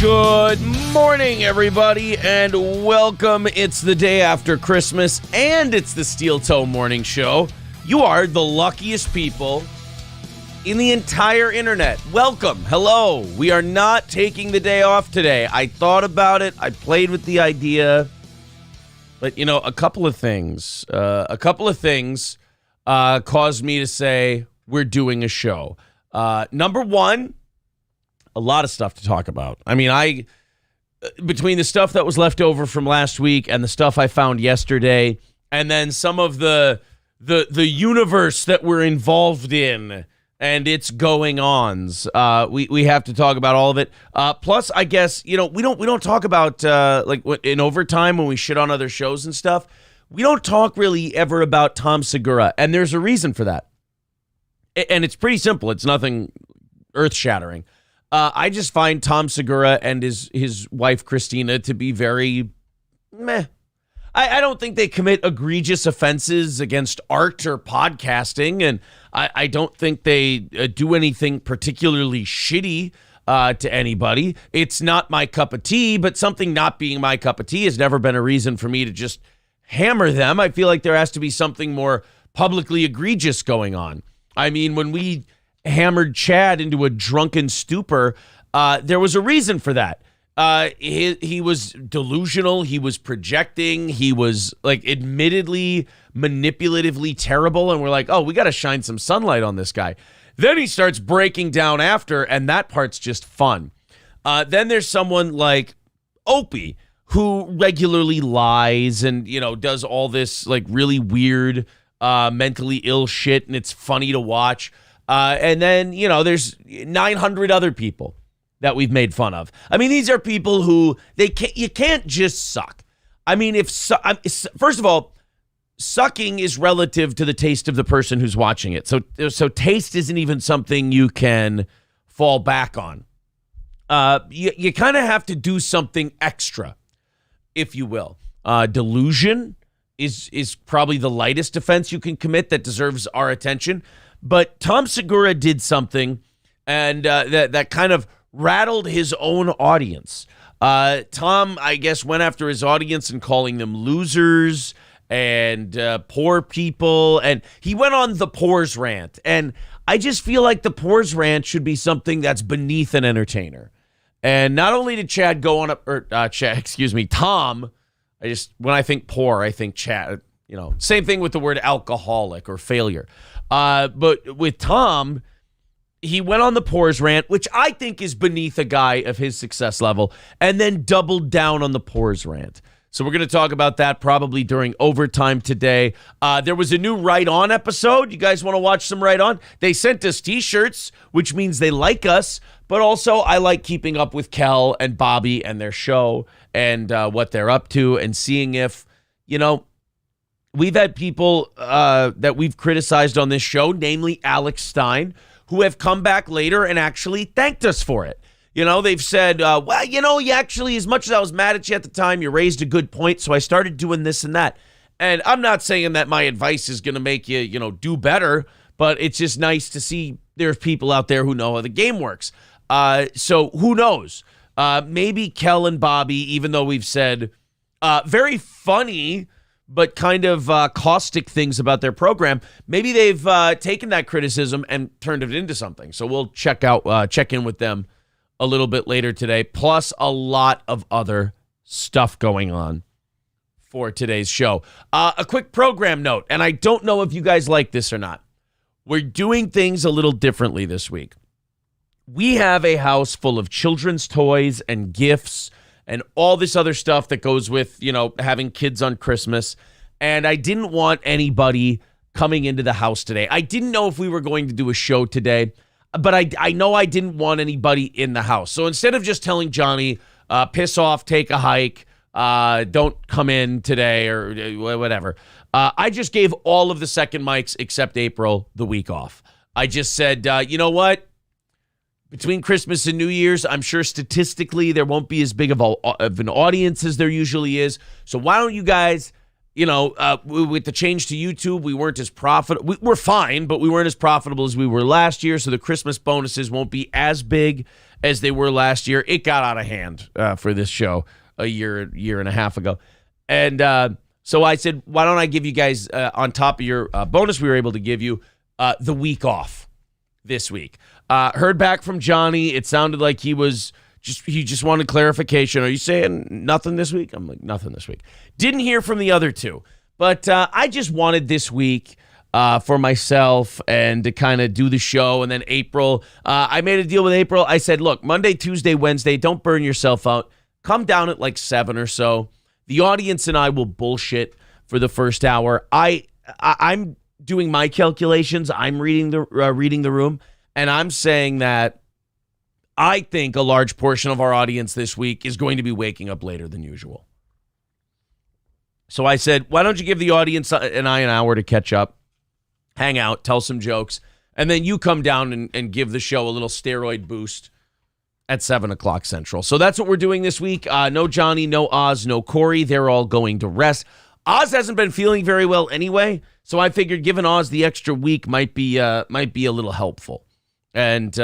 Good morning, everybody, and welcome. It's the day after Christmas, and it's the Steel Toe Morning Show. You are the luckiest people in the entire internet. Welcome. Hello. We are not taking the day off today. I thought about it. I played with the idea. But, you know, a couple of things caused me to say we're doing a show. Number one, a lot of stuff to talk about. I mean, between the stuff that was left over from last week and the stuff I found yesterday, and then some of the universe that we're involved in and its going-ons, we have to talk about all of it. Plus, I guess, you know, we don't talk about like in overtime when we shit on other shows and stuff. We don't talk really ever about Tom Segura, and there's a reason for that. And it's pretty simple. It's nothing earth-shattering. I just find Tom Segura and his wife, Christina, to be very meh. I don't think they commit egregious offenses against art or podcasting, and I don't think they do anything particularly shitty to anybody. It's not my cup of tea, but something not being my cup of tea has never been a reason for me to just hammer them. I feel like there has to be something more publicly egregious going on. I mean, when we hammered Chad into a drunken stupor, there was a reason for that. He was delusional. He was projecting. He was like admittedly manipulatively terrible. And we're like, oh, we got to shine some sunlight on this guy. Then he starts breaking down after, and that part's just fun. Then there's someone like Opie who regularly lies and, you know, does all this like really weird, mentally ill shit. And it's funny to watch. And then, you know, there's 900 other people that we've made fun of. I mean, these are people who you can't just suck. I mean, first of all, sucking is relative to the taste of the person who's watching it. So taste isn't even something you can fall back on. You kind of have to do something extra, if you will. Delusion is probably the lightest offense you can commit that deserves our attention. But Tom Segura did something, and that kind of rattled his own audience. Tom, I guess, went after his audience and calling them losers and poor people, and he went on the Poors rant. And I just feel like the Poors rant should be something that's beneath an entertainer. And not only did Tom. When I think poor, I think Chad. You know, same thing with the word alcoholic or failure. But with Tom, he went on the Poors rant, which I think is beneath a guy of his success level, and then doubled down on the Poors rant. So we're going to talk about that probably during overtime today. There was a new Right On episode. You guys want to watch some Right On? They sent us T-shirts, which means they like us, but also I like keeping up with Kel and Bobby and their show and what they're up to and seeing if, you know, we've had people that we've criticized on this show, namely Alex Stein, who have come back later and actually thanked us for it. You know, they've said, well, you know, you actually, as much as I was mad at you at the time, you raised a good point, so I started doing this and that. And I'm not saying that my advice is going to make you, you know, do better, but it's just nice to see there's people out there who know how the game works. So who knows? Maybe Kel and Bobby, even though we've said very funny but kind of caustic things about their program, maybe they've taken that criticism and turned it into something. So we'll check in with them a little bit later today, plus a lot of other stuff going on for today's show. A quick program note, and I don't know if you guys like this or not. We're doing things a little differently this week. We have a house full of children's toys and gifts and all this other stuff that goes with, you know, having kids on Christmas. And I didn't want anybody coming into the house today. I didn't know if we were going to do a show today, but I know I didn't want anybody in the house. So instead of just telling Johnny, piss off, take a hike, don't come in today or whatever, I just gave all of the second mics except April the week off. I just said, you know what? Between Christmas and New Year's, I'm sure statistically there won't be as big of an audience as there usually is. So why don't you guys, you know, with the change to YouTube, we weren't as profitable. We're fine, but we weren't as profitable as we were last year. So the Christmas bonuses won't be as big as they were last year. It got out of hand for this show a year and a half ago. And so I said, why don't I give you guys, on top of your bonus we were able to give you, the week off this week. Heard back from Johnny. It sounded like he just wanted clarification. Are you saying nothing this week? I'm like, nothing this week. Didn't hear from the other two. But I just wanted this week for myself and to kind of do the show. And then April, I made a deal with April. I said, look, Monday, Tuesday, Wednesday, don't burn yourself out. Come down at like 7 or so. The audience and I will bullshit for the first hour. I'm doing my calculations. I'm reading the room. And I'm saying that I think a large portion of our audience this week is going to be waking up later than usual. So I said, why don't you give the audience and I an hour to catch up, hang out, tell some jokes, and then you come down and give the show a little steroid boost at 7 o'clock Central. So that's what we're doing this week. No Johnny, no Oz, no Corey. They're all going to rest. Oz hasn't been feeling very well anyway, so I figured giving Oz the extra week might be a little helpful. And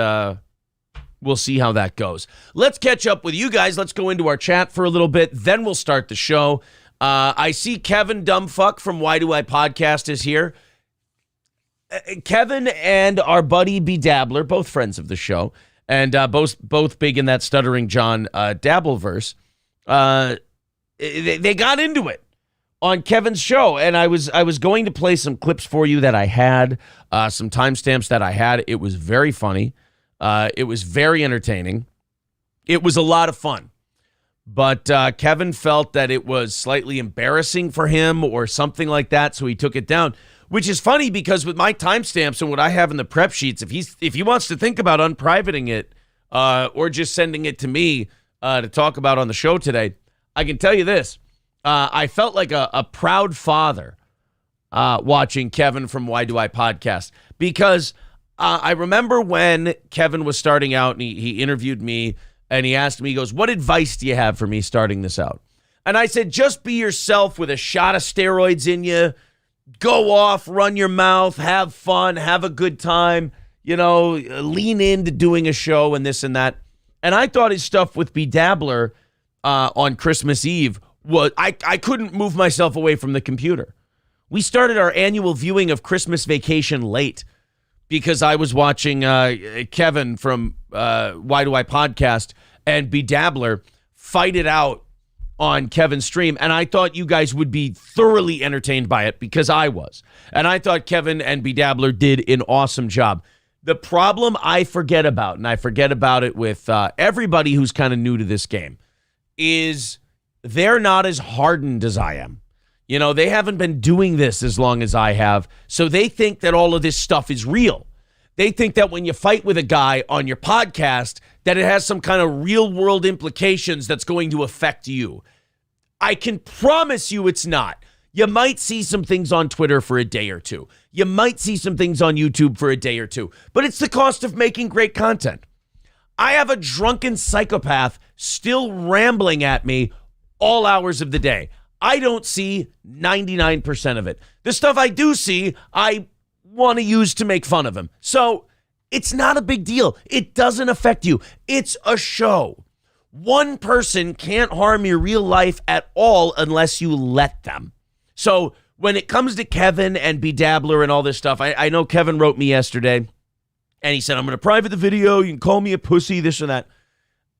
we'll see how that goes. Let's catch up with you guys. Let's go into our chat for a little bit. Then we'll start the show. I see Kevin Dumbfuck from Why Do I Podcast is here. Kevin and our buddy B Dabbler, both friends of the show, and both big in that Stuttering John dabblerverse. They got into it on Kevin's show, and I was going to play some clips for you that I had, some timestamps that I had. It was very funny. It was very entertaining. It was a lot of fun. But Kevin felt that it was slightly embarrassing for him or something like that, so he took it down, which is funny because with my timestamps and what I have in the prep sheets, if he wants to think about unprivating it or just sending it to me to talk about on the show today, I can tell you this. I felt like a proud father watching Kevin from Why Do I Podcast because I remember when Kevin was starting out and he interviewed me and he asked me, he goes, what advice do you have for me starting this out? And I said, just be yourself with a shot of steroids in you. Go off, run your mouth, have fun, have a good time, lean into doing a show and this and that. And I thought his stuff with B Dabbler on Christmas Eve was, I couldn't move myself away from the computer. We started our annual viewing of Christmas Vacation late because I was watching Kevin from Why Do I Podcast and B Dabbler fight it out on Kevin's stream, and I thought you guys would be thoroughly entertained by it because I was. And I thought Kevin and B Dabbler did an awesome job. The problem I forget about, and I forget about it with everybody who's kind of new to this game, is they're not as hardened as I am. They haven't been doing this as long as I have, so they think that all of this stuff is real. They think that when you fight with a guy on your podcast, that it has some kind of real-world implications that's going to affect you. I can promise you it's not. You might see some things on Twitter for a day or two. You might see some things on YouTube for a day or two. But it's the cost of making great content. I have a drunken psychopath still rambling at me all hours of the day. I don't see 99% of it. The stuff I do see, I want to use to make fun of him. So it's not a big deal. It doesn't affect you. It's a show. One person can't harm your real life at all unless you let them. So when it comes to Kevin and B Dabbler and all this stuff, I know Kevin wrote me yesterday and he said, I'm going to private the video. You can call me a pussy, this or that.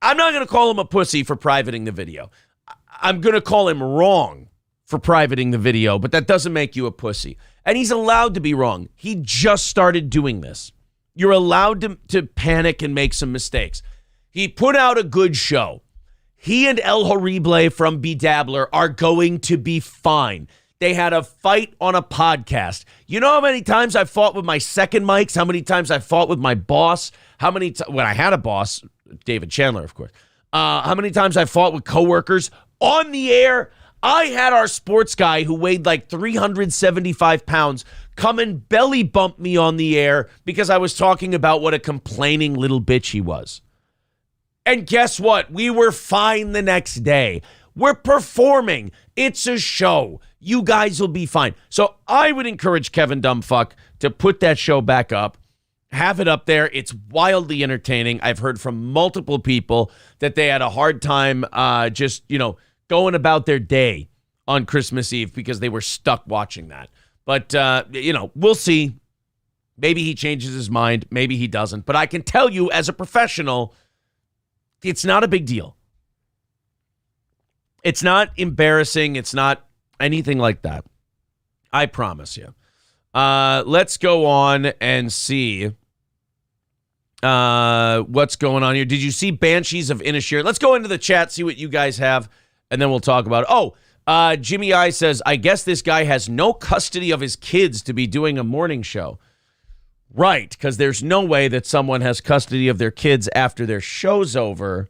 I'm not going to call him a pussy for privating the video. I'm going to call him wrong for privating the video, but that doesn't make you a pussy. And he's allowed to be wrong. He just started doing this. You're allowed to panic and make some mistakes. He put out a good show. He and El Horrible from B Dabbler are going to be fine. They had a fight on a podcast. You know how many times I fought with my second mics? How many times I fought with my boss? How many when I had a boss, David Chandler, of course. How many times I fought with coworkers on the air? I had our sports guy who weighed like 375 pounds come and belly bump me on the air because I was talking about what a complaining little bitch he was. And guess what? We were fine the next day. We're performing. It's a show. You guys will be fine. So I would encourage Kevin Dumbfuck to put that show back up have it up there. It's wildly entertaining. I've heard from multiple people that they had a hard time just, going about their day on Christmas Eve because they were stuck watching that. But, we'll see. Maybe he changes his mind. Maybe he doesn't. But I can tell you as a professional, it's not a big deal. It's not embarrassing. It's not anything like that. I promise you. Let's go on and see what's going on here. Did you see Banshees of Inisherin? Let's go into the chat, see what you guys have, and then we'll talk about it. Jimmy I says, I guess this guy has no custody of his kids to be doing a morning show. Right, because there's no way that someone has custody of their kids after their show's over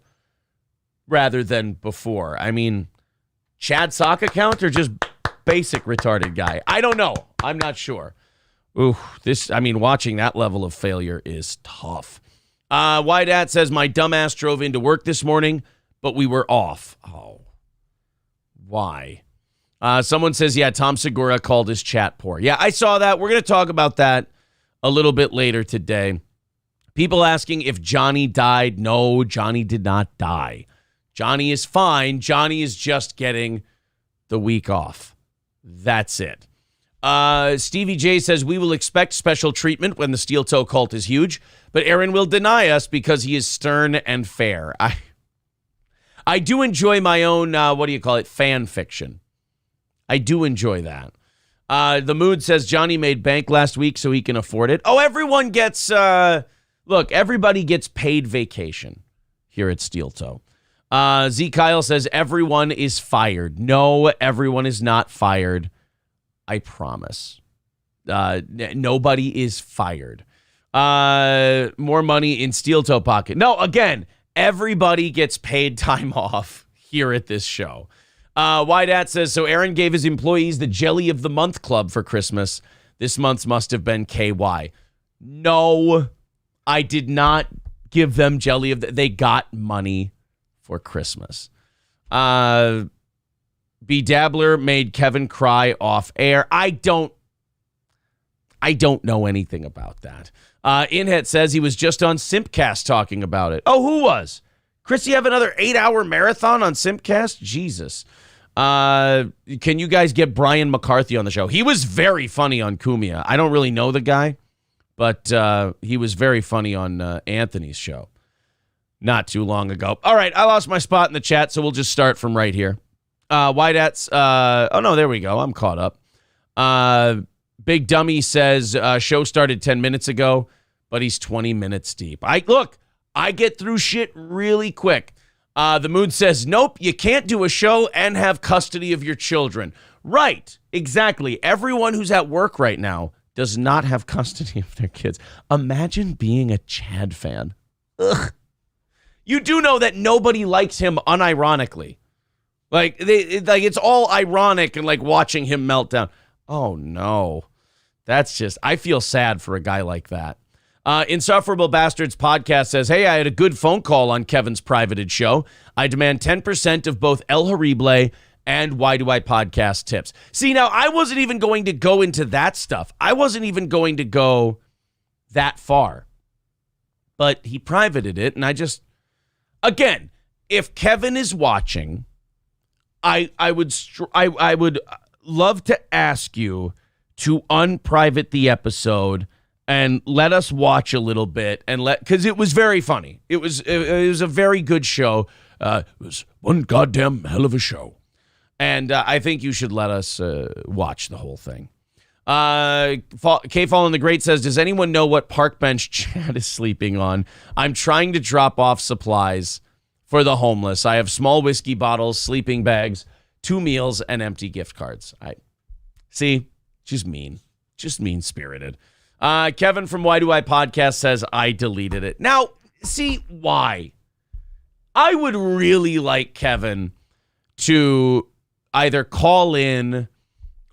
rather than before. I mean, Chad sock account or just basic retarded guy? I don't know. I'm not sure. Ooh, watching that level of failure is tough. Wydad says, my dumbass drove into work this morning, but we were off. Oh, why? Someone says, yeah, Tom Segura called his chat poor. Yeah, I saw that. We're going to talk about that a little bit later today. People asking if Johnny died. No, Johnny did not die. Johnny is fine. Johnny is just getting the week off. That's it. Stevie J says, we will expect special treatment when the steel toe cult is huge, but Aaron will deny us because he is stern and fair. I do enjoy my own, fan fiction. I do enjoy that. The Mood says Johnny made bank last week so he can afford it. Oh, everyone gets, everybody gets paid vacation here at Steel Toe. Z Kyle says everyone is fired. No, everyone is not fired. I promise. Nobody is fired. More money in Steel Toe pocket. No, again, everybody gets paid time off here at this show. Wydat says, so Aaron gave his employees the Jelly of the Month Club for Christmas. This month's must have been KY. No, I did not give them Jelly of the... They got money for Christmas. B. Dabbler made Kevin cry off air. I don't know anything about that. Inhet says he was just on Simpcast talking about it. Oh, who was? Chris, you have another 8-hour marathon on Simpcast? Jesus. Can you guys get Brian McCarthy on the show? He was very funny on Kumia. I don't really know the guy, but he was very funny on Anthony's show not too long ago. All right, I lost my spot in the chat, so we'll just start from right here. Wydats, there we go. I'm caught up. Big Dummy says show started 10 minutes ago, but he's 20 minutes deep. I get through shit really quick. The Mood says, nope, you can't do a show and have custody of your children. Right, exactly. Everyone who's at work right now does not have custody of their kids. Imagine being a Chad fan. Ugh. You do know that nobody likes him unironically. It's all ironic and like watching him melt down. Oh, no. That's just, I feel sad for a guy like that. Insufferable Bastards podcast says, hey, I had a good phone call on Kevin's privated show. I demand 10% of both El Horrible and Why Do I Podcast tips. See, now, I wasn't even going to go into that stuff. I wasn't even going to go that far. But he privated it, and again, if Kevin is watching, I would love to ask you to unprivate the episode and let us watch a little bit because it was very funny. It was a very good show. It was one goddamn hell of a show. And I think you should let us watch the whole thing. K Fallen the Great says, does anyone know what park bench Chad is sleeping on? I'm trying to drop off supplies for the homeless. I have small whiskey bottles, sleeping bags, 2 meals, and empty gift cards. Just mean-spirited. Kevin from Why Do I Podcast says, I deleted it. Now, see, why? I would really like Kevin to either call in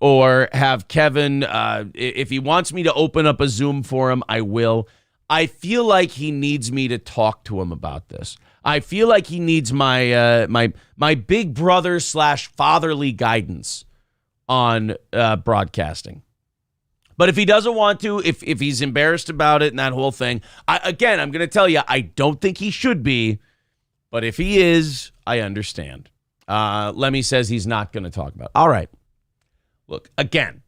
or have Kevin, if he wants me to open up a Zoom for him, I will. I feel like he needs me to talk to him about this. I feel like he needs my my big brother / fatherly guidance on broadcasting. But if he doesn't want to, if he's embarrassed about it and that whole thing, I'm going to tell you, I don't think he should be. But if he is, I understand. Lemmy says he's not going to talk about it. All right. Look, again.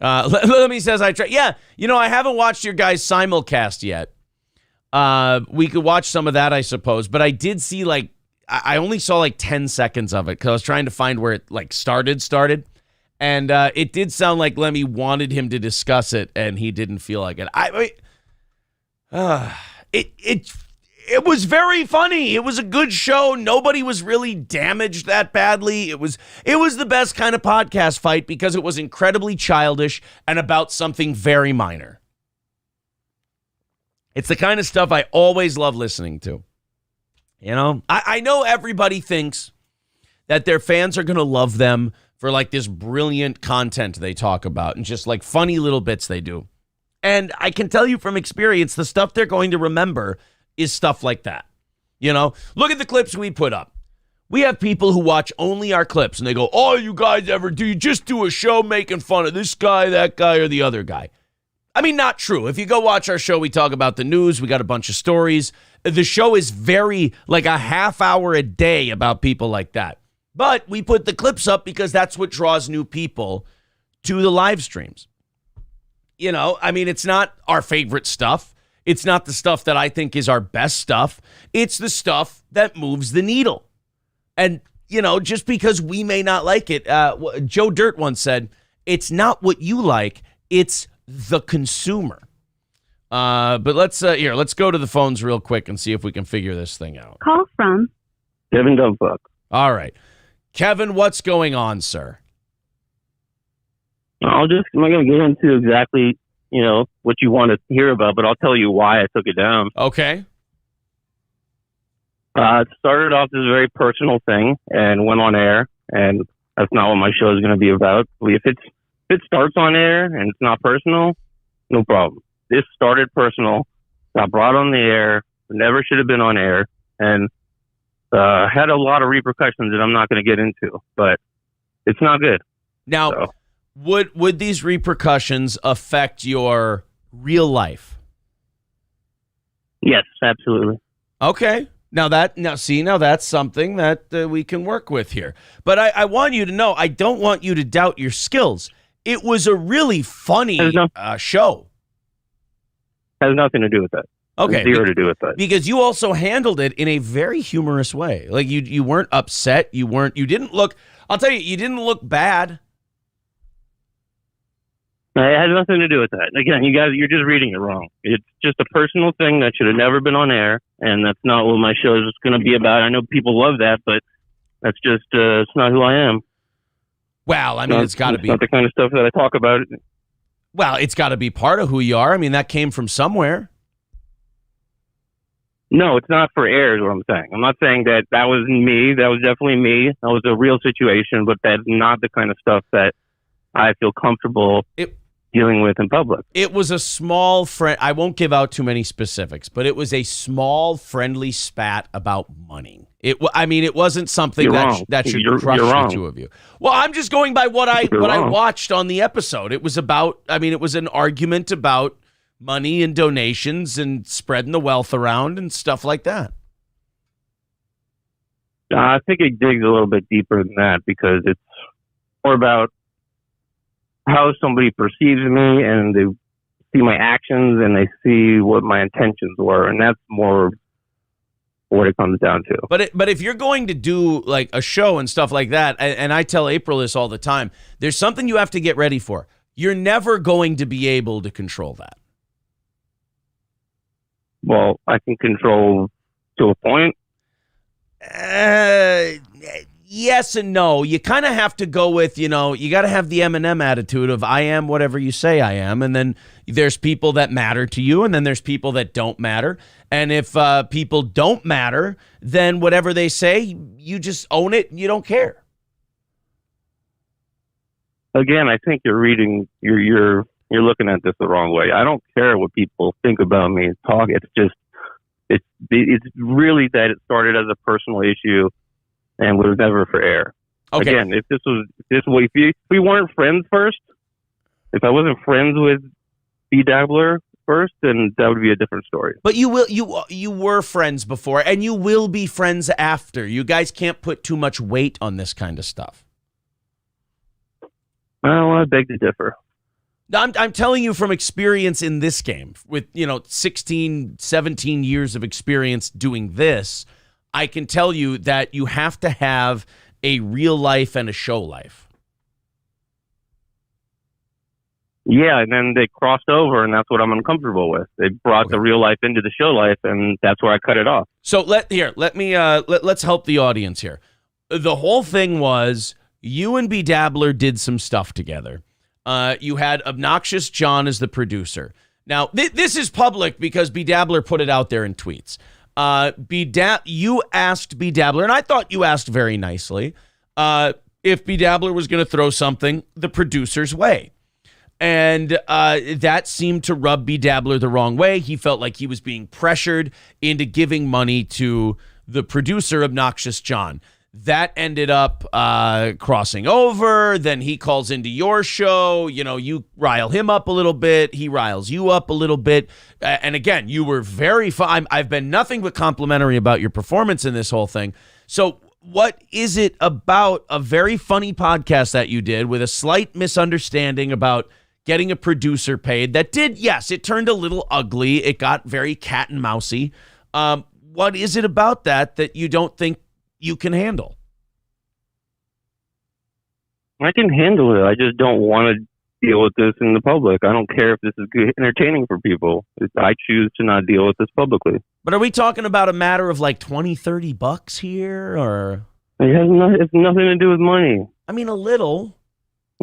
Lemmy says I try. Yeah, I haven't watched your guys' simulcast yet. We could watch some of that, I suppose. But I did see, I only saw 10 seconds of it because I was trying to find where it, started. And it did sound like Lemmy wanted him to discuss it, and he didn't feel like it. It was very funny. It was a good show. Nobody was really damaged that badly. It was the best kind of podcast fight because it was incredibly childish and about something very minor. It's the kind of stuff I always love listening to. I know everybody thinks that their fans are going to love them for this brilliant content they talk about and just funny little bits they do. And I can tell you from experience, the stuff they're going to remember is stuff like that. Look at the clips we put up. We have people who watch only our clips and they go, all you guys ever do, you just do a show making fun of this guy, that guy, or the other guy. I mean, not true. If you go watch our show, we talk about the news. We got a bunch of stories. The show is very a half hour a day about people like that. But we put the clips up because that's what draws new people to the live streams. It's not our favorite stuff. It's not the stuff that I think is our best stuff. It's the stuff that moves the needle. And, just because we may not like it, Joe Dirt once said, it's not what you like, it's the consumer. But let's go to the phones real quick and see if we can figure this thing out. Call from Kevin Dumpfuck. All right. Kevin, what's going on, sir? I'm not going to get into exactly what you want to hear about, but I'll tell you why I took it down. Okay. It started off as a very personal thing and went on air, and that's not what my show is going to be about. If it starts on air and it's not personal, no problem. This started personal, got brought on the air, never should have been on air, and had a lot of repercussions that I'm not going to get into, but it's not good. Now, so. Would these repercussions affect your real life? Yes, absolutely. Okay. Now that's something that we can work with here. But I want you to know, I don't want you to doubt your skills. It was a really funny show. Has nothing to do with that. Okay. Zero to do with that. Because you also handled it in a very humorous way. You weren't upset. You didn't look, I'll tell you, you didn't look bad. It has nothing to do with that. Again, you guys, you're just reading it wrong. It's just a personal thing that should have never been on air, and that's not what my show is going to be about. I know people love that, but that's just it's not who I am. Well, I mean, it's got to be not the kind of stuff that I talk about. Well, it's got to be part of who you are. I mean, that came from somewhere. No, it's not for air is what I'm saying. I'm not saying that was me. That was definitely me. That was a real situation, but that's not the kind of stuff that I feel comfortable dealing with in public. It was a small friend. I won't give out too many specifics, but it was a small, friendly spat about money. It wasn't something that should crush the two of you. Well, I'm just going by what I watched on the episode. It was it was an argument about money and donations and spreading the wealth around and stuff like that. I think it digs a little bit deeper than that because it's more about how somebody perceives me and they see my actions and they see what my intentions were. And that's more what it comes down to. But if you're going to do a show and stuff like that, and I tell April this all the time, there's something you have to get ready for. You're never going to be able to control that. Well, I can control to a point. Yes and no. You kind of have to go with, you got to have the Eminem attitude of I am whatever you say I am. And then there's people that matter to you. And then there's people that don't matter. And if people don't matter, then whatever they say, you just own it and you don't care. Again, I think you're looking at this the wrong way. I don't care what people think about me and talk. It's really that it started as a personal issue and was never for air. Okay. Again, if we weren't friends first, If I wasn't friends with B Dabbler first, then that would be a different story. But you were friends before, and you will be friends after. You guys can't put too much weight on this kind of stuff. Well, I beg to differ. I'm telling you from experience in this game, with 16, 17 years of experience doing this, I can tell you that you have to have a real life and a show life. Yeah, and then they crossed over, and that's what I'm uncomfortable with. They brought the real life into the show life, and that's where I cut it off. So let's help the audience here. The whole thing was you and B Dabbler did some stuff together. You had Obnoxious John as the producer. Now, this is public because B Dabbler put it out there in tweets. You asked B Dabbler, and I thought you asked very nicely, if B Dabbler was going to throw something the producer's way. And that seemed to rub B Dabbler the wrong way. He felt like he was being pressured into giving money to the producer, Obnoxious John. That ended up crossing over. Then he calls into your show. You rile him up a little bit. He riles you up a little bit. And again, you were very fine. I've been nothing but complimentary about your performance in this whole thing. So what is it about a very funny podcast that you did with a slight misunderstanding about getting a producer paid that did, yes, it turned a little ugly. It got very cat and mousy. What is it about that you don't think you can handle? I can handle it. I just don't want to deal with this in the public. I don't care if this is good, entertaining for people. I choose to not deal with this publicly. But are we talking about a matter of like $20-$30 here, or? It's nothing to do with money. I mean, a little.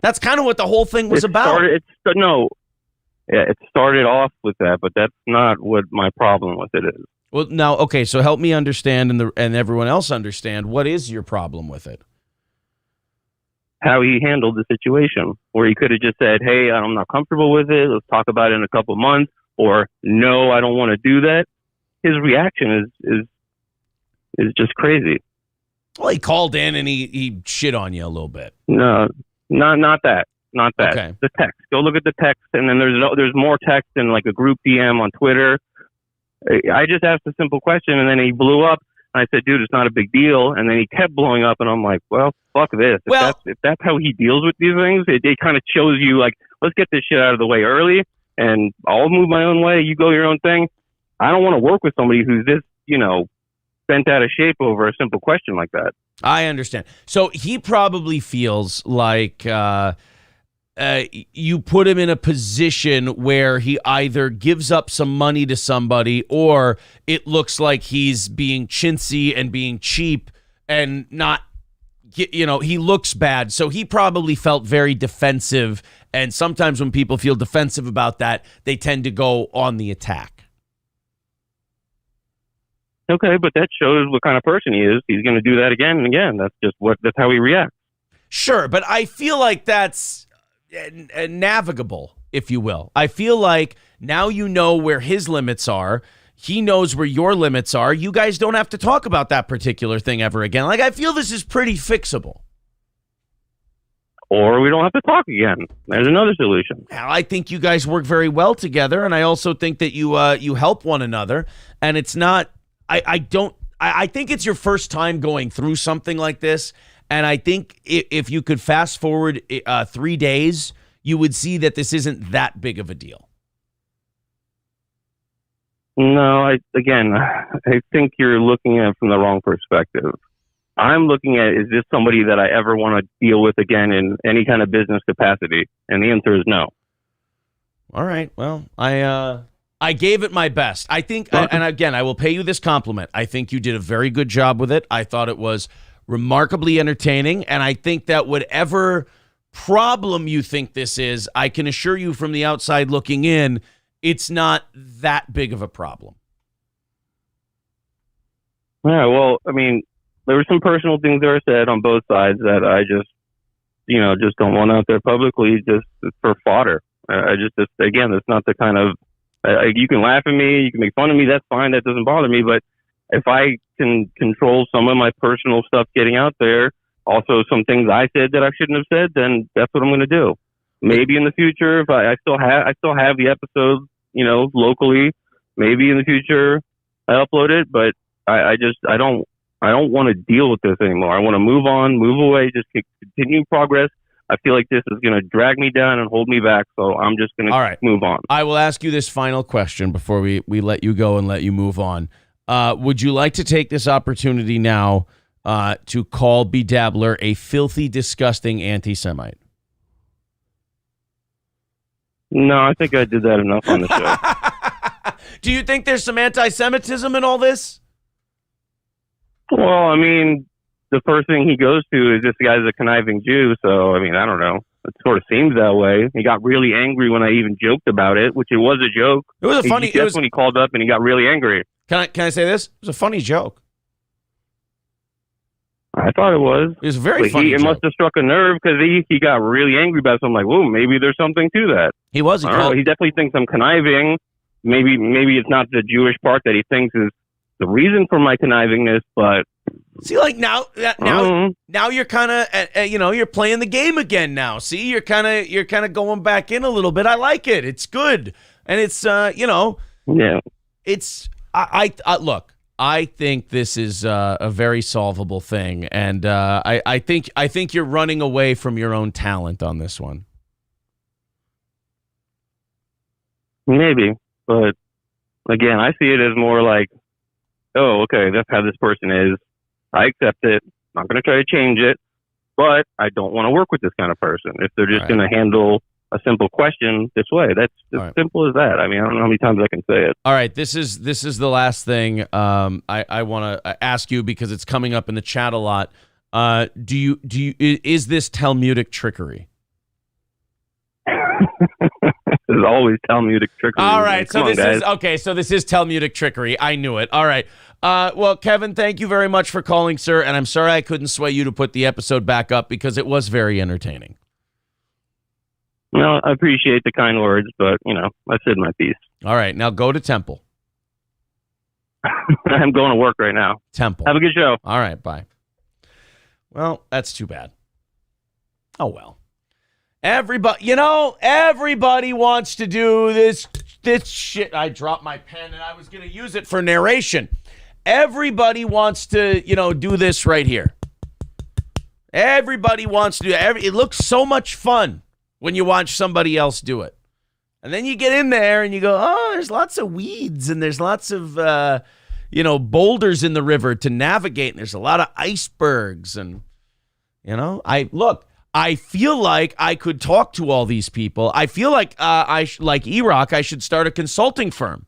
That's kind of what the whole thing was about. It started off with that, but that's not what my problem with it is. Well, now, okay, so help me understand and everyone else understand, what is your problem with it? How he handled the situation, where he could have just said, hey, I'm not comfortable with it. Let's talk about it in a couple months. Or, no, I don't want to do that. His reaction is just crazy. Well, he called in and he shit on you a little bit. No, not that. Not that. Okay. The text. Go look at the text, and then there's more text in like a group DM on Twitter. I just asked a simple question, and then he blew up. And I said, dude, it's not a big deal. And then he kept blowing up, and I'm like, well, fuck this. If that's how he deals with these things, it kind of shows you, like, let's get this shit out of the way early, and I'll move my own way. You go your own thing. I don't want to work with somebody who's this, bent out of shape over a simple question like that. I understand. So he probably feels like you put him in a position where he either gives up some money to somebody, or it looks like he's being chintzy and being cheap and not, he looks bad. So he probably felt very defensive. And sometimes when people feel defensive about that, they tend to go on the attack. Okay, but that shows what kind of person he is. He's going to do that again and again. That's how he reacts. Sure, but I feel like that's navigable, if you will. I feel like now you know where his limits are. He knows where your limits are. You guys don't have to talk about that particular thing ever again. Like, I feel this is pretty fixable. Or we don't have to talk again. There's another solution. I think you guys work very well together, and I also think that you help one another. And it's not. I think it's your first time going through something like this. And I think if you could fast forward 3 days, you would see that this isn't that big of a deal. No, I think you're looking at it from the wrong perspective. I'm looking at, is this somebody that I ever want to deal with again in any kind of business capacity? And the answer is no. All right. Well, I gave it my best. I think, and again, I will pay you this compliment. I think you did a very good job with it. I thought it was remarkably entertaining, and I think that whatever problem you think this is, I can assure you from the outside looking in, it's not that big of a problem. Yeah, well, I mean, there were some personal things that were said on both sides that I just don't want out there publicly, just for fodder. Again, it's not the kind of, you can laugh at me, you can make fun of me, that's fine, that doesn't bother me, but if I can control some of my personal stuff getting out there, also some things I said that I shouldn't have said, then that's what I'm going to do. Maybe in the future, if I still have the episodes, locally. Maybe in the future I upload it, but I don't want to deal with this anymore. I want to move on, move away, just continue progress. I feel like this is going to drag me down and hold me back, so I'm just going to move on. I will ask you this final question before we let you go and let you move on. Would you like to take this opportunity now to call B. Dabbler a filthy, disgusting anti-Semite? No, I think I did that enough on the show. Do you think there's some anti-Semitism in all this? Well, I mean, the first thing he goes to is this guy's a conniving Jew. So, I mean, I don't know. It sort of seems that way. He got really angry when I even joked about it, which it was a joke. It was a funny. That's when he called up and he got really angry. Can I say this? It was a funny joke. I thought it was. It was a very funny joke. It must have struck a nerve because he got really angry about it. So I'm like, whoa, maybe there's something to that. He was. He definitely thinks I'm conniving. Maybe it's not the Jewish part that he thinks is the reason for my connivingness, but see, like now you're kind of you're playing the game again now. See, you're kind of going back in a little bit. I like it. It's good, and it's yeah. It's I look. I think this is a very solvable thing, and I think you're running away from your own talent on this one. Maybe, but again, I see it as more like, oh, okay, that's how this person is. I accept it. I'm not going to try to change it, but I don't want to work with this kind of person. If they're just going to handle a simple question this way, that's as simple as that. I mean, I don't know how many times I can say it. All right, this is the last thing I want to ask you because it's coming up in the chat a lot. Is this Talmudic trickery? There's always Talmudic trickery. All right, so this is Talmudic trickery. I knew it. All right. Well, Kevin, thank you very much for calling, sir, and I'm sorry I couldn't sway you to put the episode back up because it was very entertaining. No, I appreciate the kind words, but, I said my piece. All right, now go to Temple. I'm going to work right now. Temple. Have a good show. All right, bye. Well, that's too bad. Oh, well. Everybody wants to do this shit. I dropped my pen, and I was going to use it for narration. Everybody wants to, do this right here. Everybody wants to do it. It looks so much fun when you watch somebody else do it. And then you get in there and you go, oh, there's lots of weeds and there's lots of, boulders in the river to navigate. And there's a lot of icebergs. And, I feel like I could talk to all these people. I feel like like E-Rock, I should start a consulting firm.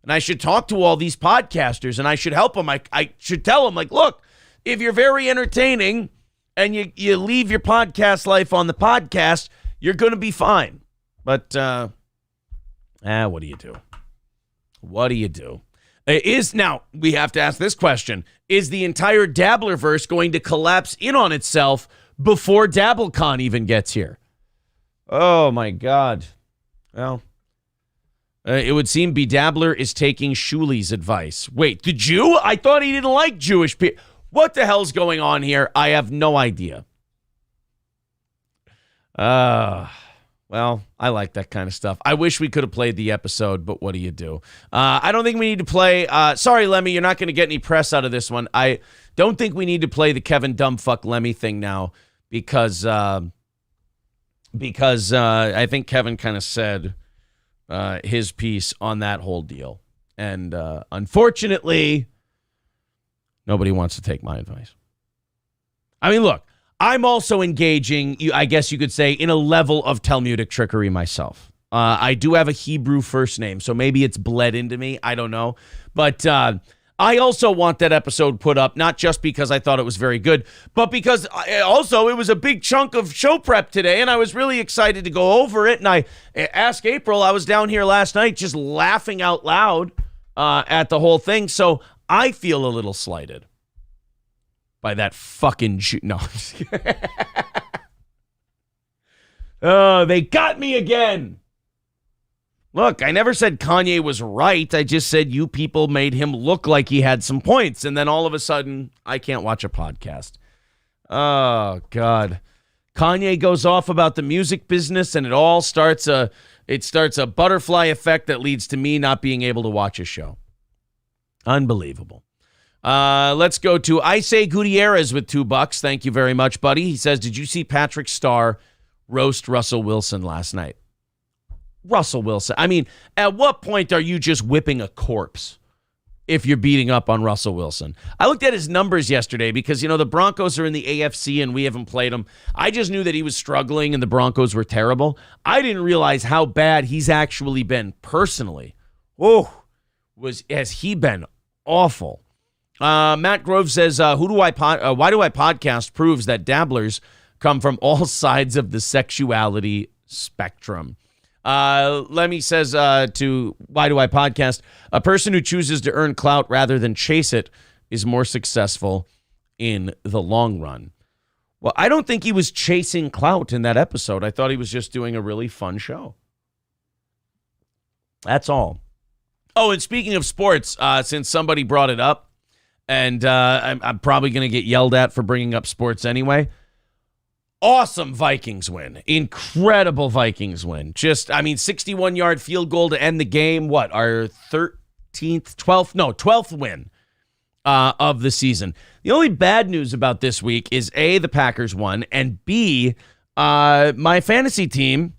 And I should talk to all these podcasters and I should help them. I should tell them, like, look, if you're very entertaining and you leave your podcast life on the podcast, you're going to be fine. But, what do you do? What do you do? Now, we have to ask this question. Is the entire dabblerverse going to collapse in on itself before DabbleCon even gets here? Oh, my God. Well, it would seem B. Dabbler is taking Shuli's advice. Wait, the Jew? I thought he didn't like Jewish people. What the hell's going on here? I have no idea. Well, I like that kind of stuff. I wish we could have played the episode, but what do you do? I don't think we need to play. Sorry, Lemmy, you're not going to get any press out of this one. I don't think we need to play the Kevin Dumbfuck Lemmy thing now because I think Kevin kind of said his piece on that whole deal. And unfortunately, nobody wants to take my advice. I mean, look. I'm also engaging, I guess you could say, in a level of Talmudic trickery myself. I do have a Hebrew first name, so maybe it's bled into me. I don't know. But I also want that episode put up, not just because I thought it was very good, but because also it was a big chunk of show prep today, and I was really excited to go over it. And I asked April, I was down here last night just laughing out loud at the whole thing, so I feel a little slighted by that fucking Jew. No. Oh, they got me again. Look, I never said Kanye was right. I just said you people made him look like he had some points. And then all of a sudden, I can't watch a podcast. Oh, God. Kanye goes off about the music business, and it starts a butterfly effect that leads to me not being able to watch a show. Unbelievable. Let's go to Ice Gutierrez with $2. Thank you very much, buddy. He says, did you see Patrick Starr roast Russell Wilson last night? Russell Wilson. I mean, at what point are you just whipping a corpse if you're beating up on Russell Wilson? I looked at his numbers yesterday because, the Broncos are in the AFC and we haven't played them. I just knew that he was struggling and the Broncos were terrible. I didn't realize how bad he's actually been personally. Has he been awful? Matt Grove says, why do I podcast proves that dabblers come from all sides of the sexuality spectrum. Lemmy says to Why Do I Podcast, a person who chooses to earn clout rather than chase it is more successful in the long run. Well, I don't think he was chasing clout in that episode. I thought he was just doing a really fun show. That's all. Oh, and speaking of sports, since somebody brought it up, and I'm probably going to get yelled at for bringing up sports anyway, awesome Vikings win. Incredible Vikings win. 61-yard field goal to end the game. What, our 12th win of the season. The only bad news about this week is A, the Packers won, and B, my fantasy team,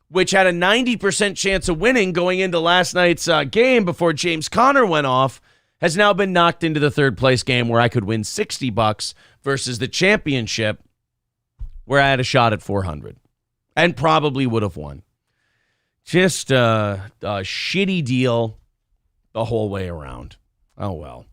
which had a 90% chance of winning going into last night's game before James Conner went off, has now been knocked into the third place game where I could win $60 versus the championship where I had a shot at 400 and probably would have won. Just a shitty deal the whole way around. Oh, well.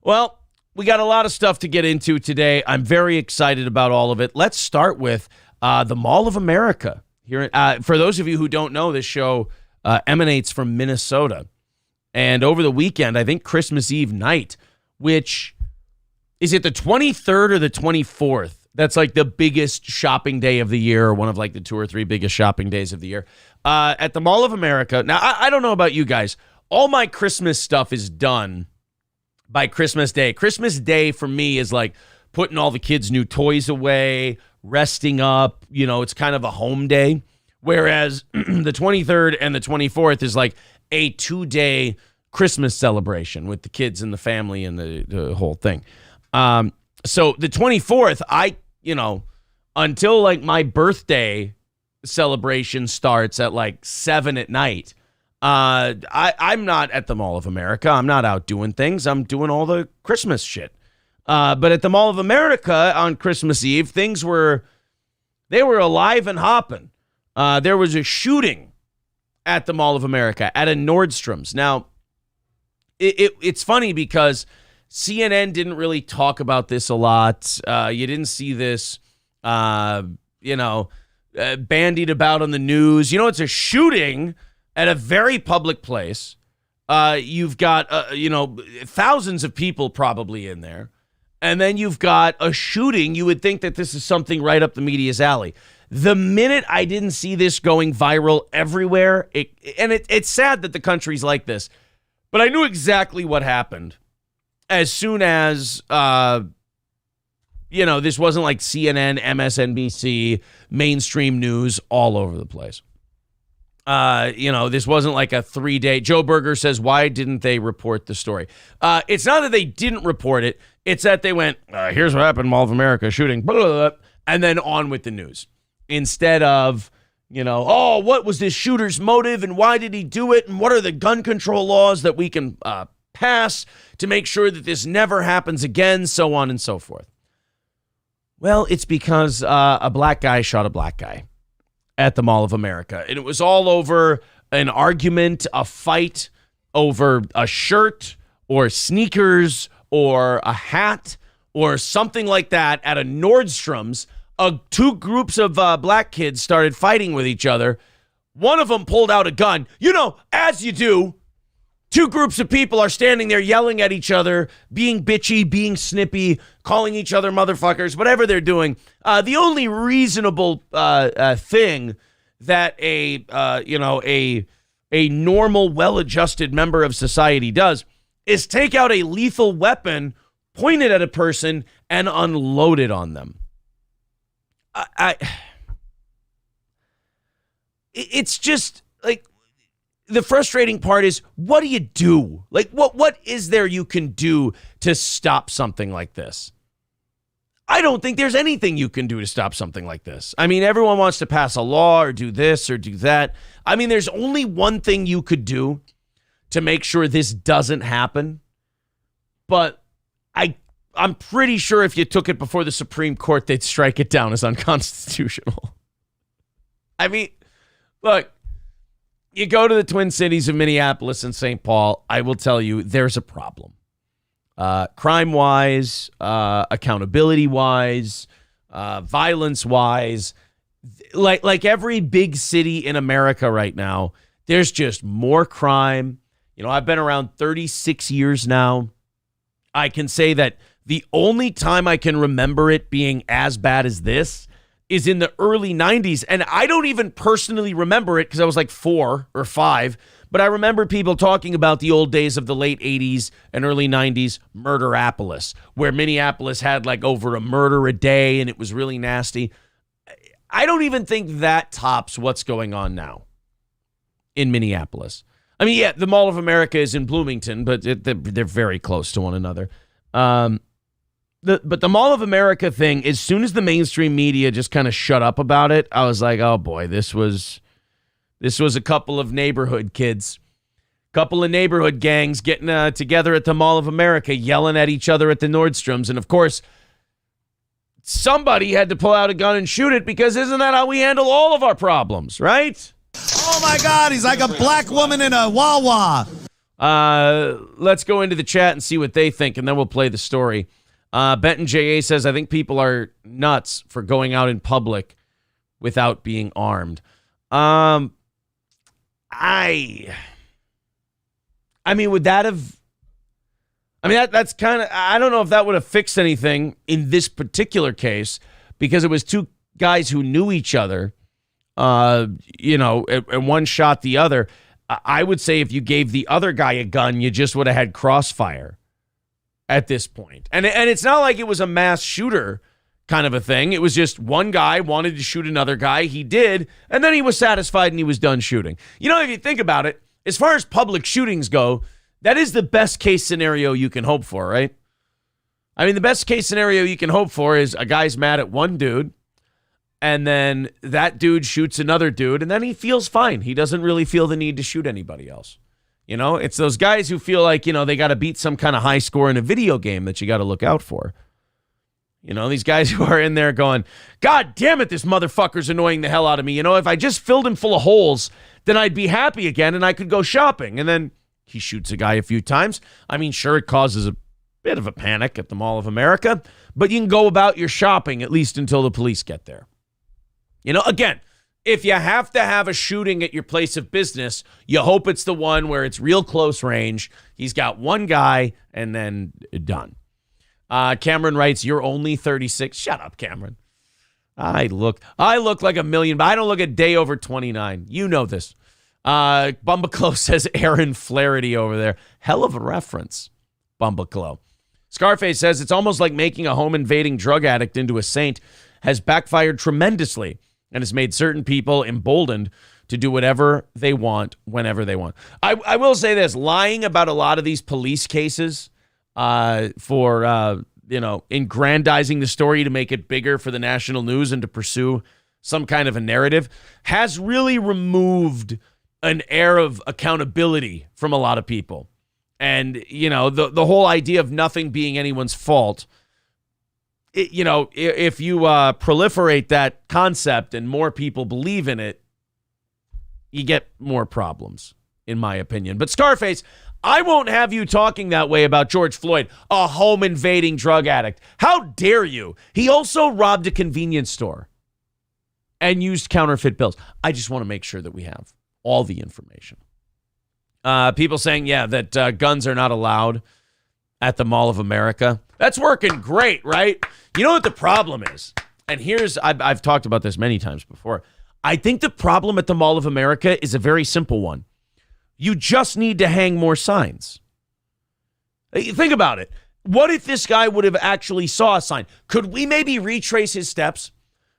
Well, we got a lot of stuff to get into today. I'm very excited about all of it. Let's start with the Mall of America. Here, for those of you who don't know, this show emanates from Minnesota. And over the weekend, I think Christmas Eve night, which is it the 23rd or the 24th? That's like the biggest shopping day of the year, or one of like the 2 or 3 biggest shopping days of the year. At the Mall of America. Now, I don't know about you guys. All my Christmas stuff is done by Christmas Day. Christmas Day for me is like putting all the kids' new toys away, resting up. It's kind of a home day. Whereas the 23rd and the 24th is like a 2-day Christmas celebration with the kids and the family and the whole thing. So the 24th, until like my birthday celebration starts at like 7 at night, I'm not at the Mall of America. I'm not out doing things. I'm doing all the Christmas shit. But at the Mall of America on Christmas Eve, they were alive and hopping. There was a shooting at the Mall of America at a Nordstrom's. Now, it's funny because CNN didn't really talk about this a lot. You didn't see this, bandied about on the news. It's a shooting at a very public place. You've got, thousands of people probably in there. And then you've got a shooting. You would think that this is something right up the media's alley. The minute I didn't see this going viral everywhere, it's sad that the country's like this, but I knew exactly what happened as soon as, this wasn't like CNN, MSNBC, mainstream news all over the place. This wasn't like a 3-day. Joe Berger says, why didn't they report the story? It's not that they didn't report it. It's that they went, here's what happened, Mall of America shooting, blah, blah, blah, and then on with the news. Instead of, what was this shooter's motive and why did he do it? And what are the gun control laws that we can pass to make sure that this never happens again, so on and so forth. Well, it's because a black guy shot a black guy at the Mall of America. And it was all over an argument, a fight over a shirt or sneakers or a hat or something like that at a Nordstrom's. 2 groups of black kids started fighting with each other. One of them pulled out a gun. As you do, 2 groups of people are standing there yelling at each other, being bitchy, being snippy, calling each other motherfuckers, whatever they're doing. The only reasonable thing that a normal, well-adjusted member of society does is take out a lethal weapon, point it at a person, and unload it on them. it's just like the frustrating part is, what do you do? Like, what is there you can do to stop something like this? I don't think there's anything you can do to stop something like this. I mean, everyone wants to pass a law or do this or do that. I mean, there's only one thing you could do to make sure this doesn't happen. But I'm pretty sure if you took it before the Supreme Court, they'd strike it down as unconstitutional. I mean, look, you go to the Twin Cities of Minneapolis and St. Paul, I will tell you, there's a problem. Crime-wise, accountability-wise, violence-wise, like every big city in America right now, there's just more crime. You know, I've been around 36 years now. I can say that the only time I can remember it being as bad as this is in the early 90s. And I don't even personally remember it because I was like 4 or 5. But I remember people talking about the old days of the late 80s and early 90s, Murderapolis, where Minneapolis had like over a murder a day and it was really nasty. I don't even think that tops what's going on now in Minneapolis. I mean, yeah, the Mall of America is in Bloomington, but they're very close to one another. But the Mall of America thing, as soon as the mainstream media just kind of shut up about it, I was like, oh boy, this was a couple of neighborhood kids, couple of neighborhood gangs getting together at the Mall of America, yelling at each other at the Nordstroms. And of course, somebody had to pull out a gun and shoot it, because isn't that how we handle all of our problems, right? Oh my God, he's like a black woman in a Wawa. Let's go into the chat and see what they think, and then we'll play the story. Benton J.A. says, I think people are nuts for going out in public without being armed. I mean, would that have... I mean, that's kind of... I don't know if that would have fixed anything in this particular case, because it was two guys who knew each other, you know, and one shot the other. I would say if you gave the other guy a gun, you just would have had crossfire at this point. And it's not like it was a mass shooter kind of a thing. It was just one guy wanted to shoot another guy. He did, and then he was satisfied and he was done shooting. You know, if you think about it, as far as public shootings go, that is the best case scenario you can hope for, right? I mean, the best case scenario you can hope for is a guy's mad at one dude, and then that dude shoots another dude, and then he feels fine. He doesn't really feel the need to shoot anybody else. You know, it's those guys who feel like, you know, they got to beat some kind of high score in a video game that you got to look out for. You know, these guys who are in there going, God damn it, this motherfucker's annoying the hell out of me. You know, if I just filled him full of holes, then I'd be happy again and I could go shopping. And then he shoots a guy a few times. I mean, sure, it causes a bit of a panic at the Mall of America, but you can go about your shopping at least until the police get there. You know, again, if you have to have a shooting at your place of business, you hope it's the one where it's real close range. He's got one guy and then done. Cameron writes, you're only 36. Shut up, Cameron. I look like a million, but I don't look a day over 29. You know this. Bumbaclo says Aaron Flaherty over there. Hell of a reference, Bumbaclo. Scarface says it's almost like making a home invading drug addict into a saint has backfired tremendously and has made certain people emboldened to do whatever they want whenever they want. I will say this, lying about a lot of these police cases for aggrandizing the story to make it bigger for the national news and to pursue some kind of a narrative has really removed an air of accountability from a lot of people. And, you know, the whole idea of nothing being anyone's fault, if you proliferate that concept and more people believe in it, you get more problems, in my opinion. But Scarface, I won't have you talking that way about George Floyd, a home invading drug addict. How dare you? He also robbed a convenience store and used counterfeit bills. I just want to make sure that we have all the information. People saying, that guns are not allowed at the Mall of America. That's working great, right? You know what the problem is? And I've talked about this many times before. I think the problem at the Mall of America is a very simple one. You just need to hang more signs. Think about it. What if this guy would have actually saw a sign? Could we maybe retrace his steps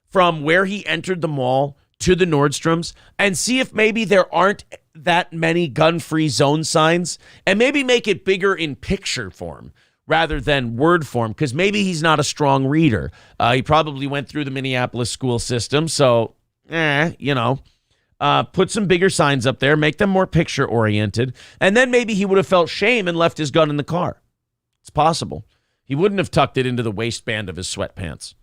from where he entered the mall to the Nordstroms and see if maybe there aren't that many gun-free zone signs, and maybe make it bigger in picture form rather than word form, because maybe he's not a strong reader. He probably went through the Minneapolis school system, so, put some bigger signs up there, make them more picture-oriented, and then maybe he would have felt shame and left his gun in the car. It's possible. He wouldn't have tucked it into the waistband of his sweatpants,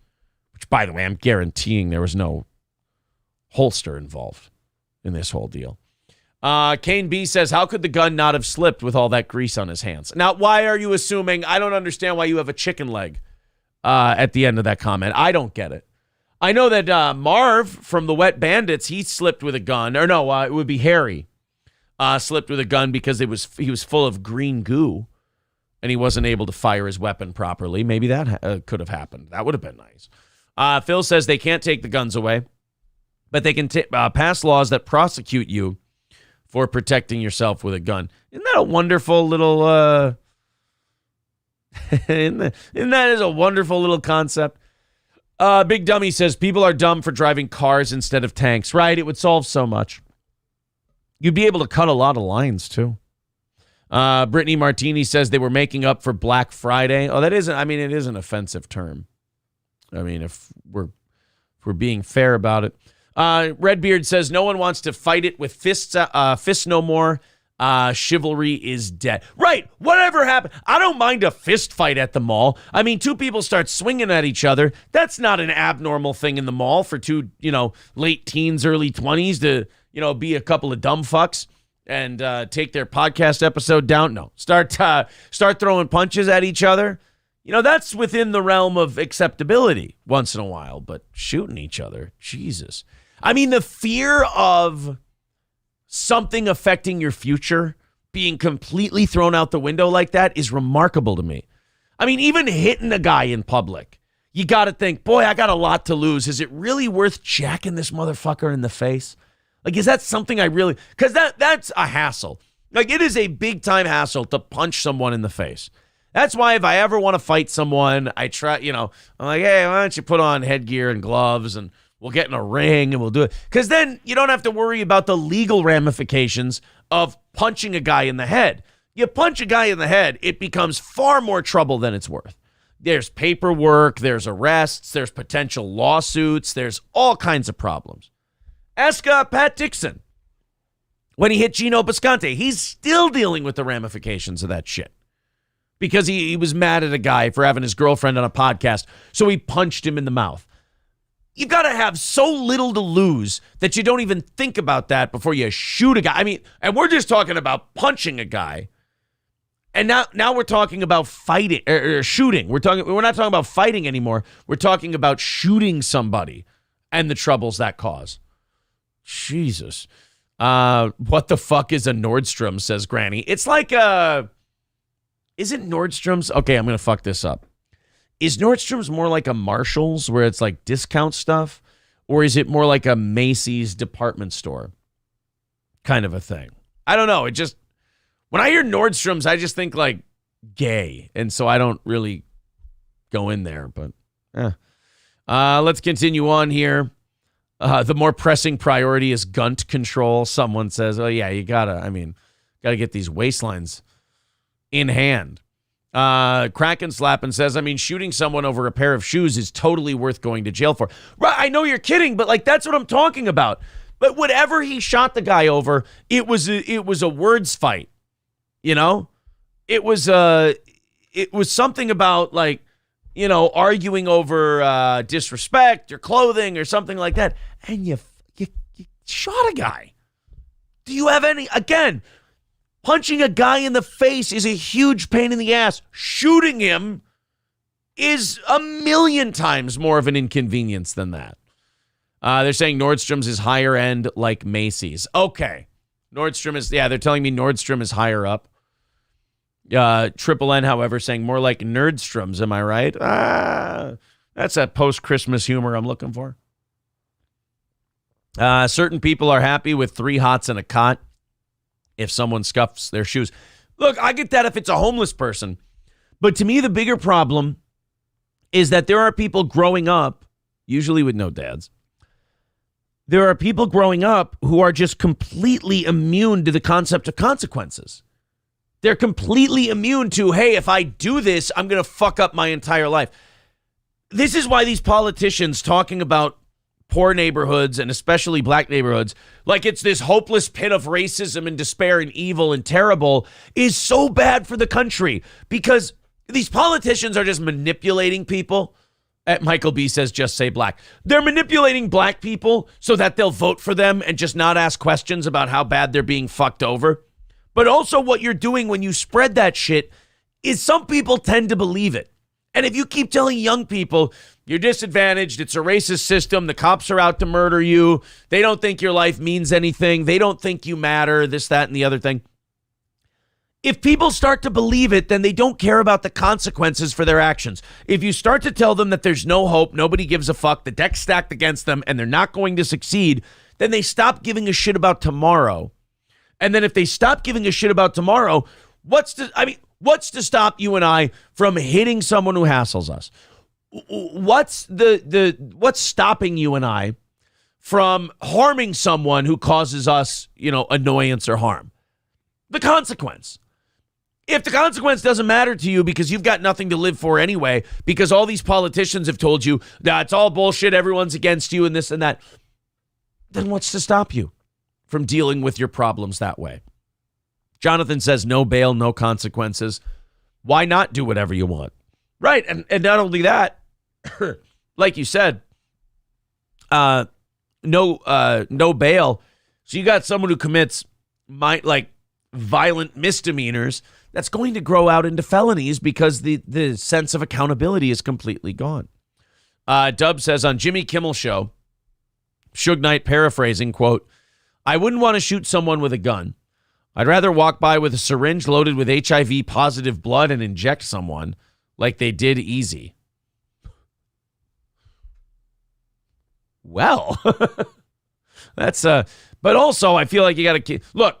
which, by the way, I'm guaranteeing there was no holster involved in this whole deal. Kane B says, how could the gun not have slipped with all that grease on his hands? Now, why are you assuming? I don't understand why you have a chicken leg at the end of that comment. I don't get it. I know that Marv from the Wet Bandits, he slipped with a gun. Or no, it would be Harry. Slipped with a gun because he was full of green goo and he wasn't able to fire his weapon properly. Maybe that could have happened. That would have been nice. Phil says they can't take the guns away, but they can pass laws that prosecute you for protecting yourself with a gun. Isn't that a wonderful little isn't that a wonderful little concept? Big Dummy says people are dumb for driving cars instead of tanks. Right, it would solve so much. You'd be able to cut a lot of lines too. Brittany Martini says they were making up for Black Friday. Oh, it is an offensive term. I mean, if we're being fair about it. Redbeard says no one wants to fight it with fists no more. Chivalry is dead. Right. Whatever happened. I don't mind a fist fight at the mall. I mean, two people start swinging at each other. That's not an abnormal thing in the mall for two, late teens, early 20s to, be a couple of dumb fucks and take their podcast episode down. No. Start throwing punches at each other. That's within the realm of acceptability once in a while, but shooting each other, Jesus. I mean, the fear of something affecting your future being completely thrown out the window like that is remarkable to me. I mean, even hitting a guy in public, you got to think, boy, I got a lot to lose. Is it really worth jacking this motherfucker in the face? Like, is that something I really, because that's a hassle. Like, it is a big time hassle to punch someone in the face. That's why if I ever want to fight someone, I try, I'm like, hey, why don't you put on headgear and gloves and we'll get in a ring and we'll do it. Because then you don't have to worry about the legal ramifications of punching a guy in the head. You punch a guy in the head, it becomes far more trouble than it's worth. There's paperwork, there's arrests, there's potential lawsuits, there's all kinds of problems. Ask Pat Dixon. When he hit Gino Bisconte, he's still dealing with the ramifications of that shit. Because he was mad at a guy for having his girlfriend on a podcast, so he punched him in the mouth. You've got to have so little to lose that you don't even think about that before you shoot a guy. I mean, and we're just talking about punching a guy. And now we're talking about fighting or shooting. We're not talking about fighting anymore. We're talking about shooting somebody and the troubles that cause. Jesus. What the fuck is a Nordstrom, says Granny. It's like isn't Nordstrom's? Okay, I'm going to fuck this up. Is Nordstrom's more like a Marshall's where it's like discount stuff? Or is it more like a Macy's department store kind of a thing? I don't know. When I hear Nordstrom's, I just think like gay. And so I don't really go in there. But let's continue on here. The more pressing priority is gun control. Someone says, oh, yeah, you gotta get these waistlines in hand. Kraken Slappin says, shooting someone over a pair of shoes is totally worth going to jail for. Right, I know you're kidding, but like that's what I'm talking about. But whatever he shot the guy over, it was a words fight. It was something about like, arguing over disrespect or clothing or something like that. And you shot a guy. Do you have any, again, punching a guy in the face is a huge pain in the ass. Shooting him is 1,000,000 times more of an inconvenience than that. They're saying Nordstrom's is higher end like Macy's. Okay. Nordstrom is, they're telling me Nordstrom is higher up. Triple N, however, saying more like Nerdstroms. Am I right? That's that post-Christmas humor I'm looking for. Certain people are happy with 3 hots and a cot if someone scuffs their shoes. Look, I get that if it's a homeless person. But to me, the bigger problem is that there are people growing up, usually with no dads, there are people growing up who are just completely immune to the concept of consequences. They're completely immune to, hey, if I do this, I'm going to fuck up my entire life. This is why these politicians talking about poor neighborhoods and especially black neighborhoods, like it's this hopeless pit of racism and despair and evil and terrible, is so bad for the country because these politicians are just manipulating people. Michael B says, just say black. They're manipulating black people so that they'll vote for them and just not ask questions about how bad they're being fucked over. But also what you're doing when you spread that shit is some people tend to believe it. And if you keep telling young people, you're disadvantaged, it's a racist system, the cops are out to murder you, they don't think your life means anything, they don't think you matter, this, that, and the other thing. If people start to believe it, then they don't care about the consequences for their actions. If you start to tell them that there's no hope, nobody gives a fuck, the deck's stacked against them, and they're not going to succeed, then they stop giving a shit about tomorrow. And then if they stop giving a shit about tomorrow, what's to stop you and I from hitting someone who hassles us? What's stopping you and I from harming someone who causes us, annoyance or harm? The consequence. If the consequence doesn't matter to you because you've got nothing to live for anyway, because all these politicians have told you that it's all bullshit, everyone's against you and this and that, then what's to stop you from dealing with your problems that way? Jonathan says no bail, no consequences. Why not do whatever you want? Right. And not only that, like you said, no bail. So you got someone who commits violent misdemeanors that's going to grow out into felonies because the sense of accountability is completely gone. Dub says on Jimmy Kimmel Show, Suge Knight paraphrasing, quote, I wouldn't want to shoot someone with a gun. I'd rather walk by with a syringe loaded with HIV positive blood and inject someone like they did Easy. Well, that's but also I feel like you got to look.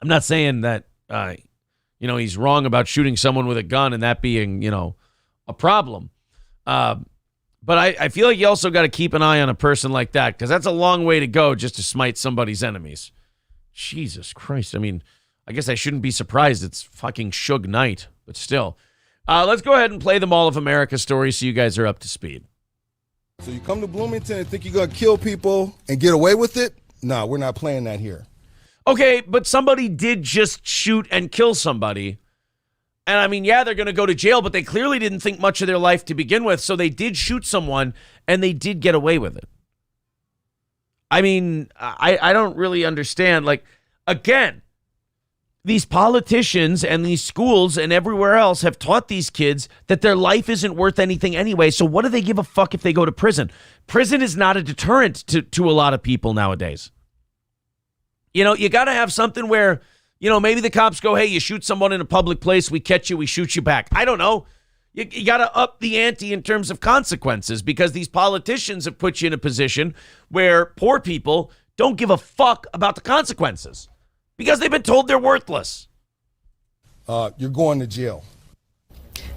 I'm not saying that he's wrong about shooting someone with a gun and that being a problem. But I feel like you also got to keep an eye on a person like that because that's a long way to go just to smite somebody's enemies. Jesus Christ. I mean, I guess I shouldn't be surprised. It's fucking Suge Knight, but still. Let's go ahead and play the Mall of America story so you guys are up to speed. So you come to Bloomington and think you're going to kill people and get away with it? No, we're not playing that here. Okay, but somebody did just shoot and kill somebody. And I mean, yeah, they're going to go to jail, but they clearly didn't think much of their life to begin with. So they did shoot someone and they did get away with it. I mean, I don't really understand. Like, again, these politicians and these schools and everywhere else have taught these kids that their life isn't worth anything anyway. So what do they give a fuck if they go to prison? Prison is not a deterrent to a lot of people nowadays. You got to have something where, maybe the cops go, hey, you shoot someone in a public place, we catch you, we shoot you back. I don't know. You got to up the ante in terms of consequences because these politicians have put you in a position where poor people don't give a fuck about the consequences because they've been told they're worthless. You're going to jail.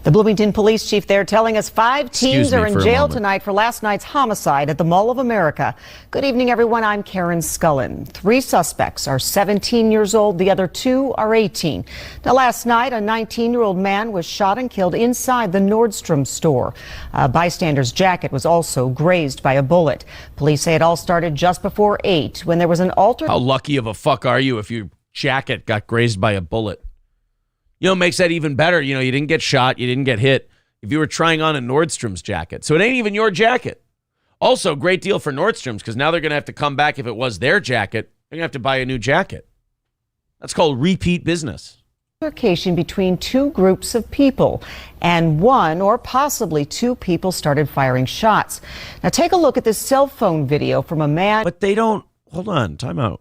The Bloomington police chief there telling us 5 teens are in jail tonight for last night's homicide at the Mall of America. Good evening, everyone. I'm Karen Scullen. 3 suspects are 17 years old. The other 2 are 18. Now, last night, a 19-year-old man was shot and killed inside the Nordstrom store. A bystander's jacket was also grazed by a bullet. Police say it all started just before 8 when there was an altered... How lucky of a fuck are you if your jacket got grazed by a bullet? Makes that even better. You didn't get shot. You didn't get hit. If you were trying on a Nordstrom's jacket. So it ain't even your jacket. Also, great deal for Nordstrom's because now they're going to have to come back if it was their jacket. They're going to have to buy a new jacket. That's called repeat business. Altercation between 2 groups of people, and 1 or possibly 2 people started firing shots. Now take a look at this cell phone video from a man. But they don't, hold on, time out.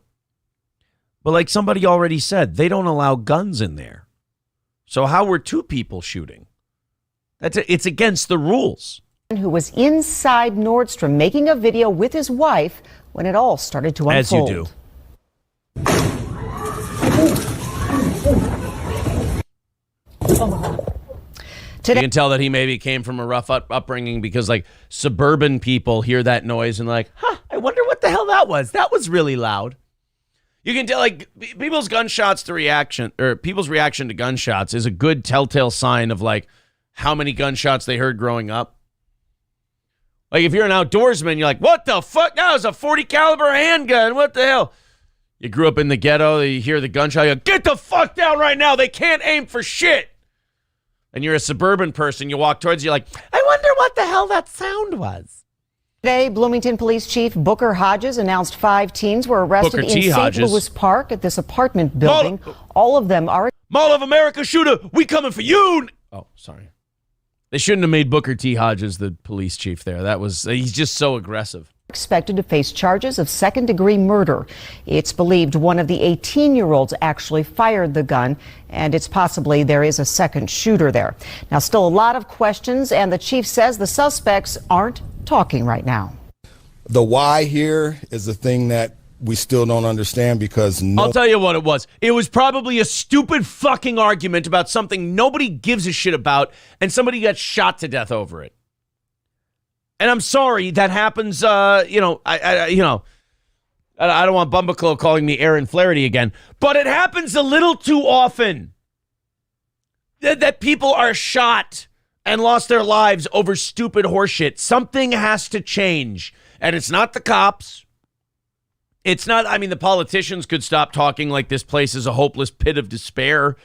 But like somebody already said, they don't allow guns in there. So how were 2 people shooting? It's against the rules. Who was inside Nordstrom making a video with his wife when it all started to unfold. As you do. You can tell that he maybe came from a rough upbringing because like suburban people hear that noise and like, I wonder what the hell that was. That was really loud. You can tell, like, people's reaction to gunshots is a good telltale sign of, like, how many gunshots they heard growing up. Like, if you're an outdoorsman, you're like, what the fuck? That was a 40 caliber handgun. What the hell? You grew up in the ghetto, you hear the gunshot, you go, get the fuck down right now. They can't aim for shit. And you're a suburban person, you walk towards, you're like, I wonder what the hell that sound was. Today, Bloomington Police Chief Booker Hodges announced 5 teens were arrested in St. Louis Park at this apartment building. All of them are... Mall of America shooter, we coming for you. Oh, sorry. They shouldn't have made Booker T. Hodges the police chief there. He's just so aggressive. Expected to face charges of second-degree murder. It's believed one of the 18-year-olds actually fired the gun, and it's possibly there is a second shooter there. Now, still a lot of questions, and the chief says the suspects aren't talking right now. The why here is the thing that we still don't understand because I'll tell you what it was. It was probably a stupid fucking argument about something nobody gives a shit about, and somebody got shot to death over it. And I'm sorry that happens. I don't want Bumbaclo calling me Aaron Flaherty again, but it happens a little too often that people are shot and lost their lives over stupid horseshit. Something has to change. And it's not the cops. It's not, the politicians could stop talking like this place is a hopeless pit of despair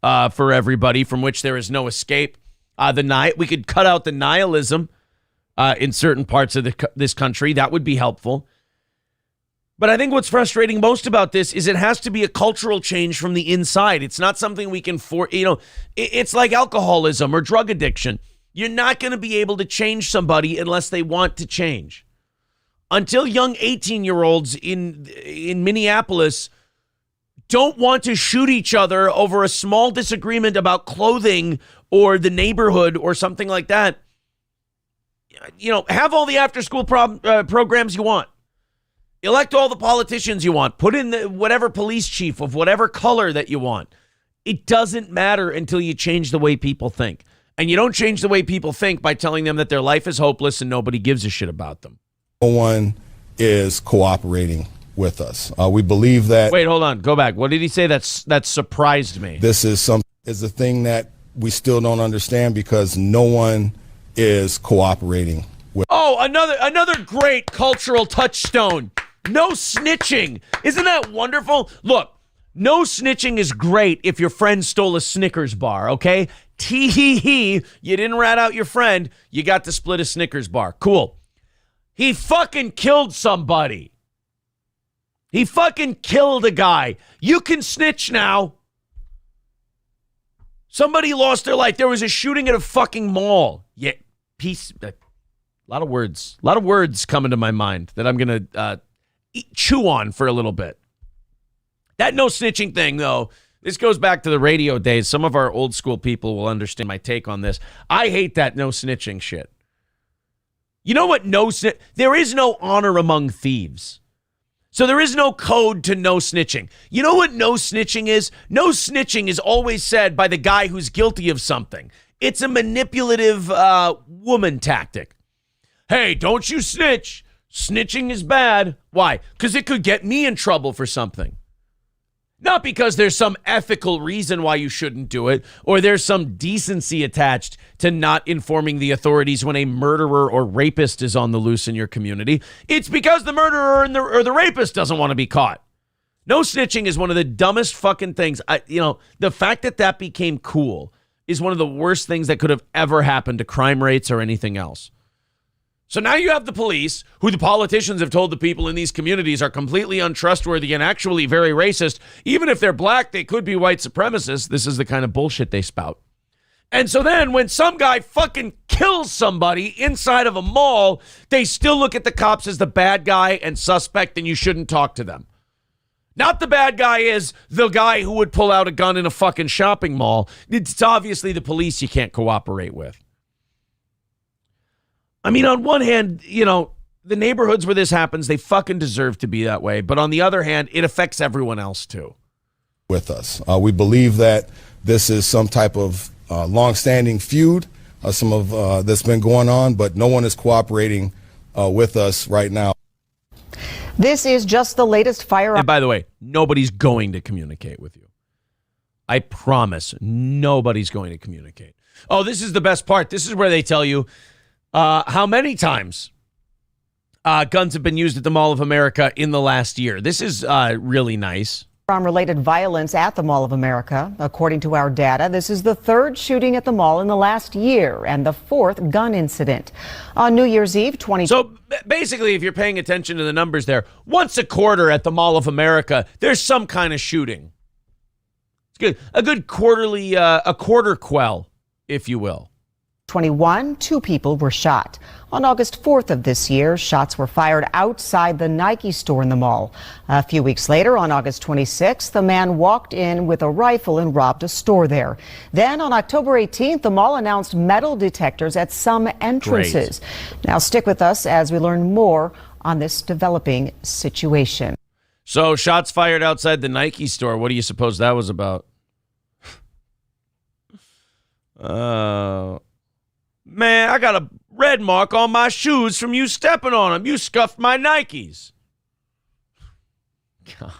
for everybody from which there is no escape. We could cut out the nihilism in certain parts of this country. That would be helpful. But I think what's frustrating most about this is it has to be a cultural change from the inside. It's not something we can it's like alcoholism or drug addiction. You're not going to be able to change somebody unless they want to change. Until young 18-year-olds in Minneapolis don't want to shoot each other over a small disagreement about clothing or the neighborhood or something like that, have all the after-school programs you want. Elect all the politicians you want. Put in whatever police chief of whatever color that you want. It doesn't matter until you change the way people think. And you don't change the way people think by telling them that their life is hopeless and nobody gives a shit about them. No one is cooperating with us. We believe that... Wait, hold on. Go back. What did he say that surprised me? This is the thing that we still don't understand because no one is cooperating with... Oh, another great cultural touchstone. No snitching. Isn't that wonderful? Look, no snitching is great if your friend stole a Snickers bar, okay? Tee-hee-hee, you didn't rat out your friend, you got to split a Snickers bar. Cool. He fucking killed somebody. He fucking killed a guy. You can snitch now. Somebody lost their life. There was a shooting at a fucking mall. Yeah, a lot of words coming to my mind that I'm going to chew on for a little bit. That no snitching thing, though, this goes back to the radio days. Some of our old school people will understand my take on this. I hate that no snitching shit. You know what? There is no honor among thieves. So there is no code to no snitching. You know what no snitching is? No snitching is always said by the guy who's guilty of something. It's a manipulative woman tactic. Hey, don't you snitch. Snitching is bad. Why? Because it could get me in trouble for something. Not because there's some ethical reason why you shouldn't do it, or there's some decency attached to not informing the authorities when a murderer or rapist is on the loose in your community. It's because the murderer or the rapist doesn't want to be caught. No snitching is one of the dumbest fucking things. The fact that became cool is one of the worst things that could have ever happened to crime rates or anything else. So now you have the police, who the politicians have told the people in these communities are completely untrustworthy and actually very racist. Even if they're black, they could be white supremacists. This is the kind of bullshit they spout. And so then when some guy fucking kills somebody inside of a mall, they still look at the cops as the bad guy and suspect, and you shouldn't talk to them. Not the bad guy is the guy who would pull out a gun in a fucking shopping mall. It's obviously the police you can't cooperate with. I mean, on one hand, the neighborhoods where this happens, they fucking deserve to be that way. But on the other hand, it affects everyone else too. With us. We believe that this is some type of long-standing feud, that's been going on, but no one is cooperating with us right now. This is just the latest fire. And by the way, nobody's going to communicate with you. I promise nobody's going to communicate. Oh, this is the best part. This is where they tell you how many times guns have been used at the Mall of America in the last year. This is really nice. Related violence at the Mall of America. According to our data, this is the third shooting at the mall in the last year and the fourth gun incident. On New Year's Eve, So basically, if you're paying attention to the numbers there, once a quarter at the Mall of America, there's some kind of shooting. It's good. A good quarterly, a quarter quell, if you will. 21, 2 people were shot. On August 4th of this year, shots were fired outside the Nike store in the mall. A few weeks later, on August 26th, the man walked in with a rifle and robbed a store there. Then on October 18th, the mall announced metal detectors at some entrances. Great. Now stick with us as we learn more on this developing situation. So shots fired outside the Nike store. What do you suppose that was about? Man, I got a red mark on my shoes from you stepping on them. You scuffed my Nikes. God.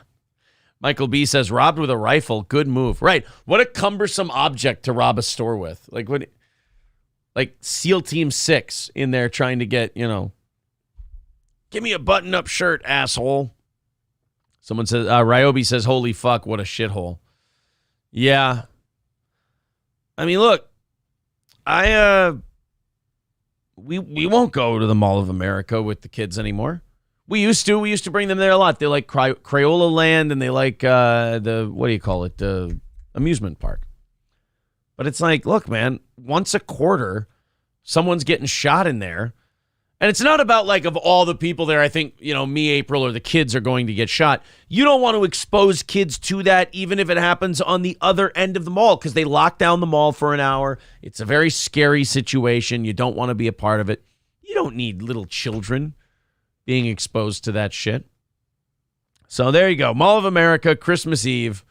Michael B says, robbed with a rifle. Good move. Right. What a cumbersome object to rob a store with. Like SEAL Team 6 in there trying to get, give me a button-up shirt, asshole. Someone says, Ryobi says, holy fuck, what a shithole. Yeah. I mean, look, we won't go to the Mall of America with the kids anymore. We used to bring them there a lot. They like Crayola Land and they like the amusement park. But it's like, look, man, once a quarter, someone's getting shot in there. And it's not about like of all the people there, I think, me, April, or the kids are going to get shot. You don't want to expose kids to that, even if it happens on the other end of the mall, because they lock down the mall for an hour. It's a very scary situation. You don't want to be a part of it. You don't need little children being exposed to that shit. So there you go. Mall of America, Christmas Eve.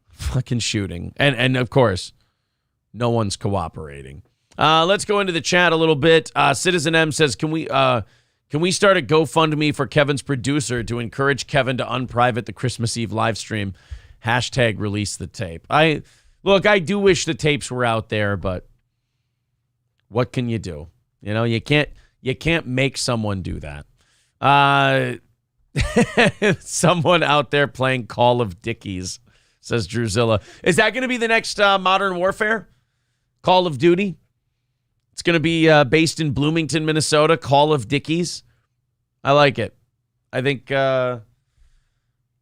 Fucking shooting. And of course, no one's cooperating. Let's go into the chat a little bit. Citizen M says, can we start a GoFundMe for Kevin's producer to encourage Kevin to unprivate the Christmas Eve live stream? # release the tape. I do wish the tapes were out there, but what can you do? You can't make someone do that. Someone out there playing Call of Dickies, says Druzilla. Is that going to be the next Modern Warfare? Call of Duty? It's going to be based in Bloomington, Minnesota. Call of Dickies. I like it. I think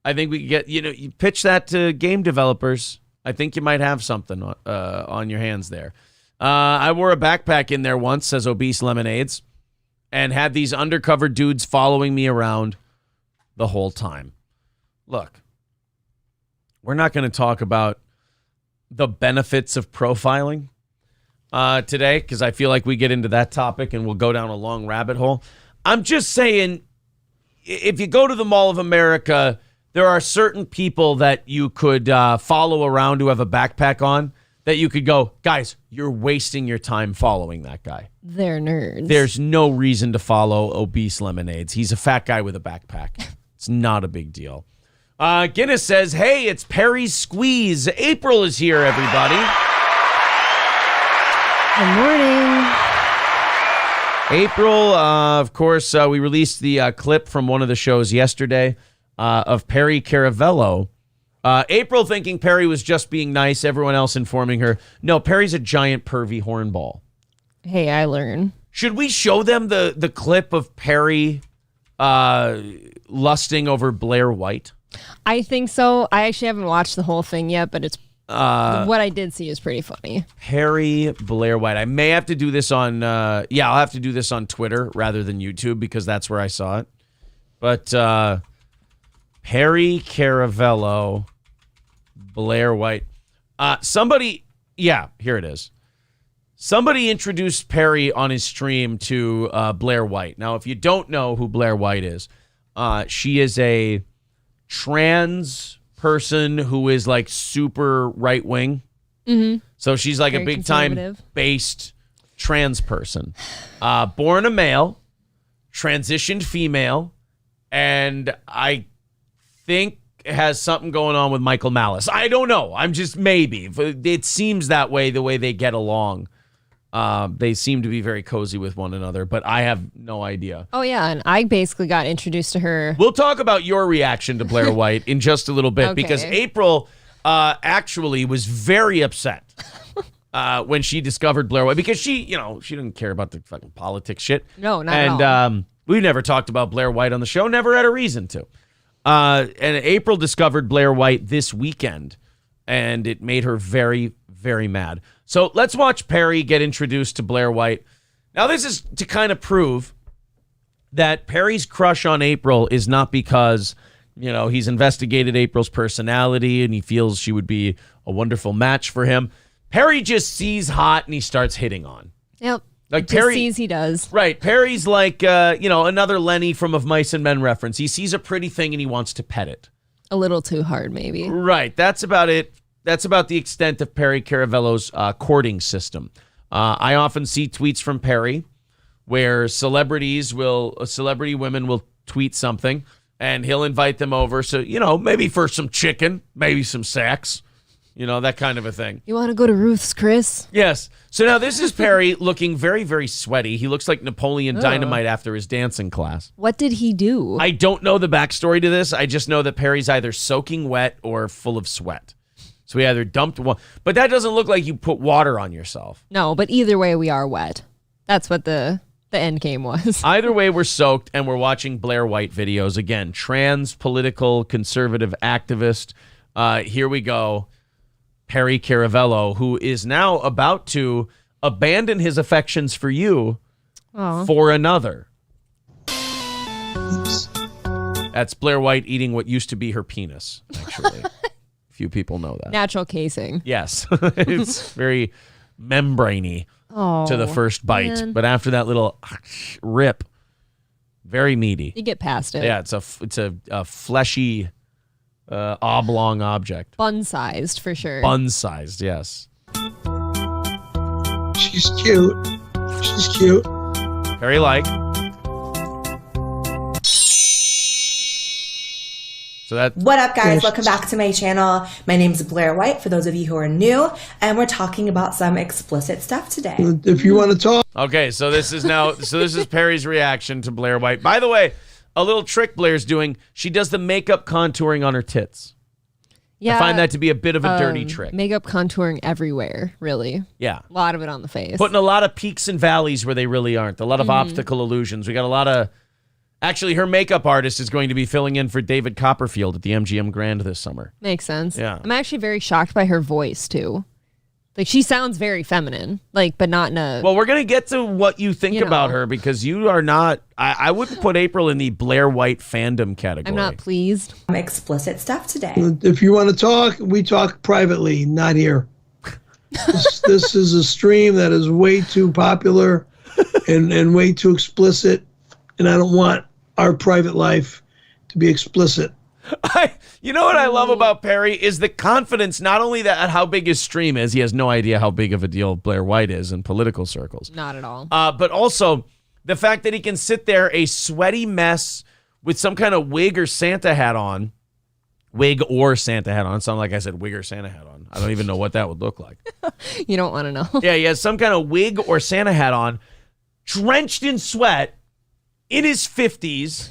we get, you pitch that to game developers. I think you might have something on your hands there. I wore a backpack in there once, says Obese Lemonades, and had these undercover dudes following me around the whole time. Look, we're not going to talk about the benefits of profiling today, because I feel like we get into that topic and we'll go down a long rabbit hole. I'm just saying, if you go to the Mall of America, there are certain people that you could follow around who have a backpack on that you could go, guys, you're wasting your time following that guy. They're nerds. There's no reason to follow Obese Lemonades. He's a fat guy with a backpack. It's not a big deal. Guinness says, hey, it's Perry's Squeeze. April is here, everybody. Good morning. April, of course, we released the clip from one of the shows yesterday of Perry Caravello. April thinking Perry was just being nice, everyone else informing her, no, Perry's a giant pervy hornball. Hey, I learn. Should we show them the clip of Perry lusting over Blair White? I think so. I actually haven't watched the whole thing yet, but it's what I did see is pretty funny. Perry Blair White. I may have to do this on I'll have to do this on Twitter rather than YouTube because that's where I saw it. But Perry Caravello, Blair White. Here it is. Somebody introduced Perry on his stream to Blair White. Now, if you don't know who Blair White is, she is a trans person who is like super right wing. Mm-hmm. So she's like very a big time based trans person. Born a male, transitioned female, and I think has something going on with Michael Malice. I don't know. I'm just maybe. It seems that way, the way they get along. They seem to be very cozy with one another, but I have no idea. Oh, yeah, and I basically got introduced to her. We'll talk about your reaction to Blair White in just a little bit, because April actually was very upset when she discovered Blair White, because she didn't care about the fucking politics shit. No, not at all. And we've never talked about Blair White on the show, never had a reason to. And April discovered Blair White this weekend, and it made her very, very mad. So let's watch Perry get introduced to Blair White. Now, this is to kind of prove that Perry's crush on April is not because, he's investigated April's personality and he feels she would be a wonderful match for him. Perry just sees hot and he starts hitting on. Yep. Like just Perry sees he does. Right. Perry's like, another Lenny from Of Mice and Men reference. He sees a pretty thing and he wants to pet it. A little too hard, maybe. Right. That's about it. That's about the extent of Perry Caravello's courting system. I often see tweets from Perry where celebrity women will tweet something and he'll invite them over. So, maybe for some chicken, maybe some sex, that kind of a thing. You want to go to Ruth's, Chris? Yes. So now this is Perry looking very, very sweaty. He looks like Napoleon Dynamite after his dancing class. What did he do? I don't know the backstory to this. I just know that Perry's either soaking wet or full of sweat. So he either dumped one, but that doesn't look like you put water on yourself. No, but either way, we are wet. That's what the end game was. Either way, we're soaked, and we're watching Blair White videos. Again, trans, political, conservative activist. Here we go. Perry Caravello, who is now about to abandon his affections for you for another. That's Blair White eating what used to be her penis, actually. Few people know that. Natural casing. Yes. It's very membraney to the first bite. Man. But after that little rip, very meaty. You get past it. Yeah, it's a fleshy oblong object. Bun-sized, for sure. Bun-sized, yes. She's cute. She's cute. Very like. So what up, guys? Welcome back to my channel. My name is Blair White, for those of you who are new, and we're talking about some explicit stuff today. If you want to talk. Okay, so this is Perry's reaction to Blair White. By the way, a little trick Blair's doing, she does the makeup contouring on her tits. Yeah, I find that to be a bit of a dirty trick. Makeup contouring everywhere, really. Yeah. A lot of it on the face. Putting a lot of peaks and valleys where they really aren't. A lot of optical illusions. We got a lot of... Actually, her makeup artist is going to be filling in for David Copperfield at the MGM Grand this summer. Makes sense. Yeah. I'm actually very shocked by her voice, too. Like, she sounds very feminine, but not in a... Well, we're going to get to what you think about her, because you are not... I wouldn't put April in the Blair White fandom category. I'm not pleased. Explicit stuff today. If you want to talk, we talk privately, not here. This is a stream that is way too popular and way too explicit, and I don't want our private life to be explicit. You know what I love about Perry is the confidence, not only that at how big his stream is, he has no idea how big of a deal Blair White is in political circles. Not at all. But also the fact that he can sit there a sweaty mess with some kind of wig or Santa hat on. Wig or Santa hat on. It sounded like I said wig or Santa hat on. I don't even know what that would look like. You don't want to know. Yeah, he has some kind of wig or Santa hat on, drenched in sweat, in his 50s,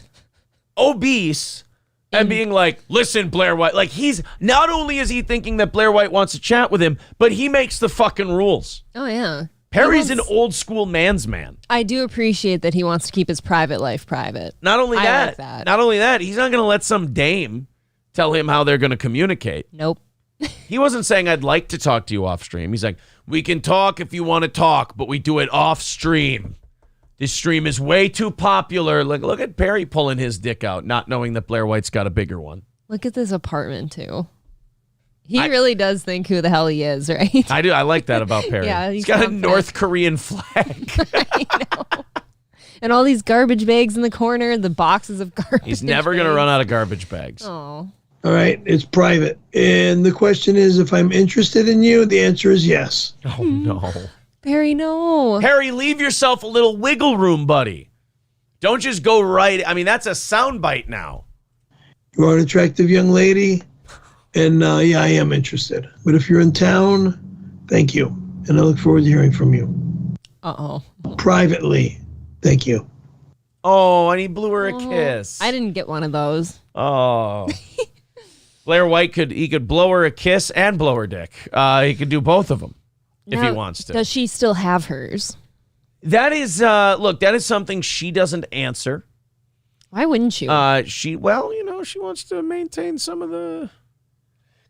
obese, and being like, listen, Blair White. Like, he's not only is he thinking that Blair White wants to chat with him, but he makes the fucking rules. Oh, yeah. Perry's an old school man's man. I do appreciate that he wants to keep his private life private. Not only that, like that. Not only that, he's not going to let some dame tell him how they're going to communicate. Nope. He wasn't saying, I'd like to talk to you off stream. He's like, we can talk if you want to talk, but we do it off stream. This stream is way too popular. Like, look at Perry pulling his dick out, not knowing that Blair White's got a bigger one. Look at this apartment, too. He really does think who the hell he is, right? I do. I like that about Perry. Yeah, he's got a North Korean flag. I know. And all these garbage bags in the corner, the boxes of garbage. He's never going to run out of garbage bags. Oh. All right, it's private. And the question is, if I'm interested in you, the answer is yes. Oh, no. Perry, no. Perry, leave yourself a little wiggle room, buddy. Don't just go right. I mean, that's a soundbite now. You are an attractive young lady, and yeah, I am interested. But if you're in town, thank you, and I look forward to hearing from you. Uh-oh. Privately, thank you. Oh, and he blew her a kiss. I didn't get one of those. Oh. Blair White could blow her a kiss and blow her dick. He could do both of them if he wants to. Does she still have hers? That is, look, that is something she doesn't answer. Why wouldn't you? She wants to maintain some of the...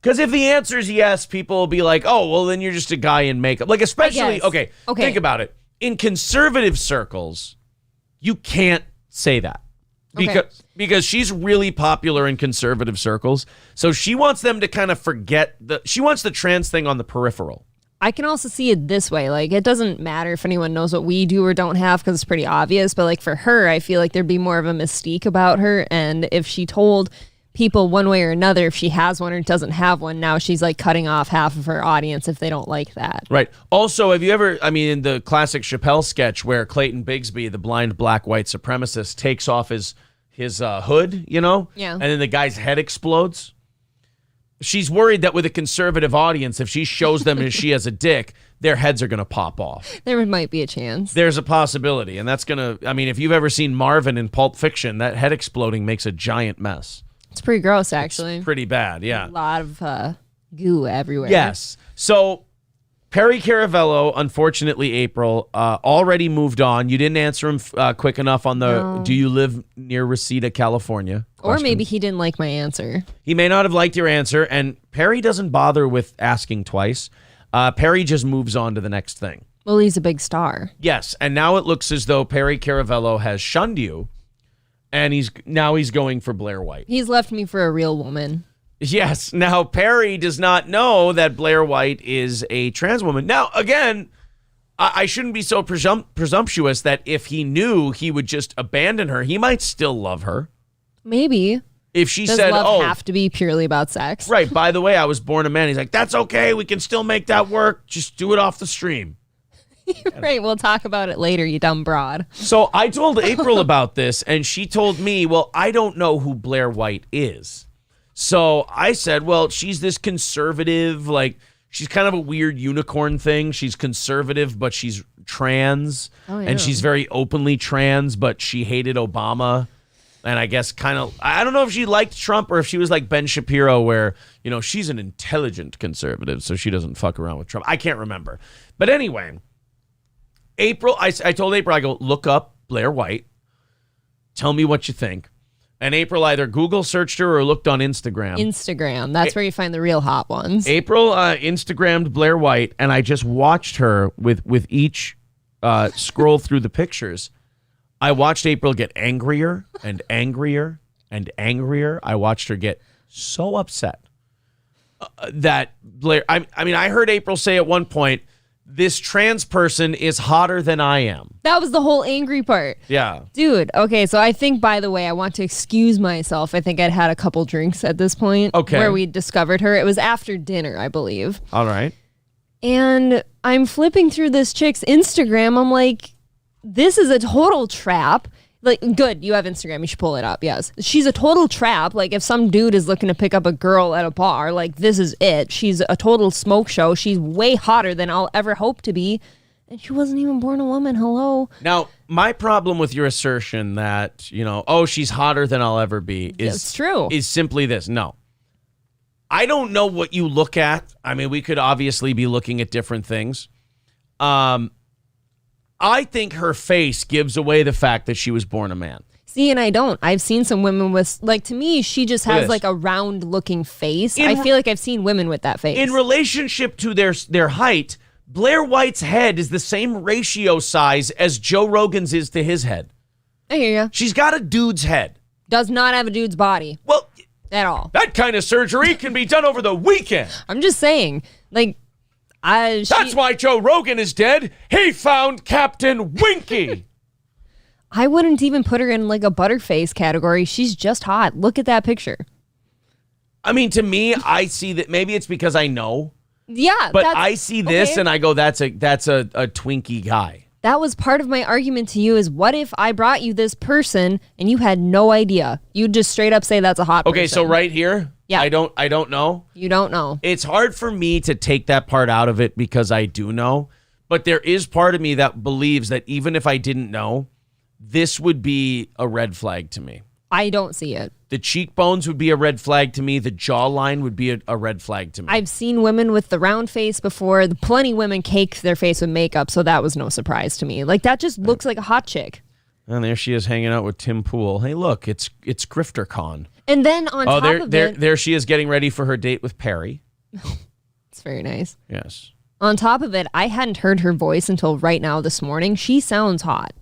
Because if the answer is yes, people will be like, oh, well, then you're just a guy in makeup. Like, especially, okay, think about it. In conservative circles, you can't say that. Because she's really popular in conservative circles. So she wants them to kind of forget she wants the trans thing on the peripheral. I can also see it this way. Like, it doesn't matter if anyone knows what we do or don't have because it's pretty obvious. But, like, for her, I feel like there'd be more of a mystique about her. And if she told people one way or another if she has one or doesn't have one, now she's, like, cutting off half of her audience if they don't like that. Right. Also, have you ever, in the classic Chappelle sketch where Clayton Bigsby, the blind black white supremacist, takes off his hood, Yeah. And then the guy's head explodes? She's worried that with a conservative audience, if she shows them that she has a dick, their heads are going to pop off. There might be a chance. There's a possibility. And that's going to, if you've ever seen Marvin in Pulp Fiction, that head exploding makes a giant mess. It's pretty gross, actually. It's pretty bad, yeah. A lot of goo everywhere. Yes. So Perry Caravello, unfortunately, April, already moved on. You didn't answer him quick enough on the, do you live near Reseda, California? Or maybe he didn't like my answer. He may not have liked your answer, and Perry doesn't bother with asking twice. Perry just moves on to the next thing. Well, he's a big star. Yes, and now it looks as though Perry Caravello has shunned you, and he's going for Blair White. He's left me for a real woman. Yes. Now, Perry does not know that Blair White is a trans woman. Now, again, I shouldn't be so presumptuous that if he knew he would just abandon her, he might still love her. Maybe. If she Does said, love have to be purely about sex? Right. By the way, I was born a man. He's like, that's okay. We can still make that work. Just do it off the stream. Right. We'll talk about it later, you dumb broad. So I told April about this, and she told me, well, I don't know who Blair White is. So I said, well, she's this conservative, like, she's kind of a weird unicorn thing. She's conservative, but she's trans. Oh, yeah. And she's very openly trans, but she hated Obama. And I guess I don't know if she liked Trump or if she was like Ben Shapiro where, she's an intelligent conservative, so she doesn't fuck around with Trump. I can't remember. But anyway, April, I told April, I go, look up Blair White. Tell me what you think. And April either Google searched her or looked on Instagram. Instagram. That's where you find the real hot ones. April Instagrammed Blair White, and I just watched her with each scroll through the pictures. I watched April get angrier and angrier and angrier. I watched her get so upset that Blair... I heard April say at one point, this trans person is hotter than I am. That was the whole angry part. Yeah. Dude, okay, so I think, by the way, I want to excuse myself. I think I'd had a couple drinks at this point. Okay. Where we discovered her. It was after dinner, I believe. All right. And I'm flipping through this chick's Instagram. I'm like, this is a total trap. Like, good, you have Instagram. You should pull it up, yes. She's a total trap. Like, if some dude is looking to pick up a girl at a bar, like, this is it. She's a total smoke show. She's way hotter than I'll ever hope to be. And she wasn't even born a woman. Hello. Now, my problem with your assertion that, she's hotter than I'll ever be It's true. Is simply this. No. I don't know what you look at. We could obviously be looking at different things. I think her face gives away the fact that she was born a man. See, and I don't. I've seen some women with, like, to me, she just has like a round looking face. I feel like I've seen women with that face. In relationship to their height, Blair White's head is the same ratio size as Joe Rogan's is to his head. I hear you. She's got a dude's head. Does not have a dude's body. Well, at all. That kind of surgery can be done over the weekend. I'm just saying, like, that's why Joe Rogan is dead. He found Captain Winky. I wouldn't even put her in like a butterface category. She's just hot. Look at that picture. To me, I see that maybe it's because I know. Yeah. But I see this and I go, that's a Twinkie guy. That was part of my argument to you is what if I brought you this person and you had no idea? You'd just straight up say that's a hot person. Okay, so right here, yeah. I don't know. You don't know. It's hard for me to take that part out of it because I do know. But there is part of me that believes that even if I didn't know, this would be a red flag to me. I don't see it. The cheekbones would be a red flag to me. The jawline would be a red flag to me. I've seen women with the round face before. Plenty women cake their face with makeup, so that was no surprise to me. Like, that just looks like a hot chick. And there she is hanging out with Tim Pool. Hey, look, it's GrifterCon. And then on top of it... there she is getting ready for her date with Perry. It's very nice. Yes. On top of it, I hadn't heard her voice until right now this morning. She sounds hot.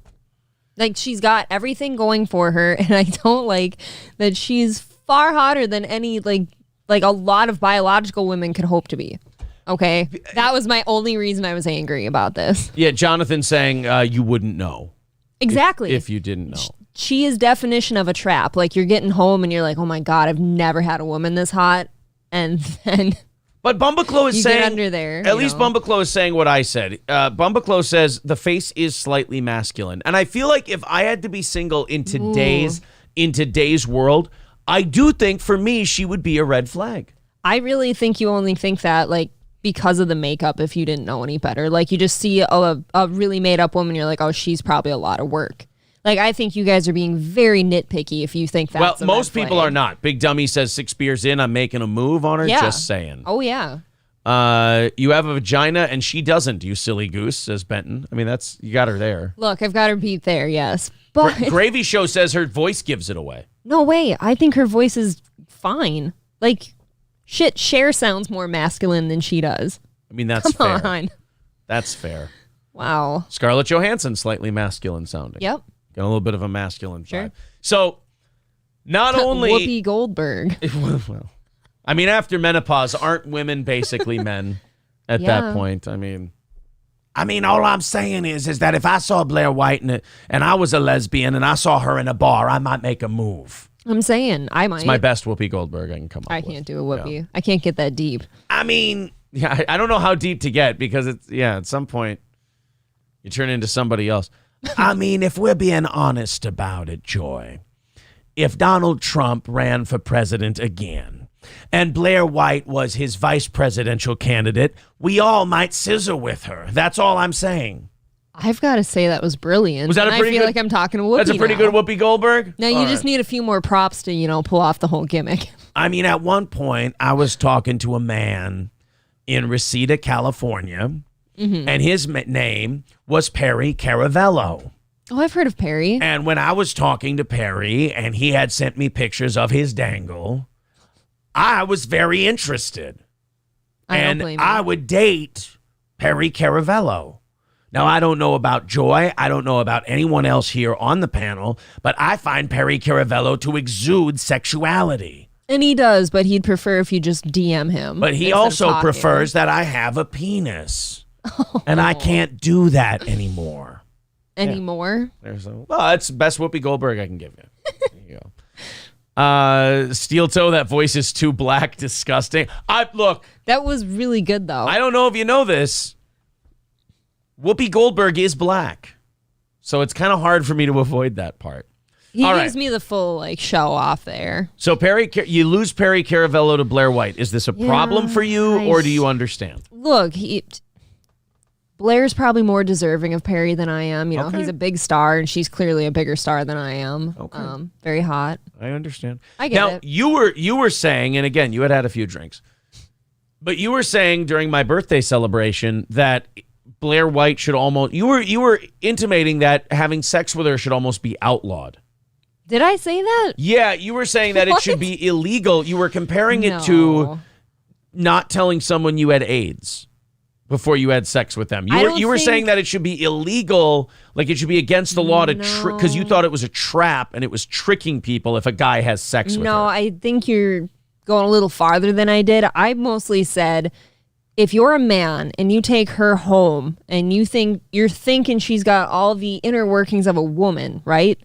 Like, she's got everything going for her, and I don't like that she's far hotter than any, like a lot of biological women could hope to be. Okay? That was my only reason I was angry about this. Yeah, Jonathan saying you wouldn't know. Exactly. If you didn't know. She is definition of a trap. Like, you're getting home, and you're like, oh, my God, I've never had a woman this hot. And then... But Bumbaclo is saying, get under there, at least Bumbaclo is saying what I said. Bumbaclo says the face is slightly masculine. And I feel like if I had to be single in today's world, I do think for me, she would be a red flag. I really think you only think that like because of the makeup if you didn't know any better. Like you just see a really made up woman, you're like, oh, she's probably a lot of work. Like, I think you guys are being very nitpicky if you think that's well, most people are not. Big Dummy says 6 beers in, I'm making a move on her. Yeah. Just saying. Oh, yeah. You have a vagina and she doesn't, you silly goose, says Benton. I mean, you got her there. Look, I've got her beat there, yes. But Gravy Show says her voice gives it away. No way. I think her voice is fine. Like, shit, Cher sounds more masculine than she does. I mean, that's fair. Come on. That's fair. Wow. Scarlett Johansson, slightly masculine sounding. Yep. Got a little bit of a masculine vibe. So, not only... Whoopi Goldberg. Well, I mean, after menopause, aren't women basically men at that point? I mean, all I'm saying is that if I saw Blair White and I was a lesbian and I saw her in a bar, I might make a move. I'm saying, I might. It's my best Whoopi Goldberg I can come up with. I can't do a Whoopi. Yeah. I can't get that deep. I mean, yeah, I don't know how deep to get because at some point, you turn into somebody else. I mean, if we're being honest about it, Joy, if Donald Trump ran for president again and Blair White was his vice presidential candidate, we all might scissor with her. That's all I'm saying. I've got to say that was brilliant. Was that I feel like I'm talking to Whoopi. That's a pretty good Whoopi Goldberg? Now, you just need a few more props to, pull off the whole gimmick. I mean, at one point, I was talking to a man in Reseda, California, and his name was Perry Caravello. Oh, I've heard of Perry. And when I was talking to Perry and he had sent me pictures of his dangle, I was very interested. I don't blame you. I would date Perry Caravello. Now, I don't know about Joy. I don't know about anyone else here on the panel, but I find Perry Caravello to exude sexuality. And he does, but he'd prefer if you just DM him. But he also prefers that I have a penis. And I can't do that anymore. Anymore? Well, that's best Whoopi Goldberg I can give you. There you go. Steel Toe, that voice is too black, disgusting. Look. That was really good, though. I don't know if you know this. Whoopi Goldberg is black. So it's kind of hard for me to avoid that part. He gives me the full, show off there. So you lose Perry Caravello to Blair White. Is this a problem for you, or do you understand? Look, Blair's probably more deserving of Perry than I am. He's a big star, and she's clearly a bigger star than I am. Okay. Very hot. I understand. I get it. Now, you were saying, and again, you had a few drinks, but you were saying during my birthday celebration that Blair White should almost... You were intimating that having sex with her should almost be outlawed. Did I say that? Yeah, you were saying that it should be illegal. You were comparing it to not telling someone you had AIDS before you had sex with them. You were saying that it should be illegal, like it should be against the law to because you thought it was a trap and it was tricking people if a guy has sex with her. No, I think you're going a little farther than I did. I mostly said, if you're a man and you take her home and you're thinking she's got all the inner workings of a woman, right?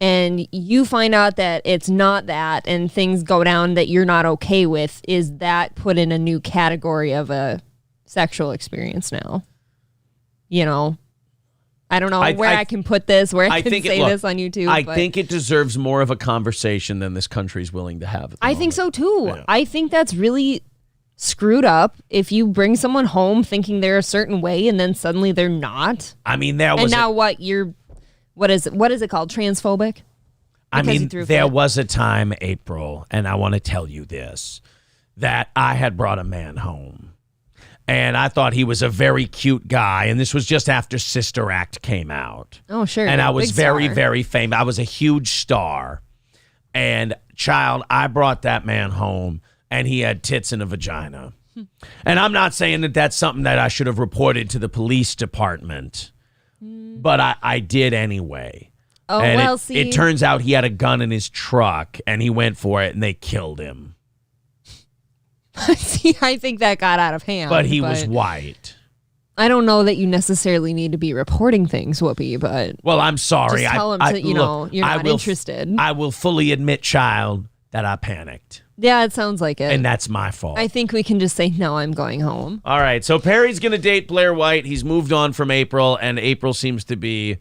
And you find out that it's not that and things go down that you're not okay with, is that put in a new category of a sexual experience now? I don't know where I can put this, where I can say this on YouTube. I think it deserves more of a conversation than this country's willing to have. I think so too. Yeah. I think that's really screwed up if you bring someone home thinking they're a certain way and then suddenly they're not. I mean, what is it called? Transphobic? I mean, there was a time, April, and I want to tell you this, that I had brought a man home. And I thought he was a very cute guy. And this was just after Sister Act came out. Oh, sure. And I was very, star. very famous. I was a huge star. And child, I brought that man home and he had tits and a vagina. And I'm not saying that that's something that I should have reported to the police department. But I did anyway. Oh, and well, see. It turns out he had a gun in his truck and he went for it and they killed him. See, I think that got out of hand. But he was white. I don't know that you necessarily need to be reporting things, Whoopi, but... Well, I'm sorry. Just tell him you're not interested. I will fully admit, child, that I panicked. Yeah, it sounds like it. And that's my fault. I think we can just say, no, I'm going home. All right, so Perry's going to date Blair White. He's moved on from April, and April seems to be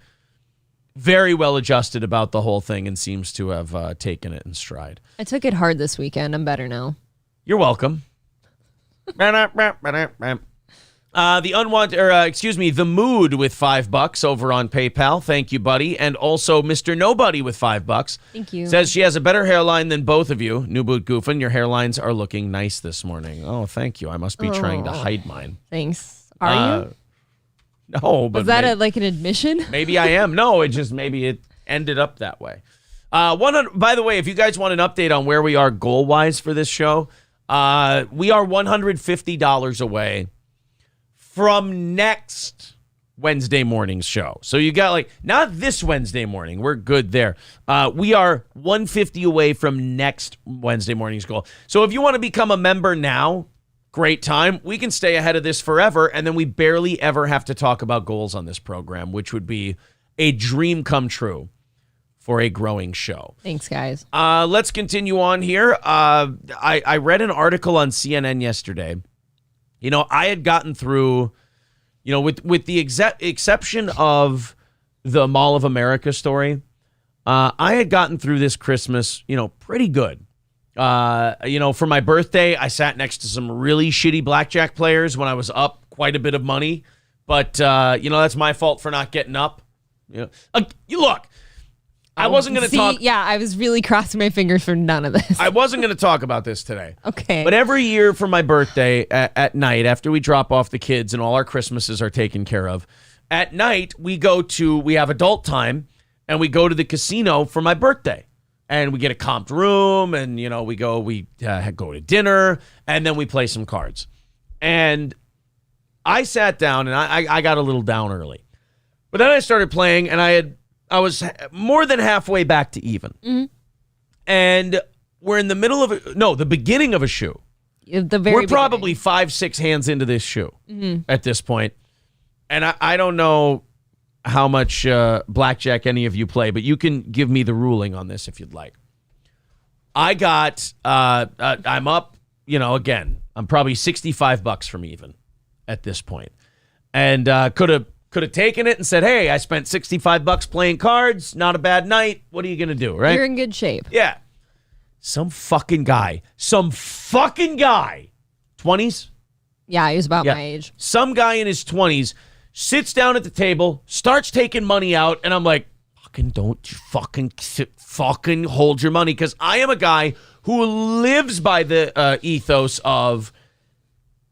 very well adjusted about the whole thing and seems to have taken it in stride. I took it hard this weekend. I'm better now. You're welcome. The Mood with $5 over on PayPal. Thank you, buddy. And also Mr. Nobody with $5. Thank you. Says she has a better hairline than both of you. New Boot Goofin, your hairlines are looking nice this morning. Oh, thank you. I must be trying to hide mine. Thanks. Are you? No, but was that like an admission? Maybe I am. No, maybe it ended up that way. By the way, if you guys want an update on where we are goal-wise for this show, we are $150 away from next Wednesday morning's show. So you got not this Wednesday morning. We're good there. We are $150 away from next Wednesday morning's goal. So if you want to become a member now, great time. We can stay ahead of this forever, and then we barely ever have to talk about goals on this program, which would be a dream come true for a growing show. Thanks, guys. Let's continue on here. I read an article on CNN yesterday. I had gotten through, with the exception of the Mall of America story, I had gotten through this Christmas, pretty good. For my birthday, I sat next to some really shitty blackjack players when I was up quite a bit of money. But, that's my fault for not getting up. Look. I wasn't going to talk. Yeah, I was really crossing my fingers for none of this. I wasn't going to talk about this today. Okay. But every year for my birthday at night, after we drop off the kids and all our Christmases are taken care of, at night we have adult time and we go to the casino for my birthday. And we get a comped room and, we go to dinner and then we play some cards. And I sat down and I got a little down early. But then I started playing and I was more than halfway back to even. Mm-hmm. And we're in the middle of the beginning of a shoe. We're probably 5-6 hands into this shoe at this point. And I don't know how much blackjack any of you play, but you can give me the ruling on this if you'd like. I'm up, again, I'm probably $65 from even at this point. And could have taken it and said, hey, I spent $65 playing cards. Not a bad night. What are you going to do, right? You're in good shape. Yeah. Some fucking guy, 20s? Yeah, he was about my age. Some guy in his 20s sits down at the table, starts taking money out, and I'm like, don't you fucking hold your money. Because I am a guy who lives by the ethos of,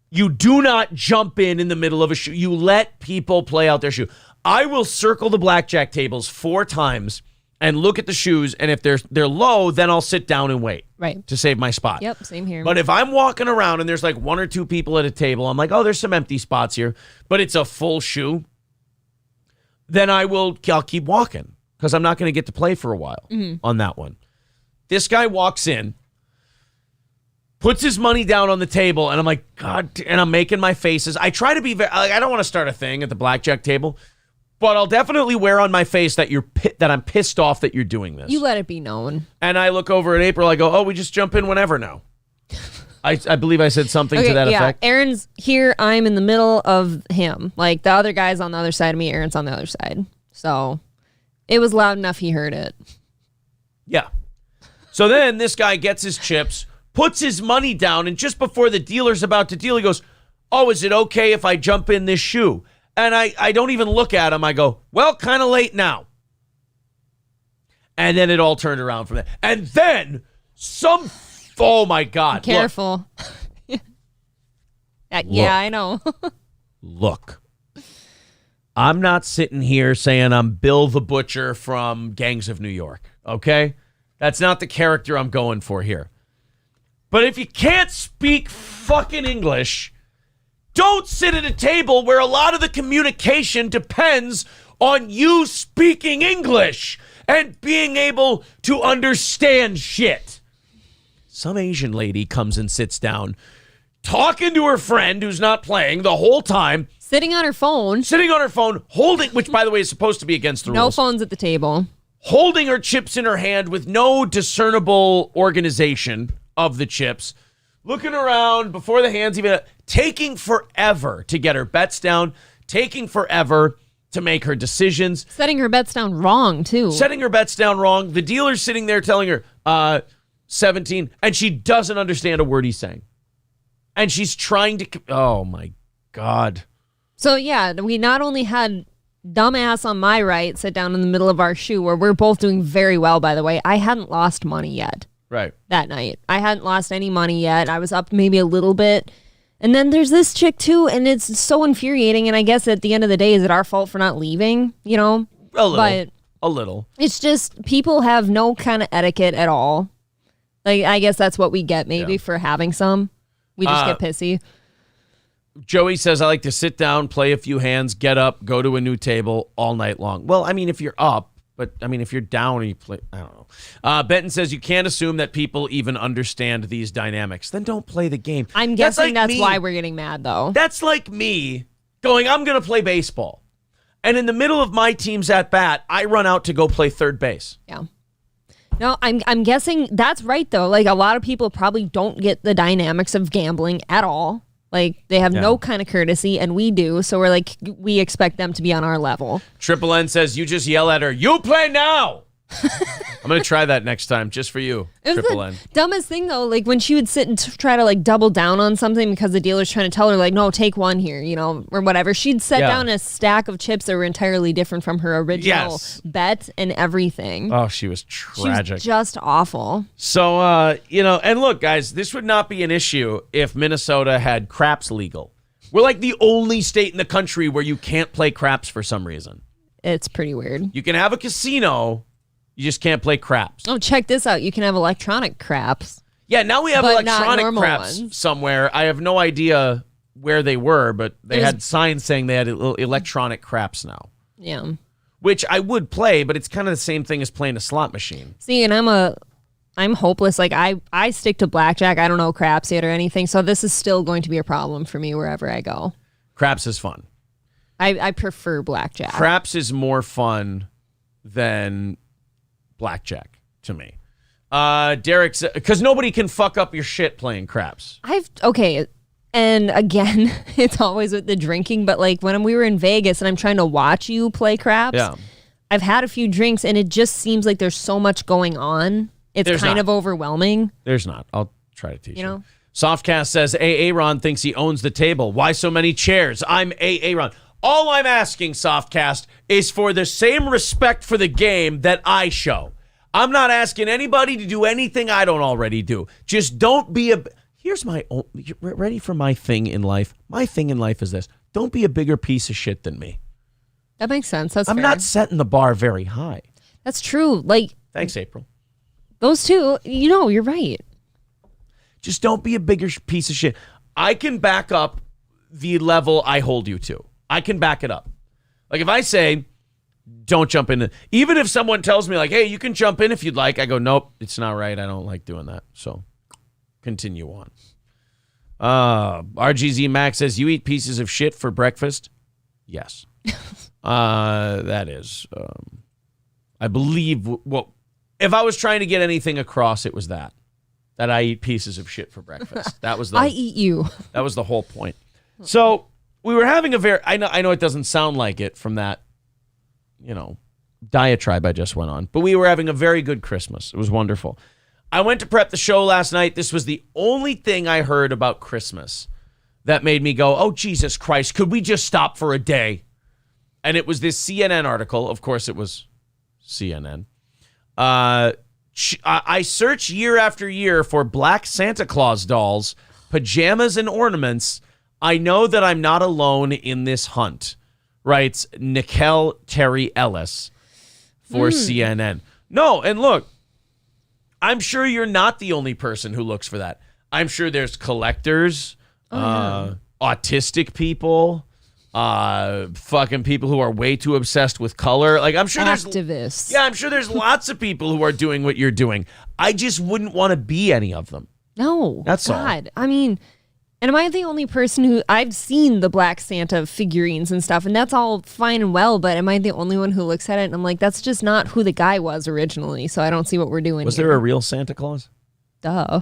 you do not jump in the middle of a shoe. You let people play out their shoe. I will circle the blackjack tables 4 times and look at the shoes, and if they're low, then I'll sit down and wait. Right. To save my spot. Yep, same here. But if I'm walking around and there's 1 or 2 people at a table, I'm like, oh, there's some empty spots here, but it's a full shoe, then I'll keep walking because I'm not going to get to play for a while on that one. This guy walks in, puts his money down on the table, and I'm like, God, and I'm making my faces. I try to be I don't want to start a thing at the blackjack table, but I'll definitely wear on my face that that I'm pissed off that you're doing this. You let it be known. And I look over at April, I go, oh, we just jump in whenever now. I believe I said something to that effect. Aaron's here. I'm in the middle of him. Like the other guy's on the other side of me. Aaron's on the other side. So it was loud enough he heard it. Yeah. So then this guy gets his chips, puts his money down, and just before the dealer's about to deal, he goes, "Oh, is it okay if I jump in this shoe?" And I don't even look at him. I go, "Well, kind of late now." And then it all turned around from there. And then oh my God. Careful. I know. Look. I'm not sitting here saying I'm Bill the Butcher from Gangs of New York, okay? That's not the character I'm going for here. But if you can't speak fucking English, don't sit at a table where a lot of the communication depends on you speaking English and being able to understand shit. Some Asian lady comes and sits down, talking to her friend who's not playing the whole time. Sitting on her phone, holding, which by the way is supposed to be against the rules. No phones at the table. Holding her chips in her hand with no discernible organization of the chips. Looking around before the hands even, taking forever to get her bets down, taking forever to make her decisions. Setting her bets down wrong, too. The dealer's sitting there telling her, 17, and she doesn't understand a word he's saying. And she's trying to, oh my God. So yeah, we not only had dumbass on my right sit down in the middle of our shoe, where we're both doing very well, by the way. I hadn't lost money yet. Right. That night. I hadn't lost any money yet. I was up maybe a little bit. And then there's this chick too, and it's so infuriating. And I guess at the end of the day, is it our fault for not leaving? You know? A little. It's just people have no kind of etiquette at all. Like, I guess that's what we get maybe for having some. We just get pissy. Joey says, I like to sit down, play a few hands, get up, go to a new table all night long. Well, I mean, if you're up, but I mean, if you're down and you play, I don't know. Benton says, you can't assume that people even understand these dynamics. Then don't play the game. I'm guessing that's why we're getting mad, though. That's like me going, I'm going to play baseball. And in the middle of my team's at bat, I run out to go play third base. Yeah. No, I'm guessing that's right, though. Like, a lot of people probably don't get the dynamics of gambling at all. Like, they have no kind of courtesy, and we do. So we're like, we expect them to be on our level. Triple N says, you just yell at her, you play now. I'm going to try that next time just for you, Triple N. Dumbest thing, though, like when she would sit and try to like double down on something because the dealer's trying to tell her, like, no, take one here, you know, or whatever. She'd set down a stack of chips that were entirely different from her original bet and everything. Oh, she was tragic. She was just awful. So, you know, and look, guys, this would not be an issue if Minnesota had craps legal. We're like the only state in the country where you can't play craps for some reason. It's pretty weird. You can have a casino. You just can't play craps. Oh, check this out. You can have electronic craps. Yeah, now we have electronic craps somewhere. I have no idea where they were, but they had signs saying they had electronic craps now. Yeah. Which I would play, but it's kind of the same thing as playing a slot machine. See, and I'm hopeless. Like, I stick to blackjack. I don't know craps yet or anything, so this is still going to be a problem for me wherever I go. Craps is fun. I prefer blackjack. Craps is more fun than blackjack to me. Derek said, because nobody can fuck up your shit playing craps. And again, it's always with the drinking, but like when we were in Vegas and I'm trying to watch you play craps, I've had a few drinks and it just seems like there's so much going on. It's kind of overwhelming. There's not. I'll try to teach you. Softcast says Aaron thinks he owns the table. Why so many chairs? I'm Aaron. All I'm asking, Softcast, is for the same respect for the game that I show. I'm not asking anybody to do anything I don't already do. Just don't be here's my own, ready for my thing in life? My thing in life is this. Don't be a bigger piece of shit than me. That makes sense. I'm fair. Not setting the bar very high. That's true. Like, thanks, April. Those two, you're right. Just don't be a bigger piece of shit. I can back up the level I hold you to. I can back it up. Like if I say, don't jump in. Even if someone tells me like, hey, you can jump in if you'd like. I go, nope, it's not right. I don't like doing that. So continue on. RGZ Max says, you eat pieces of shit for breakfast? Yes. That is, I believe, if I was trying to get anything across, it was that. that I eat pieces of shit for breakfast. That was I eat you. That was the whole point. So we were having I know it doesn't sound like it from that, diatribe I just went on, but we were having a very good Christmas. It was wonderful. I went to prep the show last night. This was the only thing I heard about Christmas that made me go, oh, Jesus Christ, could we just stop for a day? And it was this CNN article. Of course, it was CNN. I search year after year for black Santa Claus dolls, pajamas, and ornaments. I know that I'm not alone in this hunt, writes Nikel Terry Ellis for CNN. No, and look, I'm sure you're not the only person who looks for that. I'm sure there's collectors, autistic people, fucking people who are way too obsessed with color. Like, I'm sure activists. I'm sure there's lots of people who are doing what you're doing. I just wouldn't want to be any of them. No. That's all. God. I mean, and am I the only person who I've seen the Black Santa figurines and stuff, and that's all fine and well, but am I the only one who looks at it and I'm like, that's just not who the guy was originally, so I don't see what we're doing. Was there a real Santa Claus? Duh.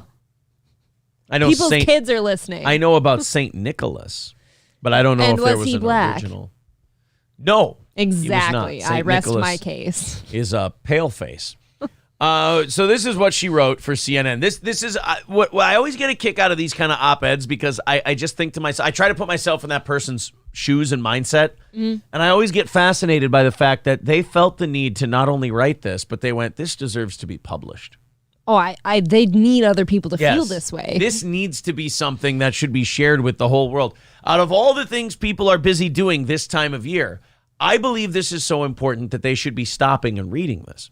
I know people's kids are listening. I know about Saint Nicholas, but I don't know if there was an original. No. Exactly. I rest Nicholas my case. Is a pale face. So this is what she wrote for CNN. This is what I always get a kick out of these kind of op-eds because I just think to myself, I try to put myself in that person's shoes and mindset, and I always get fascinated by the fact that they felt the need to not only write this, but they went, this deserves to be published. Oh, they need other people to feel this way. This needs to be something that should be shared with the whole world. Out of all the things people are busy doing this time of year, I believe this is so important that they should be stopping and reading this.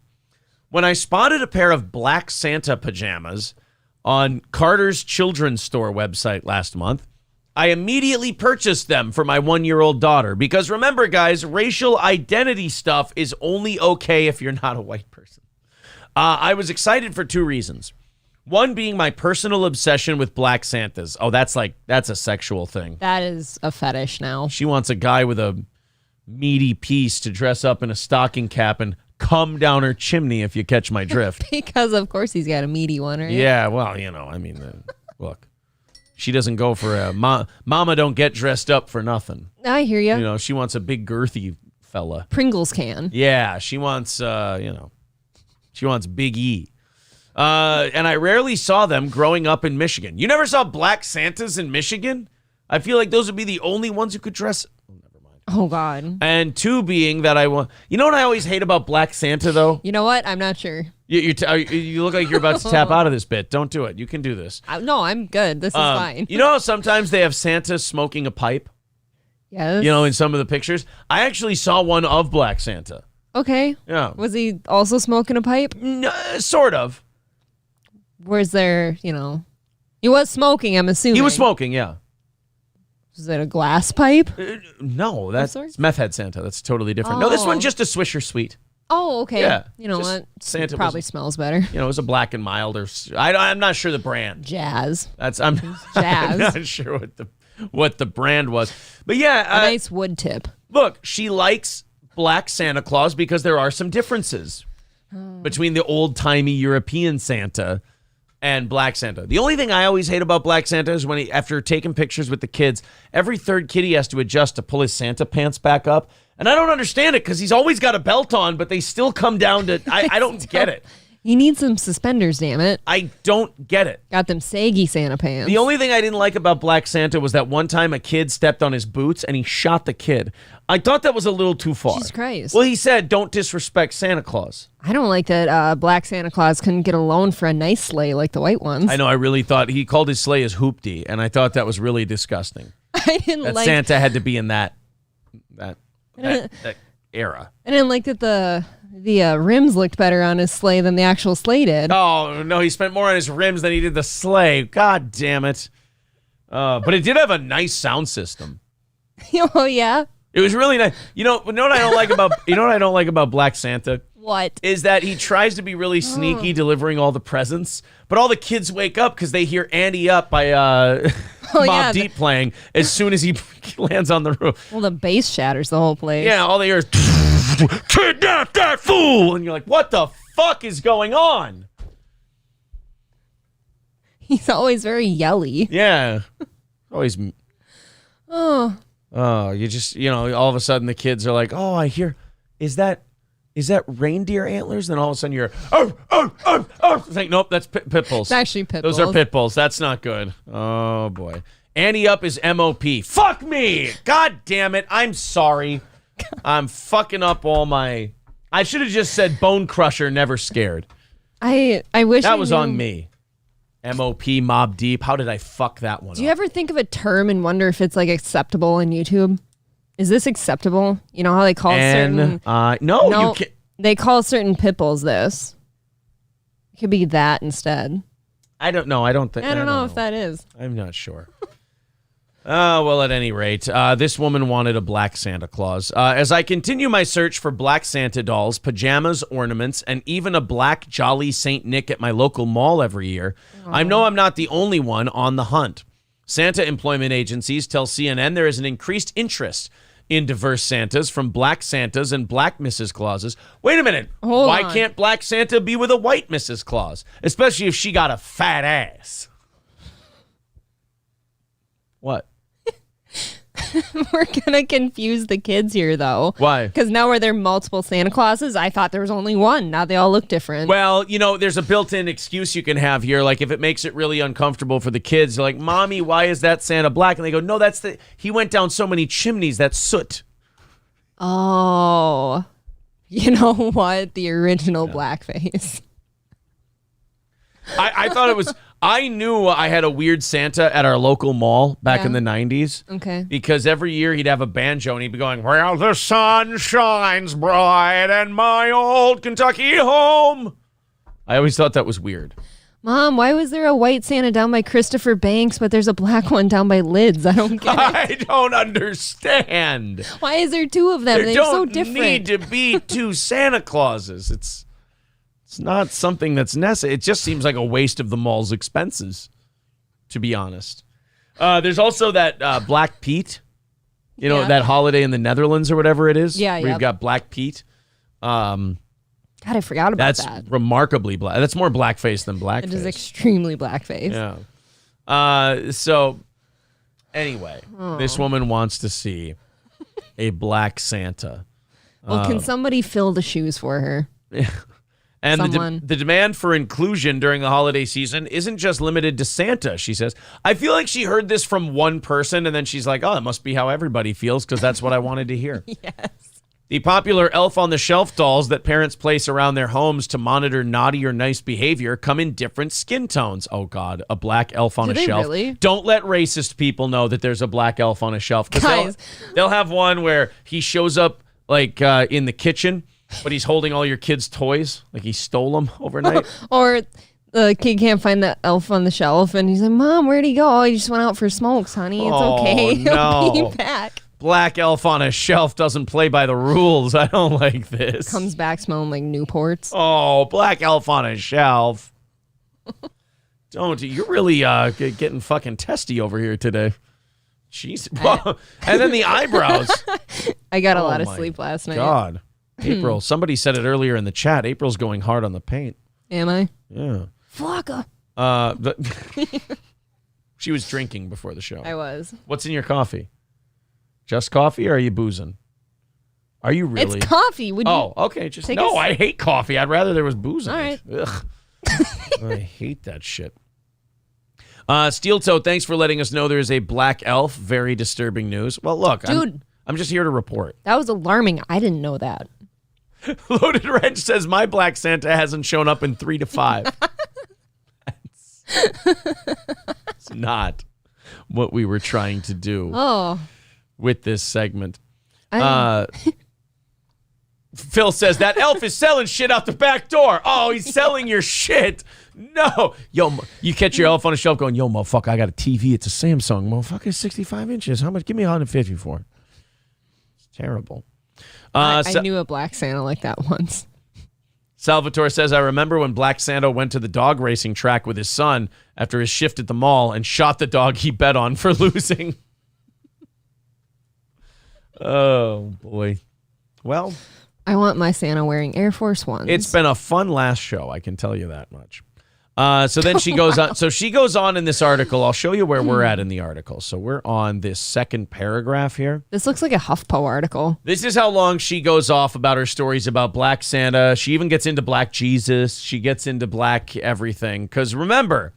When I spotted a pair of black Santa pajamas on Carter's children's store website last month, I immediately purchased them for my 1-year-old daughter. Because remember, guys, racial identity stuff is only okay if you're not a white person. I was excited for 2 reasons. One being my personal obsession with black Santas. Oh, that's a sexual thing. That is a fetish now. She wants a guy with a meaty piece to dress up in a stocking cap and come down her chimney, if you catch my drift. Because, of course, he's got a meaty one, right? Yeah, well, look. She doesn't go for a... Mama don't get dressed up for nothing. I hear you. She wants a big, girthy fella. Pringles can. Yeah, she wants, she wants Big E. And I rarely saw them growing up in Michigan. You never saw black Santas in Michigan? I feel like those would be the only ones who could dress... Oh, God. And 2 being that I want... You know what I always hate about Black Santa, though? You know what? I'm not sure. You look like you're about to tap out of this bit. Don't do it. You can do this. No, I'm good. This is fine. You know how sometimes they have Santa smoking a pipe? Yes. In some of the pictures? I actually saw one of Black Santa. Okay. Yeah. Was he also smoking a pipe? No, sort of. Was there, he was smoking, I'm assuming. He was smoking, yeah. Was it a glass pipe? No, that's Meth Head Santa. That's totally different. No, this one just a Swisher Sweet. Oh, okay. Yeah. You know what? Santa probably smells better. It was a Black and Mild, or I'm not sure the brand. Jazz. I'm Jazz. not sure what the brand was, but yeah, a nice wood tip. Look, she likes Black Santa Claus because there are some differences between the old-timey European Santa and Black Santa. The only thing I always hate about Black Santa is when after taking pictures with the kids, every third kid he has to adjust to pull his Santa pants back up. And I don't understand it because he's always got a belt on, but they still come down to... I don't get it. You need some suspenders, damn it. I don't get it. Got them saggy Santa pants. The only thing I didn't like about Black Santa was that one time a kid stepped on his boots and he shot the kid. I thought that was a little too far. Jesus Christ. Well, he said, don't disrespect Santa Claus. I don't like that Black Santa Claus couldn't get a loan for a nice sleigh like the white ones. I know, I really thought, he called his sleigh his hoopty, and I thought that was really disgusting. I didn't that like... Santa had to be in that era. I didn't like that the rims looked better on his sleigh than the actual sleigh did. Oh, no, he spent more on his rims than he did the sleigh. God damn it. But it did have a nice sound system. Oh, yeah? It was really nice. You know what I don't like about Black Santa? What? Is that he tries to be really sneaky delivering all the presents, but all the kids wake up because they hear Andy Up by Bob Deep playing as soon as he lands on the roof. Well, the bass shatters the whole place. Yeah, all they hear is, kidnap that fool! And you're like, what the fuck is going on? He's always very yelly. Yeah. Always. Oh. Oh, you just, all of a sudden the kids are like, oh, I hear, is that reindeer antlers? Then all of a sudden you're, oh. It's like, nope, that's pit bulls. It's actually pit bulls. Those are pit bulls. That's not good. Oh, boy. Annie up is MOP. Fuck me. God damn it. I'm sorry. I'm fucking up all my, I should have just said bone crusher, never scared. I wish that was on me. MOP, Mob Deep. How did I fuck that one up? Do you ever think of a term and wonder if it's like acceptable on YouTube? Is this acceptable? You know how they call certain... No, you can't. They call certain pit bulls this. It could be that instead. I don't know. I don't know if that is. I'm not sure. Well, at any rate, this woman wanted a black Santa Claus. As I continue my search for black Santa dolls, pajamas, ornaments, and even a black Jolly Saint Nick at my local mall every year, I know I'm not the only one on the hunt. Santa employment agencies tell CNN there is an increased interest in diverse Santas, from black Santas and black Mrs. Clauses. Wait a minute. Why can't black Santa be with a white Mrs. Claus? Especially if she got a fat ass. What? We're going to confuse the kids here, though. Why? Because now where there are multiple Santa Clauses, I thought there was only one. Now they all look different. Well, there's a built-in excuse you can have here. Like, if it makes it really uncomfortable for the kids, they're like, Mommy, why is that Santa black? And they go, no, he went down so many chimneys, that's soot. Oh. You know what? The original blackface. I thought it was... I knew I had a weird Santa at our local mall back in the 90s. Okay. Because every year he'd have a banjo and he'd be going, well, the sun shines bright in my old Kentucky home. I always thought that was weird. Mom, why was there a white Santa down by Christopher Banks, but there's a black one down by Lids? I don't get it. I don't understand. Why is there two of them? They're so different. There don't need to be two Santa Clauses. It's not something that's necessary. It just seems like a waste of the mall's expenses, to be honest. There's also that Black Pete, that holiday in the Netherlands or whatever it is. Yeah, where you've got Black Pete. God, I forgot about that. That's remarkably black. That's more blackface than blackface. It is extremely blackface. Yeah. So, anyway, this woman wants to see a black Santa. Well, can somebody fill the shoes for her? And the demand for inclusion during the holiday season isn't just limited to Santa, she says. I feel like she heard this from one person, and then she's like, oh, it must be how everybody feels, because that's what I wanted to hear. Yes. The popular Elf on the Shelf dolls that parents place around their homes to monitor naughty or nice behavior come in different skin tones. Oh, God, a black elf on a shelf. Really? Don't let racist people know that there's a black elf on a shelf. Guys. They'll have one where he shows up like in the kitchen, but he's holding all your kids' toys, like he stole them overnight. Or the kid can't find the elf on the shelf, and he's like, Mom, where'd he go? Oh, he just went out for smokes, honey. It's okay. No. He'll be back. Black elf on a shelf doesn't play by the rules. I don't like this. Comes back smelling like Newports. Oh, black elf on a shelf. Don't. You're really getting fucking testy over here today. Jeez. And then the eyebrows. I got a lot of sleep last night. God. April, somebody said it earlier in the chat. April's going hard on the paint. Am I? Yeah. Flocka. She was drinking before the show. I was. What's in your coffee? Just coffee, or are you boozing? Are you really? It's coffee. Okay. I hate coffee. I'd rather there was booze in All it. Ugh. I hate that shit. Steel Toe, thanks for letting us know there is a black elf. Very disturbing news. Well, look, dude, I'm just here to report. That was alarming. I didn't know that. Loaded Wrench says my black Santa hasn't shown up in 3 to 5. It's not what we were trying to do with this segment. Phil says that elf is selling shit out the back door. Oh, he's selling your shit. No. Yo, you catch your elf on a shelf going, yo, motherfucker, I got a TV. It's a Samsung. Motherfucker, it's 65 inches. How much? Give me 150 for it. It's terrible. I knew a black Santa like that once. Salvatore says, I remember when Black Santa went to the dog racing track with his son after his shift at the mall and shot the dog he bet on for losing. Oh, boy. Well, I want my Santa wearing Air Force Ones. It's been a fun last show, I can tell you that much. So then she goes on. So she goes on in this article. I'll show you where we're at in the article. So we're on this second paragraph here. This looks like a HuffPo article. This is how long she goes off about her stories about Black Santa. She even gets into Black Jesus. She gets into Black everything. Because remember,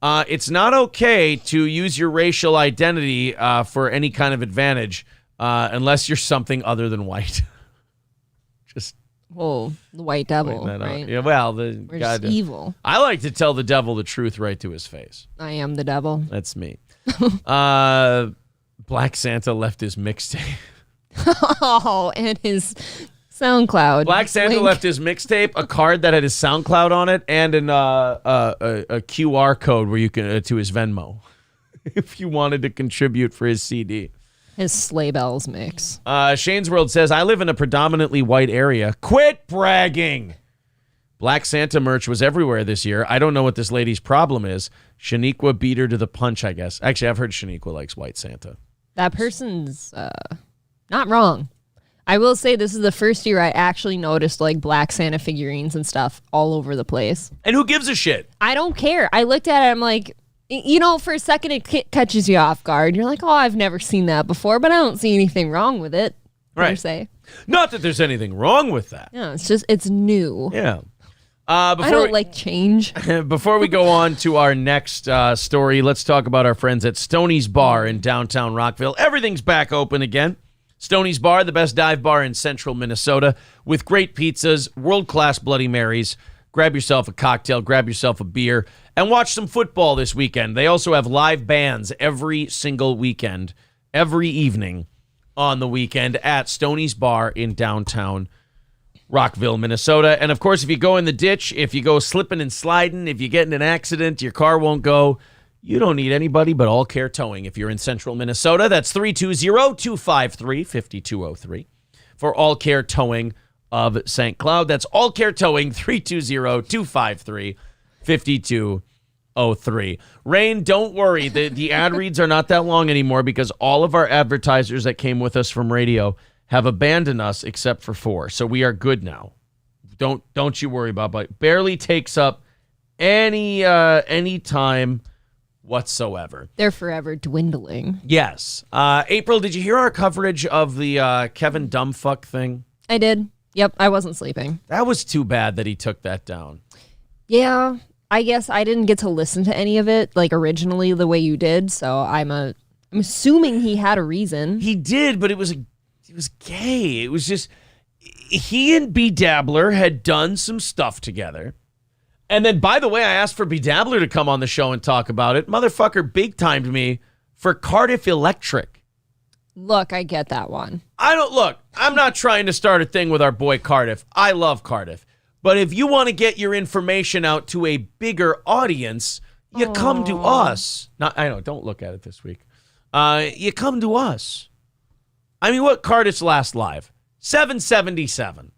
it's not okay to use your racial identity for any kind of advantage unless you're something other than white. Just Well, the white devil, right? Yeah, well, We're just evil. I like to tell the devil the truth right to his face. I am the devil. That's me. Black Santa left his mixtape. Oh, and his SoundCloud. Black Santa link. left his mixtape, a card that had his SoundCloud on it, and a QR code where you can to his Venmo, if you wanted to contribute for his CD. His sleigh bells mix. Shane's World says, I live in a predominantly white area. Quit bragging. Black Santa merch was everywhere this year. I don't know what this lady's problem is. Shaniqua beat her to the punch, I guess. Actually, I've heard Shaniqua likes white Santa. That person's not wrong. I will say this is the first year I actually noticed like Black Santa figurines and stuff all over the place. And who gives a shit? I don't care. I looked at it, I'm like, you know, for a second it catches you off guard. You're like, oh, I've never seen that before, but I don't see anything wrong with it, per se. Not that there's anything wrong with that. Yeah, it's just, it's new. Yeah. I don't like change. Before we go on to our next story, let's talk about our friends at Stoney's Bar in downtown Rockville. Everything's back open again. Stoney's Bar, the best dive bar in central Minnesota, with great pizzas, world-class Bloody Marys. Grab yourself a cocktail, grab yourself a beer, and watch some football this weekend. They also have live bands every single weekend, every evening on the weekend at Stoney's Bar in downtown Rockville, Minnesota. And, of course, if you go in the ditch, if you go slipping and sliding, if you get in an accident, your car won't go, you don't need anybody but All Care Towing. If you're in central Minnesota, that's 320-253-5203 for All Care Towing of St. Cloud. That's All Care Towing, 320-253-5203. Rain, don't worry. The ad reads are not that long anymore because all of our advertisers that came with us from radio have abandoned us except for 4. So we are good now. Don't you worry about it. Barely takes up any time whatsoever. They're forever dwindling. Yes. April, did you hear our coverage of the Kevin Dumbfuck thing? I did. Yep, I wasn't sleeping. That was too bad that he took that down. Yeah, I guess I didn't get to listen to any of it like originally the way you did, so I'm assuming he had a reason. He did, but it was gay. It was just he and B Dabbler had done some stuff together. And then, by the way, I asked for B Dabbler to come on the show and talk about it. Motherfucker big-timed me for Cardiff Electric. Look, I get that one. I'm not trying to start a thing with our boy Cardiff. I love Cardiff. But if you want to get your information out to a bigger audience, you come to us. I know, don't look at it this week. You come to us. I mean, what Cardiff's last live? 777.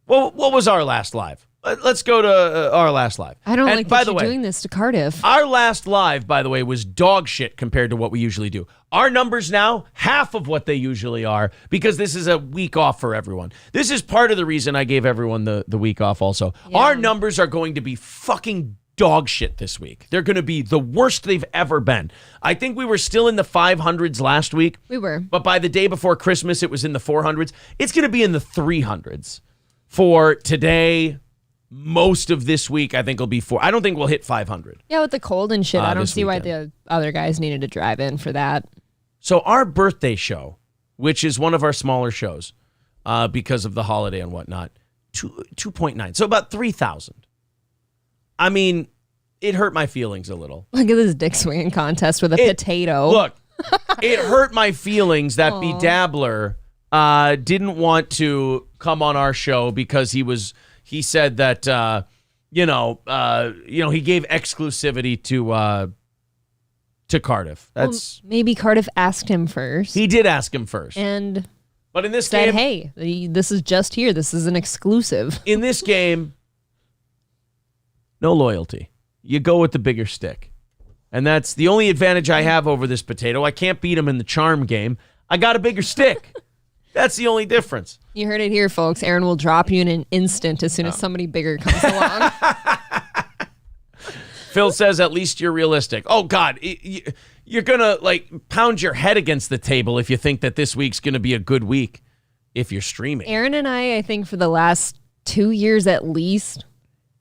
Well, what was our last live? Let's go to our last live. I don't like that you're doing this to Cardiff. Our last live, by the way, was dog shit compared to what we usually do. Our numbers now, half of what they usually are, because this is a week off for everyone. This is part of the reason I gave everyone the week off also. Yeah. Our numbers are going to be fucking dog shit this week. They're going to be the worst they've ever been. I think we were still in the 500s last week. We were. But by the day before Christmas, it was in the 400s. It's going to be in the 300s for today. Most of this week, I think, will be 4. I don't think we'll hit 500. Yeah, with the cold and shit, I don't see why the other guys needed to drive in for that. So our birthday show, which is one of our smaller shows because of the holiday and whatnot, 2.9. So about 3,000. I mean, it hurt my feelings a little. Look at this dick swinging contest with a potato. Look, it hurt my feelings that B Dabbler didn't want to come on our show because he said that, he gave exclusivity to Cardiff. That's maybe Cardiff asked him first. He did ask him first. But in this said, game, hey, this is just here. This is an exclusive. In this game, no loyalty. You go with the bigger stick. And that's the only advantage I have over this potato. I can't beat him in the charm game. I got a bigger stick. That's the only difference. You heard it here, folks. Aaron will drop you in an instant as soon as somebody bigger comes along. Phil says, at least you're realistic. Oh, God. You're going to, like, pound your head against the table if you think that this week's going to be a good week if you're streaming. Aaron and I think for the last 2 years at least,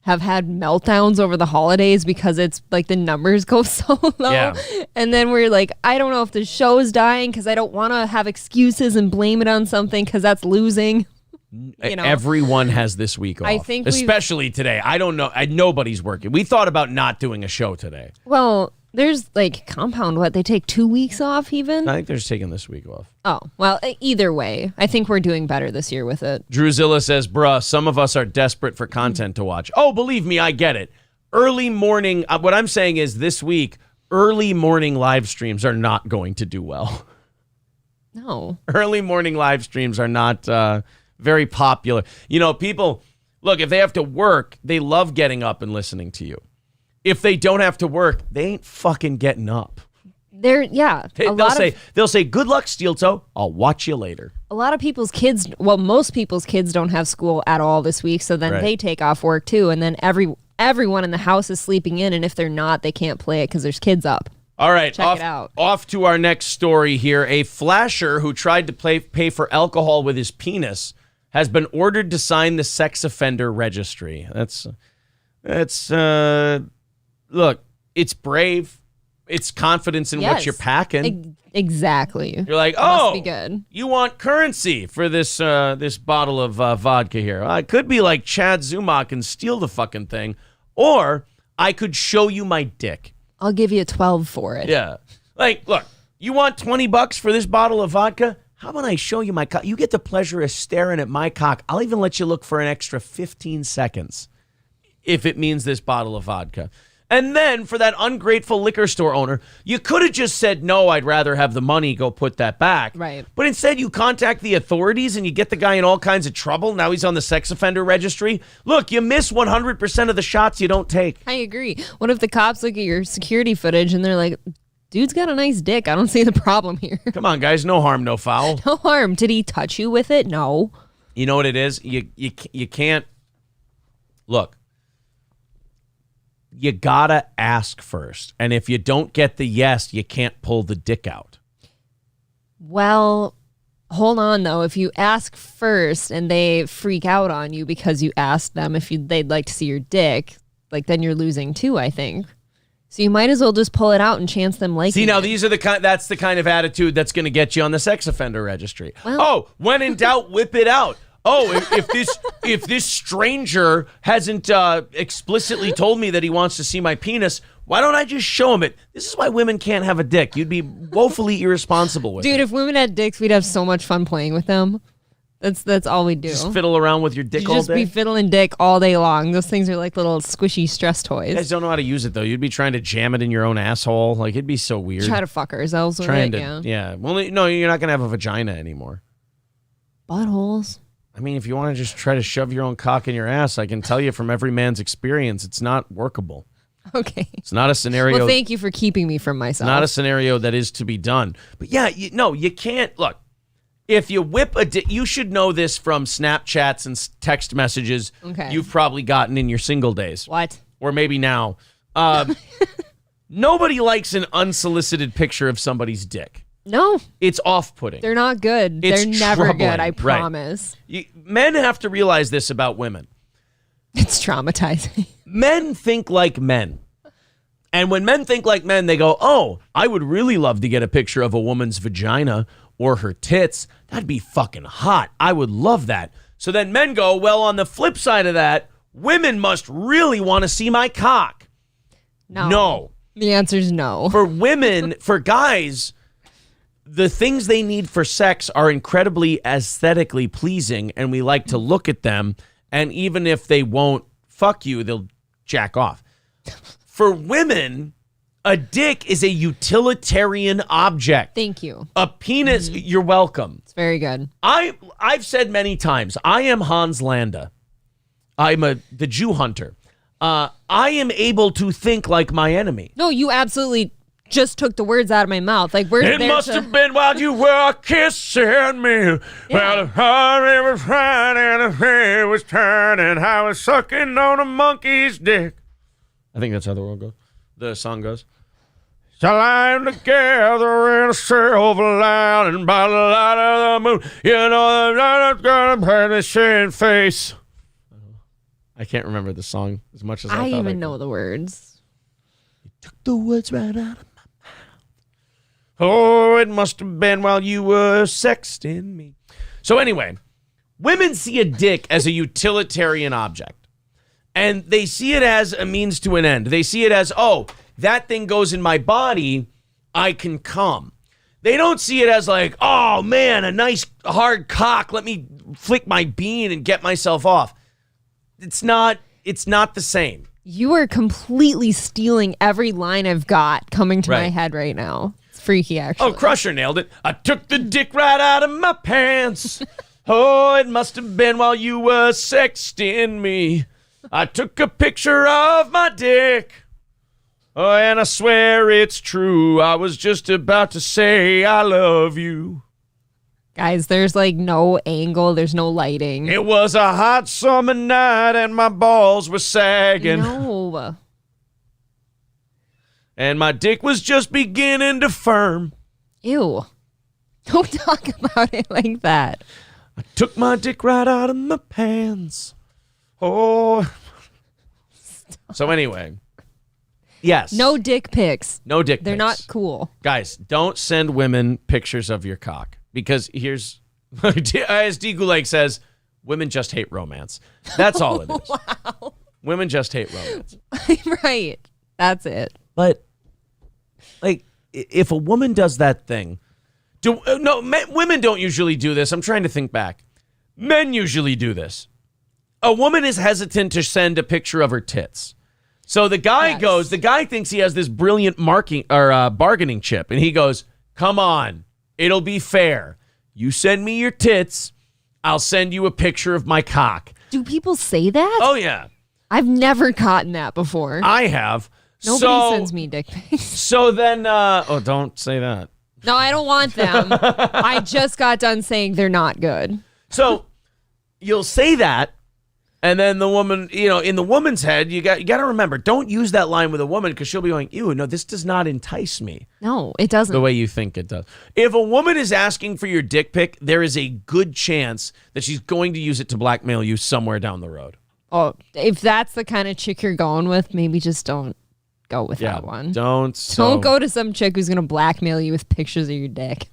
have had meltdowns over the holidays because it's like the numbers go so low. Yeah. And then we're like, I don't know if the show's dying because I don't want to have excuses and blame it on something because that's losing. You know, everyone has this week off. I think especially today. I don't know. Nobody's working. We thought about not doing a show today. Well, there's like Compound. What, they take 2 weeks off even? I think they're just taking this week off. Oh, well, either way, I think we're doing better this year with it. Drewzilla says, bruh, some of us are desperate for content to watch. Oh, believe me, I get it. Early morning, what I'm saying is this week, early morning live streams are not going to do well. No. Early morning live streams are not very popular. You know, people, look, if they have to work, they love getting up and listening to you. If they don't have to work, they ain't fucking getting up. They'll say, good luck, Steel Toe. I'll watch you later. A lot of people's kids, well, most people's kids don't have school at all this week, so then they take off work too, and then everyone in the house is sleeping in, and if they're not, they can't play it because there's kids up. All right, Check it out. Off to our next story here. A flasher who tried to pay for alcohol with his penis has been ordered to sign the sex offender registry. Look, it's brave. It's confidence in what you're packing. Exactly. You're like, must be good. You want currency for this this bottle of vodka here. I could be like Chad Zumach and steal the fucking thing, or I could show you my dick. I'll give you 12 for it. Yeah. Like, look, you want $20 for this bottle of vodka? How about I show you my cock? You get the pleasure of staring at my cock. I'll even let you look for an extra 15 seconds if it means this bottle of vodka. And then for that ungrateful liquor store owner, you could have just said, no, I'd rather have the money, go put that back. Right. But instead you contact the authorities and you get the guy in all kinds of trouble. Now he's on the sex offender registry. Look, you miss 100% of the shots you don't take. I agree. What if the cops look at your security footage and they're like, dude's got a nice dick. I don't see the problem here. Come on, guys. No harm, no foul. No harm. Did he touch you with it? No. You know what it is? You can't. Look. You gotta ask first. And if you don't get the yes, you can't pull the dick out. Well, hold on, though. If you ask first and they freak out on you because you asked them if they'd like to see your dick, like then you're losing too, I think. So you might as well just pull it out and chance them liking it. See, now these are that's the kind of attitude that's going to get you on the sex offender registry. Well, when in doubt, whip it out. Oh, if this stranger hasn't explicitly told me that he wants to see my penis, why don't I just show him it? This is why women can't have a dick. You'd be woefully irresponsible with it. Dude, if women had dicks, we'd have so much fun playing with them. That's all we do. Just fiddle around with your dick all day? Just be fiddling dick all day long. Those things are like little squishy stress toys. You guys don't know how to use it, though. You'd be trying to jam it in your own asshole. Like, it'd be so weird. Try to fuck ourselves with it, yeah. Well, no, you're not going to have a vagina anymore. Buttholes. I mean, if you want to just try to shove your own cock in your ass, I can tell you from every man's experience, it's not workable. Okay. It's not a scenario. Well, thank you for keeping me from myself. Not a scenario that is to be done. But yeah, you can't. Look, if you whip you should know this from Snapchats and text messages you've probably gotten in your single days. What? Or maybe now. Nobody likes an unsolicited picture of somebody's dick. No. It's off-putting. They're not good. They're never good, I promise. Right. Men have to realize this about women. It's traumatizing. Men think like men. And when men think like men, they go, oh, I would really love to get a picture of a woman's vagina or her tits. That'd be fucking hot. I would love that. So then men go, well, on the flip side of that, women must really want to see my cock. No. The answer is no. For women, for guys, the things they need for sex are incredibly aesthetically pleasing, and we like to look at them, and even if they won't fuck you, they'll jack off. For women, a dick is a utilitarian object. Thank you. A penis, you're welcome. It's very good. I've said many times, I am Hans Landa. I'm the Jew hunter. I am able to think like my enemy. No, you absolutely just took the words out of my mouth. Like it must have been while you were kissing me. Well, the heart was crying and the head was turning. I was sucking on a monkey's dick. I think that's how the song goes. Shall lie together in a silver lining by the light of the moon. You know I'm gonna burn the shame face. I can't remember the song as much as I thought I even could. know the words. You took the words right out of my mouth. Oh, it must have been while you were sexting me. So anyway, women see a dick as a utilitarian object. And they see it as a means to an end. They see it as, oh, that thing goes in my body, I can come. They don't see it as like, oh man, a nice hard cock, let me flick my bean and get myself off. It's not the same. You are completely stealing every line I've got coming to my head right now. It's freaky, actually. Oh, Crusher nailed it. I took the dick right out of my pants. Oh, it must have been while you were sexting me. I took a picture of my dick. Oh, and I swear it's true. I was just about to say I love you. Guys, there's like no angle. There's no lighting. It was a hot summer night and my balls were sagging. No. And my dick was just beginning to firm. Ew. Don't talk about it like that. I took my dick right out of my pants. Oh. So anyway. Yes. No dick pics. No dick pics. They're not cool. Guys, don't send women pictures of your cock. Because here's, as D. Gulag says, women just hate romance. That's all it is. Wow. Women just hate romance. Right. That's it. But, like, if a woman does that thing, women don't usually do this. I'm trying to think back. Men usually do this. A woman is hesitant to send a picture of her tits. So the guy the guy thinks he has this brilliant bargaining chip, and he goes, come on, it'll be fair. You send me your tits, I'll send you a picture of my cock. Do people say that? Oh, yeah. I've never gotten that before. I have. Nobody sends me dick pics. So then, don't say that. No, I don't want them. I just got done saying they're not good. So you'll say that, and then the woman, in the woman's head, you got to remember, don't use that line with a woman because she'll be going, ew, no, this does not entice me. No, it doesn't. The way you think it does. If a woman is asking for your dick pic, there is a good chance that she's going to use it to blackmail you somewhere down the road. Oh, if that's the kind of chick you're going with, maybe just don't go with that one. Don't go to some chick who's going to blackmail you with pictures of your dick.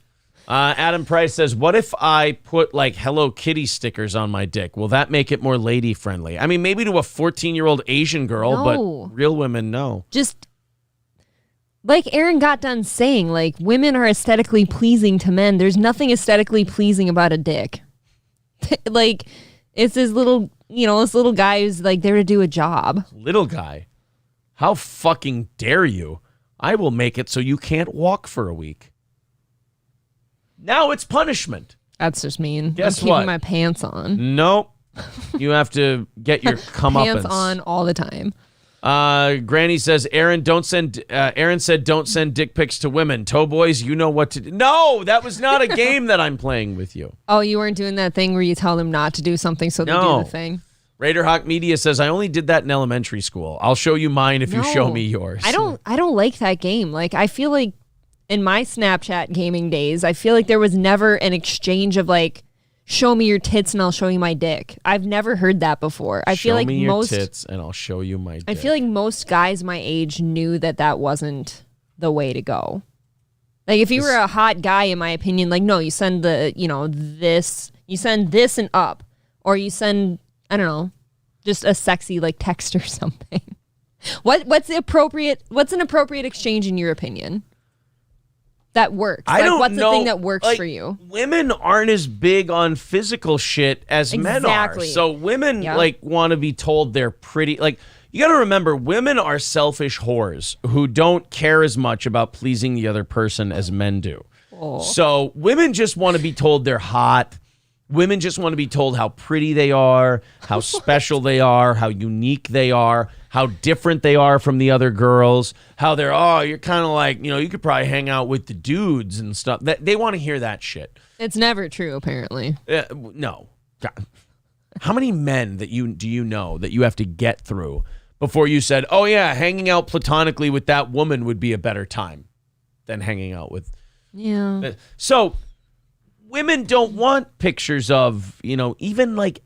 Adam Price says, what if I put like Hello Kitty stickers on my dick? Will that make it more lady friendly? I mean, maybe to a 14-year-old Asian girl, but real women, no. Just like Aaron got done saying, like, women are aesthetically pleasing to men. There's nothing aesthetically pleasing about a dick. Like, it's this little guy who's like there to do a job. Little guy? How fucking dare you? I will make it so you can't walk for a week. Now it's punishment. That's just mean. Guess I'm what? keeping my pants on. Nope. You have to get your comeuppance. Pants on all the time. Granny says, Aaron said don't send dick pics to women. Toe boys, you know what to do. No, that was not a game that I'm playing with you. Oh, you weren't doing that thing where you tell them not to do something so they do the thing? Raider Hawk Media says, I only did that in elementary school. I'll show you mine if you show me yours. I don't like that game. Like, I feel like in my Snapchat gaming days, I feel like there was never an exchange of like, show me your tits and I'll show you my dick. I've never heard that before. I feel like most tits and I'll show you my dick. I feel like most guys my age knew that wasn't the way to go. Like if you were a hot guy, in my opinion, like no, you send you send this and up, or you send, I don't know, just a sexy like text or something. What's an appropriate exchange in your opinion? That works. I don't what's know. The thing that works like, for you? Women aren't as big on physical shit as men are. So women want to be told they're pretty. Like you got to remember, women are selfish whores who don't care as much about pleasing the other person as men do. Oh. So women just want to be told they're hot. Women just want to be told how pretty they are, how special they are, how unique they are, how different they are from the other girls, how they're, you're kind of like, you could probably hang out with the dudes and stuff. They want to hear that shit. It's never true, apparently. No. God. How many men do you know that you have to get through before you said, oh, yeah, hanging out platonically with that woman would be a better time than hanging out with. Yeah. So women don't want pictures of, even like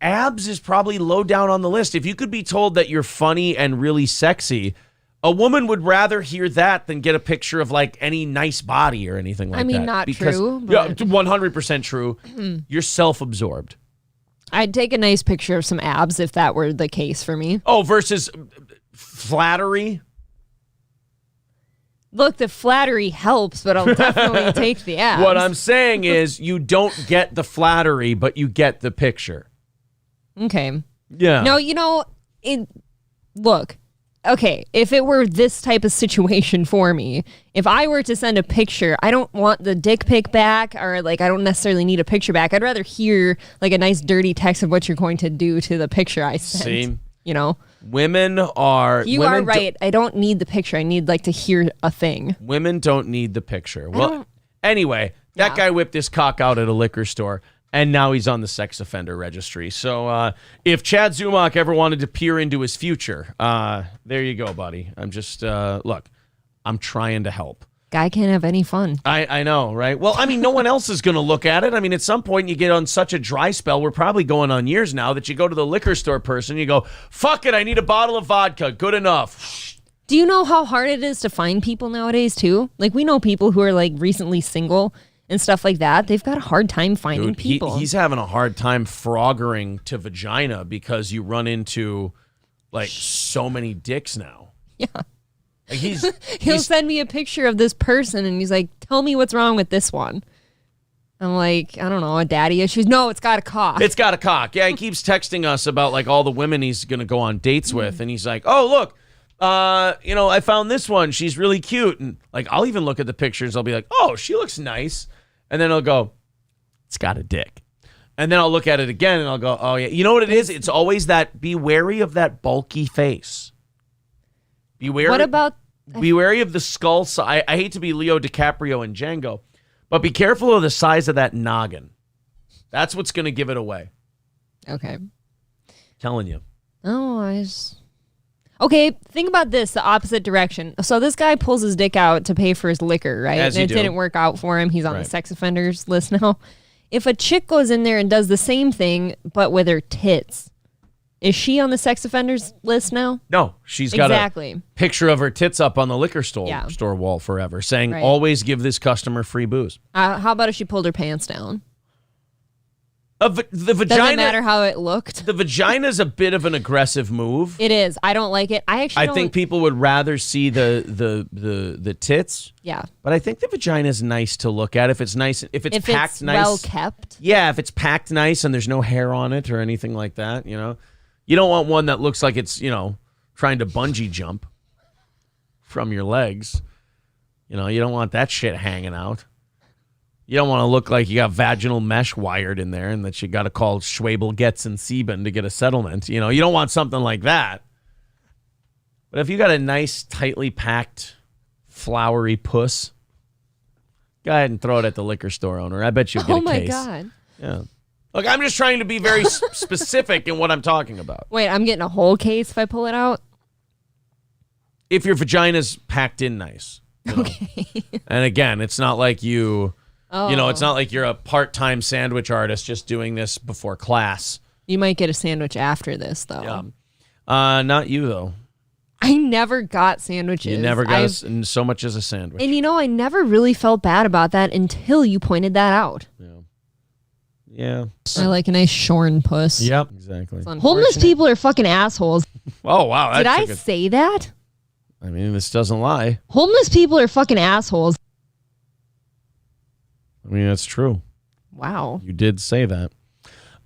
abs is probably low down on the list. If you could be told that you're funny and really sexy, a woman would rather hear that than get a picture of like any nice body or anything like that. I mean, not true. But... Yeah, 100% true. You're self-absorbed. I'd take a nice picture of some abs if that were the case for me. Oh, versus flattery? Look, the flattery helps, but I'll definitely take the abs. What I'm saying is you don't get the flattery, but you get the picture. Okay. Yeah. No, look, okay, if it were this type of situation for me, if I were to send a picture, I don't want the dick pic back, or like I don't necessarily need a picture back. I'd rather hear like a nice dirty text of what you're going to do to the picture I sent. See? Women are right. I don't need the picture. I need like to hear a thing. Women don't need the picture. Well, anyway, that guy whipped his cock out at a liquor store, and now he's on the sex offender registry. So if Chad Zumach ever wanted to peer into his future, there you go, buddy. I'm just, look, I'm trying to help. Guy can't have any fun. I know, right? Well, I mean, no one else is going to look at it. I mean, at some point you get on such a dry spell, we're probably going on years now, that you go to the liquor store person, you go, fuck it, I need a bottle of vodka. Good enough. Do you know how hard it is to find people nowadays, too? Like, we know people who are, like, recently single and stuff like that. They've got a hard time finding people. He's having a hard time froggering to vagina because you run into, like, so many dicks now. Yeah. Like He'll send me a picture of this person, and he's like, tell me what's wrong with this one. I'm like, I don't know, a daddy issues? No, it's got a cock. It's got a cock. Yeah, he keeps texting us about, like, all the women he's going to go on dates with, and he's like, oh, look, I found this one. She's really cute. And, like, I'll even look at the pictures. I'll be like, oh, she looks nice. And then I'll go, it's got a dick. And then I'll look at it again, and I'll go, oh, yeah. You know what it is? It's always that, be wary of that bulky face. Be wary of the skull. I hate to be Leo DiCaprio in Django, but be careful of the size of that noggin. That's what's going to give it away. Okay. Telling you. Oh, Okay, think about this, the opposite direction. So this guy pulls his dick out to pay for his liquor, right? As you do. It didn't work out for him. He's on the sex offenders list now. If a chick goes in there and does the same thing, but with her tits, is she on the sex offenders list now? No, she's got a picture of her tits up on the liquor store wall forever, saying, always give this customer free booze. How about if she pulled her pants down? The vagina, doesn't matter how it looked. The vagina is a bit of an aggressive move. It is. I don't like it. I think people would rather see the tits. Yeah. But I think the vagina is nice to look at if it's nice. If it's packed nice. Well kept. Yeah, if it's packed nice and there's no hair on it or anything like that, You don't want one that looks like it's, trying to bungee jump from your legs. You don't want that shit hanging out. You don't want to look like you got vaginal mesh wired in there and that you got to call Schwabel, Getz, and Sieben to get a settlement. You don't want something like that. But if you got a nice, tightly packed, flowery puss, go ahead and throw it at the liquor store owner. I bet you'll get a case. Oh, my God. Yeah. Look, I'm just trying to be very specific in what I'm talking about. Wait, I'm getting a whole case if I pull it out? If your vagina's packed in nice. Okay. And again, it's not like it's not like you're a part-time sandwich artist just doing this before class. You might get a sandwich after this, though. Yeah. Not you, though. I never got sandwiches. You never got so much as a sandwich. And I never really felt bad about that until you pointed that out. Yeah. I like a nice shorn puss. Yep, exactly. Homeless people are fucking assholes. Oh, wow. Did I say that? I mean, this doesn't lie. Homeless people are fucking assholes. I mean, that's true. Wow. You did say that.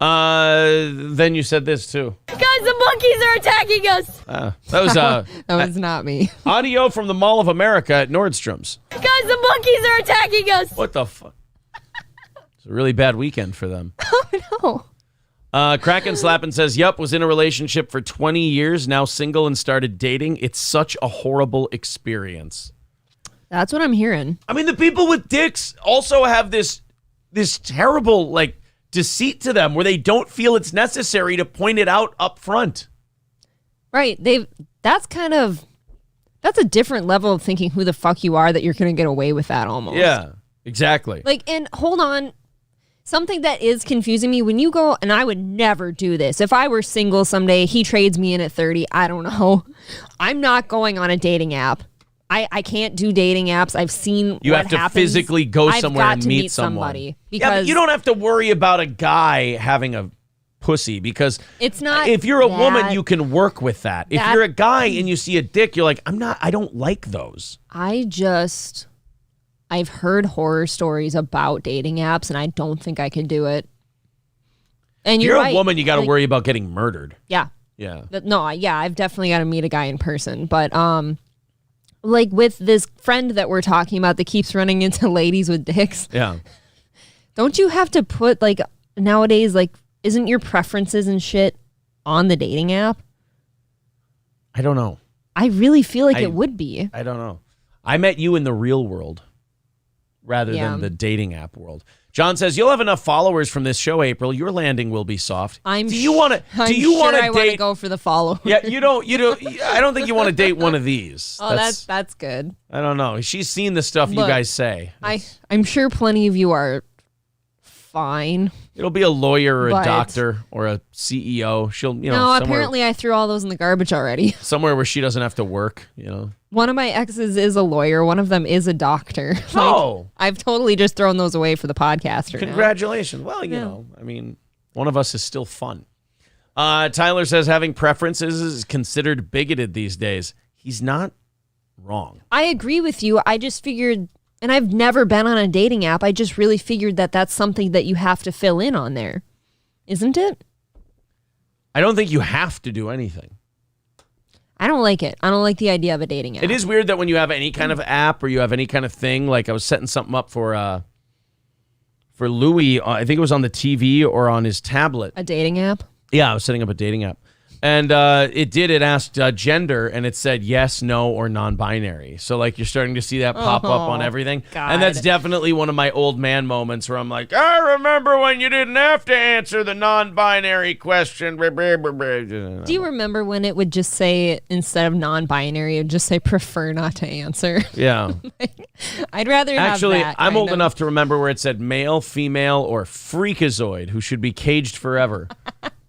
Then you said this, too. Guys, the monkeys are attacking us. That was that was not me. Audio from the Mall of America at Nordstrom's. Guys, the monkeys are attacking us. What the fuck? It's a really bad weekend for them. Oh, no. Kraken Slappin says, yep, was in a relationship for 20 years, now single and started dating. It's such a horrible experience. That's what I'm hearing. I mean, the people with dicks also have this terrible, like, deceit to them where they don't feel it's necessary to point it out up front. Right. That's a different level of thinking who the fuck you are that you're going to get away with that almost. Yeah, exactly. Like, and hold on. Something that is confusing me when you go, and I would never do this. If I were single someday, he trades me in at 30. I don't know. I'm not going on a dating app. I can't do dating apps. I've seen you what have to happens. physically go somewhere and meet somebody. Someone. Yeah, but you don't have to worry about a guy having a pussy because it's not. If you're a woman, you can work with that. If you're a guy and you see a dick, you're like, I don't like those. I've heard horror stories about dating apps, and I don't think I could do it. And you're right. a woman, you got to worry about getting murdered. Yeah. Yeah. I've definitely got to meet a guy in person. But like with this friend that we're talking about that keeps running into ladies with dicks. Yeah. Don't you have to put like nowadays, like, isn't your preferences and shit on the dating app? I don't know. I really feel like it would be. I don't know. I met you in the real world rather than the dating app world. John says, you'll have enough followers from this show, April. Your landing will be soft. Do you want to go for the followers? Yeah, you don't. I don't think you want to date one of these. Oh, that's good. I don't know. She's seen the stuff you guys say. I'm sure plenty of you are fine. It'll be a lawyer or a doctor or a CEO. She'll, No, apparently I threw all those in the garbage already. Somewhere where she doesn't have to work, One of my exes is a lawyer. One of them is a doctor. I've totally just thrown those away for the podcaster. Congratulations. Now. Well, one of us is still fun. Tyler says having preferences is considered bigoted these days. He's not wrong. I agree with you. I just figured, and I've never been on a dating app. I just really figured that that's something that you have to fill in on there. Isn't it? I don't think you have to do anything. I don't like it. I don't like the idea of a dating app. It is weird that when you have any kind of app or you have any kind of thing, like I was setting something up for Louis, I think it was on the TV or on his tablet. A dating app? Yeah, I was setting up a dating app. And it asked gender, and it said yes, no, or non-binary. So, like, you're starting to see that pop up on everything. God. And that's definitely one of my old man moments where I'm like, I remember when you didn't have to answer the non-binary question. Do you remember when it would just say, instead of non-binary, it would just say prefer not to answer? Yeah. I'd rather Actually, have that. I'm old enough to remember where it said male, female, or freakazoid who should be caged forever.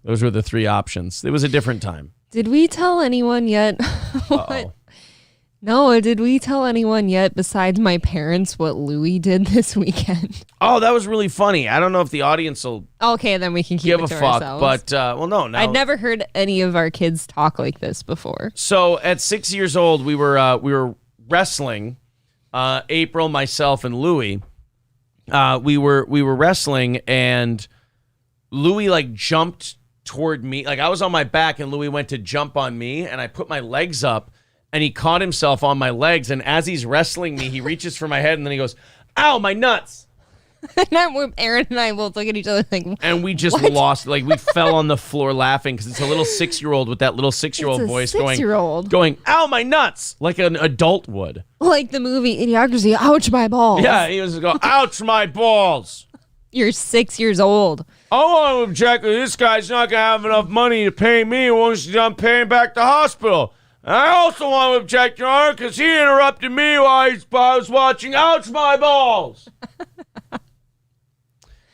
Those were the three options. It was a different time. Did we tell anyone yet? No, did we tell anyone yet besides my parents what Louis did this weekend? Oh, that was really funny. I don't know if the audience will okay, then we can keep give it a to fuck. ourselves. But, no. I'd never heard any of our kids talk like this before. So at 6 years old, we were wrestling. April, myself, and Louis. We were wrestling, and Louis like jumped toward me. Like I was on my back and Louis went to jump on me and I put my legs up and he caught himself on my legs. And as he's wrestling me, he reaches for my head and then he goes, ow, my nuts. And Aaron and I both look at each other like, and we just lost, like we fell on the floor laughing because it's a little 6-year-old with that little 6-year-old voice going, ow, my nuts, like an adult would. Like the movie Idiocracy, ouch, my balls. Yeah, he was going, ouch, my balls. You're 6 years old. I want to object that this guy's not going to have enough money to pay me once he's done paying back the hospital. And I also want to object, Your Honor, because he interrupted me while I was watching Ouch My Balls.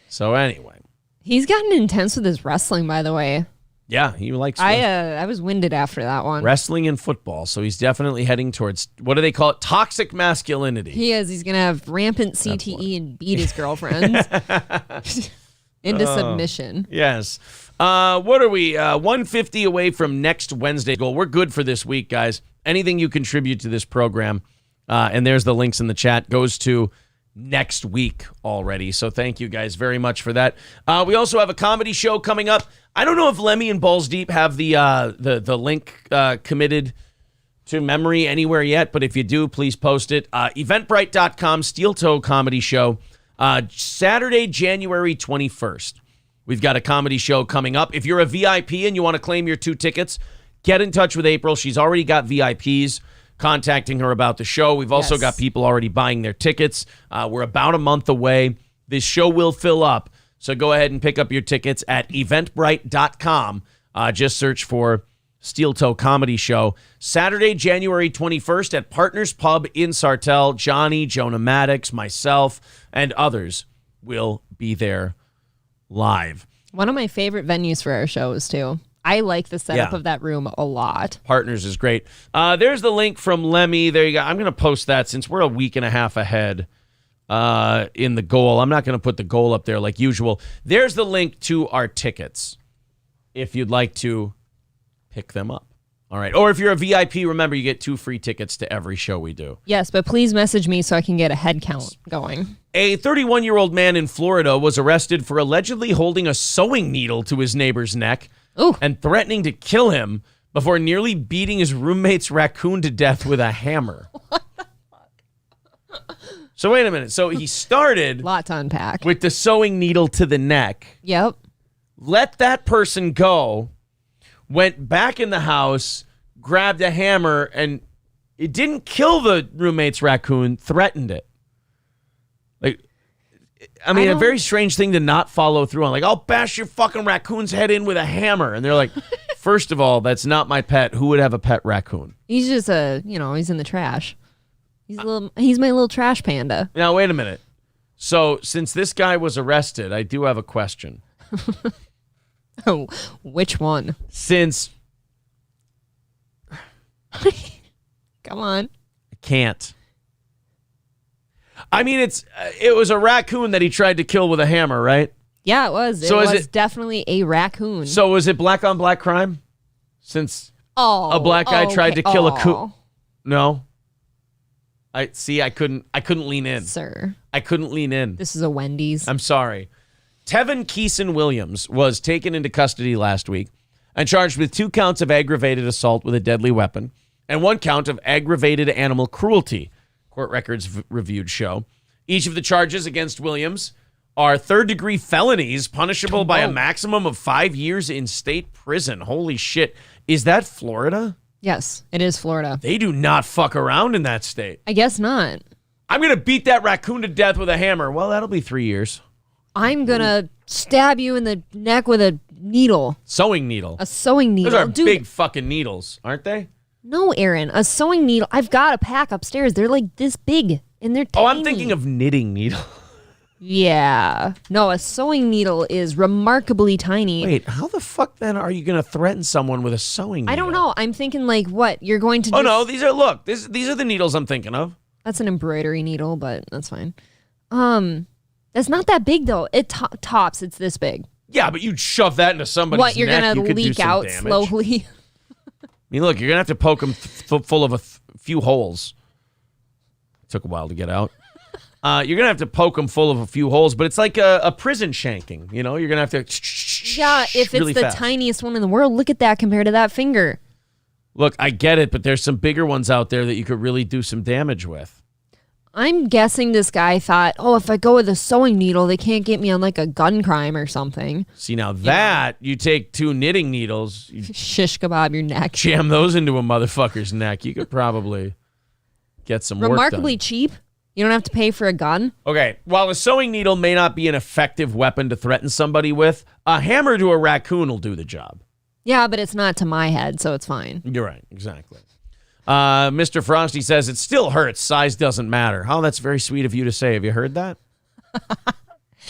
So anyway. He's gotten intense with his wrestling, by the way. Yeah, he likes I was winded after that one. Wrestling and football, so he's definitely heading towards, what do they call it? Toxic masculinity. He is. He's going to have rampant CTE and beat his girlfriends into submission. Yes. What are we? 150 away from next Wednesday goal. We're good for this week, guys. Anything you contribute to this program, and there's the links in the chat, goes to next week already. So thank you guys very much for that. We also have a comedy show coming up. I don't know if Lemmy and Balls Deep have the link committed to memory anywhere yet, but if you do, please post it. Eventbrite.com, Steel Toe Comedy Show, Saturday, January 21st. We've got a comedy show coming up. If you're a VIP and you want to claim your 2 tickets, get in touch with April. She's already got VIPs contacting her about the show. We've also got people already buying their tickets. We're about a month away. This show will fill up. So go ahead and pick up your tickets at eventbrite.com. Just search for Steel Toe Comedy Show. Saturday, January 21st at Partners Pub in Sartell. Johnny, Jonah Maddox, myself, and others will be there live. One of my favorite venues for our shows, too. I like the setup of that room a lot. Partners is great. There's the link from Lemmy. There you go. I'm going to post that since we're a week and a half ahead in the goal. I'm not going to put the goal up there like usual. There's the link to our tickets if you'd like to pick them up. All right. Or if you're a VIP, remember, you get 2 free tickets to every show we do. Yes, but please message me so I can get a head count going. A 31-year-old man in Florida was arrested for allegedly holding a sewing needle to his neighbor's neck and threatening to kill him before nearly beating his roommate's raccoon to death with a hammer. What the fuck? So wait a minute. So he started lot to unpack with the sewing needle to the neck. Yep. Let that person go. Went back in the house, grabbed a hammer, and it didn't kill the roommate's raccoon, threatened it. Like, I mean, a very strange thing to not follow through on. Like, I'll bash your fucking raccoon's head in with a hammer. And they're like, first of all, that's not my pet. Who would have a pet raccoon? He's just he's in the trash. He's my little trash panda. Now, wait a minute. So, since this guy was arrested, I do have a question. Oh, which one? Since come on, I can't. I mean, it was a raccoon that he tried to kill with a hammer, right? Yeah, it was. So it was definitely a raccoon. So was it black on black crime? Since a black guy tried to kill a coon. No. I couldn't lean in. Sir. I couldn't lean in. This is a Wendy's. I'm sorry. Tevin Keeson Williams was taken into custody last week and charged with 2 counts of aggravated assault with a deadly weapon and 1 count of aggravated animal cruelty, court records reviewed show. Each of the charges against Williams are 3rd-degree felonies punishable by a maximum of 5 years in state prison. Holy shit. Is that Florida? Yes, it is Florida. They do not fuck around in that state. I guess not. I'm going to beat that raccoon to death with a hammer. Well, that'll be 3 years. I'm going to stab you in the neck with a needle. Sewing needle. A sewing needle. Those are big fucking needles, aren't they? No, Aaron. A sewing needle. I've got a pack upstairs. They're like this big, and they're tiny. Oh, I'm thinking of knitting needle. Yeah. No, a sewing needle is remarkably tiny. Wait, how the fuck then are you going to threaten someone with a sewing needle? I don't know. I'm thinking like, what? You're going to Oh, no. These are the needles I'm thinking of. That's an embroidery needle, but that's fine. That's not that big, though. It tops. It's this big. Yeah, but you'd shove that into somebody's neck. What, you're going to leak out damage. slowly? I mean, look, you're going to have to poke them full of a few holes. It took a while to get out. You're going to have to poke them full of a few holes, but it's like a prison shanking. You know, you're going to have to... Yeah, if it's the tiniest one in the world, look at that compared to that finger. Look, I get it, but there's some bigger ones out there that you could really do some damage with. I'm guessing this guy thought, if I go with a sewing needle, they can't get me on like a gun crime or something. See, now that, you take 2 knitting needles, you shish kebab your neck. Jam those into a motherfucker's neck. You could probably get some work done. Remarkably cheap. You don't have to pay for a gun. Okay, while a sewing needle may not be an effective weapon to threaten somebody with, a hammer to a raccoon will do the job. Yeah, but it's not to my head, so it's fine. You're right, exactly. Mr. Frosty says, it still hurts. Size doesn't matter. Oh, that's very sweet of you to say. Have you heard that?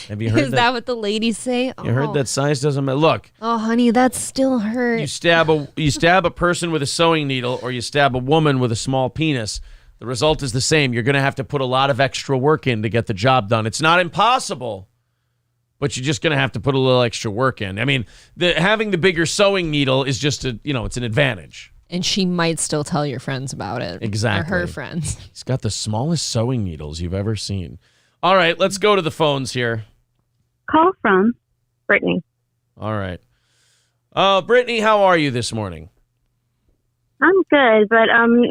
Have you heard that? Is that what the ladies say? You heard that size doesn't matter? Look. Oh, honey, that still hurts. You stab a person with a sewing needle or you stab a woman with a small penis. The result is the same. You're going to have to put a lot of extra work in to get the job done. It's not impossible, but you're just going to have to put a little extra work in. I mean, having the bigger sewing needle is just it's an advantage. And she might still tell your friends about it. Exactly. Or her friends. He's got the smallest sewing needles you've ever seen. All right, let's go to the phones here. Call from Brittany. All right. Brittany, how are you this morning? I'm good, but I'm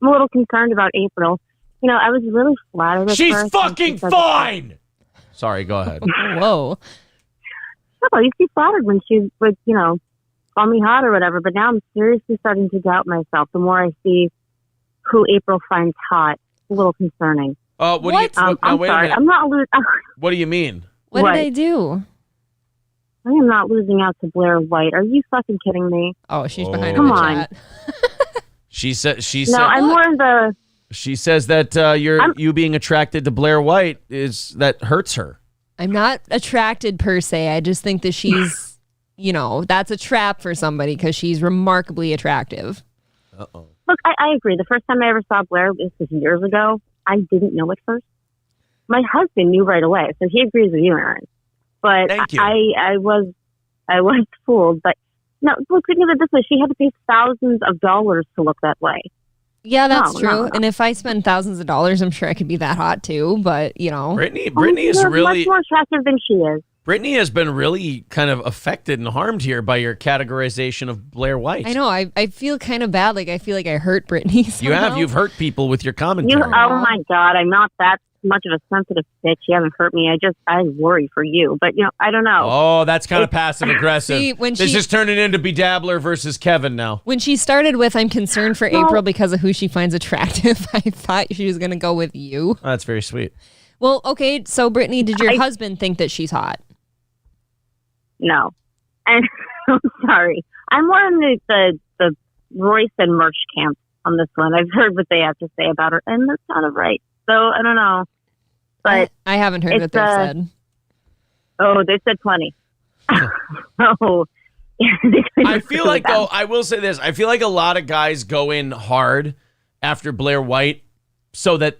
a little concerned about April. You know, I was really flattered at She's first. fucking fine! Sorry, go ahead. Whoa. No, I used to be flattered when she would, call me hot or whatever, but now I'm seriously starting to doubt myself the more I see who April finds hot. It's a little concerning. What? I'm sorry. I'm not losing. What do you mean? What did I do? I am not losing out to Blair White. Are you fucking kidding me? Oh, she's behind Come in the on. chat. She said. No, I'm more of the. She says that you being attracted to Blair White that hurts her. I'm not attracted per se. I just think that she's, that's a trap for somebody because she's remarkably attractive. Uh-oh. Look, I agree. The first time I ever saw Blair, this was years ago, I didn't know at first. My husband knew right away, so he agrees with you, Aaron. But Thank you. I was fooled. But no, look, think of it this way: she had to pay thousands of dollars to look that way. Yeah, that's No, true. no. And if I spend thousands of dollars, I'm sure I could be that hot too. But Brittany is You're really much more attractive than she is. Brittany has been really kind of affected and harmed here by your categorization of Blair White. I know. I feel kind of bad. Like I feel like I hurt Brittany. Somehow. You've hurt people with your commentary. Oh my God, I'm not that much of a sensitive bitch. You haven't hurt me. I worry for you, but I don't know. Oh, that's kind of passive aggressive. See, This is turning into be Dabbler versus Kevin now. When she started with, I'm concerned for April because of who she finds attractive. I thought she was going to go with you. Oh, that's very sweet. Well, okay. So Brittany, did your husband think that she's hot? No, and I'm sorry. I'm more in the Royce and Merch camp on this one. I've heard what they have to say about her, and that's kind of right. So I don't know, but I haven't heard what they've said. Oh, they said 20. Oh, I feel like though, I will say this: I feel like a lot of guys go in hard after Blair White, so that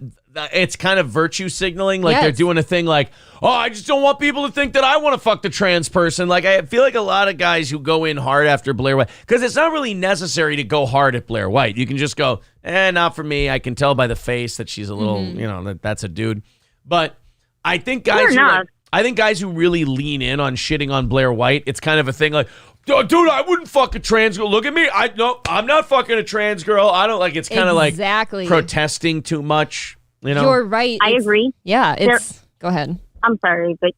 it's kind of virtue signaling. Like they're doing a thing like, oh, I just don't want people to think that I want to fuck the trans person. Like I feel like a lot of guys who go in hard after Blair White, because it's not really necessary to go hard at Blair White. You can just go, not for me. I can tell by the face that she's a little, that's a dude. But I think guys who really lean in on shitting on Blair White, it's kind of a thing like, oh, dude, I wouldn't fuck a trans girl. Look at me. I'm not fucking a trans girl. I don't like. It's kind of like protesting too much. You're right. I agree. Yeah, go ahead. I'm sorry, but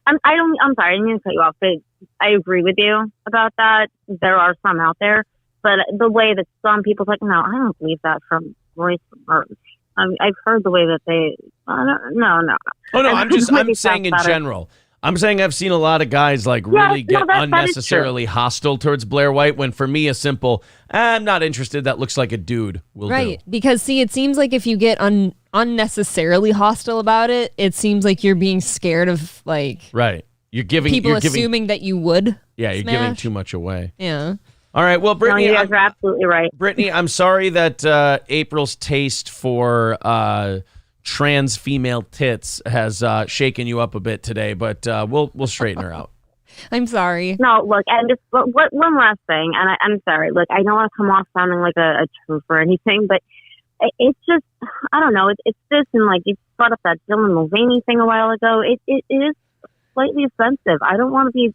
I'm sorry. I didn't mean to cut you off, but I agree with you about that. There are some out there, but the way that some people like, no, I don't believe that from Royce or I've heard the way that they. No. Oh no, I'm saying in general. I'm saying I've seen a lot of guys get unnecessarily hostile towards Blair White when for me a simple, I'm not interested, that looks like a dude will do. Right, because see, it seems like if you get unnecessarily hostile about it, it seems like you're being scared of Right. You're giving assuming that you would. Yeah, you're giving too much away. Yeah. All right, well, Brittany, you guys are absolutely right. Brittany, I'm sorry that April's taste for trans female tits has shaken you up a bit today, but we'll straighten her out. I'm sorry. No, look, and just one last thing, and I'm sorry. Look, I don't want to come off sounding like a truth or anything, but it's just, I don't know. It's this, and you brought up that Dylan Mulvaney thing a while ago. It is slightly offensive. I don't want to be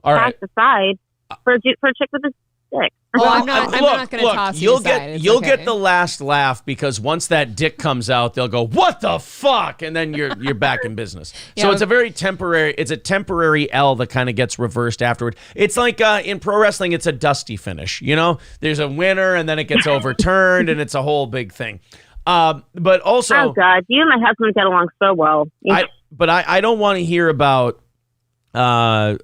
cast aside for a chick with a stick. Oh, I'm not going to toss you aside. You'll get the last laugh because once that dick comes out, they'll go, "What the fuck?" and then you're back in business. So it's a very temporary. It's a temporary L that kind of gets reversed afterward. It's like in pro wrestling, it's a dusty finish. There's a winner and then it gets overturned, and it's a whole big thing. But also, oh God, you and my husband get along so well. I don't want to hear about. I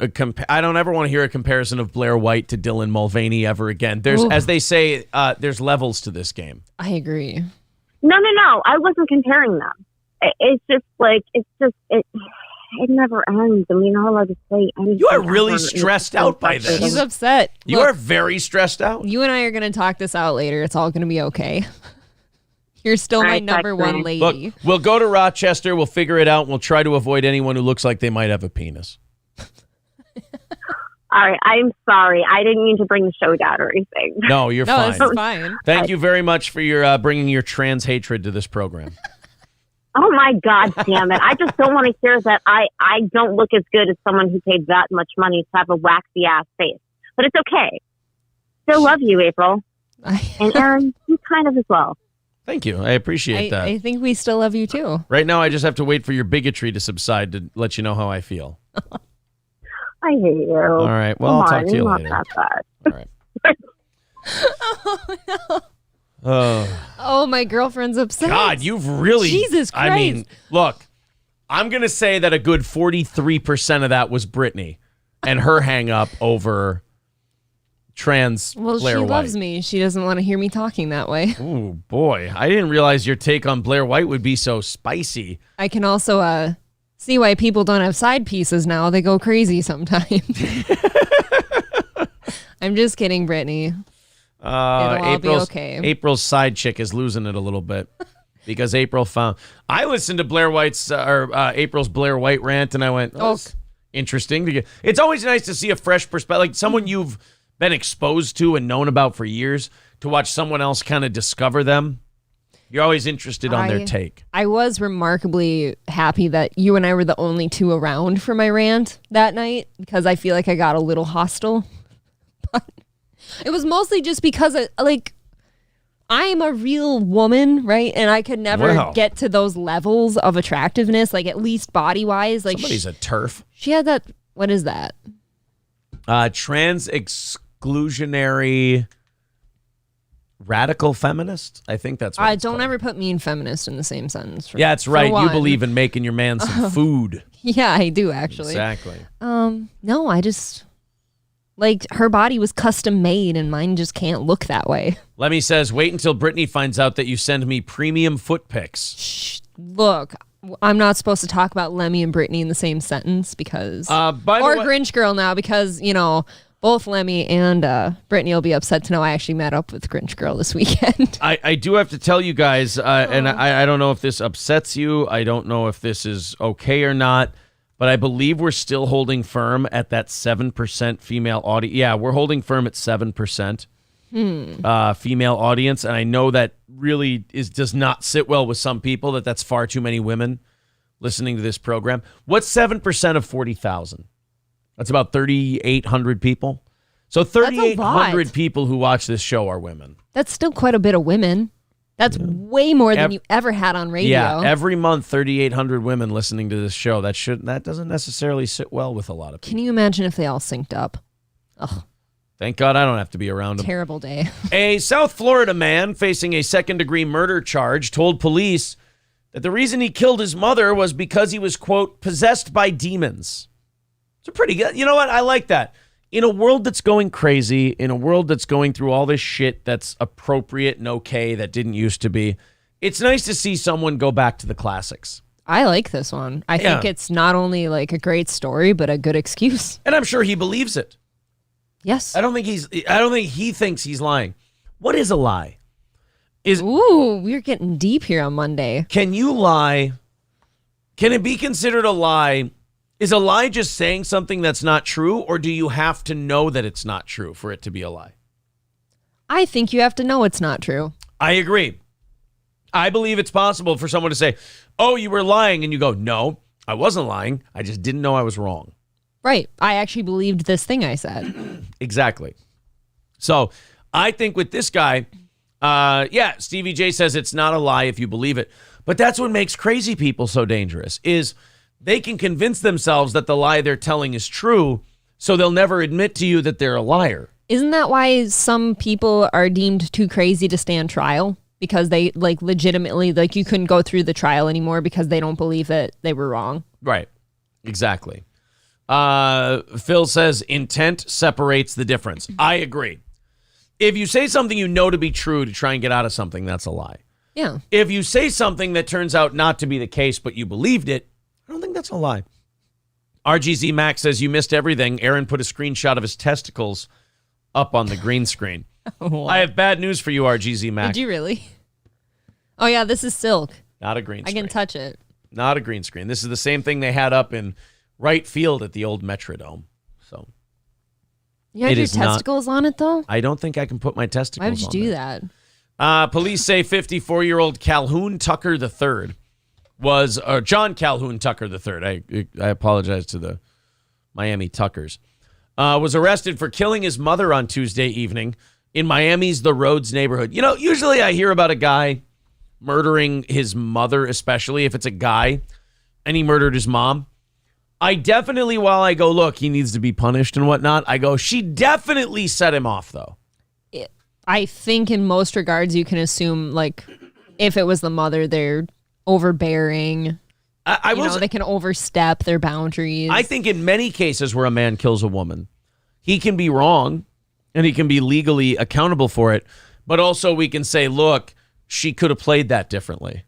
don't ever want to hear a comparison of Blair White to Dylan Mulvaney ever again. As they say, there's levels to this game. I agree. No. I wasn't comparing them. It's just it never ends. I mean, all I just say. You are really stressed out by this. He's upset. You are very stressed out. You and I are going to talk this out later. It's all going to be okay. You're still my number one lady. Look, we'll go to Rochester. We'll figure it out. And we'll try to avoid anyone who looks like they might have a penis. All right, I'm sorry. I didn't mean to bring the show down or anything. No, you're fine. This is fine. Thank you very much for your bringing your trans hatred to this program. Oh my God, damn it! I just don't want to hear that I don't look as good as someone who paid that much money to have a waxy ass face. But it's okay. Still love you, April, and Aaron, you kind of as well. Thank you. I appreciate that. I think we still love you too. Right now, I just have to wait for your bigotry to subside to let you know how I feel. I hate you. All right. Well, I'll talk to you later. Not that bad. All right. Oh, my girlfriend's upset. God, you've really... Jesus Christ. I mean, look, I'm going to say that a good 43% of that was Brittany. and her hang up over trans Well, Blair she White. loves me. She doesn't want to hear me talking that way. Oh, boy. I didn't realize your take on Blair White would be so spicy. I can also see why people don't have side pieces now. They go crazy sometimes. I'm just kidding, Brittany. It'll all be okay. April's side chick is losing it a little bit because April found. I listened to April's Blair White rant, and I went, "Oh, that's interesting." It's always nice to see a fresh perspective, like someone you've been exposed to and known about for years, to watch someone else kind of discover them. You're always interested on their take. I was remarkably happy that you and I were the only two around for my rant that night because I feel like I got a little hostile. But it was mostly just because, I'm a real woman, right? And I could never get to those levels of attractiveness, like at least body-wise. Like Somebody's a TERF. She had that. What is that? Trans exclusionary radical feminist. I think that's what it's don't called. ever put me and feminist in the same sentence. Yeah, that's right. You believe in making your man some food. Yeah, I do actually. Exactly. No, I just her body was custom made and mine just can't look that way. Lemmy says, wait until Brittany finds out that you send me premium foot pics. Shh, look, I'm not supposed to talk about Lemmy and Brittany in the same sentence because Grinch Girl now because, both Lemmy and Brittany will be upset to know I actually met up with Grinch Girl this weekend. I do have to tell you guys, and I don't know if this upsets you. I don't know if this is okay or not, but I believe we're still holding firm at that 7% female audience. Yeah, we're holding firm at 7% female audience, and I know that really does not sit well with some people, that's far too many women listening to this program. What's 7% of 40,000? That's about 3,800 people. So 3,800 people who watch this show are women. That's still quite a bit of women. That's way more than you ever had on radio. Yeah, every month 3,800 women listening to this show. That doesn't necessarily sit well with a lot of people. Can you imagine if they all synced up? Ugh. Thank God I don't have to be around them. Terrible day. A South Florida man facing a second-degree murder charge told police that the reason he killed his mother was because he was, quote, possessed by demons. It's a pretty good. You know what? I like that. In a world that's going crazy, in a world that's going through all this shit that's appropriate and okay that didn't used to be, it's nice to see someone go back to the classics. I like this one. I think it's not only a great story, but a good excuse. And I'm sure he believes it. Yes. I don't think he thinks he's lying. What is a lie? Ooh, we're getting deep here on Monday. Can you lie? Can it be considered a lie? Is a lie just saying something that's not true, or do you have to know that it's not true for it to be a lie? I think you have to know it's not true. I agree. I believe it's possible for someone to say, oh, you were lying, and you go, no, I wasn't lying. I just didn't know I was wrong. Right. I actually believed this thing I said. Exactly. So I think with this guy, Stevie J says it's not a lie if you believe it. But that's what makes crazy people so dangerous, is they can convince themselves that the lie they're telling is true, so they'll never admit to you that they're a liar. Isn't that why some people are deemed too crazy to stand trial? Because they legitimately, you couldn't go through the trial anymore because they don't believe that they were wrong. Right. Exactly. Phil says intent separates the difference. I agree. If you say something you know to be true to try and get out of something, that's a lie. Yeah. If you say something that turns out not to be the case, but you believed it, I don't think that's a lie. RGZ Max says you missed everything. Aaron put a screenshot of his testicles up on the green screen. I have bad news for you, RGZ Max. Did you really? Oh, yeah, this is silk. Not a green screen. I can touch it. Not a green screen. This is the same thing they had up in right field at the old Metrodome. So you have your testicles on it, though? I don't think I can put my testicles on. Why would you do that? Police say 54-year-old Calhoun Tucker III was John Calhoun Tucker III. I apologize to the Miami Tuckers. Was arrested for killing his mother on Tuesday evening in Miami's The Rhodes neighborhood. You know, usually I hear about a guy murdering his mother, especially if it's a guy and he murdered his mom. I definitely, while I go, look, he needs to be punished and whatnot, I go, she definitely set him off, though. I think in most regards, you can assume, if it was the mother, they're overbearing. They can overstep their boundaries. I think in many cases where a man kills a woman, he can be wrong and he can be legally accountable for it. But also we can say, look, she could have played that differently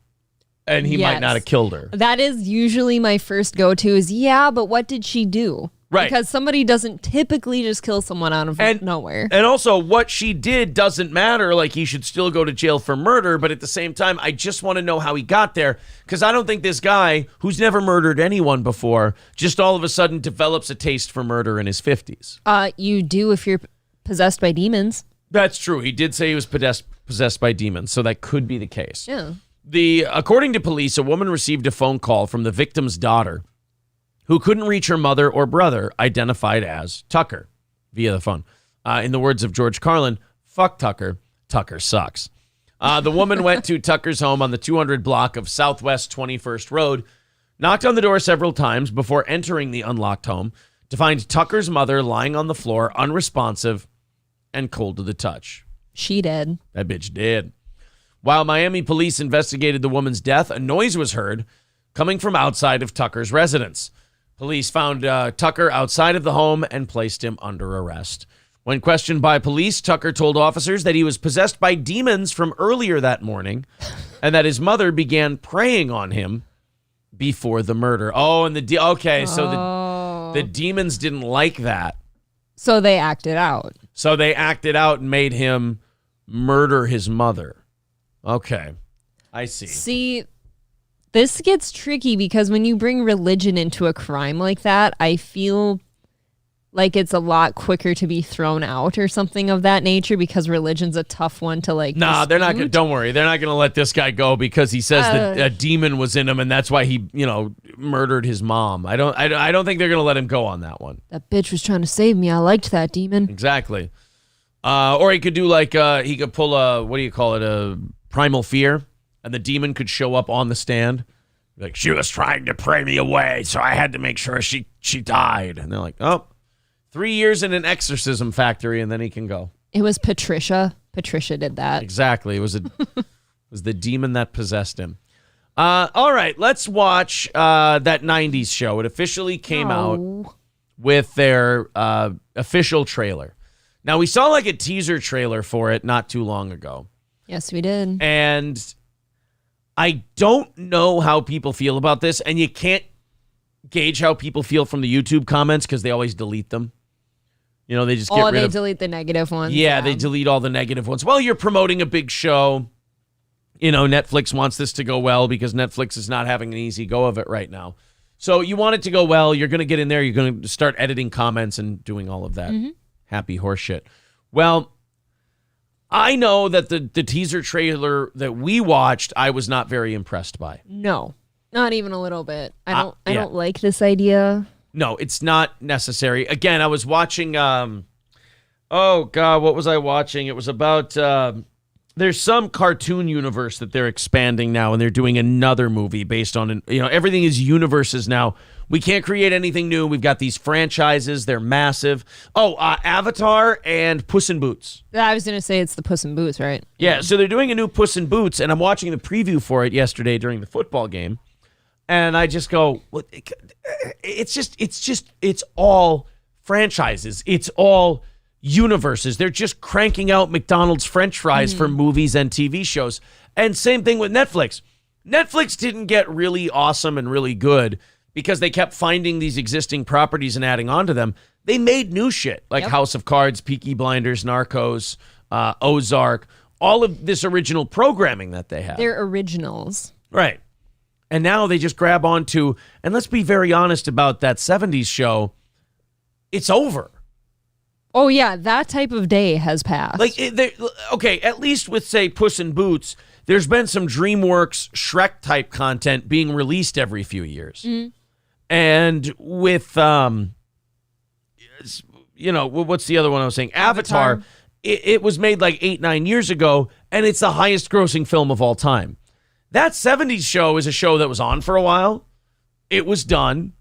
and he might not have killed her. That is usually my first go-to is, but what did she do? Right. Because somebody doesn't typically just kill someone out of nowhere. And also, what she did doesn't matter. Like, he should still go to jail for murder. But at the same time, I just want to know how he got there. Because I don't think this guy, who's never murdered anyone before, just all of a sudden develops a taste for murder in his 50s. You do if you're possessed by demons. That's true. He did say he was possessed by demons. So that could be the case. Yeah. According to police, a woman received a phone call from the victim's daughter, who couldn't reach her mother or brother, identified as Tucker, via the phone. In the words of George Carlin, fuck Tucker. Tucker sucks. The woman went to Tucker's home on the 200 block of Southwest 21st Road, knocked on the door several times before entering the unlocked home to find Tucker's mother lying on the floor, unresponsive and cold to the touch. She did. That bitch did. While Miami police investigated the woman's death, a noise was heard coming from outside of Tucker's residence. Police found Tucker outside of the home and placed him under arrest. When questioned by police, Tucker told officers that he was possessed by demons from earlier that morning and that his mother began preying on him before the murder. So the demons didn't like that. So they acted out. So they acted out and made him murder his mother. Okay, I see. See, this gets tricky because when you bring religion into a crime like that, I feel like it's a lot quicker to be thrown out or something of that nature because religion's a tough one to dispute. They're not going to, don't worry. They're not going to let this guy go because he says that a demon was in him and that's why he, murdered his mom. I don't think they're going to let him go on that one. That bitch was trying to save me. I liked that demon. Exactly. Or he could do he could pull a primal fear. And the demon could show up on the stand. Like, she was trying to pray me away, so I had to make sure she died. And they're like, 3 years in an exorcism factory, and then he can go. It was Patricia. Patricia did that. Exactly. It was the demon that possessed him. All right, let's watch that 90s show. It officially came out with their official trailer. Now, we saw a teaser trailer for it not too long ago. Yes, we did. And I don't know how people feel about this, and you can't gauge how people feel from the YouTube comments because they always delete them. They just get rid of... delete the negative ones. Yeah, they delete all the negative ones. Well, you're promoting a big show. Netflix wants this to go well because Netflix is not having an easy go of it right now. So you want it to go well. You're going to get in there. You're going to start editing comments and doing all of that happy horse shit. Well, I know that the teaser trailer that we watched, I was not very impressed by. No, not even a little bit. I don't like this idea. No, it's not necessary. Again, I was watching, what was I watching? It was about, there's some cartoon universe that they're expanding now, and they're doing another movie based on, everything is universes now. We can't create anything new. We've got these franchises. They're massive. Avatar and Puss in Boots. I was going to say it's the Puss in Boots, right? Yeah, so they're doing a new Puss in Boots, and I'm watching the preview for it yesterday during the football game, and I just go, it's all franchises. It's all universes. They're just cranking out McDonald's French fries for movies and TV shows. And same thing with Netflix. Netflix didn't get really awesome and really good because they kept finding these existing properties and adding on to them. They made new shit like House of Cards, Peaky Blinders, Narcos, Ozark, all of this original programming that they have. They're originals. Right. And now they just grab onto, and let's be very honest about that 70s show, it's over. Oh, yeah, that type of day has passed. At least with, say, Puss in Boots, there's been some DreamWorks Shrek-type content being released every few years. Mm-hmm. And with, what's the other one I was saying? Avatar. It was made 8-9 years ago, and it's the highest grossing film of all time. That 70s show is a show that was on for a while. It was done.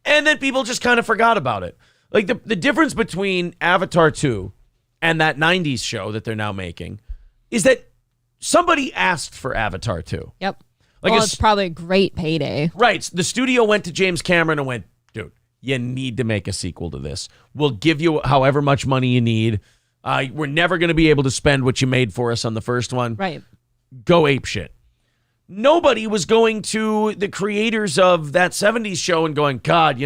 And then people just kind of forgot about it. The difference between Avatar 2 and that 90s show that they're now making is that somebody asked for Avatar 2. Yep. Like it's probably a great payday. Right. The studio went to James Cameron and went, dude, you need to make a sequel to this. We'll give you however much money you need. We're never going to be able to spend what you made for us on the first one. Right. Go ape shit. Nobody was going to the creators of that 70s show and going, God,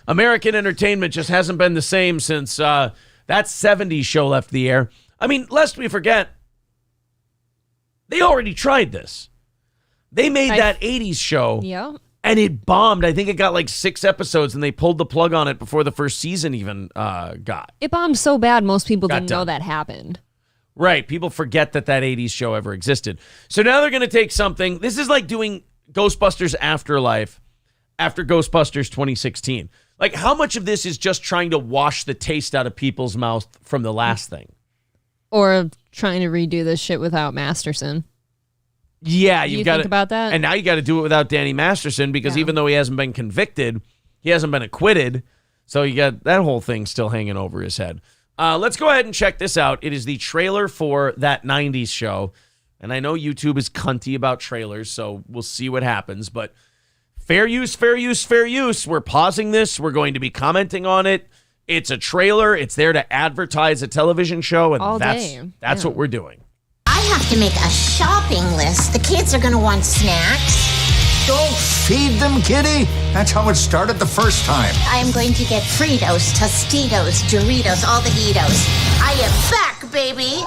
American entertainment just hasn't been the same since that 70s show left the air. I mean, lest we forget, they already tried this. They made that 80s show, and it bombed. I think it got like 6 episodes, and they pulled the plug on it before the first season even got. It bombed so bad, most people didn't know that happened. Right. People forget that 80s show ever existed. So now they're going to take something. This is like doing Ghostbusters Afterlife after Ghostbusters 2016. Like, how much of this is just trying to wash the taste out of people's mouth from the last thing? Or trying to redo this shit without Masterson. Yeah, you got to think about that. And now you got to do it without Danny Masterson because even though he hasn't been convicted, he hasn't been acquitted. So you got that whole thing still hanging over his head. Let's go ahead and check this out. It is the trailer for that 90s show. And I know YouTube is cunty about trailers, so we'll see what happens. But fair use, fair use, fair use. We're pausing this. We're going to be commenting on it. It's a trailer. It's there to advertise a television show, and that's what we're doing. I have to make a shopping list. The kids are going to want snacks. Don't feed them, kitty. That's how it started the first time. I am going to get Fritos, Tostitos, Doritos, all the Eatos. I am back, baby.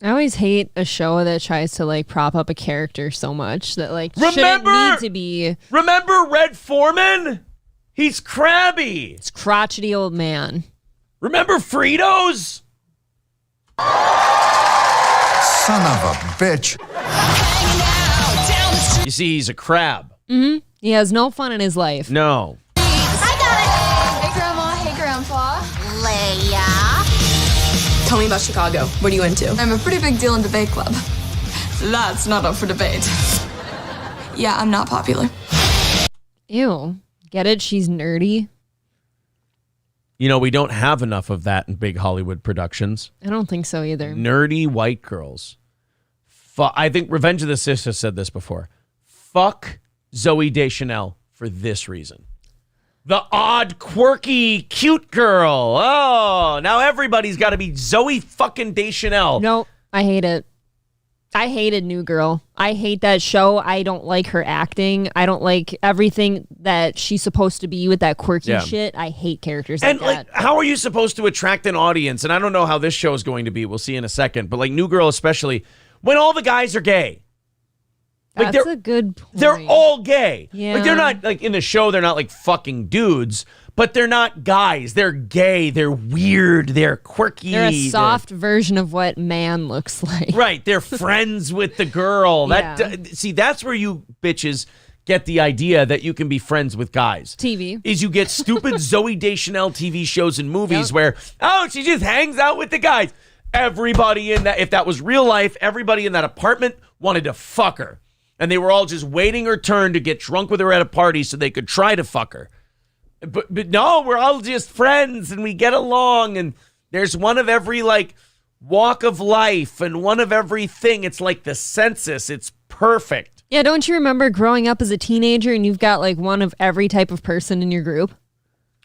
I always hate a show that tries to like prop up a character so much that like shouldn't need to be. Remember Red Foreman? He's crabby. It's crotchety old man. Remember Fritos? Son of a bitch. You see, he's a crab. Mm-hmm. He has no fun in his life. No. I got it. Hey, Grandma. Hey, Grandpa. Leia. Tell me about Chicago. What are you into? I'm a pretty big deal in debate club. That's not up for debate. Yeah, I'm not popular. Ew. Get it? She's nerdy. We don't have enough of that in big Hollywood productions. I don't think so either. Nerdy white girls. I think Revenge of the Sis has said this before. Fuck Zooey Deschanel for this reason. The odd, quirky, cute girl. Oh, now everybody's got to be Zooey fucking Deschanel. No, I hate it. I hated New Girl. I hate that show. I don't like her acting. I don't like everything that she's supposed to be with that quirky shit. I hate characters like that. And how are you supposed to attract an audience? And I don't know how this show is going to be. We'll see in a second. But like New Girl especially, when all the guys are gay. Like that's a good point. They're all gay. Yeah. Like they're not like in the show, they're not like fucking dudes, but they're not guys. They're gay. They're weird. They're quirky. They're a soft version of what man looks like. Right. They're friends with the girl. See, that's where you bitches get the idea that you can be friends with guys. TV. Is you get stupid Zooey Deschanel TV shows and movies where, she just hangs out with the guys. Everybody in that, if that was real life, everybody in that apartment wanted to fuck her. And they were all just waiting her turn to get drunk with her at a party so they could try to fuck her. But no, we're all just friends and we get along. And there's one of every like walk of life and one of everything. It's like the census. It's perfect. Yeah, don't you remember growing up as a teenager and you've got like one of every type of person in your group?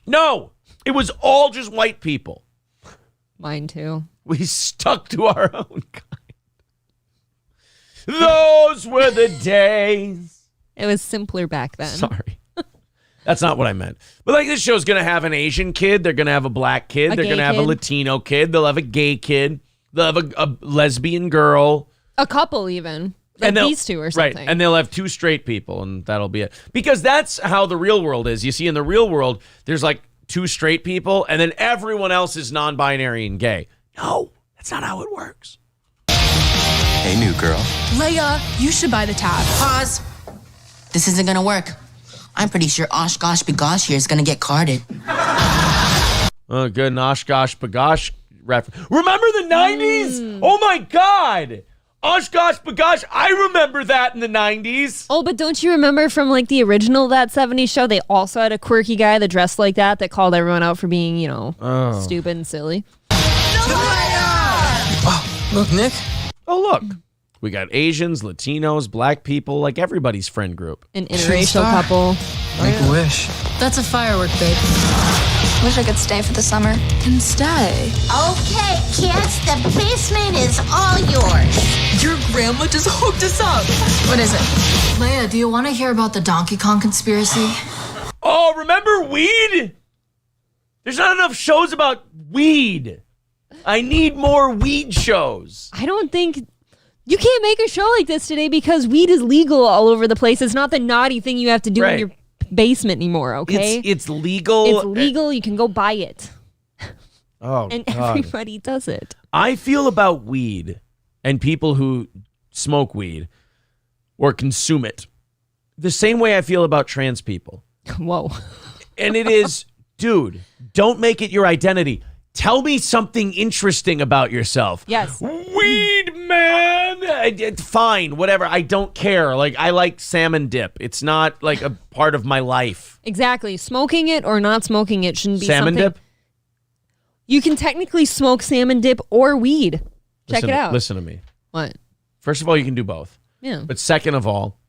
No, it was all just white people. Mine too. We stuck to our own kind. Those were the days. It was simpler back then. Sorry. That's not what I meant. But like this show's going to have an Asian kid. They're going to have a black kid. They're going to have a Latino kid. They'll have a gay kid. They'll have a lesbian girl. A couple even. Like these two or something. Right. And they'll have 2 straight people and that'll be it. Because that's how the real world is. You see, in the real world, there's like 2 straight people and then everyone else is non-binary and gay. No, that's not how it works. Hey, New Girl. Leia, you should buy the tab. Pause. This isn't going to work. I'm pretty sure Osh Gosh Bagosh here is going to get carded. Oh, good. Osh Gosh Bagosh reference. Remember the 90s? Oh, my God. Osh Gosh Bagosh. I remember that in the 90s. Oh, but don't you remember from like the original That 70s Show? They also had a quirky guy that dressed like that called everyone out for being, stupid and silly. Oh, look, Nick. Oh, look. We got Asians, Latinos, black people, like everybody's friend group. An interracial couple. Make a wish. That's a firework, babe. Wish I could stay for the summer. Then stay. Okay, kids, the basement is all yours. Your grandma just hooked us up. What is it? Leia, do you want to hear about the Donkey Kong conspiracy? Oh, remember weed? There's not enough shows about weed. I need more weed shows. I don't think... You can't make a show like this today because weed is legal all over the place. It's not the naughty thing you have to do in your basement anymore, okay? It's legal. It's legal. You can go buy it. Oh, and God. everybody does it. I feel about weed and people who smoke weed or consume it the same way I feel about trans people. Whoa. And it is, dude, don't make it your identity. Tell me something interesting about yourself. Yes. Weed, man. Fine, whatever. I don't care. Like, I like salmon dip. It's not like a part of my life. Exactly. Smoking it or not smoking it shouldn't be salmon something. Dip? You can technically smoke salmon dip or weed. Check it out. Listen to me. What? First of all, you can do both. Yeah. But second of all,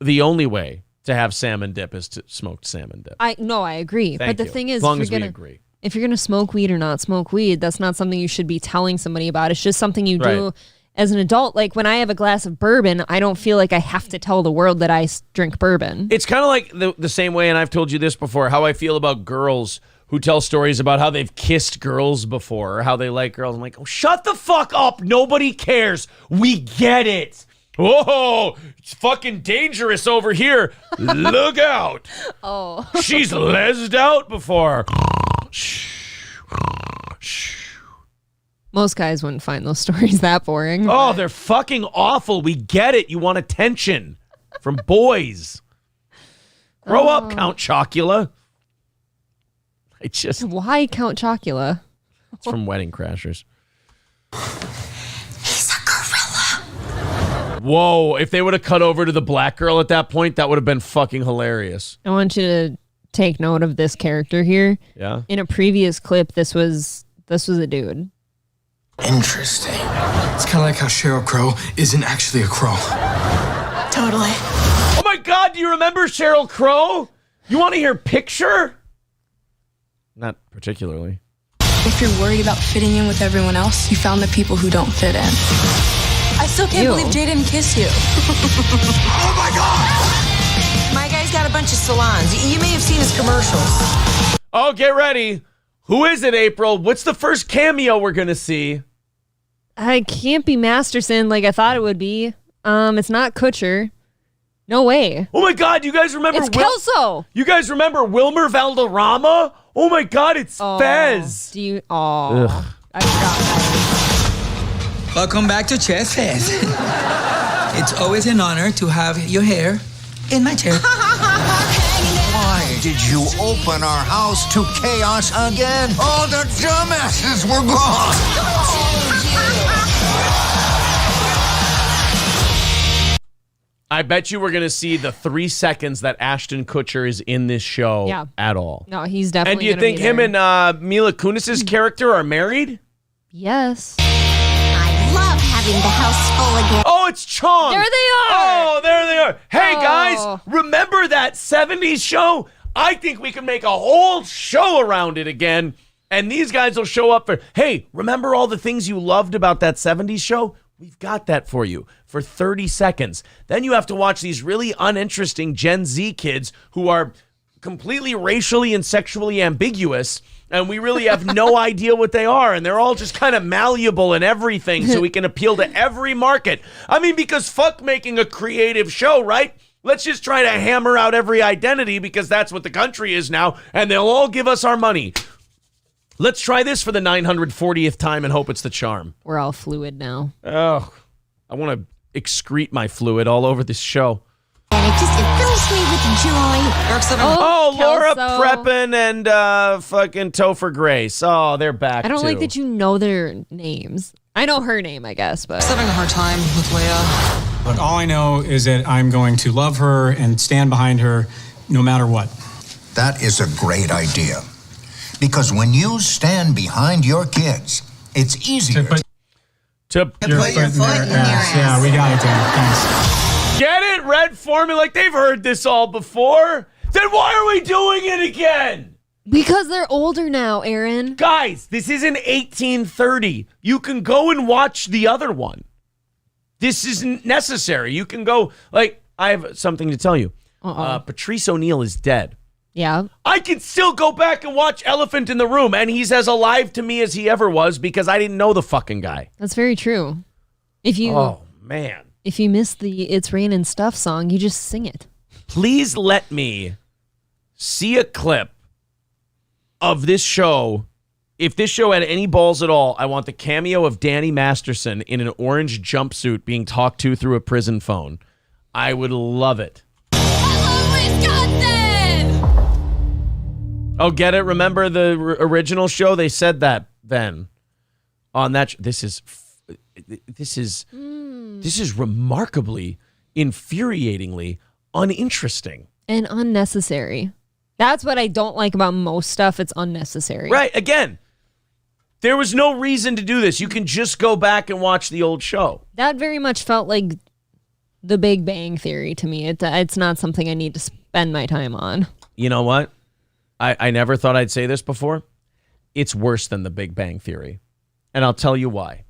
the only way to have salmon dip is to smoked salmon dip. I agree. Thank but the you. thing is, as long as we agree. If you're going to smoke weed or not smoke weed, that's not something you should be telling somebody about. It's just something you do as an adult. Like when I have a glass of bourbon, I don't feel like I have to tell the world that I drink bourbon. It's kind of like the same way, and I've told you this before, how I feel about girls who tell stories about how they've kissed girls before or how they like girls. I'm like, oh, shut the fuck up. Nobody cares. We get it. Whoa, it's fucking dangerous over here. Look out. Oh. She's lesed out before. Most guys wouldn't find those stories that boring. Oh, they're fucking awful. We get it. You want attention from boys. Grow up, Count Chocula. Why Count Chocula? It's from Wedding Crashers. He's a gorilla. Whoa, if they would have cut over to the black girl at that point, that would have been fucking hilarious. I want you to take note of this character here. Yeah. In a previous clip, this was a dude. Interesting. It's kind of like how Sheryl Crow isn't actually a crow. Totally. Oh my God, do you remember Sheryl Crow? You want to hear Picture? Not particularly. If you're worried about fitting in with everyone else, you found the people who don't fit in. I still can't believe Jay didn't kiss you. Oh my God! My guy's got a bunch of salons. You may have seen his commercials. Oh, get ready. Who is it, April? What's the first cameo we're going to see? I can't be Masterson like I thought it would be. It's not Kutcher. No way. Oh my God, you guys remember? It's Kelso. You guys remember Wilmer Valderrama? Oh my God, it's Fez. Do you? Oh, I forgot. Welcome back to Chair Fez. It's always an honor to have your hair in my chair. Why did you open our house to chaos again? All the dumbasses were gone. I bet you we're going to see the 3 seconds that Ashton Kutcher is in this show at all. No, he's definitely. And do you think him and Mila Kunis's character are married? Yes. I love having the house full again. Oh, it's Chong. There they are. Oh, there they are. Hey, guys, remember that 70s show? I think we can make a whole show around it again. And these guys will show up for, hey, remember all the things you loved about that 70s show? We've got that for you for 30 seconds. Then you have to watch these really uninteresting Gen Z kids who are completely racially and sexually ambiguous, and we really have no idea what they are, and they're all just kind of malleable and everything, so we can appeal to every market. I mean, because fuck making a creative show, right? Let's just try to hammer out every identity because that's what the country is now, and they'll all give us our money. Let's try this for the 940th time and hope it's the charm. We're all fluid now. Oh, I want to excrete my fluid all over this show. And it fills me with joy. Oh, Laura Prepon and fucking Topher Grace. Oh, they're back. I don't too. like that you know their names. I know her name, I guess, but Having a hard time with Leia. But all I know is that I'm going to love her and stand behind her no matter what. That is a great idea. Because when you stand behind your kids, it's easier. To put your foot in their ass. Yeah, we got it, Dan. Thanks. Get it? Red formula. Like they've heard this all before. Then why are we doing it again? Because they're older now, Aaron. Guys, this isn't 1830. You can go and watch the other one. This isn't necessary. You can go, like, I have something to tell you. Patrice O'Neal is dead. Yeah. I can still go back and watch Elephant in the Room, and he's as alive to me as he ever was because I didn't know the fucking guy. That's very true. Oh, man. If you miss the It's Raining Stuff song, you just sing it. Please let me see a clip of this show. If this show had any balls at all, I want the cameo of Danny Masterson in an orange jumpsuit being talked to through a prison phone. I would love it. Oh, get it? Remember the original show? They said that then on that. This is remarkably, infuriatingly uninteresting and unnecessary. That's what I don't like about most stuff. It's unnecessary. Right. Again, there was no reason to do this. You can just go back and watch the old show. That very much felt like The Big Bang Theory to me. It's not something I need to spend my time on. You know what? I never thought I'd say this before. It's worse than The Big Bang Theory. And I'll tell you why.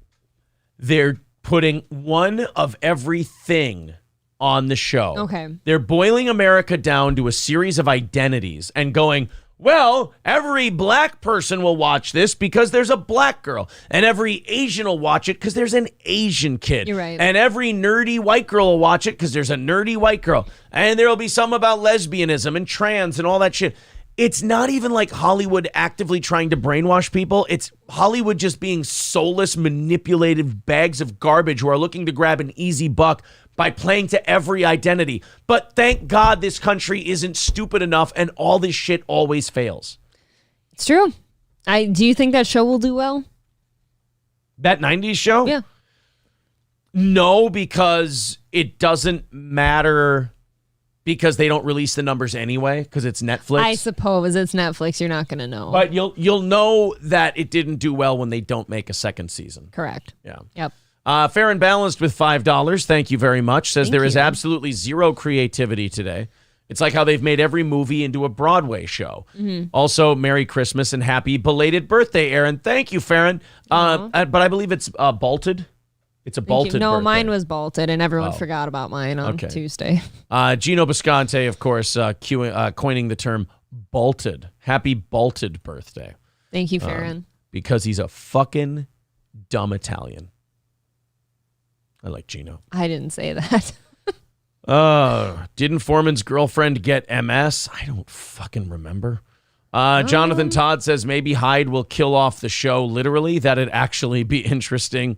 They're putting one of everything on the show. Okay. They're boiling America down to a series of identities and going, well, every black person will watch this because there's a black girl. And every Asian will watch it because there's an Asian kid. You're right. And every nerdy white girl will watch it because there's a nerdy white girl. And there will be some about lesbianism and trans and all that shit. It's not even like Hollywood actively trying to brainwash people. It's Hollywood just being soulless, manipulative bags of garbage who are looking to grab an easy buck by playing to every identity. But thank God this country isn't stupid enough and all this shit always fails. It's true. Do you think that show will do well? That 90s show? Yeah. No, because it doesn't matter. Because they don't release the numbers anyway, because it's Netflix. I suppose it's Netflix. You're not going to know. But you'll know that it didn't do well when they don't make a second season. Correct. Yeah. Yep. Fair and Balanced with $5. Thank you very much. Says Thank there is you. absolutely zero creativity today. It's like how they've made every movie into a Broadway show. Mm-hmm. Also, Merry Christmas and happy belated birthday, Aaron. Thank you, Farron. But I believe it's bolted. It's a bolted No, birthday. mine was bolted, and everyone forgot about mine on Tuesday. Gino Bisconte, of course, coining the term bolted. Happy bolted birthday. Thank you, Farron. Because he's a fucking dumb Italian. I like Gino. I didn't say that. Didn't Foreman's girlfriend get MS? I don't fucking remember. Jonathan Todd says maybe Hyde will kill off the show literally. That'd actually be interesting.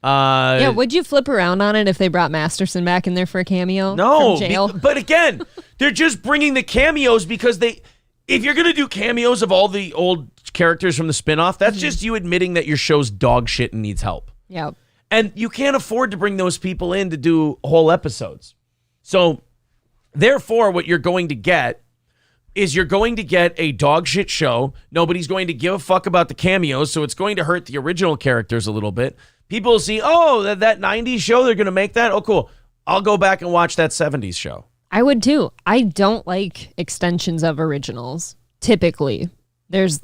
Yeah, would you flip around on it if they brought Masterson back in there for a cameo? No, from jail? But again, they're just bringing the cameos because if you're going to do cameos of all the old characters from the spinoff, that's just you admitting that your show's dog shit and needs help. Yep. And you can't afford to bring those people in to do whole episodes. So, therefore, what you're going to get is you're going to get a dog shit show. Nobody's going to give a fuck about the cameos, so it's going to hurt the original characters a little bit. People will see, that 90s show, they're going to make that? Oh, cool. I'll go back and watch that 70s show. I would too. I don't like extensions of originals, typically. There's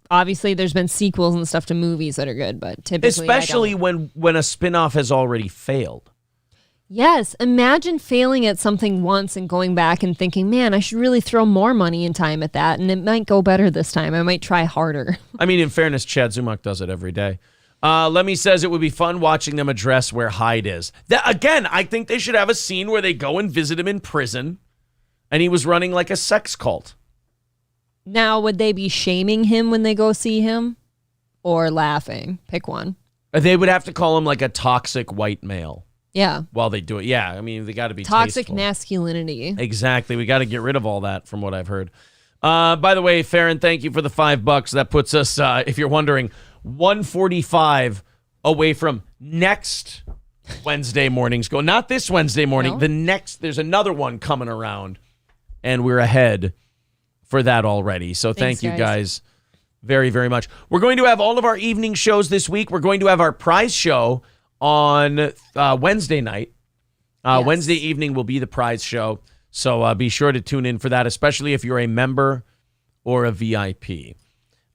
obviously there's been sequels and stuff to movies that are good, but typically especially when a spinoff has already failed. Yes. Imagine failing at something once and going back and thinking, man, I should really throw more money and time at that, and it might go better this time. I might try harder. I mean, in fairness, Chad Zumach does it every day. Lemmy says it would be fun watching them address where Hyde is. Again, I think they should have a scene where they go and visit him in prison, and he was running like a sex cult. Now, would they be shaming him when they go see him or laughing? Pick one. They would have to call him like a toxic white male. Yeah. While they do it. Yeah, I mean, they got to be toxic tasteful. Masculinity. Exactly. We got to get rid of all that from what I've heard. By the way, Farron, thank you for the $5. That puts us, if you're wondering, 145 away from next Wednesday morning's go. Not this Wednesday morning. No. There's another one coming around, and we're ahead for that already. So thank you guys very, very much. We're going to have all of our evening shows this week. We're going to have our prize show on Wednesday night. Wednesday evening will be the prize show. So be sure to tune in for that, especially if you're a member or a VIP.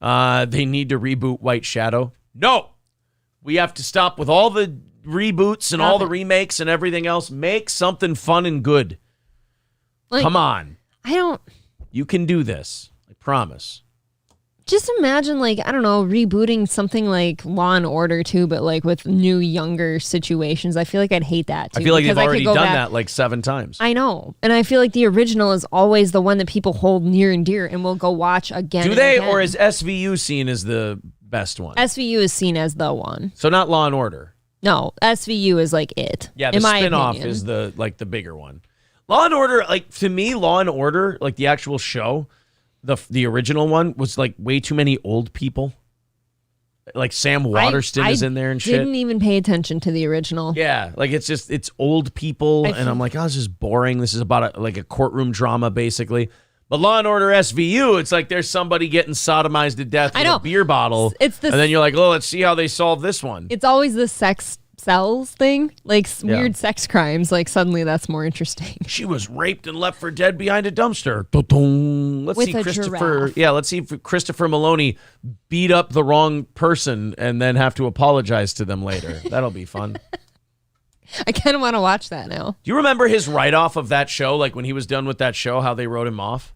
They need to reboot White Shadow. No! We have to stop with all the reboots and all the remakes and everything else. Make something fun and good. Like, come on. You can do this. I promise. Just imagine, like, I don't know, rebooting something like Law and Order too, but like with new, younger situations. I feel like I'd hate that too. I feel like they've already done that like 7 times. I know. And I feel like the original is always the one that people hold near and dear and will go watch again. Do they, or is SVU seen as the best one? SVU is seen as the one. So not Law and Order. No, SVU is like it. Yeah, the spinoff is the bigger one. Law and Order, like, to me, Law and Order, like the actual show, the original one was like way too many old people. Like Sam Waterston is in there and shit. I didn't even pay attention to the original. Yeah, like it's old people, and I'm like, oh, this is boring. This is about a courtroom drama, basically. But Law and Order SVU, it's like there's somebody getting sodomized to death with a beer bottle. And then you're like, oh, let's see how they solve this one. It's always the sex sells thing, like weird sex crimes. Like suddenly that's more interesting. She was raped and left for dead behind a dumpster. Let's see Christopher. Giraffe. Yeah, let's see if Christopher Maloney beat up the wrong person and then have to apologize to them later. That'll be fun. I kind of want to watch that now. Do you remember his write-off of that show? Like when he was done with that show, how they wrote him off?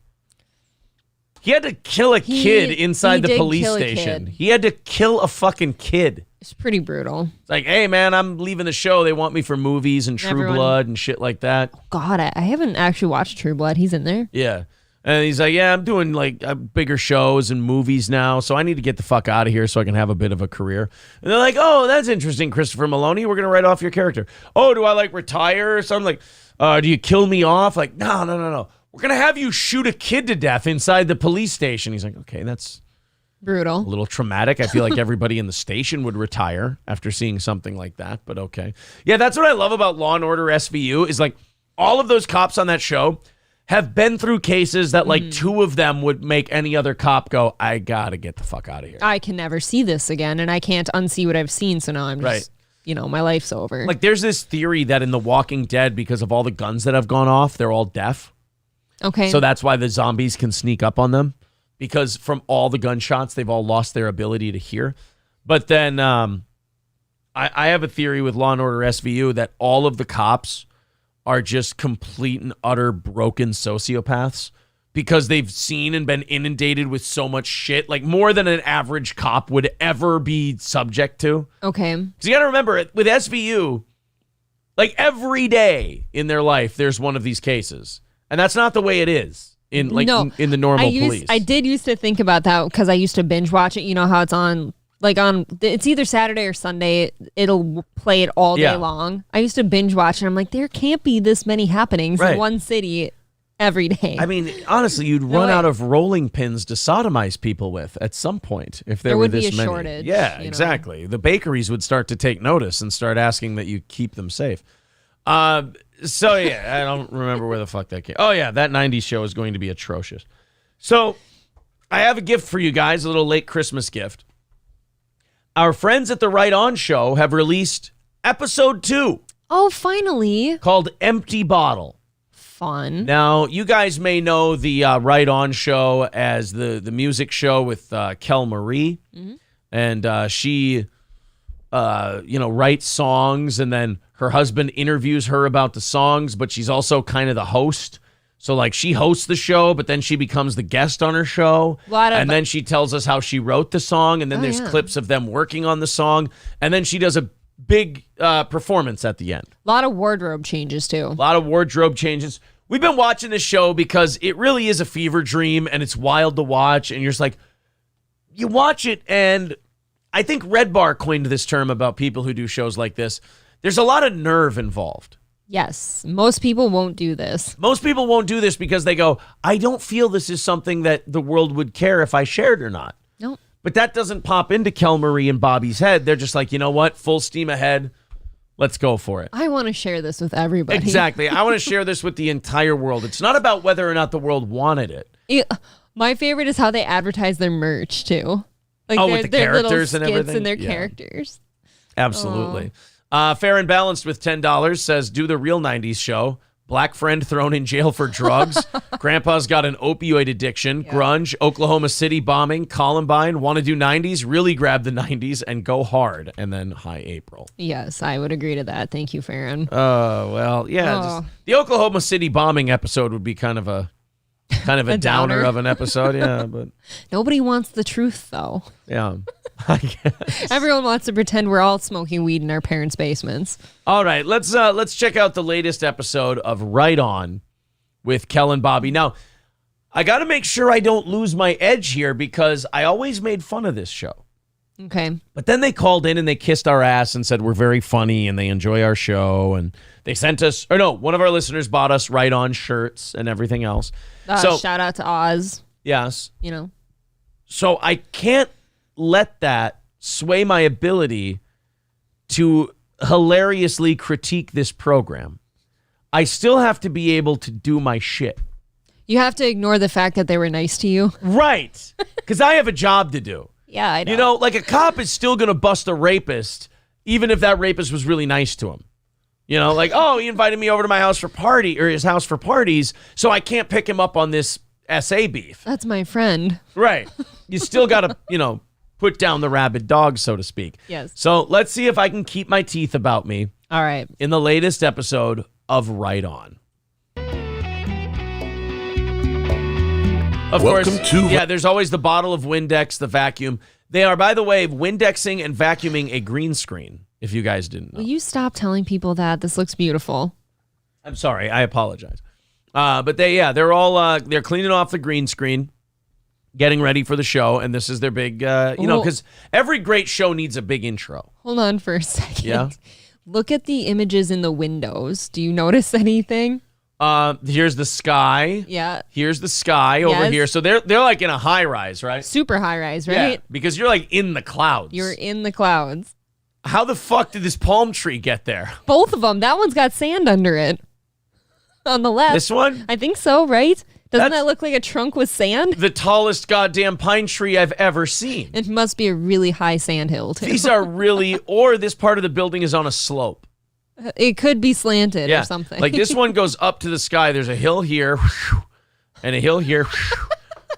He had to kill a kid inside the police station. He had to kill a fucking kid. It's pretty brutal. It's like, hey, man, I'm leaving the show. They want me for movies and True Blood and shit like that. God, I haven't actually watched True Blood. He's in there. Yeah. And he's like, yeah, I'm doing like bigger shows and movies now, so I need to get the fuck out of here so I can have a bit of a career. And they're like, oh, that's interesting, Christopher Maloney. We're going to write off your character. Oh, do I like retire or something? Like, do you kill me off? Like, no. We're going to have you shoot a kid to death inside the police station. He's like, okay, that's brutal. A little traumatic. I feel like everybody in the station would retire after seeing something like that, but okay. Yeah, that's what I love about Law and Order SVU is like all of those cops on that show have been through cases that like 2 of them would make any other cop go, I got to get the fuck out of here. I can never see this again, and I can't unsee what I've seen, so now I'm just, my life's over. Like there's this theory that in The Walking Dead, because of all the guns that have gone off, they're all deaf. Okay. So that's why the zombies can sneak up on them, because from all the gunshots, they've all lost their ability to hear. But then I have a theory with Law & Order SVU that all of the cops are just complete and utter broken sociopaths because they've seen and been inundated with so much shit, like more than an average cop would ever be subject to. Okay. Because you got to remember, with SVU, like every day in their life, there's one of these cases. And that's not the way it is in the normal police. I did used to think about that because I used to binge watch it. You know how it's on, it's either Saturday or Sunday. It'll play it all day long. I used to binge watch and I'm like, there can't be this many happenings in one city every day. I mean, honestly, you'd run out of rolling pins to sodomize people with at some point if there were this many. There would be a shortage. Yeah, exactly. The bakeries would start to take notice and start asking that you keep them safe. So, yeah, I don't remember where the fuck that came. Oh, yeah, that 90s show is going to be atrocious. So, I have a gift for you guys, a little late Christmas gift. Our friends at the Right On Show have released episode 2. Oh, finally. Called Empty Bottle. Fun. Now, you guys may know the Right On Show as the music show with Kel Marie. Mm-hmm. And she, writes songs, and then her husband interviews her about the songs, but she's also kind of the host. So, like, she hosts the show, but then she becomes the guest on her show. And then she tells us how she wrote the song, and then there's clips of them working on the song. And then she does a big performance at the end. A lot of wardrobe changes, too. A lot of wardrobe changes. We've been watching this show because it really is a fever dream, and it's wild to watch. And you're just like, you watch it, and I think Red Bar coined this term about people who do shows like this. There's a lot of nerve involved. Yes. Most people won't do this. Most people won't do this because they go, I don't feel this is something that the world would care if I shared or not. No. But that doesn't pop into Kel Marie and Bobby's head. They're just like, you know what? Full steam ahead. Let's go for it. I want to share this with everybody. Exactly. I want to share this with the entire world. It's not about whether or not the world wanted it. Yeah. My favorite is how they advertise their merch, too. Like with the characters and everything. And their characters. Absolutely. Fair and Balanced with $10 says, do the real 90s show. Black friend thrown in jail for drugs. Grandpa's got an opioid addiction. Yeah. Grunge. Oklahoma City bombing. Columbine. Want to do 90s? Really grab the 90s and go hard. And then Hi April. Yes, I would agree to that. Thank you, Farron. Oh, well, yeah. Just, the Oklahoma City bombing episode would be kind of a downer of an episode. Yeah, but nobody wants the truth, though. Yeah. I guess. Everyone wants to pretend we're all smoking weed in our parents' basements. All right, let's check out the latest episode of Right On with Kel and Bobby. Now, I got to make sure I don't lose my edge here because I always made fun of this show. Okay. But then they called in and they kissed our ass and said we're very funny and they enjoy our show and they sent us, one of our listeners bought us Right On shirts and everything else. So shout out to Oz. Yes. So I can't let that sway my ability to hilariously critique this program. I still have to be able to do my shit. You have to ignore the fact that they were nice to you. Right. Because I have a job to do. Yeah, I know. Like a cop is still going to bust a rapist, even if that rapist was really nice to him. He invited me over to my house for his house for parties, so I can't pick him up on this SA beef. That's my friend. Right. You still got to, put down the rabid dog, so to speak. Yes. So let's see if I can keep my teeth about me. All right. In the latest episode of Right On. Of course, there's always the bottle of Windex, the vacuum. They are, by the way, Windexing and vacuuming a green screen, if you guys didn't know. Will you stop telling people that? This looks beautiful. I'm sorry. I apologize. But they're all, they're cleaning off the green screen, getting ready for the show, and this is their big, because every great show needs a big intro. Hold on for a second. Yeah? Look at the images in the windows. Do you notice anything? Here's the sky. Yeah. Here's the sky over here. So they're like in a high rise, right? Super high rise, right? Yeah, because you're like in the clouds. You're in the clouds. How the fuck did this palm tree get there? Both of them. That one's got sand under it. On the left. This one? I think so, right? Doesn't that look like a trunk with sand? The tallest goddamn pine tree I've ever seen. It must be a really high sand hill, too. These are really, or this part of the building is on a slope. It could be slanted or something. Like this one goes up to the sky. There's a hill here and a hill here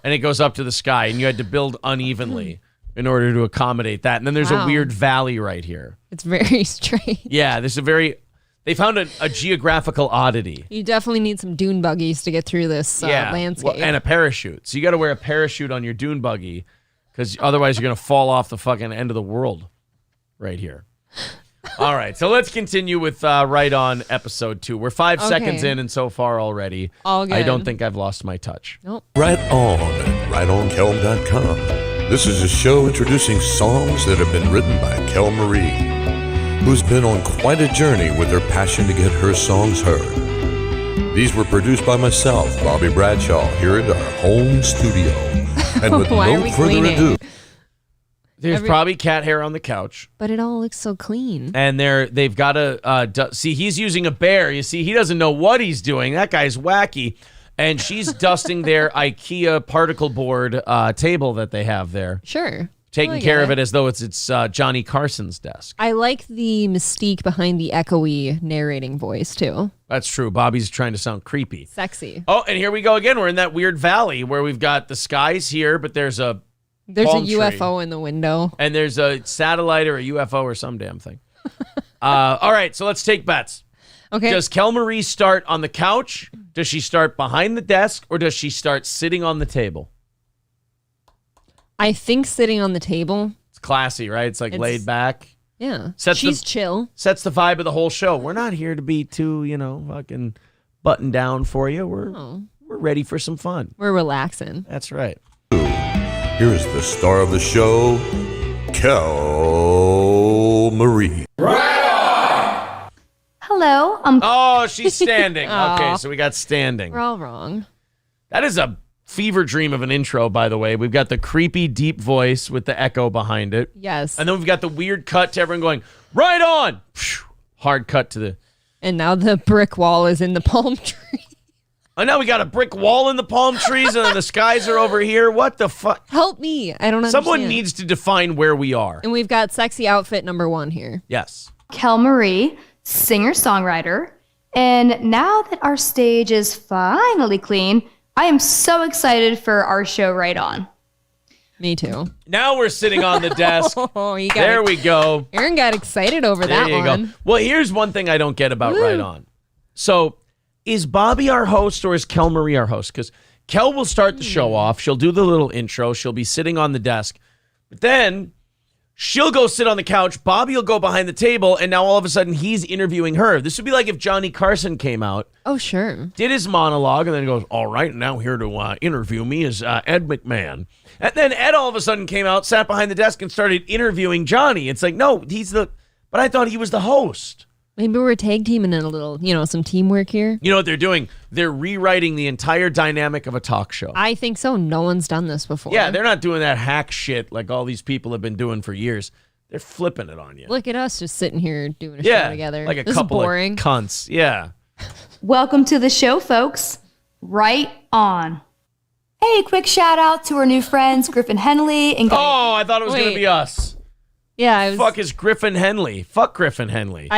and it goes up to the sky. And you had to build unevenly in order to accommodate that. And then there's a weird valley right here. It's very strange. Yeah, they found a geographical oddity. You definitely need some dune buggies to get through this landscape. And a parachute. So you got to wear a parachute on your dune buggy because otherwise you're going to fall off the fucking end of the world right here. All right, so let's continue with Right On episode 2. We're 5 seconds in and so far already. All good. I don't think I've lost my touch. Nope. Right On at rightonkelm.com. This is a show introducing songs that have been written by Kel Marie, who's been on quite a journey with her passion to get her songs heard. These were produced by myself, Bobby Bradshaw, here at our home studio. And with no further ado... There's probably cat hair on the couch. But it all looks so clean. And they've got to, see, he's using a bear. You see, he doesn't know what he's doing. That guy's wacky. And she's dusting their IKEA particle board table that they have there. Sure. Taking care of it as though it's Johnny Carson's desk. I like the mystique behind the echoey narrating voice, too. That's true. Bobby's trying to sound creepy. Sexy. Oh, and here we go again. We're in that weird valley where we've got the skies here, but there's a UFO in the window. And there's a satellite or a UFO or some damn thing. All right, so let's take bets. Okay. Does Kel Marie start on the couch? Does she start behind the desk? Or does she start sitting on the table? I think sitting on the table. It's classy, right? It's laid back. Yeah. She's chill. Sets the vibe of the whole show. We're not here to be too, fucking buttoned down for you. We're ready for some fun. We're relaxing. That's right. Here is the star of the show, Kel Marie. Hello. Oh, she's standing. Okay, so we got standing. We're all wrong. That is a fever dream of an intro, by the way. We've got the creepy, deep voice with the echo behind it. Yes. And then we've got the weird cut to everyone going, right on. Hard cut to the... And now the brick wall is in the palm tree. And now we got a brick wall in the palm trees and then the skies are over here. What the fuck? Help me. I don't understand. Someone needs to define where we are. And we've got sexy outfit number 1 here. Yes. Kel Marie, singer-songwriter. And now that our stage is finally clean, I am so excited for our show Right On. Me too. Now we're sitting on the desk. There we go. Aaron got excited over that one. Go. Well, here's one thing I don't get about Right On. So, is Bobby our host or is Kel Marie our host? Because Kel will start the show off. She'll do the little intro. She'll be sitting on the desk. But then she'll go sit on the couch. Bobby will go behind the table. And now all of a sudden he's interviewing her. This would be like if Johnny Carson came out. Oh, sure. Did his monologue and then goes, all right, now here to interview me is Ed McMahon. And then Ed all of a sudden came out, sat behind the desk and started interviewing Johnny. It's like, no, but I thought he was the host. Maybe we're tag teaming in a little, some teamwork here. You know what they're doing? They're rewriting the entire dynamic of a talk show. I think so. No one's done this before. Yeah, they're not doing that hack shit like all these people have been doing for years. They're flipping it on you. Look at us just sitting here doing a show together. Like a this couple is boring. of cunts. Yeah. Welcome to the show, folks. Right On. Hey, quick shout out to our new friends, Griffin Henley and I thought it was going to be us. Yeah. Fuck is Griffin Henley. Fuck Griffin Henley.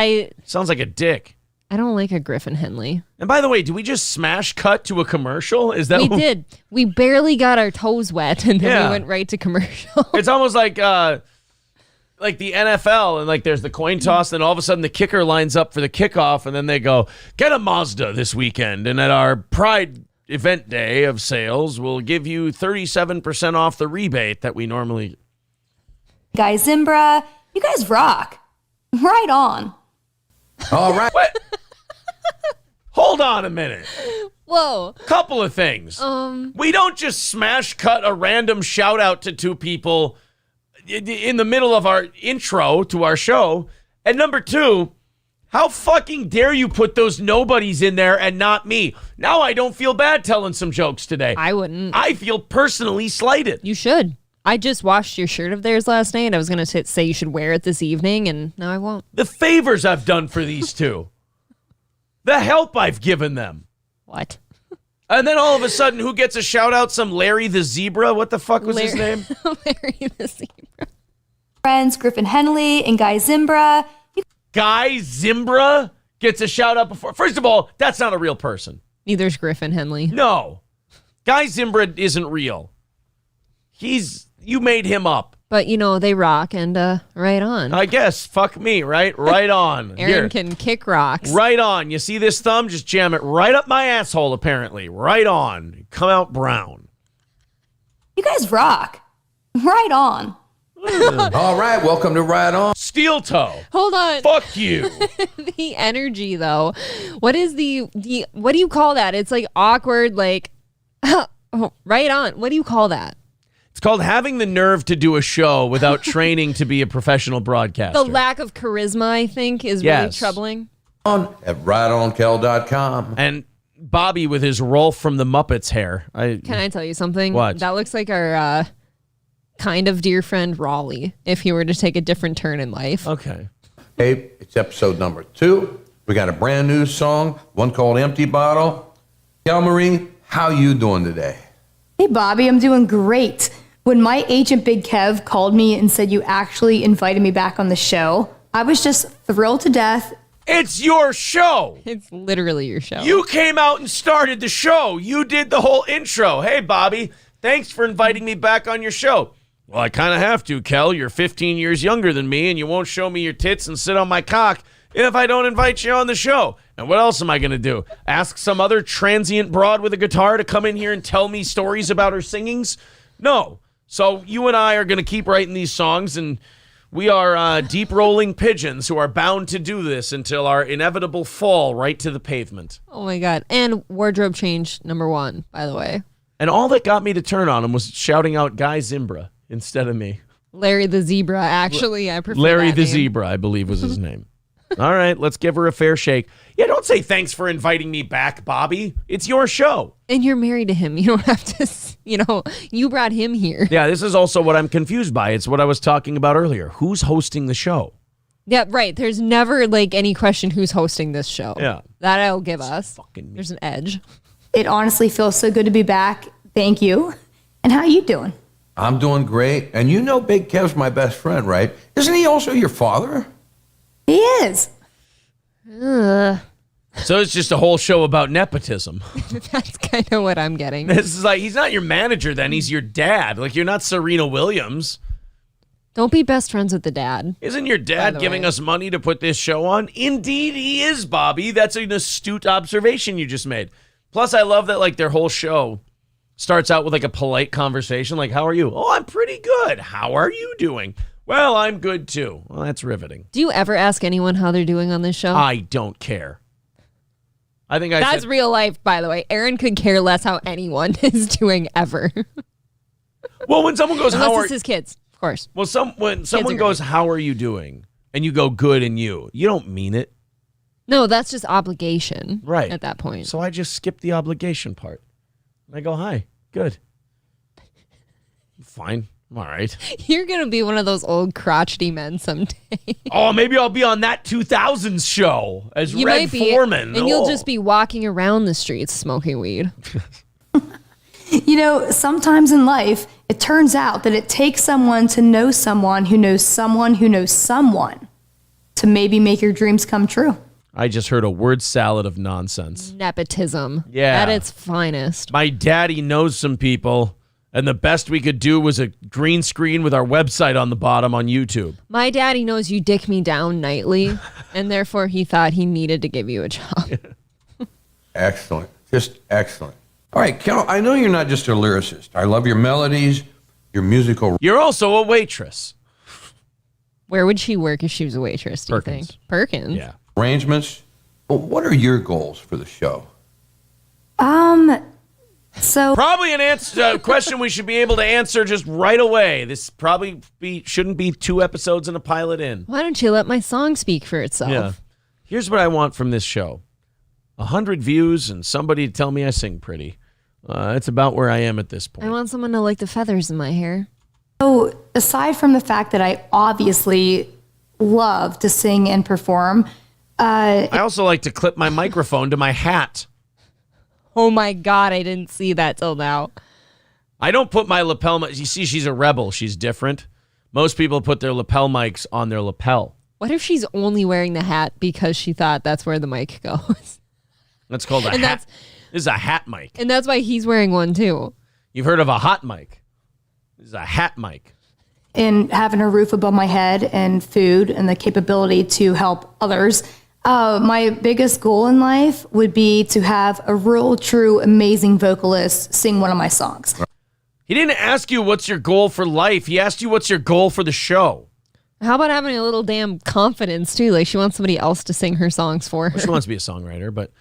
Sounds like a dick. I don't like a Griffin Henley. And by the way, did we just smash cut to a commercial? Is that we did? We barely got our toes wet and then we went right to commercial. It's almost like the NFL and like there's the coin toss and all of a sudden the kicker lines up for the kickoff and then they go, get a Mazda this weekend and at our Pride event day of sales, we'll give you 37% off the rebate that we normally. Guy Zimbra, you guys rock. Right on. All right. Hold on a minute. Whoa. Couple of things. We don't just smash cut a random shout out to two people in the middle of our intro to our show. And number two, how fucking dare you put those nobodies in there and not me? Now I don't feel bad telling some jokes today. I wouldn't. I feel personally slighted. You should. I just washed your shirt of theirs last night. I was going to say you should wear it this evening, and now I won't. The favors I've done for these two. The help I've given them. What? And then all of a sudden, who gets a shout out? Some Larry the Zebra? What the fuck was his name? Larry the Zebra. Friends, Griffin Henley and Guy Zimbra. Guy Zimbra gets a shout out before. First of all, that's not a real person. Neither's Griffin Henley. No. Guy Zimbra isn't real. You made him up. But, they rock and right on. I guess. Fuck me, right? Right on. Aaron can kick rocks. Right on. You see this thumb? Just jam it right up my asshole, apparently. Right on. Come out brown. You guys rock. Right on. All right, welcome to Right On. Steel toe. Hold on. Fuck you. The energy, though. What is what do you call that? It's like awkward, like, right on. What do you call that? It's called having the nerve to do a show without training to be a professional broadcaster. The lack of charisma, I think, is really troubling. On at rightonkel.com. And Bobby with his Rolf from the Muppets hair. Can I tell you something? What? That looks like our kind of dear friend Raleigh if he were to take a different turn in life. Okay. Hey, it's episode number 2. We got a brand new song, one called Empty Bottle. Kel Marie, how you doing today? Hey, Bobby, I'm doing great. When my agent Big Kev called me and said you actually invited me back on the show, I was just thrilled to death. It's your show. It's literally your show. You came out and started the show. You did the whole intro. Hey, Bobby, thanks for inviting me back on your show. Well, I kind of have to, Kel. You're 15 years younger than me, and you won't show me your tits and sit on my cock if I don't invite you on the show. And what else am I going to do? Ask some other transient broad with a guitar to come in here and tell me stories about her singings? No. So you and I are going to keep writing these songs, and we are deep-rolling pigeons who are bound to do this until our inevitable fall right to the pavement. Oh, my God. And wardrobe change number 1, by the way. And all that got me to turn on him was shouting out Guy Zimbra instead of me. Larry the Zebra, actually. I prefer Larry that the name. Zebra, I believe was his name. All right, let's give her a fair shake. Yeah, don't say thanks for inviting me back, Bobby. It's your show. And you're married to him. You don't have to, you brought him here. Yeah, this is also what I'm confused by. It's what I was talking about earlier. Who's hosting the show? Yeah, right. There's never any question who's hosting this show. Yeah. That I'll give us. There's an edge. It honestly feels so good to be back. Thank you. And how you doing? I'm doing great. And Big Kev's my best friend, right? Isn't he also your father? He is. Ugh. So it's just a whole show about nepotism. That's kind of what I'm getting. This is like, he's not your manager then, he's your dad. Like, you're not Serena Williams. Don't be best friends with the dad. Isn't your dad giving us money to put this show on? Indeed he is, Bobby. That's an astute observation you just made. Plus, I love that, like, their whole show starts out with, like, a polite conversation. Like, how are you? Oh, I'm pretty good. How are you doing? Well, I'm good, too. Well, that's riveting. Do you ever ask anyone how they're doing on this show? I don't care. I think That's real life, by the way. Aaron could care less how anyone is doing ever. Well, when someone goes, unless it's his kids, of course. Well, when someone goes, how are you doing? And you go, good, and you don't mean it. No, that's just obligation. Right. At that point. So I just skip the obligation part. I go, hi, good. Fine. I'm all right. You're going to be one of those old crotchety men someday. Oh, maybe I'll be on that 2000s show as You Red might be, Foreman. and you'll just be walking around the streets smoking weed. You know, sometimes in life, it turns out that it takes someone to know someone who knows someone who knows someone to maybe make your dreams come true. I just heard a word salad of nonsense. Nepotism. Yeah. At its finest. My daddy knows some people, and the best we could do was a green screen with our website on the bottom on YouTube. My daddy knows you dick me down nightly, and therefore he thought he needed to give you a job. Excellent. Just excellent. All right, Kel, I know you're not just a lyricist. I love your melodies, your musical. You're also a waitress. Where would she work if she was a waitress, do you think? Perkins. Yeah. Arrangements. But what are your goals for the show? So probably an question we should be able to answer just right away. This probably shouldn't be 2 episodes and a pilot in. Why don't you let my song speak for itself? Yeah. Here's what I want from this show. 100 views and somebody to tell me I sing pretty. That's about where I am at this point. I want someone to like the feathers in my hair. So aside from the fact that I obviously love to sing and perform, I also like to clip my microphone to my hat. Oh my God, I didn't see that till now. I don't put my lapel mic. You see, she's a rebel. She's different. Most people put their lapel mics on their lapel. What if she's only wearing the hat because she thought that's where the mic goes? That's called a hat. This is a hat mic. And that's why he's wearing one too. You've heard of a hot mic. This is a hat mic. in having a roof above my head and food and the capability to help others. My biggest goal in life would be to have a real, true, amazing vocalist sing one of my songs. He didn't ask you what's your goal for life. He asked you what's your goal for the show. How about having a little damn confidence too? Like she wants somebody else to sing her songs for her. Well, she wants to be a songwriter, but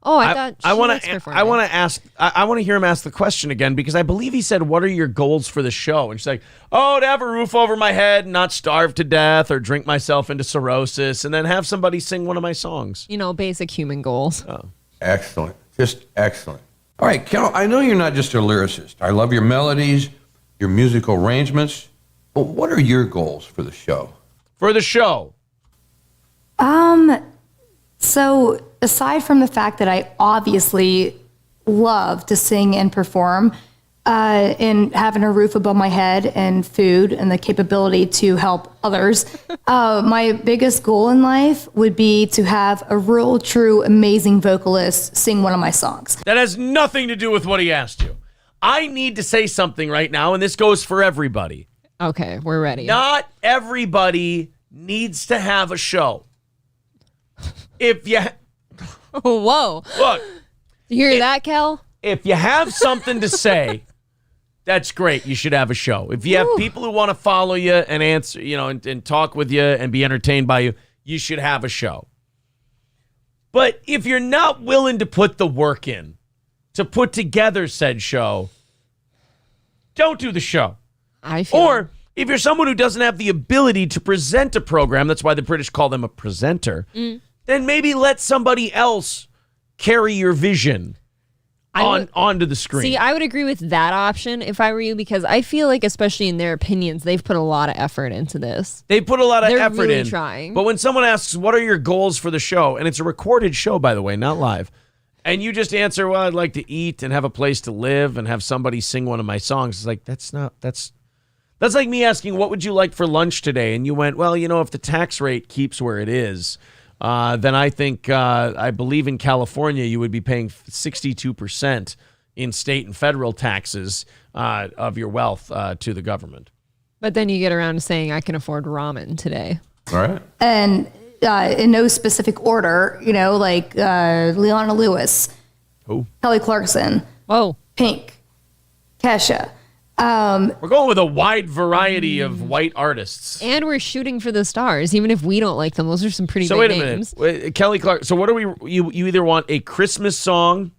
I thought I want to hear him ask the question again, because I believe he said, "What are your goals for the show?" And she's like, "Oh, to have a roof over my head, not starve to death, or drink myself into cirrhosis, and then have somebody sing one of my songs." You know, basic human goals. Oh. Excellent. Just excellent. All right, Kel, I know you're not just a lyricist. I love your melodies, your musical arrangements. But what are your goals for the show? For the show? So aside from the fact that I obviously love to sing and perform, and having a roof above my head and food and the capability to help others, my biggest goal in life would be to have a real, true, amazing vocalist sing one of my songs. That has nothing to do with what he asked you. I need to say something right now, and this goes for everybody. Okay, we're ready. Not everybody needs to have a show. If you... Whoa. Look. You hear that, Kel? If you have something to say, that's great. You should have a show. If you have people who want to follow you and answer, and talk with you and be entertained by you, you should have a show. But if you're not willing to put the work in to put together said show, don't do the show. Or if you're someone who doesn't have the ability to present a program, that's why the British call them a presenter, then maybe let somebody else carry your vision onto the screen. See, I would agree with that option if I were you, because I feel like, especially in their opinions, they've put a lot of effort into this. They put a lot of They're effort really in. trying. But when someone asks, what are your goals for the show? And it's a recorded show, by the way, not live. And you just answer, well, I'd like to eat and have a place to live and have somebody sing one of my songs. It's like, that's That's like me asking, what would you like for lunch today? And you went, well, if the tax rate keeps where it is, then I think, I believe in California, you would be paying 62% in state and federal taxes of your wealth to the government. But then you get around to saying, I can afford ramen today. All right. And in no specific order, like Leona Lewis, Kelly Clarkson, Pink, Kesha. We're going with a wide variety of white artists. And we're shooting for the stars, even if we don't like them. Those are some pretty big names. So wait a minute. Kelly Clark. So what are we? You either want a Christmas song,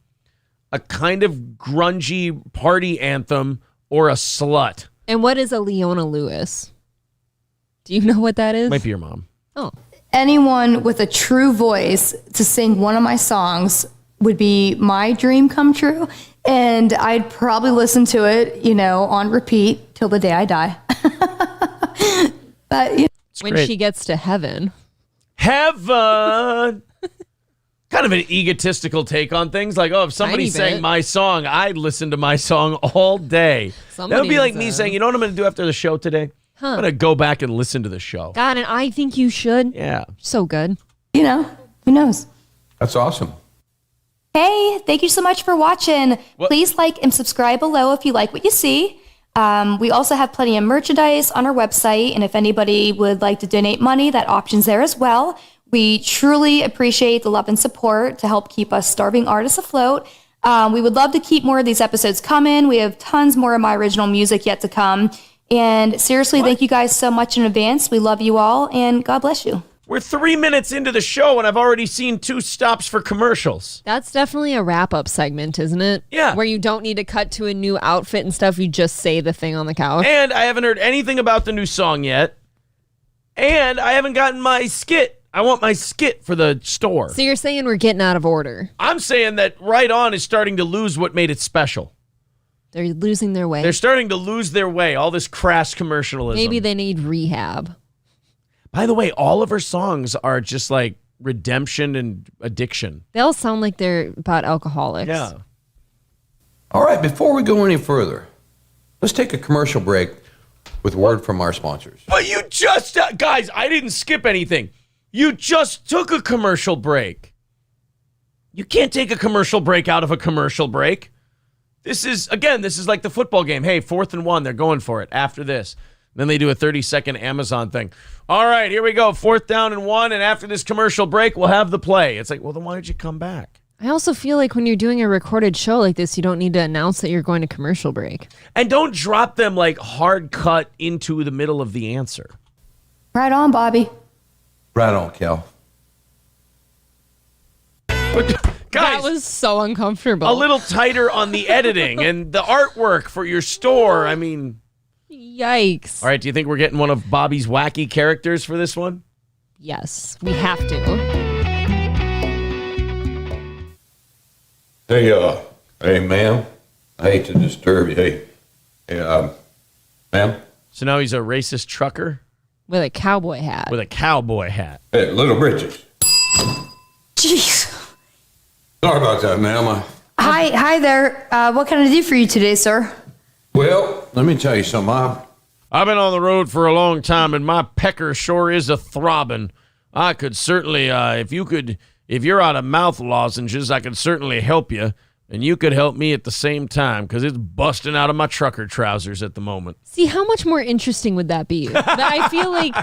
a kind of grungy party anthem, or a slut. And what is a Leona Lewis? Do you know what that is? Might be your mom. Oh. Anyone with a true voice to sing one of my songs would be my dream come true. And I'd probably listen to it, on repeat till the day I die. But when she gets to heaven. Heaven! Kind of an egotistical take on things. Like, if somebody sang my song, I'd listen to my song all day. That would be like me saying, you know what I'm going to do after the show today? I'm going to go back and listen to the show. God, and I think you should. Yeah. So good. Who knows? That's awesome. Hey, thank you so much for watching. Please like and subscribe below if you like what you see. We also have plenty of merchandise on our website, and if anybody would like to donate money, that option's there as well. We truly appreciate the love and support to help keep us starving artists afloat. We would love to keep more of these episodes coming. We have tons more of my original music yet to come. And seriously, thank you guys so much in advance. We love you all, and God bless you. We're 3 minutes into the show, and I've already seen 2 stops for commercials. That's definitely a wrap-up segment, isn't it? Yeah. Where you don't need to cut to a new outfit and stuff. You just say the thing on the couch. And I haven't heard anything about the new song yet. And I haven't gotten my skit. I want my skit for the store. So you're saying we're getting out of order. I'm saying that Right On is starting to lose what made it special. They're losing their way. They're starting to lose their way. All this crass commercialism. Maybe they need rehab. By the way, all of her songs are just like redemption and addiction. They all sound like they're about alcoholics. Yeah. All right, before we go any further, let's take a commercial break with word from our sponsors. But you just, guys, I didn't skip anything. You just took a commercial break. You can't take a commercial break out of a commercial break. This is like the football game. Hey, 4th and 1, they're going for it after this. Then they do a 30-second Amazon thing. All right, here we go. 4th down and 1, and after this commercial break, we'll have the play. It's like, well, then why did you come back? I also feel like when you're doing a recorded show like this, you don't need to announce that you're going to commercial break. And don't drop them like hard cut into the middle of the answer. Right on, Bobby. Right on, Kel. But, guys, that was so uncomfortable. A little tighter on the editing and the artwork for your store. I mean... Yikes. All right, do you think we're getting one of Bobby's wacky characters for this one? Yes, we have to. Hey, ma'am. I hate to disturb you. Hey, ma'am. So now he's a racist trucker? With a cowboy hat. Hey, Little Britches. Jeez. Sorry about that, ma'am. Hi there. What can I do for you today, sir? Well, let me tell you something. I've been on the road for a long time, and my pecker sure is a throbbing. I could certainly, if you're out of mouth lozenges, I could certainly help you, and you could help me at the same time, because it's busting out of my trucker trousers at the moment. See, how much more interesting would that be? I feel like,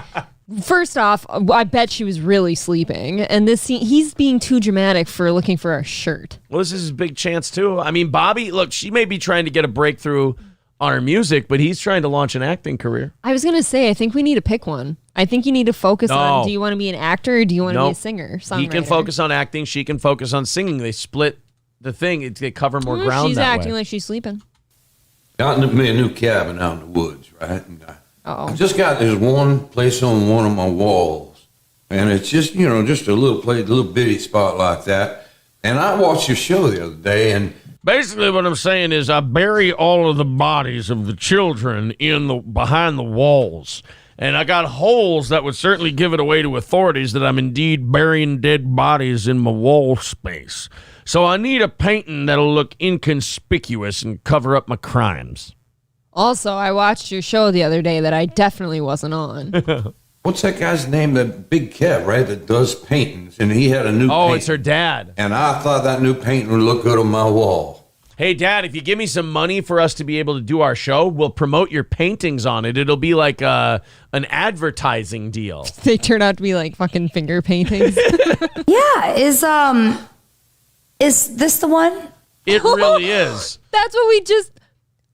first off, I bet she was really sleeping, and this scene, he's being too dramatic for looking for a shirt. Well, this is his big chance, too. I mean, Bobby, look, she may be trying to get a breakthrough on her music, but he's trying to launch an acting career. I was going to say, I think we need to pick one. I think you need to focus on, do you want to be an actor or do you want to be a singer, songwriter? He can focus on acting. She can focus on singing. They split the thing. They cover more ground She's that acting way. like she's sleeping. Got me a new cabin out in the woods, right? And I just got this one place on one of my walls. And it's just, just a little place, a little bitty spot like that. And I watched your show the other day, and basically what I'm saying is I bury all of the bodies of the children behind the walls. And I got holes that would certainly give it away to authorities that I'm indeed burying dead bodies in my wall space. So I need a painting that'll look inconspicuous and cover up my crimes. Also, I watched your show the other day that I definitely wasn't on. What's that guy's name? That Big Kev, right? That does paintings. And he had a new painting. It's her dad. And I thought that new painting would look good on my wall. Hey, Dad, if you give me some money for us to be able to do our show, we'll promote your paintings on it. It'll be like an advertising deal. They turn out to be like fucking finger paintings. Yeah, is this the one? It really is. That's what we just...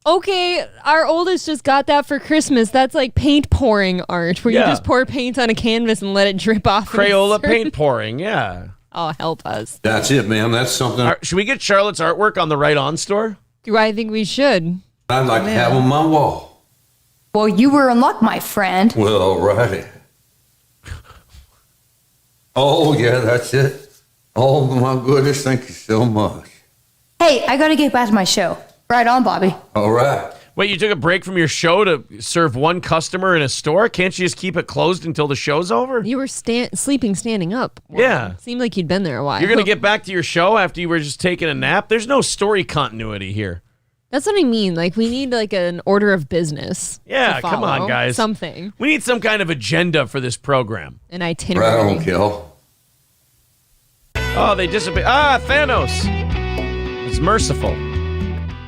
Okay, our oldest just got that for Christmas. That's like paint pouring art, where you just pour paint on a canvas and let it drip off. Crayola paint pouring, yeah. Oh, help us. That's it, man. That's something. Should we get Charlotte's artwork on the Right On store? Do I think we should? I'd like to have on my wall. Well, you were in luck, my friend. Well, all righty. Oh, yeah, that's it. Oh, my goodness. Thank you so much. Hey, I got to get back to my show. Right on, Bobby. All right. Wait, you took a break from your show to serve one customer in a store? Can't you just keep it closed until the show's over? You were sleeping standing up. Yeah. Seemed like you'd been there a while. You're going to get back to your show after you were just taking a nap? There's no story continuity here. That's what I mean. Like, we need like an order of business. Yeah, come on, guys. Something. We need some kind of agenda for this program. An itinerary. Right on, Kel. Oh, they disappeared. Thanos. It's merciful.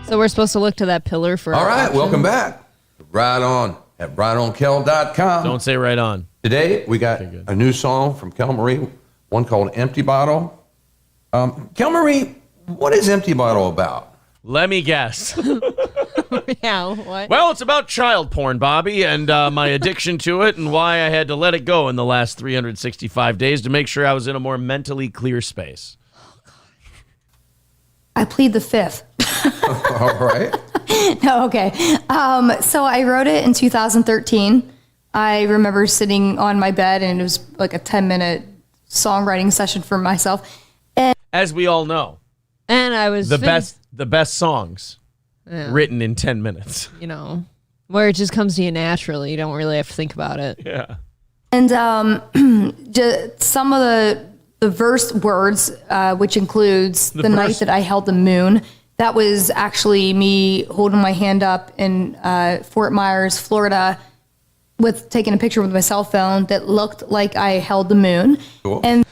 So we're supposed to look to that pillar for all right, welcome back. Right On at rightonkel.com. Don't say Right On. Today, we got a new song from Kel Marie, one called Empty Bottle. Kel Marie, what is Empty Bottle about? Let me guess. Yeah, what? Well, it's about child porn, Bobby, and my addiction to it and why I had to let it go in the last 365 days to make sure I was in a more mentally clear space. I plead the fifth. All right. No, okay. So I wrote it in 2013. I remember sitting on my bed, and it was like a 10-minute songwriting session for myself. And as we all know, and I was the best songs written in 10 minutes. You know, where it just comes to you naturally. You don't really have to think about it. Yeah. And just some of the verse words, which includes the night that I held the moon. That was actually me holding my hand up in Fort Myers, Florida, with taking a picture with my cell phone that looked like I held the moon. Cool. And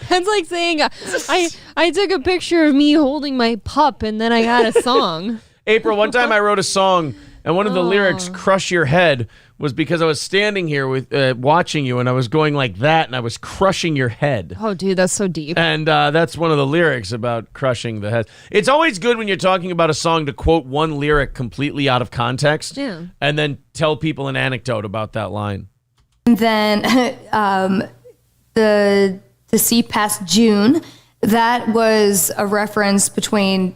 that's like saying I took a picture of me holding my pup and then I got a song. April, one time I wrote a song and one of the lyrics, "Crush Your Head," was because I was standing here with watching you and I was going like that and I was crushing your head. Oh, dude, that's so deep. And that's one of the lyrics about crushing the head. It's always good when you're talking about a song to quote one lyric completely out of context and then tell people an anecdote about that line. And then the See Past June, that was a reference between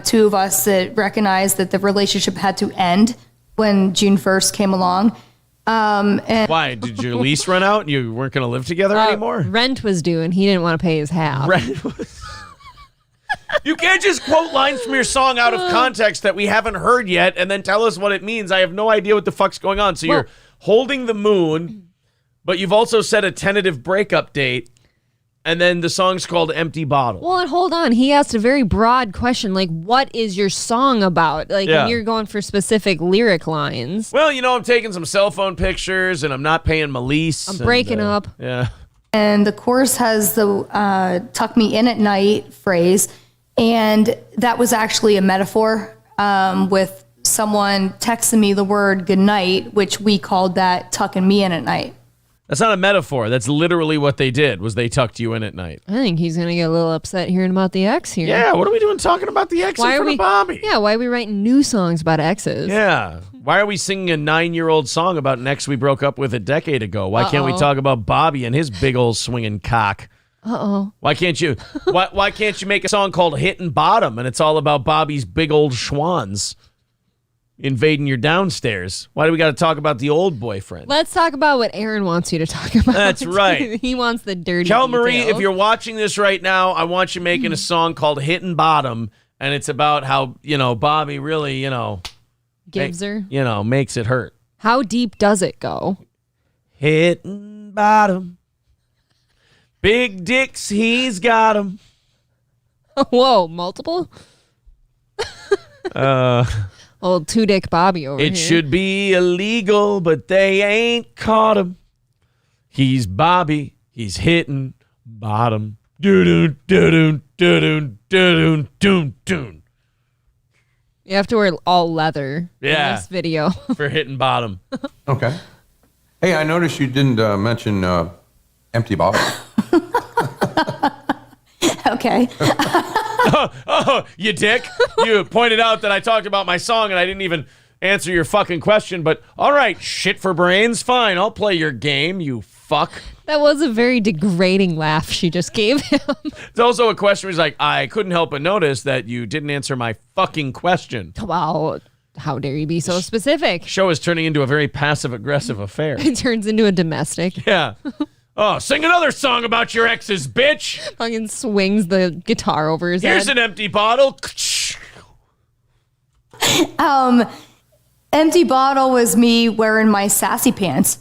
two of us that recognized that the relationship had to end when June 1st came along. And why? Did your lease run out and you weren't going to live together anymore? Rent was due and he didn't want to pay his half. You can't just quote lines from your song out of context that we haven't heard yet and then tell us what it means. I have no idea what the fuck's going on. So you're holding the moon, but you've also set a tentative breakup date. And then the song's called Empty Bottle. Well, and hold on. He asked a very broad question, like, what is your song about? Like, and you're going for specific lyric lines. Well, you know, I'm taking some cell phone pictures, and I'm not paying my lease. I'm breaking up. Yeah. And the chorus has the tuck me in at night phrase. And that was actually a metaphor with someone texting me the word good night, which we called that tucking me in at night. That's not a metaphor. That's literally what they did, was they tucked you in at night. I think he's going to get a little upset hearing about the ex here. Yeah, what are we doing talking about the ex in front of Bobby? Yeah, why are we writing new songs about exes? Yeah. Why are we singing a 9-year-old song about an ex we broke up with a decade ago? Why can't we talk about Bobby and his big old swinging cock? Why can't you why can't you make a song called Hittin' Bottom and it's all about Bobby's big old schwans invading your downstairs? Why do we got to talk about the old boyfriend? Let's talk about what Aaron wants you to talk about. That's right. He wants the dirty Kel Marie, details. if you're watching this right now, I want you making a song called Hittin' Bottom, and it's about how, Bobby really, gives her, makes it hurt. How deep does it go? Hittin' bottom. Big dicks, he's got them. Whoa, multiple? Old two-dick Bobby over here. It should be illegal, but they ain't caught him. He's Bobby. He's hitting bottom. Doo-doo, doo-doo, doo-doo, doo-doo, doo-doo. You have to wear all leather in Yeah. this video. For hitting bottom. Okay. Hey, I noticed you didn't mention empty bottle. Okay. Oh, you dick. You pointed out that I talked about my song and I didn't even answer your fucking question, but all right, shit for brains, fine. I'll play your game, you fuck. That was a very degrading laugh she just gave him. It's also a question where he's like, I couldn't help but notice that you didn't answer my fucking question. Wow. How dare you be so specific? Show is turning into a very passive-aggressive affair. It turns into a domestic. Yeah. Oh, sing another song about your exes, bitch. Fucking swings the guitar over his Here's head. an empty bottle. Empty bottle was me wearing my sassy pants.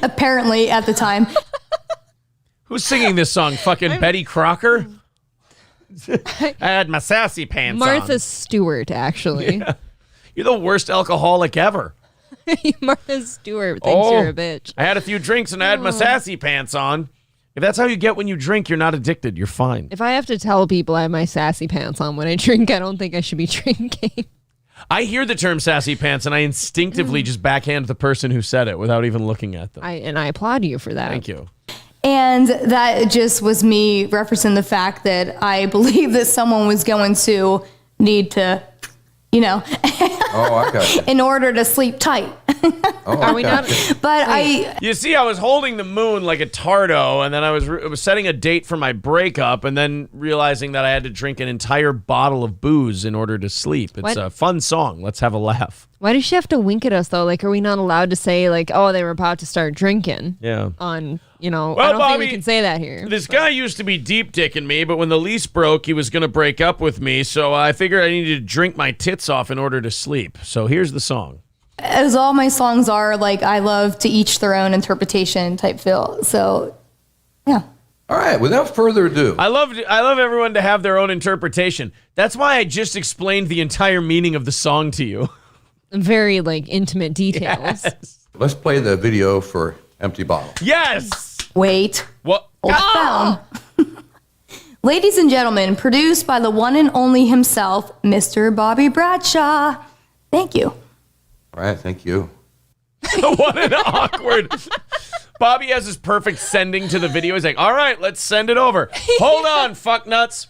Apparently, at the time. Who's singing this song? Fucking Betty Crocker? I had my sassy pants on. Martha Stewart, actually. Yeah. You're the worst alcoholic ever. Martha Stewart thinks you're a bitch. I had a few drinks and I had my sassy pants on. If that's how you get when you drink, you're not addicted. You're fine. If I have to tell people I have my sassy pants on when I drink, I don't think I should be drinking. I hear the term sassy pants and I instinctively just backhand the person who said it without even looking at them. I applaud you for that. Thank you. And that just was me referencing the fact that I believe that someone was going to need to, Oh, I got you. in order to sleep tight. Oh, Are we not? But You see, I was holding the moon like a tardo, and then I was setting a date for my breakup, and then realizing that I had to drink an entire bottle of booze in order to sleep. It's What? a fun song. Let's have a laugh. Why does she have to wink at us, though? Like, are we not allowed to say, like, oh, they were about to start drinking? Yeah. On, I Well, don't think Bobby, we can say that here. This guy used to be deep dicking me, but when the lease broke, he was going to break up with me, so I figured I needed to drink my tits off in order to sleep. So here's the song. as all my songs are, like, I love to each their own interpretation type feel. So, yeah. All right, without further ado. I love everyone to have their own interpretation. That's why I just explained the entire meaning of the song to you. Very, like, intimate details. Yes. Let's play the video for Empty Bottle. Yes! Wait. What? Hold down. Ladies and gentlemen, produced by the one and only himself, Mr. Bobby Bradshaw. Thank you. All right, thank you. What an awkward... Bobby has his perfect sending to the video. He's like, all right, let's send it over. Hold on, fucknuts.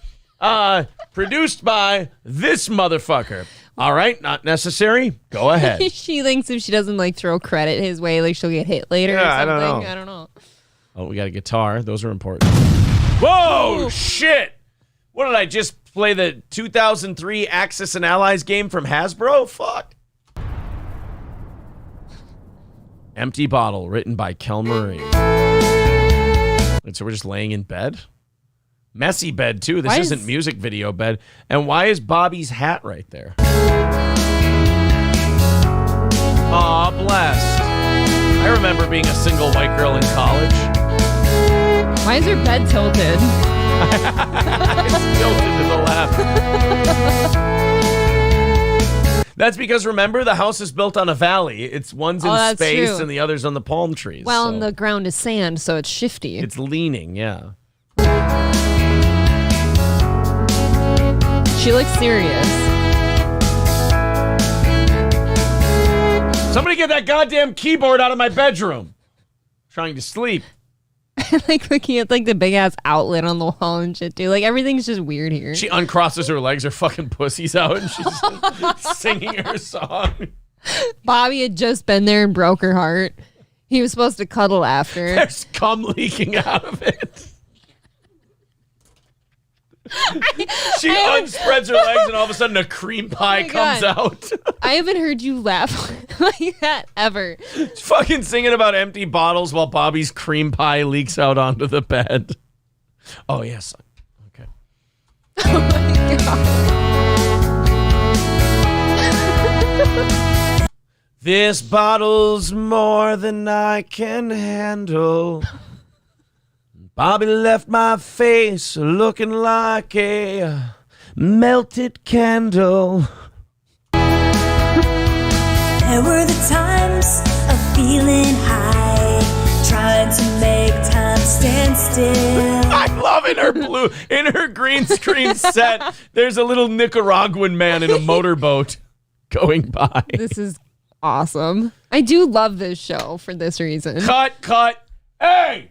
Produced by this motherfucker. All right, not necessary. Go ahead. She thinks if she doesn't, like, throw credit his way, like, she'll get hit later or Yeah, something. I don't know. Oh, we got a guitar. Those are important. Whoa, shit. What did I just play? The 2003 Axis and Allies game from Hasbro? Fuck. Empty Bottle, written by Kel Marie. And so we're just laying in bed? Messy bed, too. This isn't music video bed. And why is Bobby's hat right there? Aw, blessed. I remember being a single white girl in college. Why is her bed tilted? It's tilted to the left. That's because, remember, the house is built on a valley. It's one's in that's space true. and the other's on the palm trees. Well, so and the ground is sand, so it's shifty. it's leaning, yeah. She looks serious. Somebody get that goddamn keyboard out of my bedroom. Trying to sleep. Like looking at, like, the big ass outlet on the wall and shit too. Like, everything's just weird here. She uncrosses her legs, her fucking pussy's out, and she's singing her song. Bobby had just been there and broke her heart. He was supposed to cuddle after. There's cum leaking out of it. She unspreads her legs, and all of a sudden a cream pie comes out. I haven't heard you laugh like that ever. She's fucking singing about empty bottles while Bobby's cream pie leaks out onto the bed. Oh, yes. Okay. Oh my God. This bottle's more than I can handle. Bobby left my face looking like a melted candle. There were the times of feeling high, trying to make time stand still. I love in her green screen set. There's a little Nicaraguan man in a motorboat going by. This is awesome. I do love this show for this reason. Cut. Hey!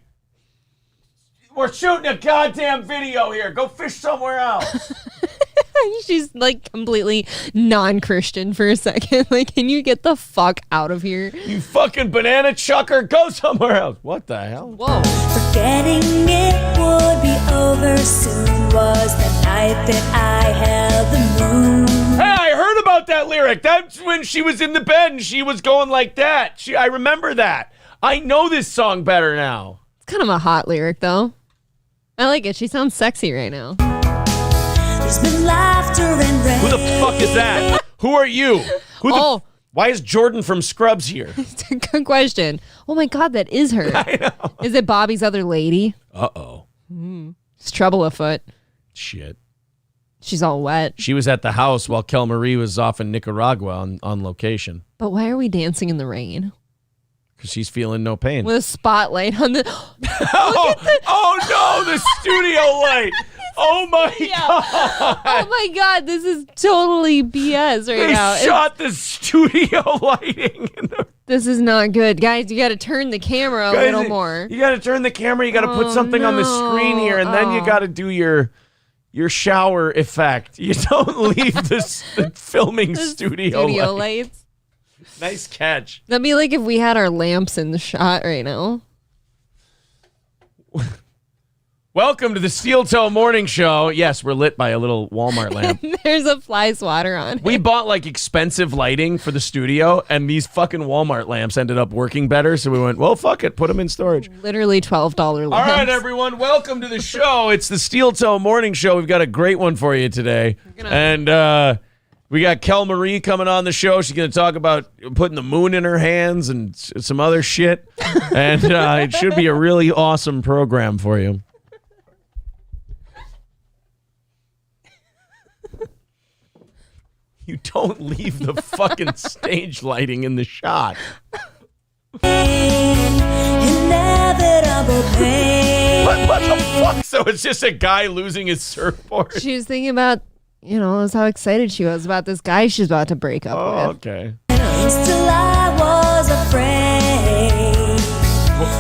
We're shooting a goddamn video here. Go fish somewhere else. She's like completely non-Christian for a second. Like, can you get the fuck out of here? You fucking banana chucker. Go somewhere else. What the hell? Whoa. Forgetting it would be over soon was the night that I held the moon. Hey, I heard about that lyric. That's when she was in the bed and she was going like that. I remember that. I know this song better now. It's kind of a hot lyric, though. I like it. She sounds sexy right now. There's been laughter and rain. Who the fuck is that? Who are you? Why is Jordan from Scrubs here? It's a good question. Oh my God, that is her. I know. Is it Bobby's other lady? Uh-oh. It's trouble afoot. Shit. She's all wet. She was at the house while Kel Marie was off in Nicaragua on location. But why are we dancing in the rain? Because she's feeling no pain. With a spotlight on the... Oh no, the studio light. Oh my God. Oh my God, this is totally BS right now. They shot the studio lighting. This is not good. Guys, you got to turn the camera a little more. You got to turn the camera. You got to put something on the screen here, and then you got to do your shower effect. You don't leave the filming studio lights. Nice catch. That'd be like if we had our lamps in the shot right now. Welcome to the Steel Toe Morning Show. Yes, we're lit by a little Walmart lamp. There's a fly swatter on it. We bought like expensive lighting for the studio, and these fucking Walmart lamps ended up working better. So we went, well, fuck it, put them in storage. Literally $12 lamps. All right, everyone, welcome to the show. It's the Steel Toe Morning Show. We've got a great one for you today. And we got Kel Marie coming on the show. She's going to talk about putting the moon in her hands and some other shit. And it should be a really awesome program for you. You don't leave the fucking stage lighting in the shot. What the fuck? So it's just a guy losing his surfboard. She was thinking about, how excited she was about this guy she's about to break up with. Okay. Still I was afraid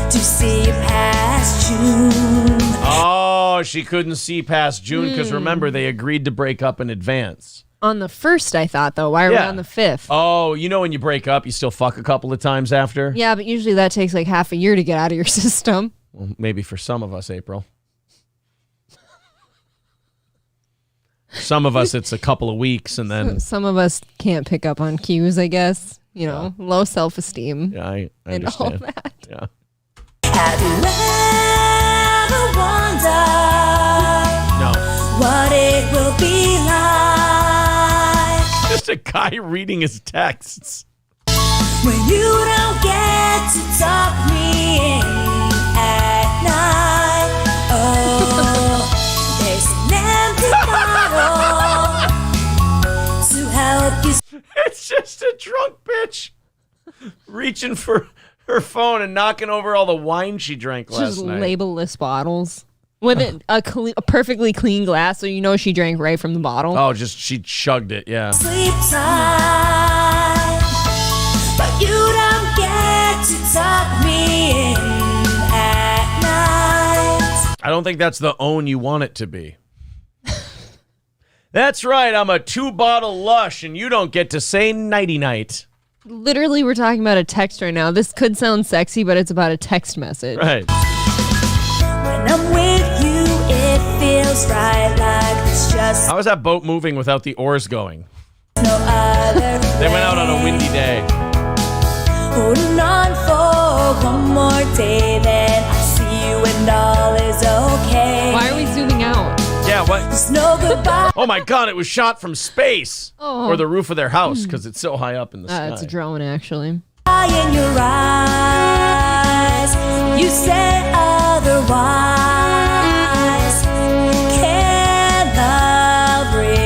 to see past June. Oh, she couldn't see past June because remember, they agreed to break up in advance. On the 1st, I thought, though. Why are we on the 5th? Oh, when you break up, you still fuck a couple of times after? Yeah, but usually that takes like half a year to get out of your system. Well, maybe for some of us, April. Some of us, it's a couple of weeks, and then... Some of us can't pick up on cues, I guess. Low self-esteem. Yeah, I understand. And all that. Yeah. Have you ever wondered what it will be like? Just a guy reading his texts. When you don't get to talk me in at night. Oh, there's an empty bottle to help you. It's just a drunk bitch reaching for her phone and knocking over all the wine she drank last night. Just labelless bottles. With a perfectly clean glass, so she drank right from the bottle. Oh, she chugged it, yeah. Sleep time, but you don't get to talk me in at night. I don't think that's the own you want it to be. That's right, I'm a 2-bottle lush, and you don't get to say nighty-night. Literally, we're talking about a text right now. This could sound sexy, but it's about a text message. Right. When I'm with you, it feels right, like it's just How is that boat moving without the oars going? no other. They went out on a windy day. Holding on for one more day, then I see you and all is okay. Why are we zooming out? Yeah, what? There's no goodbye. Oh my God, it was shot from space. Oh. Or the roof of their house, because it's so high up in the sky. It's a drone, actually. In your eyes, you said otherwise. Can love really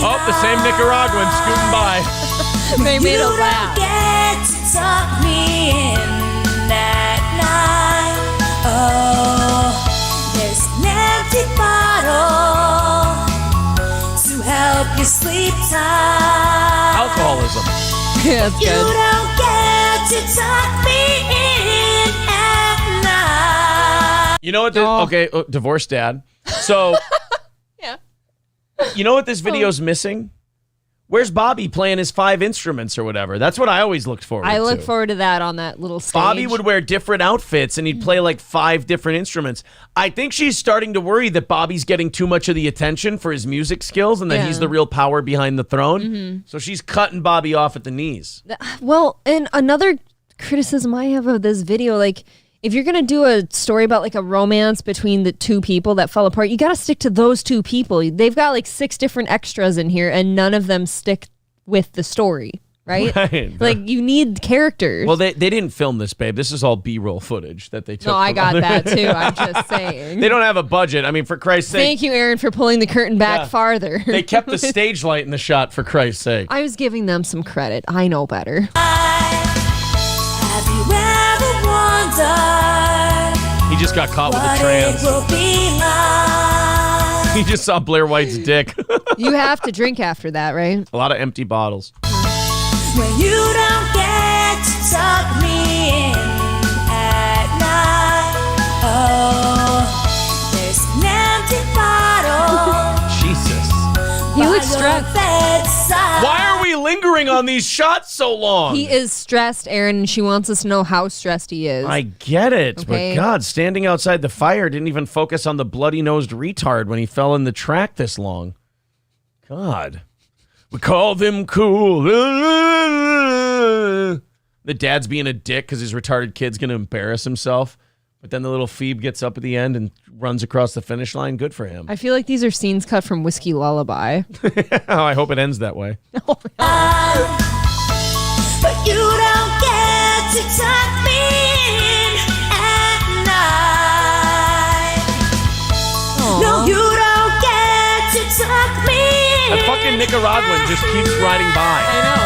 Oh, the same Nicaraguan scooting by. They made a laugh. You don't get to tuck me in at night. Oh, there's an empty bottle to help you sleep tight. Alcoholism. Yeah, that's You good. don't get to tuck me in at night. You know what? Okay, divorced dad. So, Yeah. You know what this video's missing? Where's Bobby playing his 5 instruments or whatever? That's what I always looked forward to. I look forward to that on that little stage. Bobby would wear different outfits and he'd play like 5 different instruments. I think she's starting to worry that Bobby's getting too much of the attention for his music skills and that he's the real power behind the throne. So she's cutting Bobby off at the knees. Well, and another criticism I have of this video, like, if you're going to do a story about like a romance between the 2 people that fell apart, you got to stick to those 2 people. They've got like 6 different extras in here and none of them stick with the story, right? Like, you need characters. Well, they didn't film this, babe. This is all B-roll footage that they took. No, I from got other- that too. I'm just saying. They don't have a budget. I mean, for Christ's sake. Thank you, Aaron, for pulling the curtain back farther. They kept the stage light in the shot, for Christ's sake. I was giving them some credit. I know better. Have you ever wondered He just got caught with a what trans. it will be like? He just saw Blair White's dick. You have to drink after that, right? A lot of empty bottles. When you don't get to tuck me in at night. Oh, there's an empty bottle. Jesus. He looks by your stressed. bedside. Why are we lingering on these shots so long? He is stressed, Aaron, and she wants us to know how stressed he is. I get it, Okay. but God, standing outside the fire didn't even focus on the bloody-nosed retard when he fell in the track this long. God. We call them cool. The dad's being a dick because his retarded kid's going to embarrass himself. But then the little Phoebe gets up at the end and runs across the finish line. Good for him. I feel like these are scenes cut from Whiskey Lullaby. Oh, I hope it ends that way. But you don't get to tuck me in at night. No, you don't get to tuck me in. That fucking Nicaraguan just keeps riding by. I know.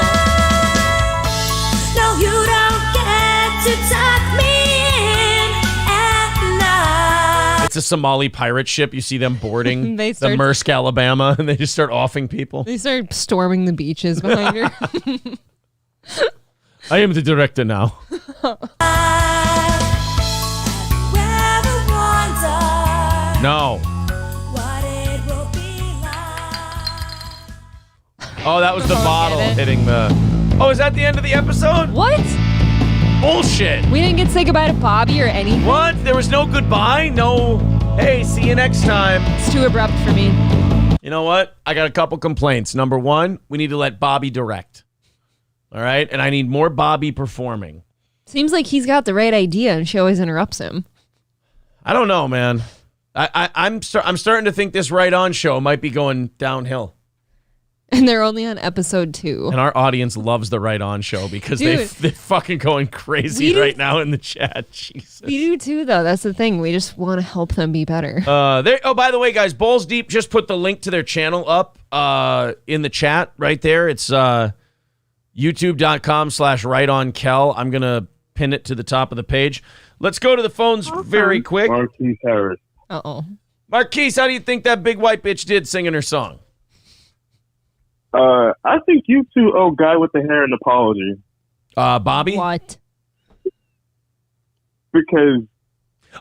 No, you don't get to tuck me in at night. It's a Somali pirate ship. You see them boarding They the start- Maersk, Alabama, and they just start offing people. They start storming the beaches behind her. I am the director now. No. Oh, that was the bottle hitting the... Oh, is that the end of the episode? What? Bullshit. We didn't get to say goodbye to Bobby or anything. What? There was no goodbye? No, hey, see you next time. It's too abrupt for me. You know what? I got a couple complaints. Number one, we need to let Bobby direct. All right? And I need more Bobby performing. Seems like he's got the right idea and she always interrupts him. I don't know, man. I'm starting to think this Right On show might be going downhill. And they're only on episode 2. And our audience loves the Right On show because they're fucking going crazy right now in the chat. Jesus. We do too, though. That's the thing. We just want to help them be better. Oh, by the way, guys, Balls Deep just put the link to their channel up in the chat right there. It's youtube.com/rightonkel. I'm going to pin it to the top of the page. Let's go to the phones very quick. Marquise Harris. Uh-oh. Marquise, how do you think that big white bitch did singing her song? I think you two owe Guy with the Hair an apology. Bobby? What? Because...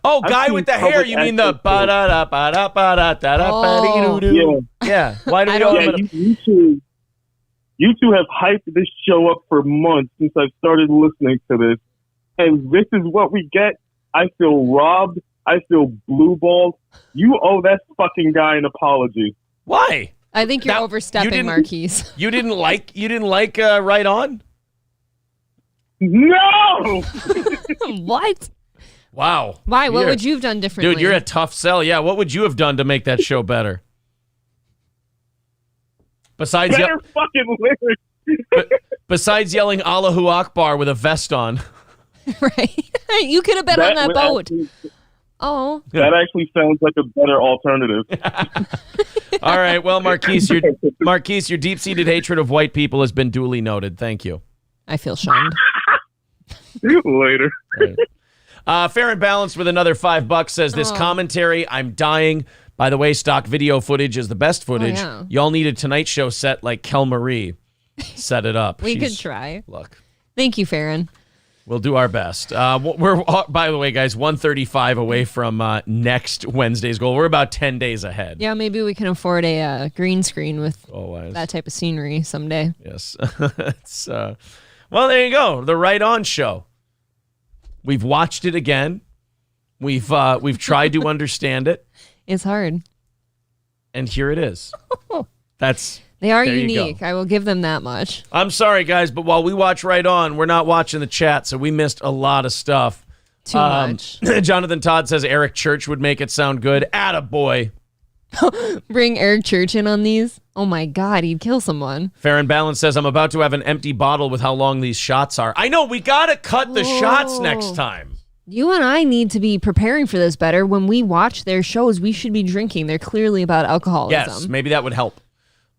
Oh, Guy with the Hair, you mean the ba-da-da-ba-da-ba-da-da-da-ba-dee-doo-doo. Yeah. Why do we owe him you two have hyped this show up for months since I've started listening to this. And this is what we get. I feel robbed. I feel blue-balled. You owe that fucking guy an apology. Why? I think you're overstepping, Marquise. You didn't like Right On? No! What? Wow. Why? What would you have done differently? Dude, you're a tough sell. Yeah, what would you have done to make that show better? Besides fucking lyrics. besides yelling Allahu Akbar with a vest on. Right. You could have been on that boat. Oh. That actually sounds like a better alternative. All right. Well, Marquise, Marquise, your deep-seated hatred of white people has been duly noted. Thank you. I feel shunned. See you later. Fair and Balanced with another $5 says, this commentary, I'm dying. By the way, stock video footage is the best footage. yeah. Y'all need a Tonight Show set like Kel Marie. Set it up. We could try. Look. Thank you, Farron. We'll do our best. We're, by the way, guys, 135 away from next Wednesday's goal. We're about 10 days ahead. Yeah, maybe we can afford a green screen with Always. that type of scenery someday. Yes. It's, well, there you go. The Right On Show. We've watched it again. We've tried to understand it. It's hard. And here it is. They are there you unique. go. I will give them that much. I'm sorry, guys, but while we watch Right On, we're not watching the chat, so we missed a lot of stuff. Too much. Jonathan Todd says Eric Church would make it sound good. Attaboy. Bring Eric Church in on these. Oh my God, he'd kill someone. Fair and Balance says, I'm about to have an empty bottle with how long these shots are. I know, we got to cut the shots next time. You and I need to be preparing for this better. When we watch their shows, we should be drinking. They're clearly about alcoholism. Yes, maybe that would help.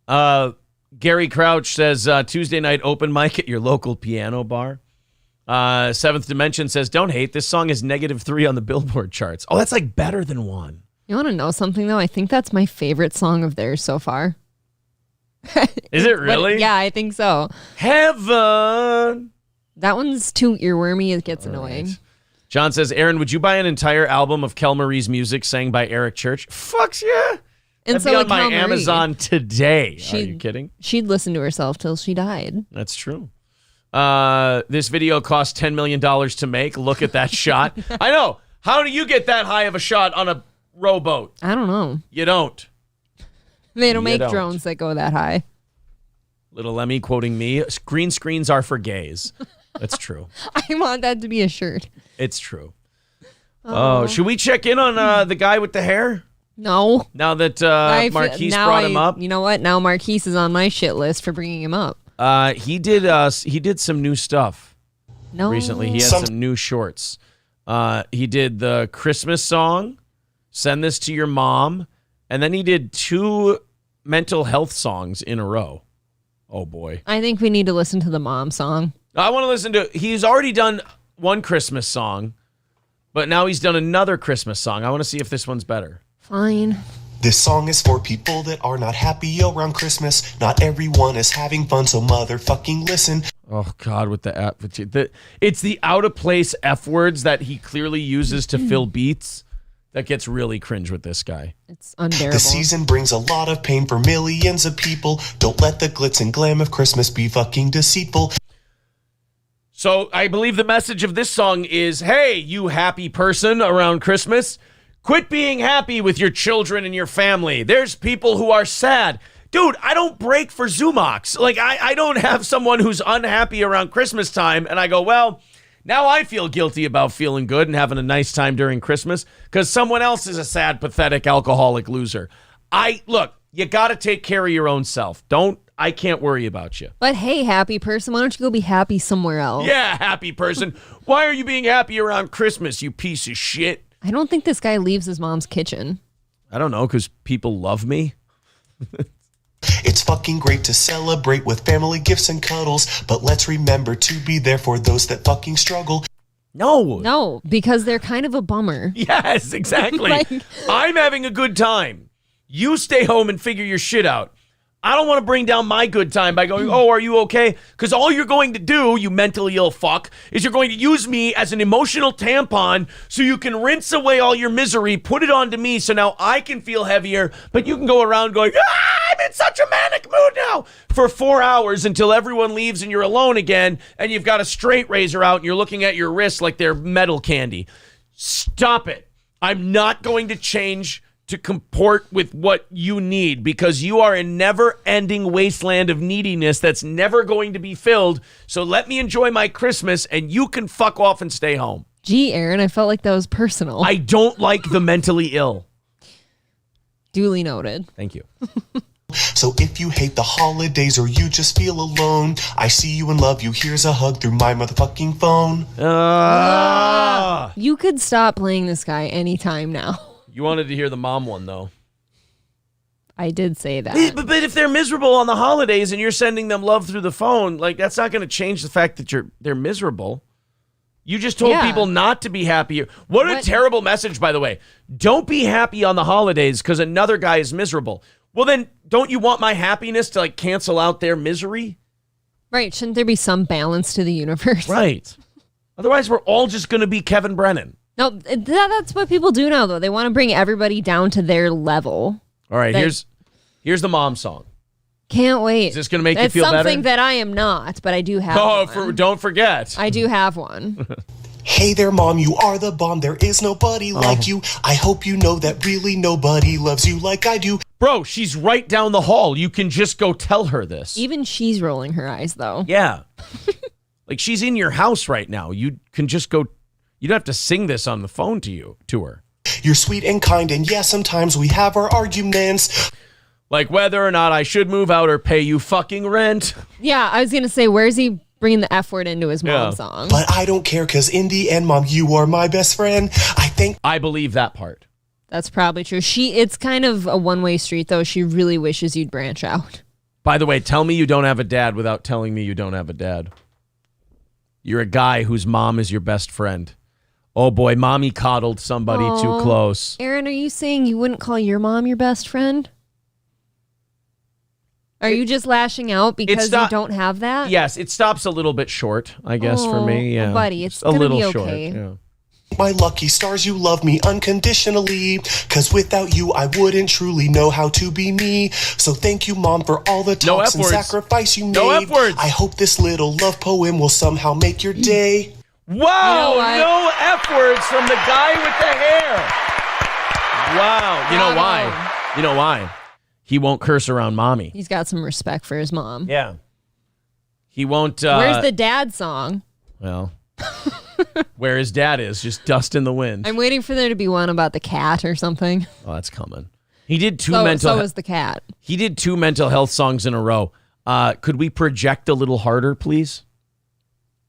Gary Crouch says, Tuesday night open mic at your local piano bar. Seventh Dimension says, don't hate. This song is -3 on the Billboard charts. Oh, that's like better than 1. You want to know something, though? I think that's my favorite song of theirs so far. Is it really? Yeah, I think so. Heaven. That one's too earwormy. It gets annoying. Right. John says, Aaron, would you buy an entire album of Kel Marie's music sang by Eric Church? Fucks yeah. And That'd so be on would my Kel Marie. Amazon today. Are you kidding? She'd listen to herself till she died. That's true. This video cost $10 million to make. Look at that shot. I know. How do you get that high of a shot on a rowboat? I don't know. You don't. They don't make drones that go that high. Little Lemmy quoting me, green screens are for gays. That's true. I want that to be a shirt. It's true. Oh, should we check in on the guy with the hair? No. Now that Marquise brought him up. You know what? Now Marquise is on my shit list for bringing him up. He did some new stuff. No. Recently, he had some new shorts. He did the Christmas song, Send This to Your Mom, and then he did 2 mental health songs in a row. Oh, boy. I think we need to listen to the mom song. I want to listen to... He's already done one Christmas song, but now he's done another Christmas song. I want to see if this one's better. Fine. This song is for people that are not happy around Christmas. Not everyone is having fun, so motherfucking listen. Oh, God, with the F. It's the out-of-place F words that he clearly uses to fill beats that gets really cringe with this guy. It's unbearable. The season brings a lot of pain for millions of people. Don't let the glitz and glam of Christmas be fucking deceitful. So I believe the message of this song is, hey, you happy person around Christmas, quit being happy with your children and your family. There's people who are sad. Dude, I don't break for Zumox. Like, I don't have someone who's unhappy around Christmas time, and I go, well, now I feel guilty about feeling good and having a nice time during Christmas because someone else is a sad, pathetic, alcoholic loser. Look, you got to take care of your own self. I can't worry about you. But hey, happy person, why don't you go be happy somewhere else? Yeah, happy person. Why are you being happy around Christmas, you piece of shit? I don't think this guy leaves his mom's kitchen. I don't know, because people love me. It's fucking great to celebrate with family gifts and cuddles, but let's remember to be there for those that fucking struggle. No, because they're kind of a bummer. Yes, exactly. I'm having a good time. You stay home and figure your shit out. I don't want to bring down my good time by going, oh, are you okay? Because all you're going to do, you mentally ill fuck, is you're going to use me as an emotional tampon so you can rinse away all your misery, put it onto me so now I can feel heavier, but you can go around going, I'm in such a manic mood now for 4 hours until everyone leaves and you're alone again and you've got a straight razor out and you're looking at your wrists like they're metal candy. Stop it. I'm not going to change to comport with what you need because you are a never-ending wasteland of neediness that's never going to be filled. So let me enjoy my Christmas and you can fuck off and stay home. Gee, Aaron, I felt like that was personal. I don't like the mentally ill. Duly noted. Thank you. So if you hate the holidays or you just feel alone, I see you and love you. Here's a hug through my motherfucking phone. You could stop playing this guy anytime now. You wanted to hear the mom one, though. I did say that. But if they're miserable on the holidays and you're sending them love through the phone, like that's not going to change the fact that they're miserable. You just told people not to be happy. What a terrible message, by the way. Don't be happy on the holidays because another guy is miserable. Well, then don't you want my happiness to like cancel out their misery? Right. Shouldn't there be some balance to the universe? Right. Otherwise, we're all just going to be Kevin Brennan. No, that's what people do now, though. They want to bring everybody down to their level. All right, here's the mom song. Can't wait. Is this going to make you feel better? It's something that I am not, but I do have one. Don't forget. I do have one. Hey there, Mom, you are the bomb. There is nobody like you. I hope you know that really nobody loves you like I do. Bro, she's right down the hall. You can just go tell her this. Even she's rolling her eyes, though. Yeah. Like, she's in your house right now. You can just go. You don't have to sing this on the phone to her. You're sweet and kind, and yeah, sometimes we have our arguments. Like whether or not I should move out or pay you fucking rent. Yeah, I was going to say, where's he bringing the F word into his mom's song? But I don't care, because in the end, Mom, you are my best friend. I believe that part. That's probably true. It's kind of a one-way street, though. She really wishes you'd branch out. By the way, tell me you don't have a dad without telling me you don't have a dad. You're a guy whose mom is your best friend. Oh boy, mommy coddled somebody too close. Aaron, are you saying you wouldn't call your mom your best friend? Are you just lashing out because you don't have that? Yes, it stops a little bit short, I guess, for me. Yeah. Buddy, it's going to be okay. Short, yeah. My lucky stars, you love me unconditionally, because without you, I wouldn't truly know how to be me. So thank you, Mom, for all the talks and sacrifice you made. No F words. I hope this little love poem will somehow make your day. Wow, no F words from the guy with the hair. Wow. You know why? You know why? He won't curse around mommy. He's got some respect for his mom. Yeah. He won't. Where's the dad song? Well, where his dad is, just dust in the wind. I'm waiting for there to be one about the cat or something. Oh, that's coming. He did two So is the cat. He did 2 mental health songs in a row. Could we project a little harder, please?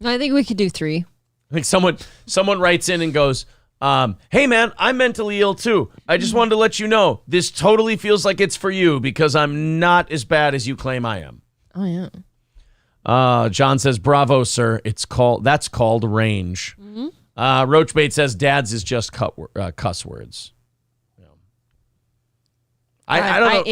I think we could do 3. I think someone writes in and goes, hey man, I'm mentally ill too. I just wanted to let you know this totally feels like it's for you because I'm not as bad as you claim I am. Oh yeah. John says, bravo, sir. That's called range. Mm-hmm. Roachbait says dads is just cuss words. Yeah. I don't know.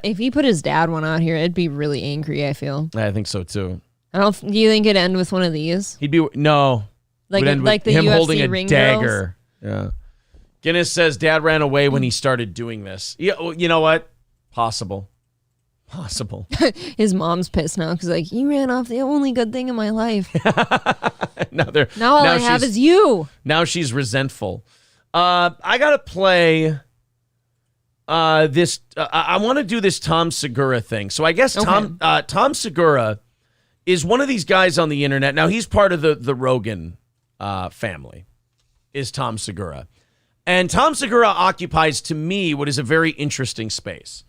If he put his dad one out here, it'd be really angry, I feel. I think so too. Do you think it'd end with one of these? He'd be no. Like the him UFC holding a ring dagger. girls? Yeah. Guinness says dad ran away when he started doing this. Yeah, you know what? Possible. His mom's pissed now because you ran off the only good thing in my life. now all I have is you. Now she's resentful. I gotta play this. I want to do this Tom Segura thing. So I guess Tom Segura is one of these guys on the internet. Now he's part of the Rogan family. Is Tom Segura, and Tom Segura occupies to me what is a very interesting space.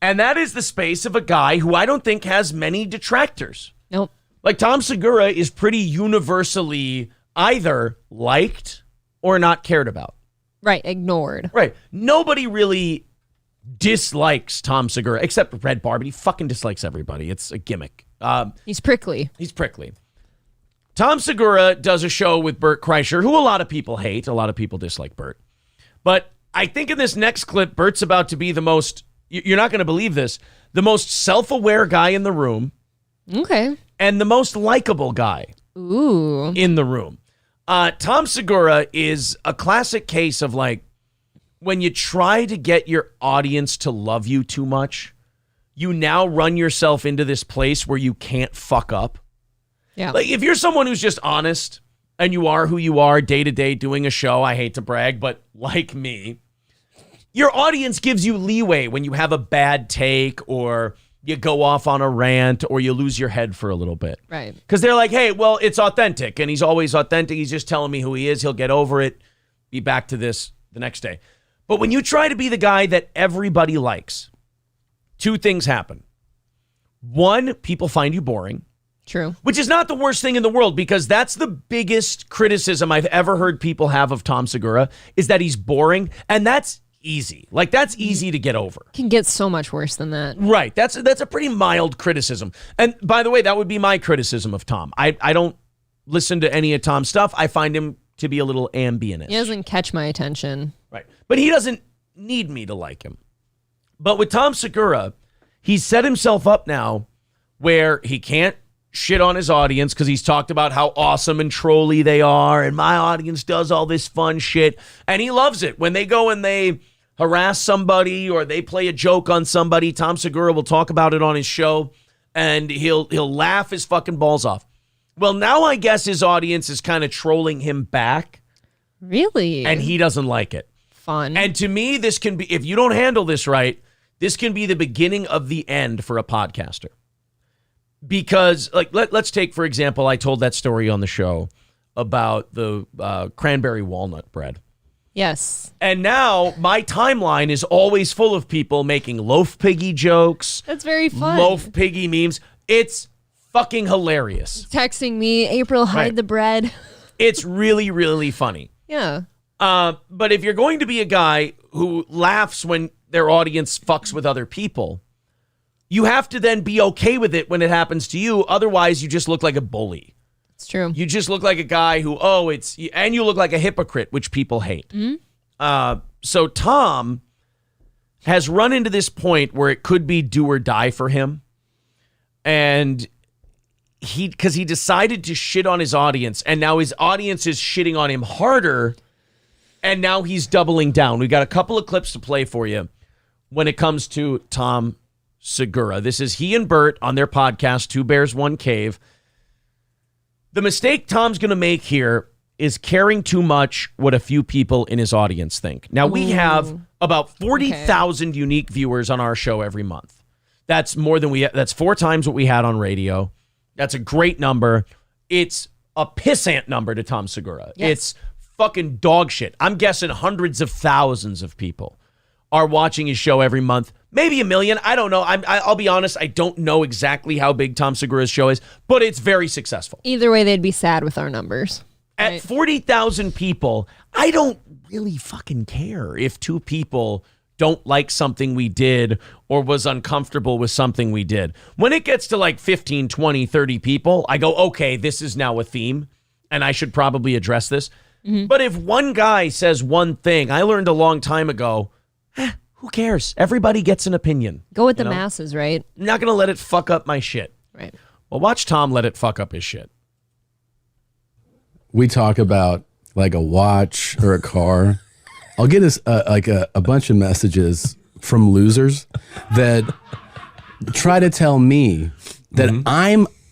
And that is the space of a guy who I don't think has many detractors. Nope. Like Tom Segura is pretty universally either liked or not cared about. Right, ignored. Right. Nobody really dislikes Tom Segura except Red Bar, but he fucking dislikes everybody. It's a gimmick. He's prickly. Tom Segura does a show with Bert Kreischer, who a lot of people hate. A lot of people dislike Bert. But I think in this next clip, Bert's about to be the most... You're not going to believe this. The most self-aware guy in the room. Okay. And the most likable guy in the room. Tom Segura is a classic case of when you try to get your audience to love you too much, you now run yourself into this place where you can't fuck up. Yeah. Like if you're someone who's just honest and you are who you are day to day doing a show, I hate to brag, but like me, your audience gives you leeway when you have a bad take or you go off on a rant or you lose your head for a little bit. Right. Because they're like, hey, well, it's authentic. And he's always authentic. He's just telling me who he is. He'll get over it. Be back to this the next day. But when you try to be the guy that everybody likes, 2 things happen. 1, people find you boring. True. Which is not the worst thing in the world because that's the biggest criticism I've ever heard people have of Tom Segura is that he's boring. And that's easy. Like, that's easy to get over. Can get so much worse than that. Right. That's a pretty mild criticism. And by the way, that would be my criticism of Tom. I don't listen to any of Tom's stuff. I find him to be a little ambient. He doesn't catch my attention. Right. But he doesn't need me to like him. But with Tom Segura, he's set himself up now where he can't shit on his audience because he's talked about how awesome and trolly they are, and my audience does all this fun shit, and he loves it. When they go and they harass somebody or they play a joke on somebody, Tom Segura will talk about it on his show, and he'll laugh his fucking balls off. Well, now I guess his audience is kind of trolling him back. Really? And he doesn't like it. Fun. And to me, this can be, if you don't handle this right, this can be the beginning of the end for a podcaster. Because, like, let's take, for example, I told that story on the show about the cranberry walnut bread. Yes. And now my timeline is always full of people making loaf piggy jokes. That's very fun. Loaf piggy memes. It's fucking hilarious. Texting me, April, hide the bread. It's really, really funny. Yeah. But if you're going to be a guy who laughs when their audience fucks with other people, you have to then be okay with it when it happens to you. Otherwise, you just look like a bully. It's true. You just look like a guy who, and you look like a hypocrite, which people hate. Mm-hmm. So Tom has run into this point where it could be do or die for him. And because he decided to shit on his audience, and now his audience is shitting on him harder, and now he's doubling down. We got a couple of clips to play for you when it comes to Tom Segura. This is he and Bert on their podcast, Two Bears, One Cave. The mistake Tom's going to make here is caring too much what a few people in his audience think. Now, we have about 40,000 unique viewers on our show every month. That's more than that's 4 times what we had on radio. That's a great number. It's a pissant number to Tom Segura. Yes. It's fucking dog shit. I'm guessing hundreds of thousands of people are watching his show every month. Maybe 1 million. I don't know. I'll be honest. I don't know exactly how big Tom Segura's show is, but it's very successful. Either way, they'd be sad with our numbers. At 40,000 people, I don't really fucking care if 2 people don't like something we did or was uncomfortable with something we did. When it gets to like 15, 20, 30 people, I go, okay, this is now a theme, and I should probably address this. Mm-hmm. But if one guy says one thing, I learned a long time ago, who cares? Everybody gets an opinion. Go with the masses, right? I'm not going to let it fuck up my shit. Right. Well, watch Tom let it fuck up his shit. We talk about like a watch or a car. I'll get us a bunch of messages from losers that try to tell me that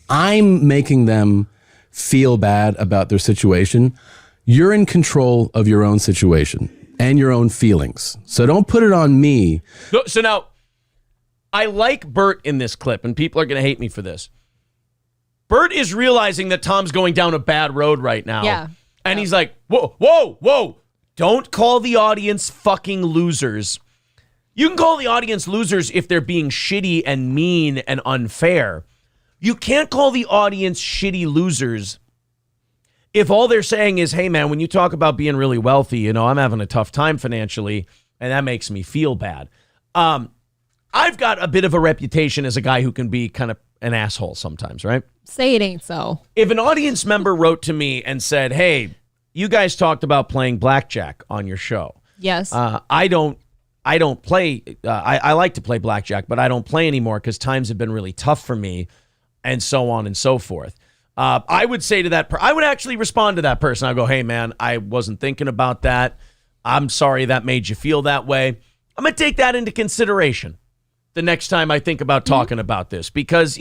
I'm making them feel bad about their situation. You're in control of your own situation and your own feelings. So don't put it on me. So now, I like Bert in this clip, and people are going to hate me for this. Bert is realizing that Tom's going down a bad road right now. Yeah. And he's like, whoa. Don't call the audience fucking losers. You can call the audience losers if they're being shitty and mean and unfair. You can't call the audience shitty losers if all they're saying is, hey, man, when you talk about being really wealthy, I'm having a tough time financially, and that makes me feel bad. I've got a bit of a reputation as a guy who can be kind of an asshole sometimes, right? Say it ain't so. If an audience member wrote to me and said, hey, you guys talked about playing blackjack on your show. Yes. I don't play. I like to play blackjack, but I don't play anymore because times have been really tough for me, and so on and so forth. I would say to that I would actually respond to that person. I go, hey, man, I wasn't thinking about that. I'm sorry that made you feel that way. I'm going to take that into consideration the next time I think about talking about this, because,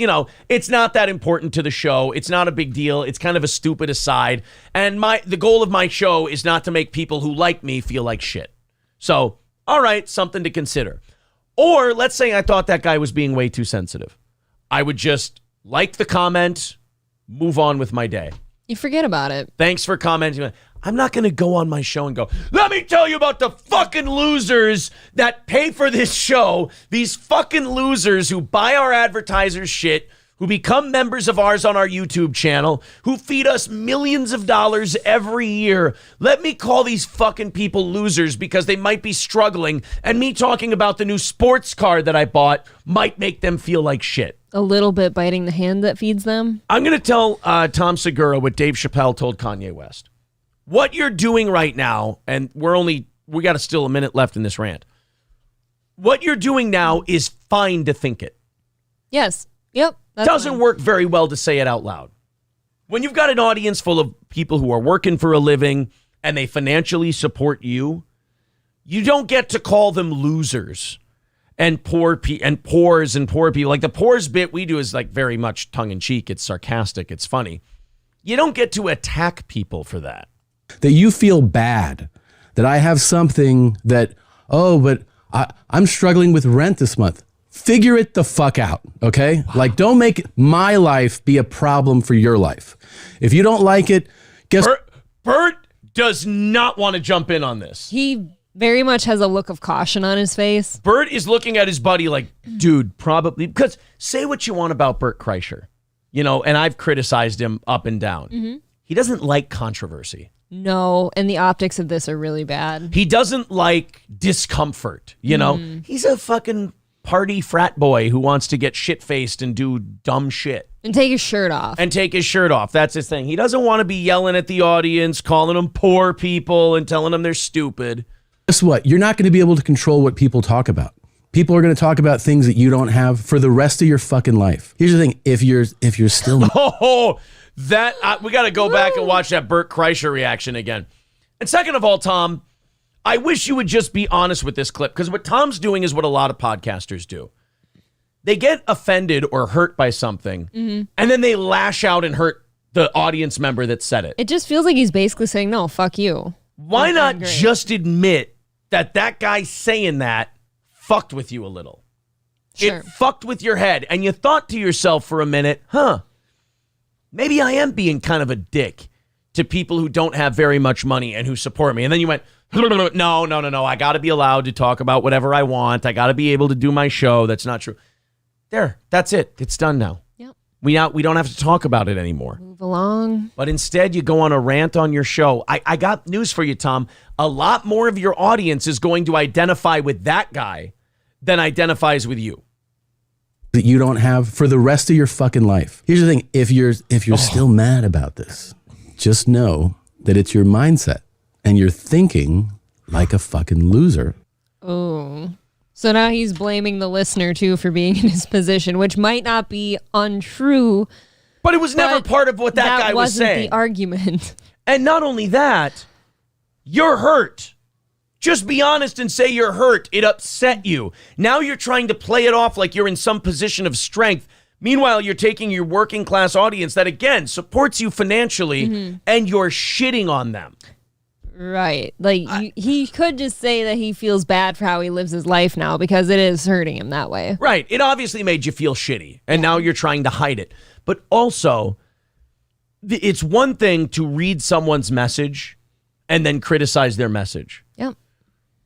it's not that important to the show. It's not a big deal. It's kind of a stupid aside. And the goal of my show is not to make people who like me feel like shit. So, all right, something to consider. Or let's say I thought that guy was being way too sensitive. I would just like the comment, move on with my day. You forget about it. Thanks for commenting. I'm not going to go on my show and go, let me tell you about the fucking losers that pay for this show. These fucking losers who buy our advertisers shit, who become members of ours on our YouTube channel, who feed us millions of dollars every year. Let me call these fucking people losers because they might be struggling, and me talking about the new sports car that I bought might make them feel like shit. A little bit biting the hand that feeds them. I'm going to tell Tom Segura what Dave Chappelle told Kanye West. What you're doing right now, and we got still a minute left in this rant. What you're doing now is fine to think it. Yes. Yep. Doesn't work very well to say it out loud. When you've got an audience full of people who are working for a living and they financially support you, you don't get to call them losers and poor poors and poor people. Like the poors bit we do is like very much tongue in cheek. It's sarcastic. It's funny. You don't get to attack people for that. That you feel bad that I have something that, but I'm struggling with rent this month. Figure it the fuck out, okay? Wow. Like, don't make my life be a problem for your life. If you don't like it, Bert does not want to jump in on this. He very much has a look of caution on his face. Bert is looking at his buddy like, dude, probably, because say what you want about Bert Kreischer, and I've criticized him up and down. Mm-hmm. He doesn't like controversy. No, and the optics of this are really bad. He doesn't like discomfort, He's a fucking party frat boy who wants to get shit-faced and do dumb shit. And take his shirt off. That's his thing. He doesn't want to be yelling at the audience, calling them poor people and telling them they're stupid. Guess what? You're not going to be able to control what people talk about. People are going to talk about things that you don't have for the rest of your fucking life. Here's the thing. If you're still... we got to go back and watch that Bert Kreischer reaction again. And second of all, Tom, I wish you would just be honest with this clip, because what Tom's doing is what a lot of podcasters do. They get offended or hurt by something, and then they lash out and hurt the audience member that said it. It just feels like he's basically saying, no, fuck you. Why not just admit that guy saying that fucked with you a little? Sure. It fucked with your head, and you thought to yourself for a minute, maybe I am being kind of a dick to people who don't have very much money and who support me. And then you went, no. I got to be allowed to talk about whatever I want. I got to be able to do my show. That's not true. There, that's it. It's done now. Yep. We don't have to talk about it anymore. Move along. But instead, you go on a rant on your show. I got news for you, Tom. A lot more of your audience is going to identify with that guy than identifies with you. That you don't have for the rest of your fucking life. Here's the thing. If you're still mad about this, just know that it's your mindset and you're thinking like a fucking loser. Oh. So now he's blaming the listener too for being in his position, which might not be untrue. But it was never part of what that guy was saying. That wasn't the argument. And not only that, you're hurt. Just be honest and say you're hurt. It upset you. Now you're trying to play it off like you're in some position of strength. Meanwhile, you're taking your working class audience that, again, supports you financially, and you're shitting on them. Right. Like, he could just say that he feels bad for how he lives his life now because it is hurting him that way. Right. It obviously made you feel shitty, and now you're trying to hide it. But also, it's one thing to read someone's message and then criticize their message. Yep.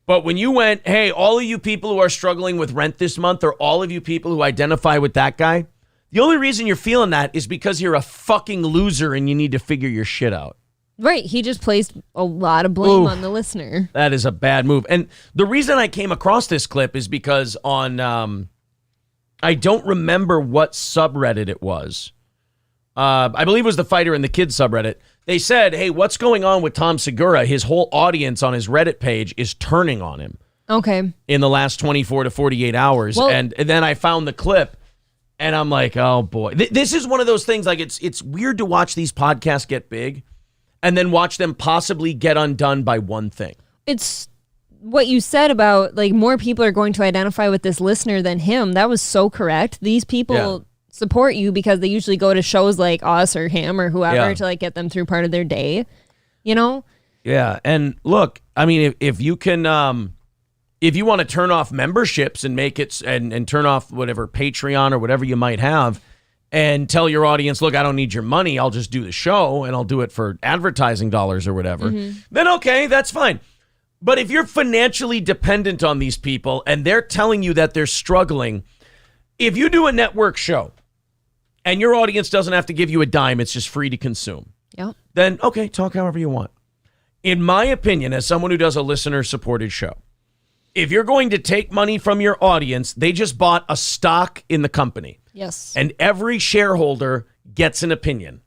But when you went, hey, all of you people who are struggling with rent this month, or all of you people who identify with that guy, the only reason you're feeling that is because you're a fucking loser and you need to figure your shit out. Right. He just placed a lot of blame on the listener. That is a bad move. And the reason I came across this clip is because on, I don't remember what subreddit it was. I believe it was the Fighter and the Kids subreddit. They said, hey, what's going on with Tom Segura? His whole audience on his Reddit page is turning on him. Okay. In the last 24 to 48 hours. Well, and then I found the clip and I'm like, oh boy. This is one of those things, like it's weird to watch these podcasts get big and then watch them possibly get undone by one thing. It's what you said about like more people are going to identify with this listener than him. That was so correct. These people support you because they usually go to shows like us or him or whoever to like get them through part of their day, you know? Yeah. And look, I mean, if you can, if you want to turn off memberships and make it and turn off whatever Patreon or whatever you might have and tell your audience, look, I don't need your money. I'll just do the show and I'll do it for advertising dollars or whatever. Then, okay, that's fine. But if you're financially dependent on these people and they're telling you that they're struggling, if you do a network show and your audience doesn't have to give you a dime, it's just free to consume, then okay, talk however you want. In my opinion, as someone who does a listener-supported show, if you're going to take money from your audience, they just bought a stock in the company. Yes. And every shareholder gets an opinion.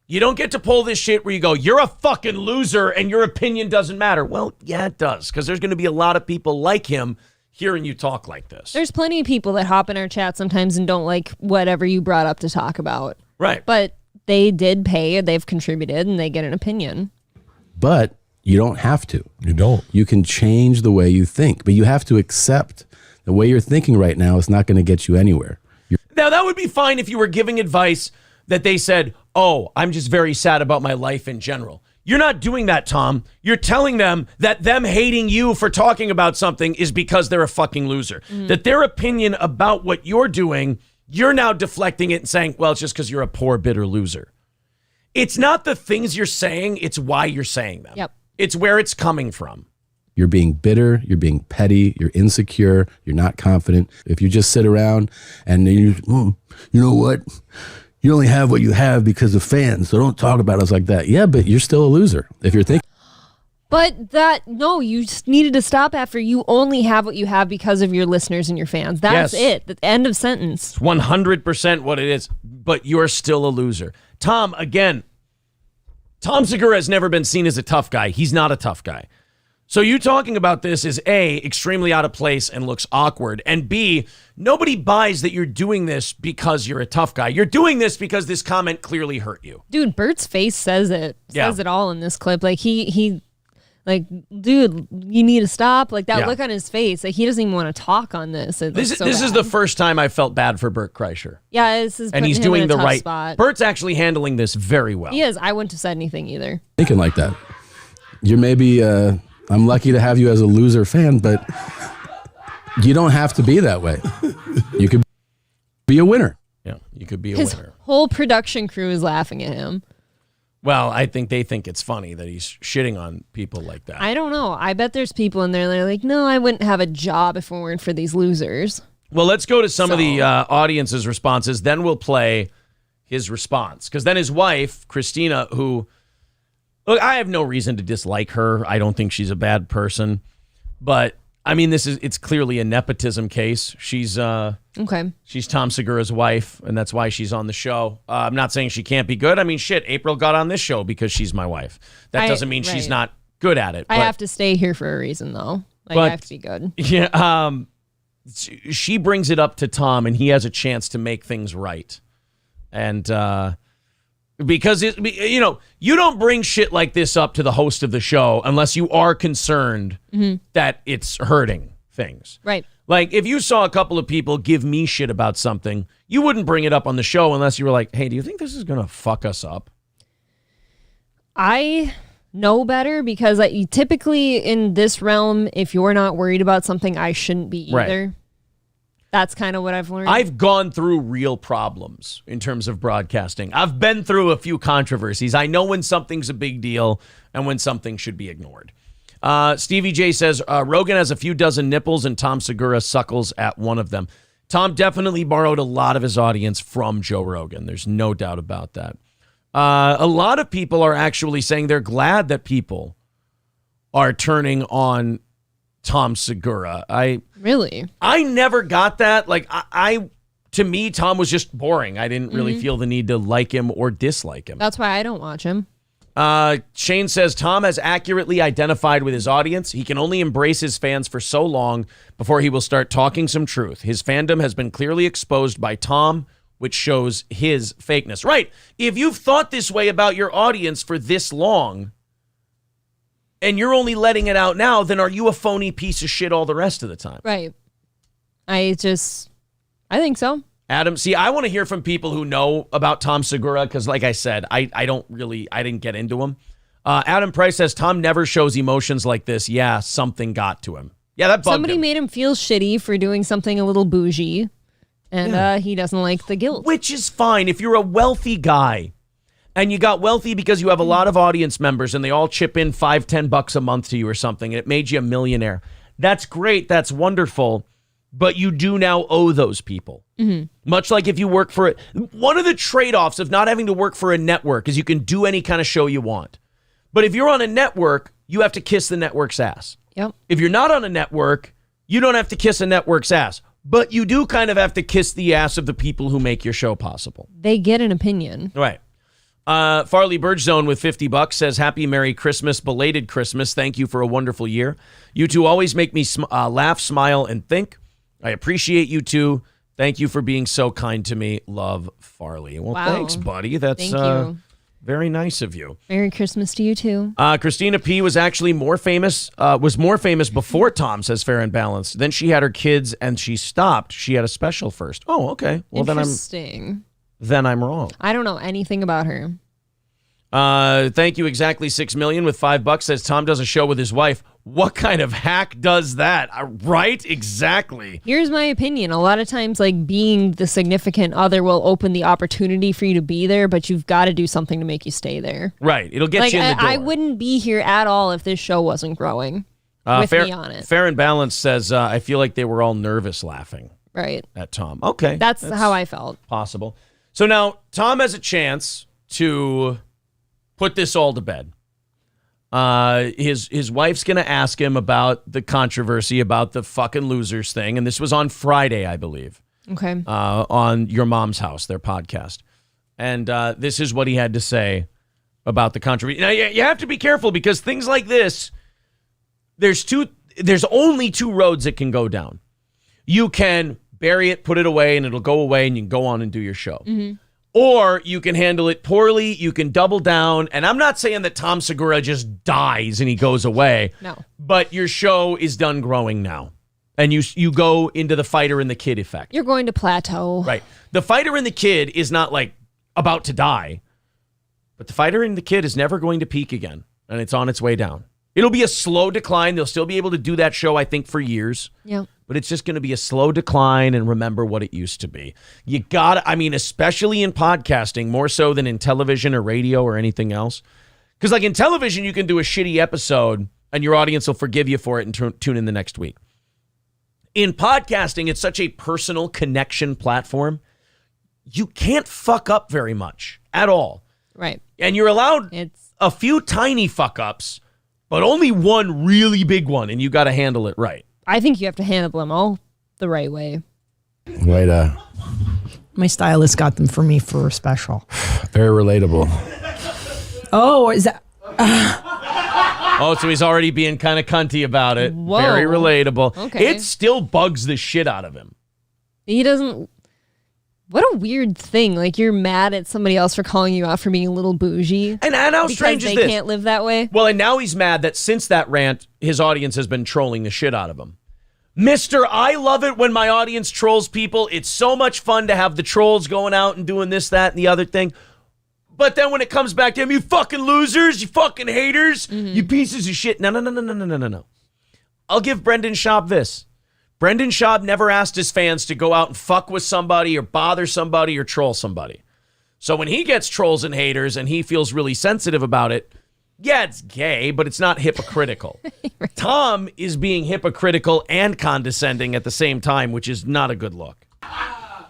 You don't get to pull this shit where you go, you're a fucking loser and your opinion doesn't matter. Well, yeah, it does, because there's going to be a lot of people like him hearing you talk like this. There's plenty of people that hop in our chat sometimes and don't like whatever you brought up to talk about. Right. But they did pay, they've contributed, and they get an opinion. But you don't have to. You don't. You can change the way you think, but you have to accept the way you're thinking right now is not going to get you anywhere. Now, that would be fine if you were giving advice that they said, oh, I'm just very sad about my life in general. You're not doing that, Tom. You're telling them that them hating you for talking about something is because they're a fucking loser. That their opinion about what you're doing, you're now deflecting it and saying, well, it's just because you're a poor, bitter loser. It's not the things you're saying, it's why you're saying them. Yep. It's where it's coming from. You're being bitter, you're being petty, you're insecure, you're not confident. If you just sit around and you know what? You only have what you have because of fans, so don't talk about us like that. Yeah, but you're still a loser if you're thinking. But you just needed to stop after you only have what you have because of your listeners and your fans. That's it. The end of sentence. It's 100% what it is, but you're still a loser. Tom, again, Tom Segura has never been seen as a tough guy. He's not a tough guy. So you talking about this is A, extremely out of place and looks awkward, and B, nobody buys that you're doing this because you're a tough guy. You're doing this because this comment clearly hurt you. Dude, Bert's face says it. Says it all in this clip. Like he like, dude, you need to stop. Like that look on his face. Like he doesn't even want to talk on this. This is the first time I felt bad for Bert Kreischer. Yeah, this is and he's doing doing the right spot. Bert's actually handling this very well. He is. I wouldn't have said anything either. Thinking like that. You're maybe I'm lucky to have you as a loser fan, but you don't have to be that way. You could be a winner. Yeah, you could be a His winner. whole production crew is laughing at him. Well, I think they think it's funny that he's shitting on people like that. I don't know. I bet there's people in there that are like, no, I wouldn't have a job if it weren't for these losers. Well, let's go to some of the audience's responses. Then we'll play his response. Because then his wife, Christina, who... Look, I have no reason to dislike her. I don't think she's a bad person. But, I mean, it's clearly a nepotism case. She's Tom Segura's wife, and that's why she's on the show. I'm not saying she can't be good. I mean, shit, April got on this show because she's my wife. That doesn't mean she's not good at it. I have to stay here for a reason, though. I have to be good. Yeah, she brings it up to Tom, and he has a chance to make things right. And... Because, you don't bring shit like this up to the host of the show unless you are concerned that it's hurting things. Right. Like, if you saw a couple of people give me shit about something, you wouldn't bring it up on the show unless you were like, hey, do you think this is going to fuck us up? I know better because typically in this realm, if you're not worried about something, I shouldn't be either. Right. That's kind of what I've learned. I've gone through real problems in terms of broadcasting. I've been through a few controversies. I know when something's a big deal and when something should be ignored. Stevie J says, Rogan has a few dozen nipples and Tom Segura suckles at one of them. Tom definitely borrowed a lot of his audience from Joe Rogan. There's no doubt about that. A lot of people are actually saying they're glad that people are turning on Tom Segura. I never got that. Like to me, Tom was just boring. I didn't really feel the need to like him or dislike him. That's why I don't watch him. Shane says Tom has accurately identified with his audience. He can only embrace his fans for so long before he will start talking some truth. His fandom has been clearly exposed by Tom, which shows his fakeness. Right. If you've thought this way about your audience for this long, and you're only letting it out now, then are you a phony piece of shit all the rest of the time? Right. I think so. Adam, see, I want to hear from people who know about Tom Segura because, like I said, I didn't get into him. Adam Price says, Tom never shows emotions like this. Yeah, something got to him. Yeah, that bugged Somebody him. made him feel shitty for doing something a little bougie, and he doesn't like the guilt. Which is fine. If you're a wealthy guy, and you got wealthy because you have a lot of audience members and they all chip in $5-10 a month to you or something, and it made you a millionaire. That's great. That's wonderful. but you do now owe those people. Much like if you work for it. One of the trade-offs of not having to work for a network is you can do any kind of show you want. But if you're on a network, you have to kiss the network's ass. Yep. If you're not on a network, you don't have to kiss a network's ass. But you do kind of have to kiss the ass of the people who make your show possible. They get an opinion. Right. Farley Birdzone with $50 says, Happy Merry Christmas, belated Christmas. Thank you for a wonderful year. You two always make me laugh, smile, and think. I appreciate you two. Thank you for being so kind to me. Love, Farley. Well, Wow. thanks, buddy. That's Thank you. very nice of you. Merry Christmas to you too. Christina P. was actually more famous before Tom, says Fair and Balanced. Then she had her kids and she stopped. She had a special first. Oh, okay. Well, Interesting. then I'm wrong. I don't know anything about her. Thank you, exactly 6 million with $5 says Tom does a show with his wife. What kind of hack does that? Right? Exactly. Here's my opinion. A lot of times, like, being the significant other will open the opportunity for you to be there, but you've got to do something to make you stay there. Right. It'll get you in the door. I wouldn't be here at all if this show wasn't growing with me on it. Fair and Balanced says, I feel like they were all nervous laughing Right. at Tom. Okay. That's how I felt. Possible. So now Tom has a chance to put this all to bed. His wife's going to ask him about the controversy about the fucking losers thing. And this was on Friday, I believe. Okay. On Your Mom's House, their podcast. And this is what he had to say about the controversy. Now, you have to be careful because things like this, there's only two roads it can go down. You can bury it, put it away, and it'll go away, and you can go on and do your show. Mm-hmm. Or you can handle it poorly, you can double down, and I'm not saying that Tom Segura just dies and he goes away. No. But your show is done growing now. And you go into the fighter and the kid effect. You're going to plateau. Right. The fighter and the kid is not like about to die, but the fighter and the kid is never going to peak again, and it's on its way down. It'll be a slow decline. They'll still be able to do that show, I think, for years. Yeah. But it's just going to be a slow decline and remember what it used to be. You got to, I mean, especially in podcasting, more so than in television or radio or anything else. Because like in television, you can do a shitty episode and your audience will forgive you for it and tune in the next week. In podcasting, it's such a personal connection platform. You can't fuck up very much at all. Right. And you're allowed a few tiny fuck ups, but only one really big one, and you got to handle it right. I think you have to handle them all the right way. Right. My stylist got them for me for a special. Very relatable. Oh, is that? Oh, so he's already being kind of cunty about it. Whoa. Very relatable. Okay. It still bugs the shit out of him. He doesn't. What a weird thing. Like, you're mad at somebody else for calling you out for being a little bougie. And how strange is this? this? They can't live that way. Well, and now he's mad that since that rant, his audience has been trolling the shit out of him. Mister, I love it when my audience trolls people. It's so much fun to have the trolls going out and doing this, that, and the other thing. But then when it comes back to him, you fucking losers, you fucking haters, you pieces of shit. No. I'll give Brendan Schaub this. Brendan Schaub never asked his fans to go out and fuck with somebody or bother somebody or troll somebody. So when he gets trolls and haters and he feels really sensitive about it, yeah, it's gay, but it's not hypocritical. Right. Tom is being hypocritical and condescending at the same time, which is not a good look.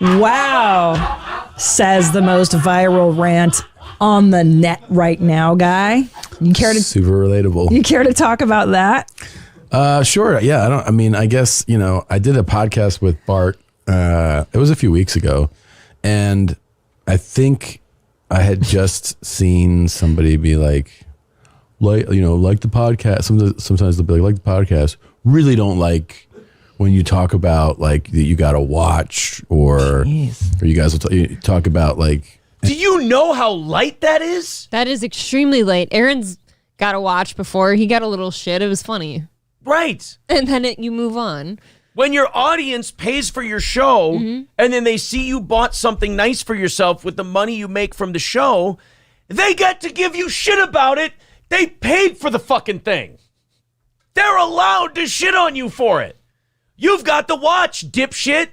Wow, says the most viral rant on the net right now, guy. You care to super relatable? You care to talk about that? Sure. Yeah. I guess, I did a podcast with Bart. It was a few weeks ago, and I think I had just seen somebody be like the podcast. Sometimes they'll be like the podcast. Really don't like when you talk about like that you got to watch or you guys will talk about like. Do you know how light that is? That is extremely light. Aaron's got to watch before. He got a little shit. It was funny. Right. And then you move on. When your audience pays for your show and then they see you bought something nice for yourself with the money you make from the show, they get to give you shit about it. They paid for the fucking thing. They're allowed to shit on you for it. You've got to watch, dipshit.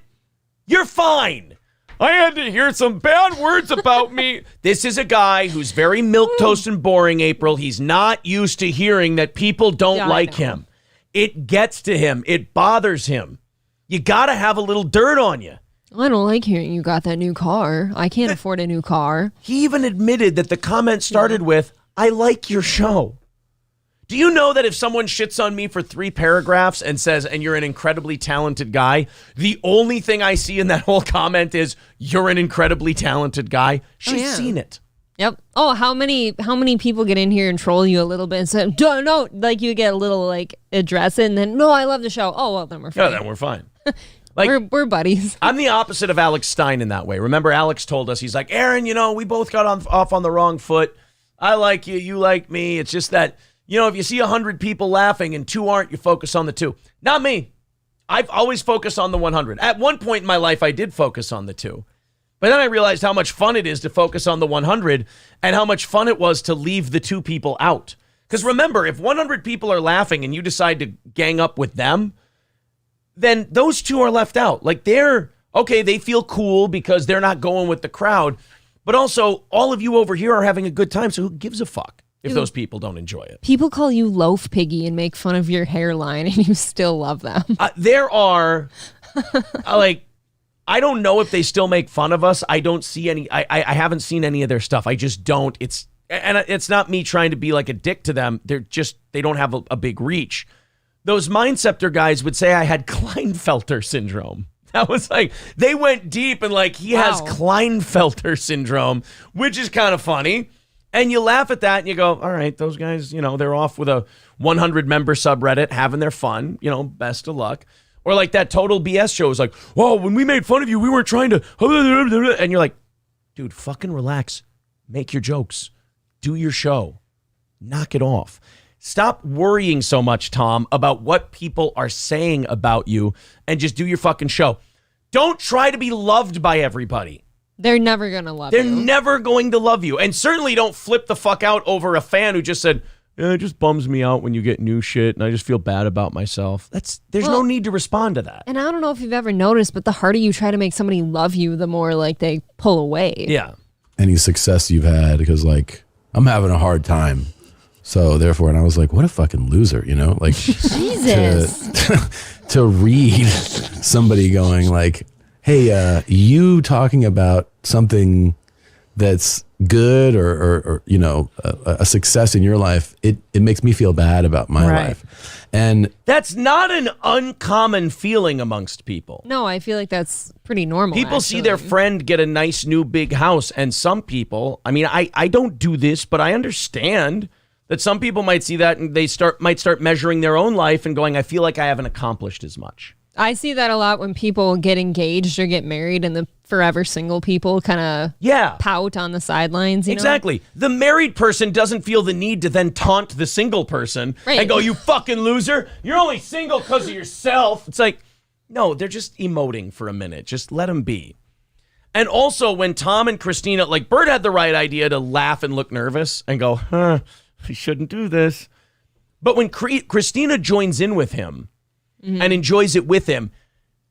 You're fine. I had to hear some bad words about me. This is a guy who's very milquetoast and boring, April. He's not used to hearing that people don't like him. It gets to him. It bothers him. You got to have a little dirt on you. I don't like hearing you got that new car. I can't afford a new car. He even admitted that the comment started with, I like your show. Do you know that if someone shits on me for 3 paragraphs and says, and you're an incredibly talented guy, the only thing I see in that whole comment is, you're an incredibly talented guy? She's seen it. Yep. Oh, how many people get in here and troll you a little bit and say, no, like you get a little like address it and then, no, I love the show. Oh, well, then we're fine. Yeah, then we're fine. Like, we're buddies. I'm the opposite of Alex Stein in that way. Remember, Alex told us, he's like, Aaron, we both got off on the wrong foot. I like you, you like me. It's just that, if you see 100 people laughing and 2 aren't, you focus on the 2. Not me. I've always focused on the 100. At one point in my life, I did focus on the 2. But then I realized how much fun it is to focus on the 100 and how much fun it was to leave the 2 people out. Because remember, if 100 people are laughing and you decide to gang up with them, then those 2 are left out. Like they feel cool because they're not going with the crowd. But also, all of you over here are having a good time, so who gives a fuck if those people don't enjoy it? People call you Loaf Piggy and make fun of your hairline, and you still love them. There are, I don't know if they still make fun of us. I don't see any. I haven't seen any of their stuff. I just don't. It's not me trying to be like a dick to them. They don't have a big reach. Those Mindceptor guys would say I had Klinefelter syndrome. That was like, they went deep and like, he has Klinefelter syndrome, which is kind of funny. And you laugh at that and you go, all right, those guys, they're off with a 100-member subreddit having their fun, best of luck. Or like that Total BS show is like, whoa, when we made fun of you, we weren't trying to, and you're like, dude, fucking relax. Make your jokes. Do your show. Knock it off. Stop worrying so much, Tom, about what people are saying about you and just do your fucking show. Don't try to be loved by everybody. They're never going to love you. They're never going to love you. And certainly don't flip the fuck out over a fan who just said, it just bums me out when you get new shit and I just feel bad about myself. There's no need to respond to that. And I don't know if you've ever noticed, but the harder you try to make somebody love you, the more like they pull away. Yeah. Any success you've had, because like, I'm having a hard time. So therefore, and I was like, what a fucking loser, like Jesus. to read somebody going like, hey, you talking about something that's good or a success in your life, it makes me feel bad about my life. And that's not an uncommon feeling amongst people. No, I feel like that's pretty normal. People see their friend get a nice new big house, and some people, I don't do this, but I understand that some people might see that and they might start measuring their own life and going, I feel like I haven't accomplished as much. I see that a lot when people get engaged or get married and the forever single people kind of pout on the sidelines. Exactly. The married person doesn't feel the need to then taunt the single person and go, you fucking loser. You're only single because of yourself. It's like, no, they're just emoting for a minute. Just let them be. And also when Tom and Christina, like Bert had the right idea to laugh and look nervous and go, I shouldn't do this. But when Christina joins in with him and enjoys it with him,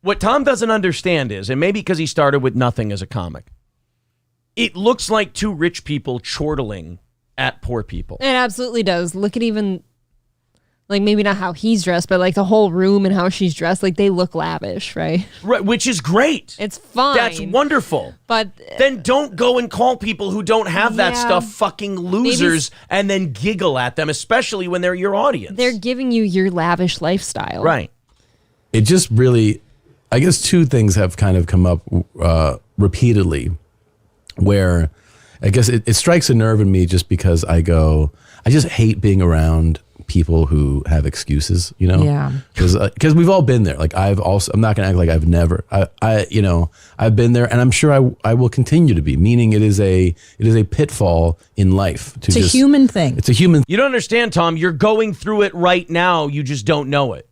what Tom doesn't understand is, and maybe because he started with nothing as a comic, it looks like 2 rich people chortling at poor people. It absolutely does. Look at even, like maybe not how he's dressed, but like the whole room and how she's dressed, like they look lavish, right? Right, which is great. It's fine. That's wonderful. But then don't go and call people who don't have that stuff fucking losers and then giggle at them, especially when they're your audience. They're giving you your lavish lifestyle. Right. It just really, I guess 2 things have kind of come up repeatedly where I guess it strikes a nerve in me just because I just hate being around people who have excuses, Yeah. Because we've all been there. Like I'm not going to act like I've never, I've been there and I'm sure I will continue to be, meaning it is a pitfall in life. It's a human thing. It's a human. You don't understand, Tom. You're going through it right now. You just don't know it.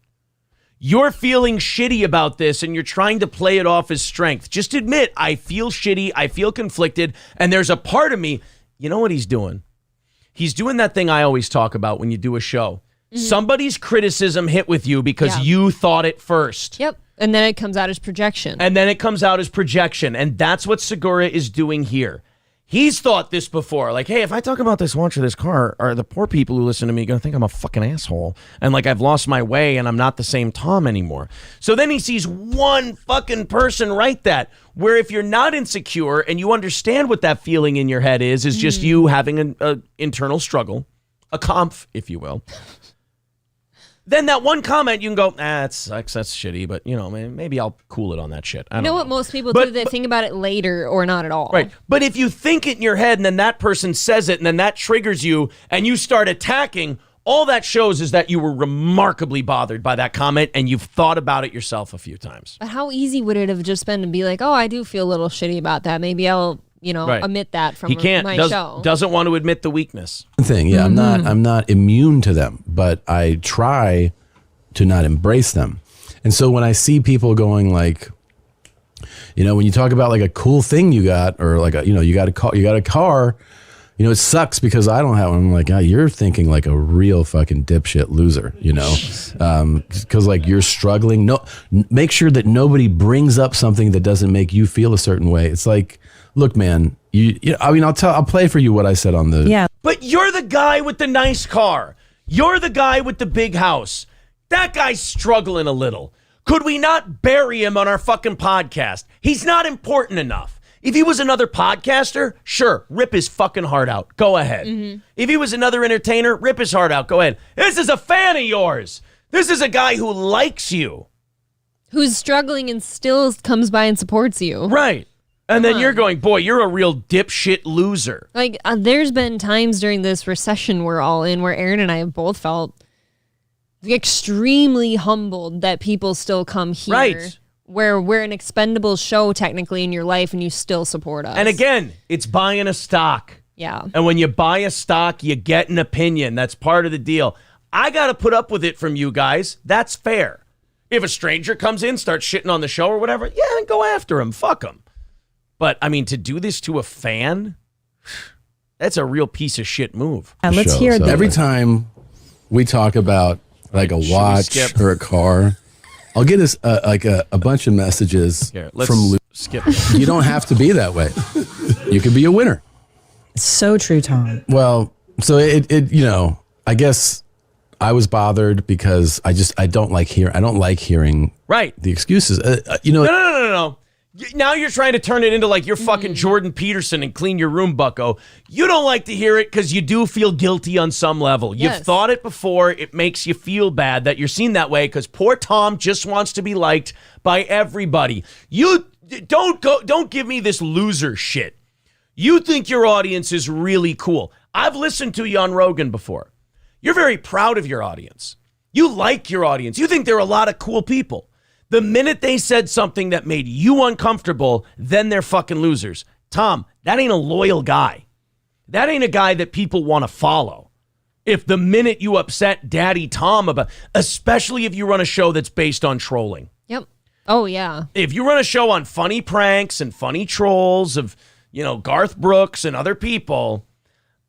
You're feeling shitty about this and you're trying to play it off as strength. Just admit, I feel shitty, I feel conflicted, and there's a part of me, you know what he's doing? He's doing that thing I always talk about when you do a show. Somebody's criticism hit with you because you thought it first. Yep. And then it comes out as projection. And that's what Segura is doing here. He's thought this before. Like, hey, if I talk about this watch or this car, are the poor people who listen to me going to think I'm a fucking asshole? And like I've lost my way and I'm not the same Tom anymore. So then he sees one fucking person write that, where if you're not insecure and you understand what that feeling in your head is just you having an internal struggle, a conf, if you will. Then that one comment, you can go, that sucks, that's shitty, but, you know, maybe I'll cool it on that shit. I don't know what most people do? They think about it later or not at all. Right. But if you think it in your head and then that person says it and then that triggers you and you start attacking, all that shows is that you were remarkably bothered by that comment and you've thought about it yourself a few times. But how easy would it have just been to be like, oh, I do feel a little shitty about that. Maybe I'll, omit that from my show. Doesn't want to admit the weakness. Yeah, I'm not immune to them, but I try to not embrace them. And so when I see people going like, when you talk about like a cool thing you got, or like you got a car, it sucks because I don't have one. I'm like, you're thinking like a real fucking dipshit loser, because like you're struggling. No, make sure that nobody brings up something that doesn't make you feel a certain way. It's like, look, man, I'll play for you what I said on the. Yeah. But you're the guy with the nice car. You're the guy with the big house. That guy's struggling a little. Could we not bury him on our fucking podcast? He's not important enough. If he was another podcaster, sure, rip his fucking heart out. Go ahead. If he was another entertainer, rip his heart out. Go ahead. This is a fan of yours. This is a guy who likes you. Who's struggling and still comes by and supports you. Right. And then you're going, boy, you're a real dipshit loser. Like, there's been times during this recession we're all in where Aaron and I have both felt extremely humbled that people still come here. Right. Where we're an expendable show technically in your life and you still support us. And again, it's buying a stock. Yeah. And when you buy a stock, you get an opinion. That's part of the deal. I got to put up with it from you guys. That's fair. If a stranger comes in, starts shitting on the show or whatever, yeah, go after him. Fuck him. But, I mean, to do this to a fan, that's a real piece of shit move. Let's hear that. Every time we talk about like a watch or a car, I'll get us a bunch of messages from skip. You don't have to be that way. You can be a winner. So true, Tom. Well, so it I guess I was bothered because I don't like hearing the excuses. No. Now you're trying to turn it into like you're fucking Jordan Peterson and clean your room, bucko. You don't like to hear it because you do feel guilty on some level. You've thought it before. It makes you feel bad that you're seen that way because poor Tom just wants to be liked by everybody. You don't give me this loser shit. You think your audience is really cool. I've listened to you on Rogan before. You're very proud of your audience. You like your audience. You think they're a lot of cool people. The minute they said something that made you uncomfortable, then they're fucking losers. Tom, that ain't a loyal guy. That ain't a guy that people want to follow. If the minute you upset Daddy Tom about, especially if you run a show that's based on trolling. Yep. Oh, yeah. If you run a show on funny pranks and funny trolls of, Garth Brooks and other people,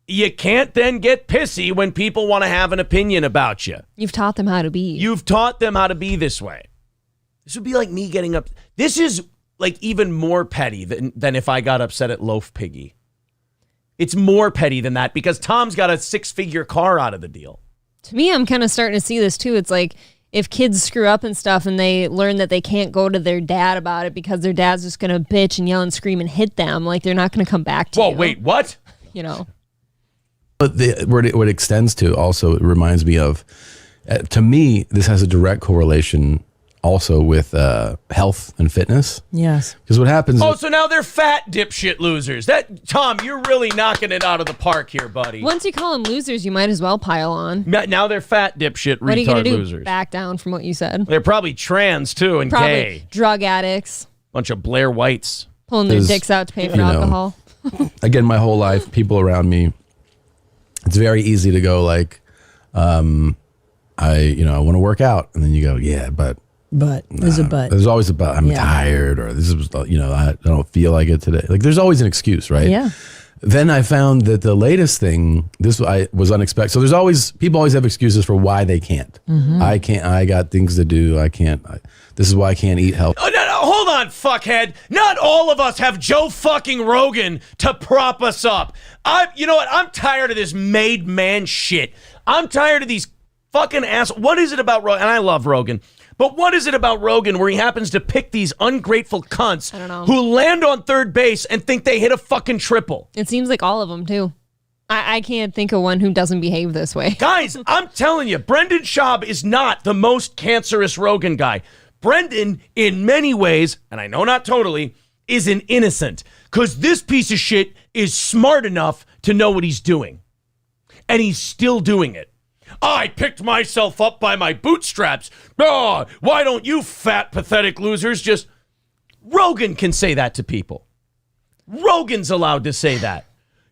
you can't then get pissy when people want to have an opinion about you. You've taught them how to be. You've taught them how to be this way. This would be like me getting up. This is like even more petty than if I got upset at Loaf Piggy. It's more petty than that because Tom's got a 6-figure car out of the deal. To me, I'm kind of starting to see this too. It's like if kids screw up and stuff and they learn that they can't go to their dad about it because their dad's just going to bitch and yell and scream and hit them, like they're not going to come back to you. Whoa, wait, what? But what it extends to also, it reminds me of, to me, this has a direct correlation also with health and fitness. Yes. Because what happens so now they're fat dipshit losers. Tom, you're really knocking it out of the park here, buddy. Once you call them losers, you might as well pile on. Now they're fat dipshit what are you gonna do? Losers. Back down from what you said. They're probably trans too and probably gay. Drug addicts. Bunch of Blair Whites. Pulling their dicks out to pay for alcohol. Again, my whole life, people around me, it's very easy to go like, I want to work out. And then you go, yeah, but there's a but. There's always a but. I'm tired, or this is, I don't feel like it today. Like there's always an excuse, right? Yeah. Then I found that the latest thing, was unexpected. So people always have excuses for why they can't. I can't, I got things to do. I can't, this is why I can't eat healthy. Oh, no, hold on, fuckhead. Not all of us have Joe fucking Rogan to prop us up. You know what? I'm tired of this made man shit. I'm tired of these fucking assholes. What is it about Rogan? And I love Rogan. But what is it about Rogan where he happens to pick these ungrateful cunts who land on third base and think they hit a fucking triple? It seems like all of them, too. I can't think of one who doesn't behave this way. Guys, I'm telling you, Brendan Schaub is not the most cancerous Rogan guy. Brendan, in many ways, and I know not totally, is an innocent. Because this piece of shit is smart enough to know what he's doing. And he's still doing it. I picked myself up by my bootstraps. Oh, why don't you fat, pathetic losers just... Rogan can say that to people. Rogan's allowed to say that.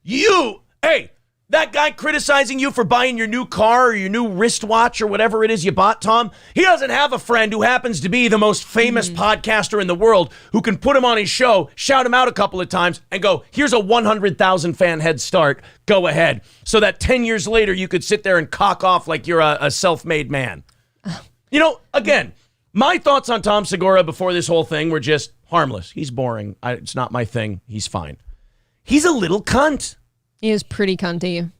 Hey, that guy criticizing you for buying your new car or your new wristwatch or whatever it is you bought, Tom, he doesn't have a friend who happens to be the most famous podcaster in the world who can put him on his show, shout him out a couple of times, and go, here's a 100,000 fan head start. Go ahead. So that 10 years later, you could sit there and cock off like you're a self-made man. You know, again, my thoughts on Tom Segura before this whole thing were just harmless. He's boring. It's not my thing. He's fine. He's a little cunt. He is pretty cunty.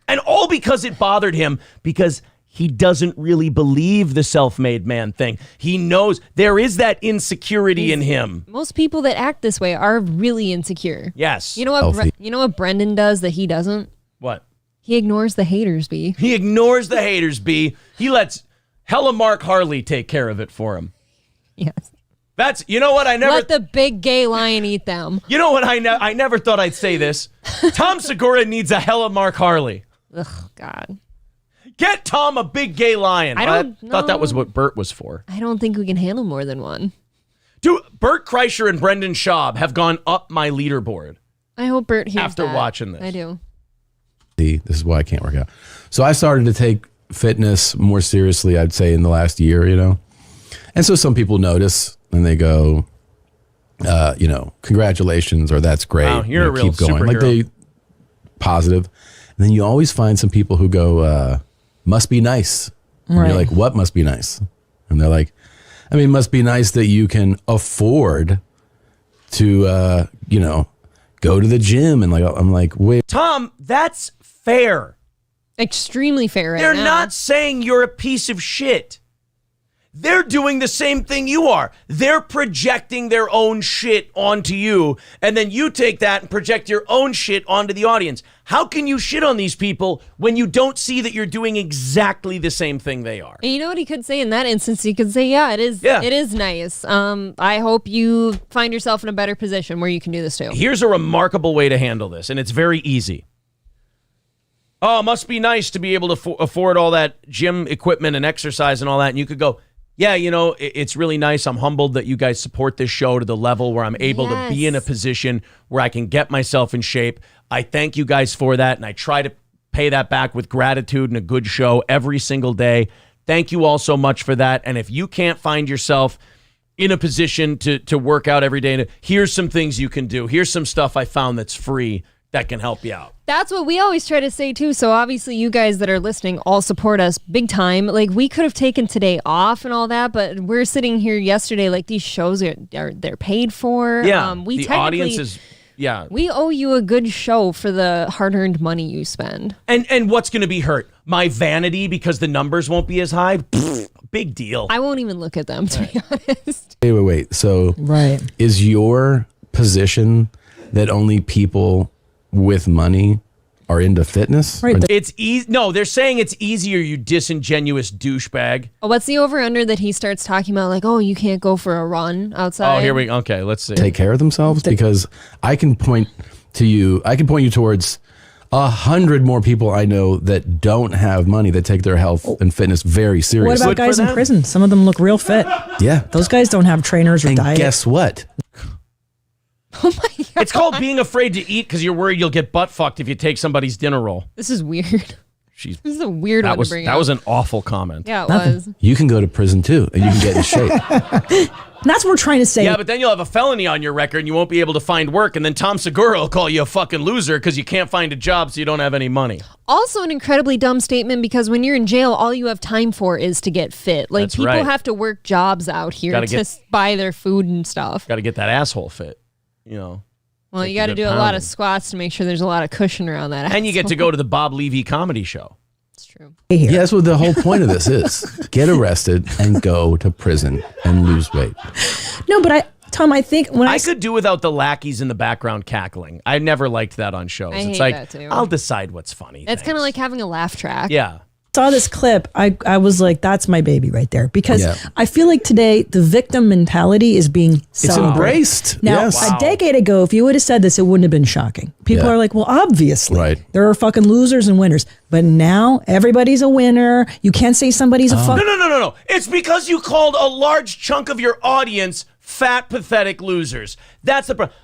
And all because it bothered him, because he doesn't really believe the self-made man thing. He knows there is that insecurity in him. Most people that act this way are really insecure. Yes. You know what Brendan does that he doesn't? What? He ignores the haters, B. He ignores the haters, B. He lets hella Mark Harley take care of it for him. Yes. That's, you know what, let the big gay lion eat them. You know what, I never thought I'd say this. Tom Segura needs a hella Mark Harley. Ugh, God. Get Tom a big gay lion. I thought that was what Bert was for. I don't think we can handle more than one. Dude, Bert Kreischer and Brendan Schaub have gone up my leaderboard. I hope Bert hears after that. watching this. I do. This is why I can't work out. So I started to take fitness more seriously, I'd say, in the last year, you know. And so some people notice and they go, congratulations, or that's great. Wow, you're a real keep going. superhero. Like they positive. And then you always find some people who go, must be nice. And Right. you're like, what must be nice? And they're like, it must be nice that you can afford to, go to the gym. And I'm like, wait. Tom, that's fair. Extremely fair right They're now. not saying you're a piece of shit. They're doing the same thing you are. They're projecting their own shit onto you, and then you take that and project your own shit onto the audience. How can you shit on these people when you don't see that you're doing exactly the same thing they are? And you know what he could say in that instance? He could say, it is nice. I hope you find yourself in a better position where you can do this too. Here's a remarkable way to handle this, and it's very easy. Oh, it must be nice to be able to afford all that gym equipment and exercise and all that. And you could go, yeah, it's really nice. I'm humbled that you guys support this show to the level where I'm able to be in a position where I can get myself in shape. I thank you guys for that, and I try to pay that back with gratitude and a good show every single day. Thank you all so much for that. And if you can't find yourself in a position to work out every day, here's some things you can do. Here's some stuff I found that's free that can help you out. That's what we always try to say too. So obviously you guys that are listening all support us big time. Like we could have taken today off and all that, but we're sitting here yesterday like these shows they're paid for. Yeah, We the audience is, yeah. We owe you a good show for the hard-earned money you spend. And what's going to be hurt? My vanity because the numbers won't be as high? Pfft, big deal. I won't even look at them, to be honest. Wait. So right. Is your position that only people with money are into fitness? Right. It's easy. No, they're saying it's easier, you disingenuous douchebag. Oh, what's the over-under that he starts talking about? Like, you can't go for a run outside. Oh, here we go. Okay, let's see. Take care of themselves? Because I can point you towards 100 more people I know that don't have money that take their health and fitness very seriously. What about guys in prison? Some of them look real fit. Yeah. Those guys don't have trainers or And diet. guess what? Oh my God. It's called being afraid to eat because you're worried you'll get butt fucked if you take somebody's dinner roll. This is weird. This is a weird one to bring up. That was an awful comment. Yeah, it was. You can go to prison too, and you can get in shape. And that's what we're trying to say. Yeah, but then you'll have a felony on your record and you won't be able to find work. And then Tom Segura will call you a fucking loser because you can't find a job so you don't have any money. Also an incredibly dumb statement because when you're in jail, all you have time for is to get fit. Like, That's people right. have to work jobs out here to buy their food and stuff. Got to get that asshole fit, you know. Well, Like you got to good do a lot pounding. of squats to make sure there's a lot of cushion around that. And you get to asshole. go to the Bob Levy comedy show. Yeah, that's what the whole point of this is. Get arrested and go to prison and lose weight. No, but Tom, I think when I could do without the lackeys in the background cackling. I never liked that on shows. I It's hate like, that too. I'll decide what's funny. It's kind of like having a laugh track. Yeah. saw this clip, I was like, that's my baby right there. Because Yeah. I feel like today the victim mentality is being celebrated. embraced. Now, Yes. a decade ago, if you would have said this, it wouldn't have been shocking. People Yeah. are like, well, obviously, Right. there are fucking losers and winners. But now everybody's a winner. You can't say somebody's a fuck. No. It's because you called a large chunk of your audience fat, pathetic losers. That's the problem.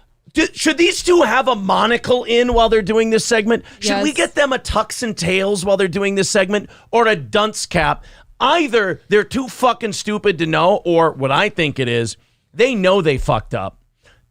Should these two have a monocle in while they're doing this segment? Should we Yes. get them a tux and tails while they're doing this segment, or a dunce cap? Either they're too fucking stupid to know, or what I think it is, they know they fucked up.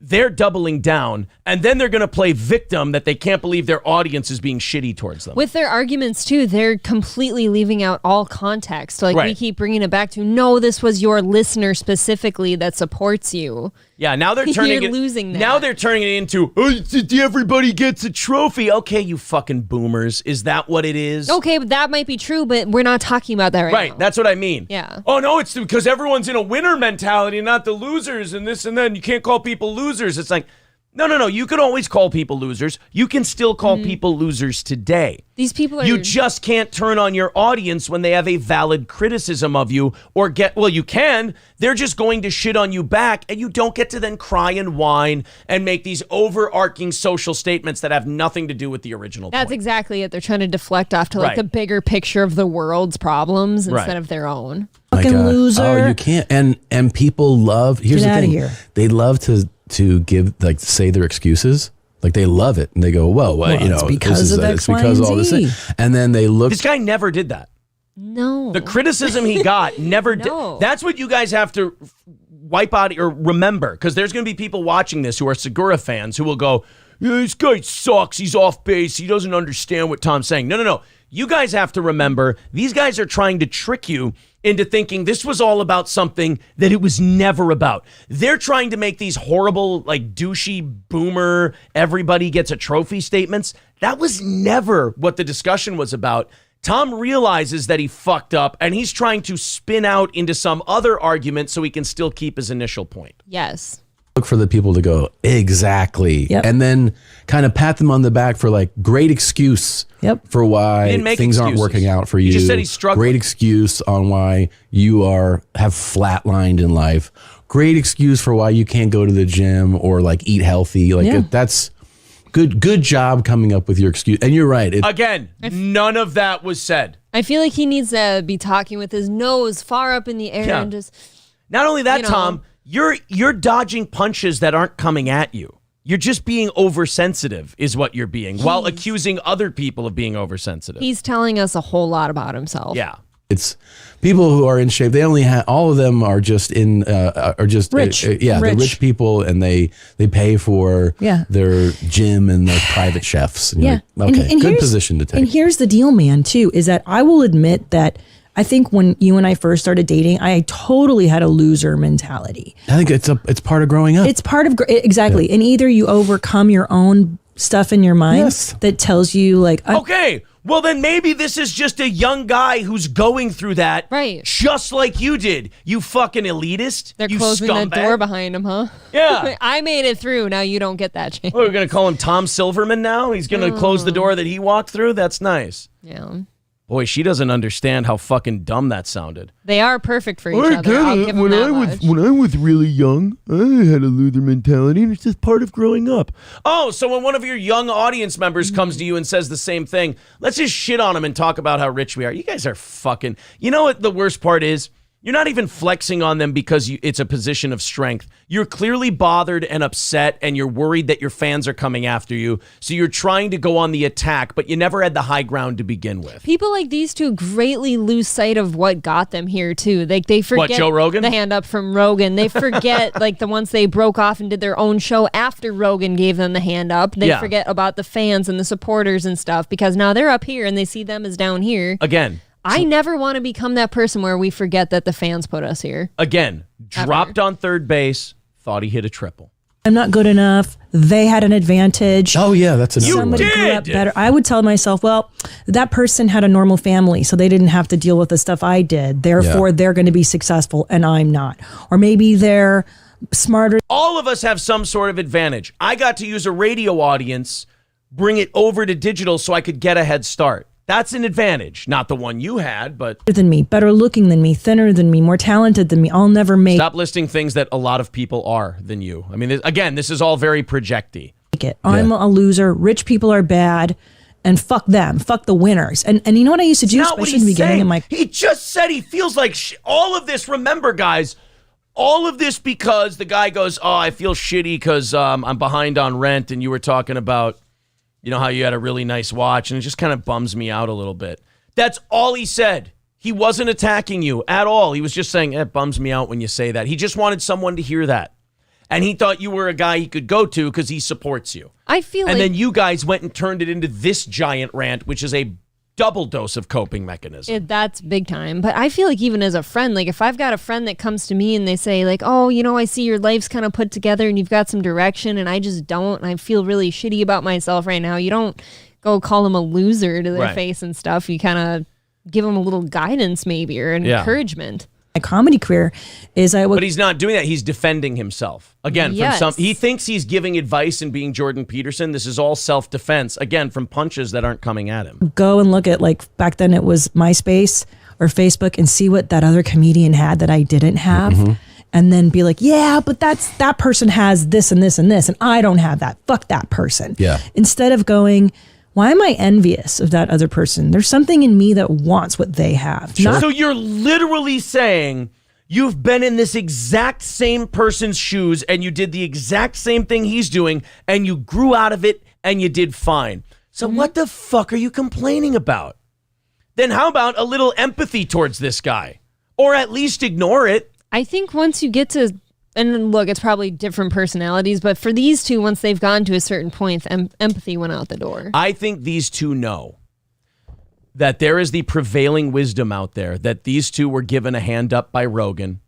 They're doubling down, and then they're going to play victim that they can't believe their audience is being shitty towards them. With their arguments, too, they're completely leaving out all context. Like, we Right. keep bringing it back to, no, this was your listener specifically that supports you. Yeah, now they're turning You're it. losing that. Now they're turning it into, everybody gets a trophy. Okay, you fucking boomers. Is that what it is? Okay, but that might be true, but we're not talking about that right now. That's what I mean. Yeah. Oh, no, it's because everyone's in a winner mentality, not the losers and this and that. And you can't call people losers. It's like, no. You can always call people losers. You can still call people losers today. These people are... You just can't turn on your audience when they have a valid criticism of you or you can. They're just going to shit on you back, and you don't get to then cry and whine and make these overarching social statements that have nothing to do with the original That's point. exactly it. They're trying to deflect off to, like, Right. the bigger picture of the world's problems Right. instead of their own. Fucking loser. Oh, you can't. And people love. Here's Get the outta thing. here. They love to give say their excuses. Like they love it, and they go, "Well, it's because of it's X, Y, because and of all this." Z. And then they look. This guy never did that. No. The criticism he got never did. No. That's what you guys have to wipe out or remember, because there's going to be people watching this who are Segura fans who will go, yeah, this guy sucks. He's off base. He doesn't understand what Tom's saying. No. You guys have to remember, these guys are trying to trick you into thinking this was all about something that it was never about. They're trying to make these horrible, like, douchey boomer, everybody gets a trophy statements. That was never what the discussion was about. Tom realizes that he fucked up, and he's trying to spin out into some other argument so he can still keep his initial point. Yes. Look for the people to go exactly, Yep. and then kind of pat them on the back for like great excuse for He why didn't make things aren't excuses. working out for He you. just said he's struggling. Great excuse on why you have flatlined in life. Great excuse for why you can't go to the gym or like eat healthy. Like Yeah. that's good job coming up with your excuse. And you're right. Again, none of that was said. I feel like he needs to be talking with his nose far up in the air Yeah. and just... Not only that, You know. Tom, you're dodging punches that aren't coming at you. You're just being oversensitive is what you're being, while accusing other people of being oversensitive. He's telling us a whole lot about himself. Yeah. It's people who are in shape. They only have all of them are just Rich. They're rich people, and they pay for Yeah. their gym and their private chefs. And you're Yeah. like, okay, good here's- position to take. And here's the deal, man, too, is that I will admit that I think when you and I first started dating, I totally had a loser mentality. I think it's part of growing up. It's part of, exactly. And either you overcome your own stuff in your mind that tells you like, Okay, well then maybe this is just a young guy who's going through that, right? Just like you did, you fucking elitist. They're you closing scumbag. that door behind him, huh? Yeah. I made it through. Now you don't get that chance. What, we're gonna call him Tom Silverman now? He's gonna close the door that he walked through? That's nice. Yeah. Boy, she doesn't understand how fucking dumb that sounded. They are perfect for each other. I'll give them that much. When I was really young, I had a loser mentality, and it's just part of growing up. Oh, so when one of your young audience members comes to you and says the same thing, let's just shit on him and talk about how rich we are. You guys are fucking... You know what the worst part is? You're not even flexing on them because it's a position of strength. You're clearly bothered and upset, and you're worried that your fans are coming after you. So you're trying to go on the attack, but you never had the high ground to begin with. People like these two greatly lose sight of what got them here, too. Like they forget Joe Rogan? The hand up from Rogan. They forget like the ones they broke off and did their own show after Rogan gave them the hand up. They forget about the fans and the supporters and stuff because now they're up here and they see them as down here. Again. I never want to become that person where we forget that the fans put us here. Again, dropped on third base, thought he hit a triple. I'm not good enough. They had an advantage. Oh, yeah, that's another Somebody one. grew up better. I would tell myself, well, that person had a normal family, so they didn't have to deal with the stuff I did. Therefore, they're going to be successful, and I'm not. Or maybe they're smarter. All of us have some sort of advantage. I got to use a radio audience, bring it over to digital so I could get a head start. That's an advantage. Not the one you had, but... than me, better looking than me, thinner than me, more talented than me. I'll never make Stop listing things that a lot of people are than you. I mean, again, this is all very projecty. it. I'm a loser. Rich people are bad. And fuck them. Fuck the winners. And you know what I used to do, especially in the beginning of my... He just said he feels like all of this. Remember, guys, all of this because the guy goes, oh, I feel shitty because I'm behind on rent. And you were talking about, you know, how you had a really nice watch. And it just kind of bums me out a little bit. That's all he said. He wasn't attacking you at all. He was just saying, it bums me out when you say that. He just wanted someone to hear that. And he thought you were a guy he could go to because he supports you. I feel and like... then you guys went and turned it into this giant rant, which is a double dose of coping mechanism. That's big time. But I feel like even as a friend, like if I've got a friend that comes to me and they say like, oh, you know, I see your life's kind of put together and you've got some direction and I just don't, and I feel really shitty about myself right now. You don't go call them a loser to their face and stuff. You kind of give them a little guidance maybe or encouragement. My comedy career is but he's not doing that. He's defending himself. Again, he thinks he's giving advice and being Jordan Peterson. This is all self-defense. Again, from punches that aren't coming at him. Go and look at, like, back then it was MySpace or Facebook and see what that other comedian had that I didn't have. Mm-hmm. And then be like, yeah, but that person has this and this and this, and I don't have that. Fuck that person. Yeah. Instead of going, why am I envious of that other person? There's something in me that wants what they have. Sure. So you're literally saying you've been in this exact same person's shoes and you did the exact same thing he's doing and you grew out of it and you did fine. So what the fuck are you complaining about? Then how about a little empathy towards this guy? Or at least ignore it. I think once you get to... And look, it's probably different personalities, but for these two, once they've gotten to a certain point, empathy went out the door. I think these two know that there is the prevailing wisdom out there that these two were given a hand up by Rogan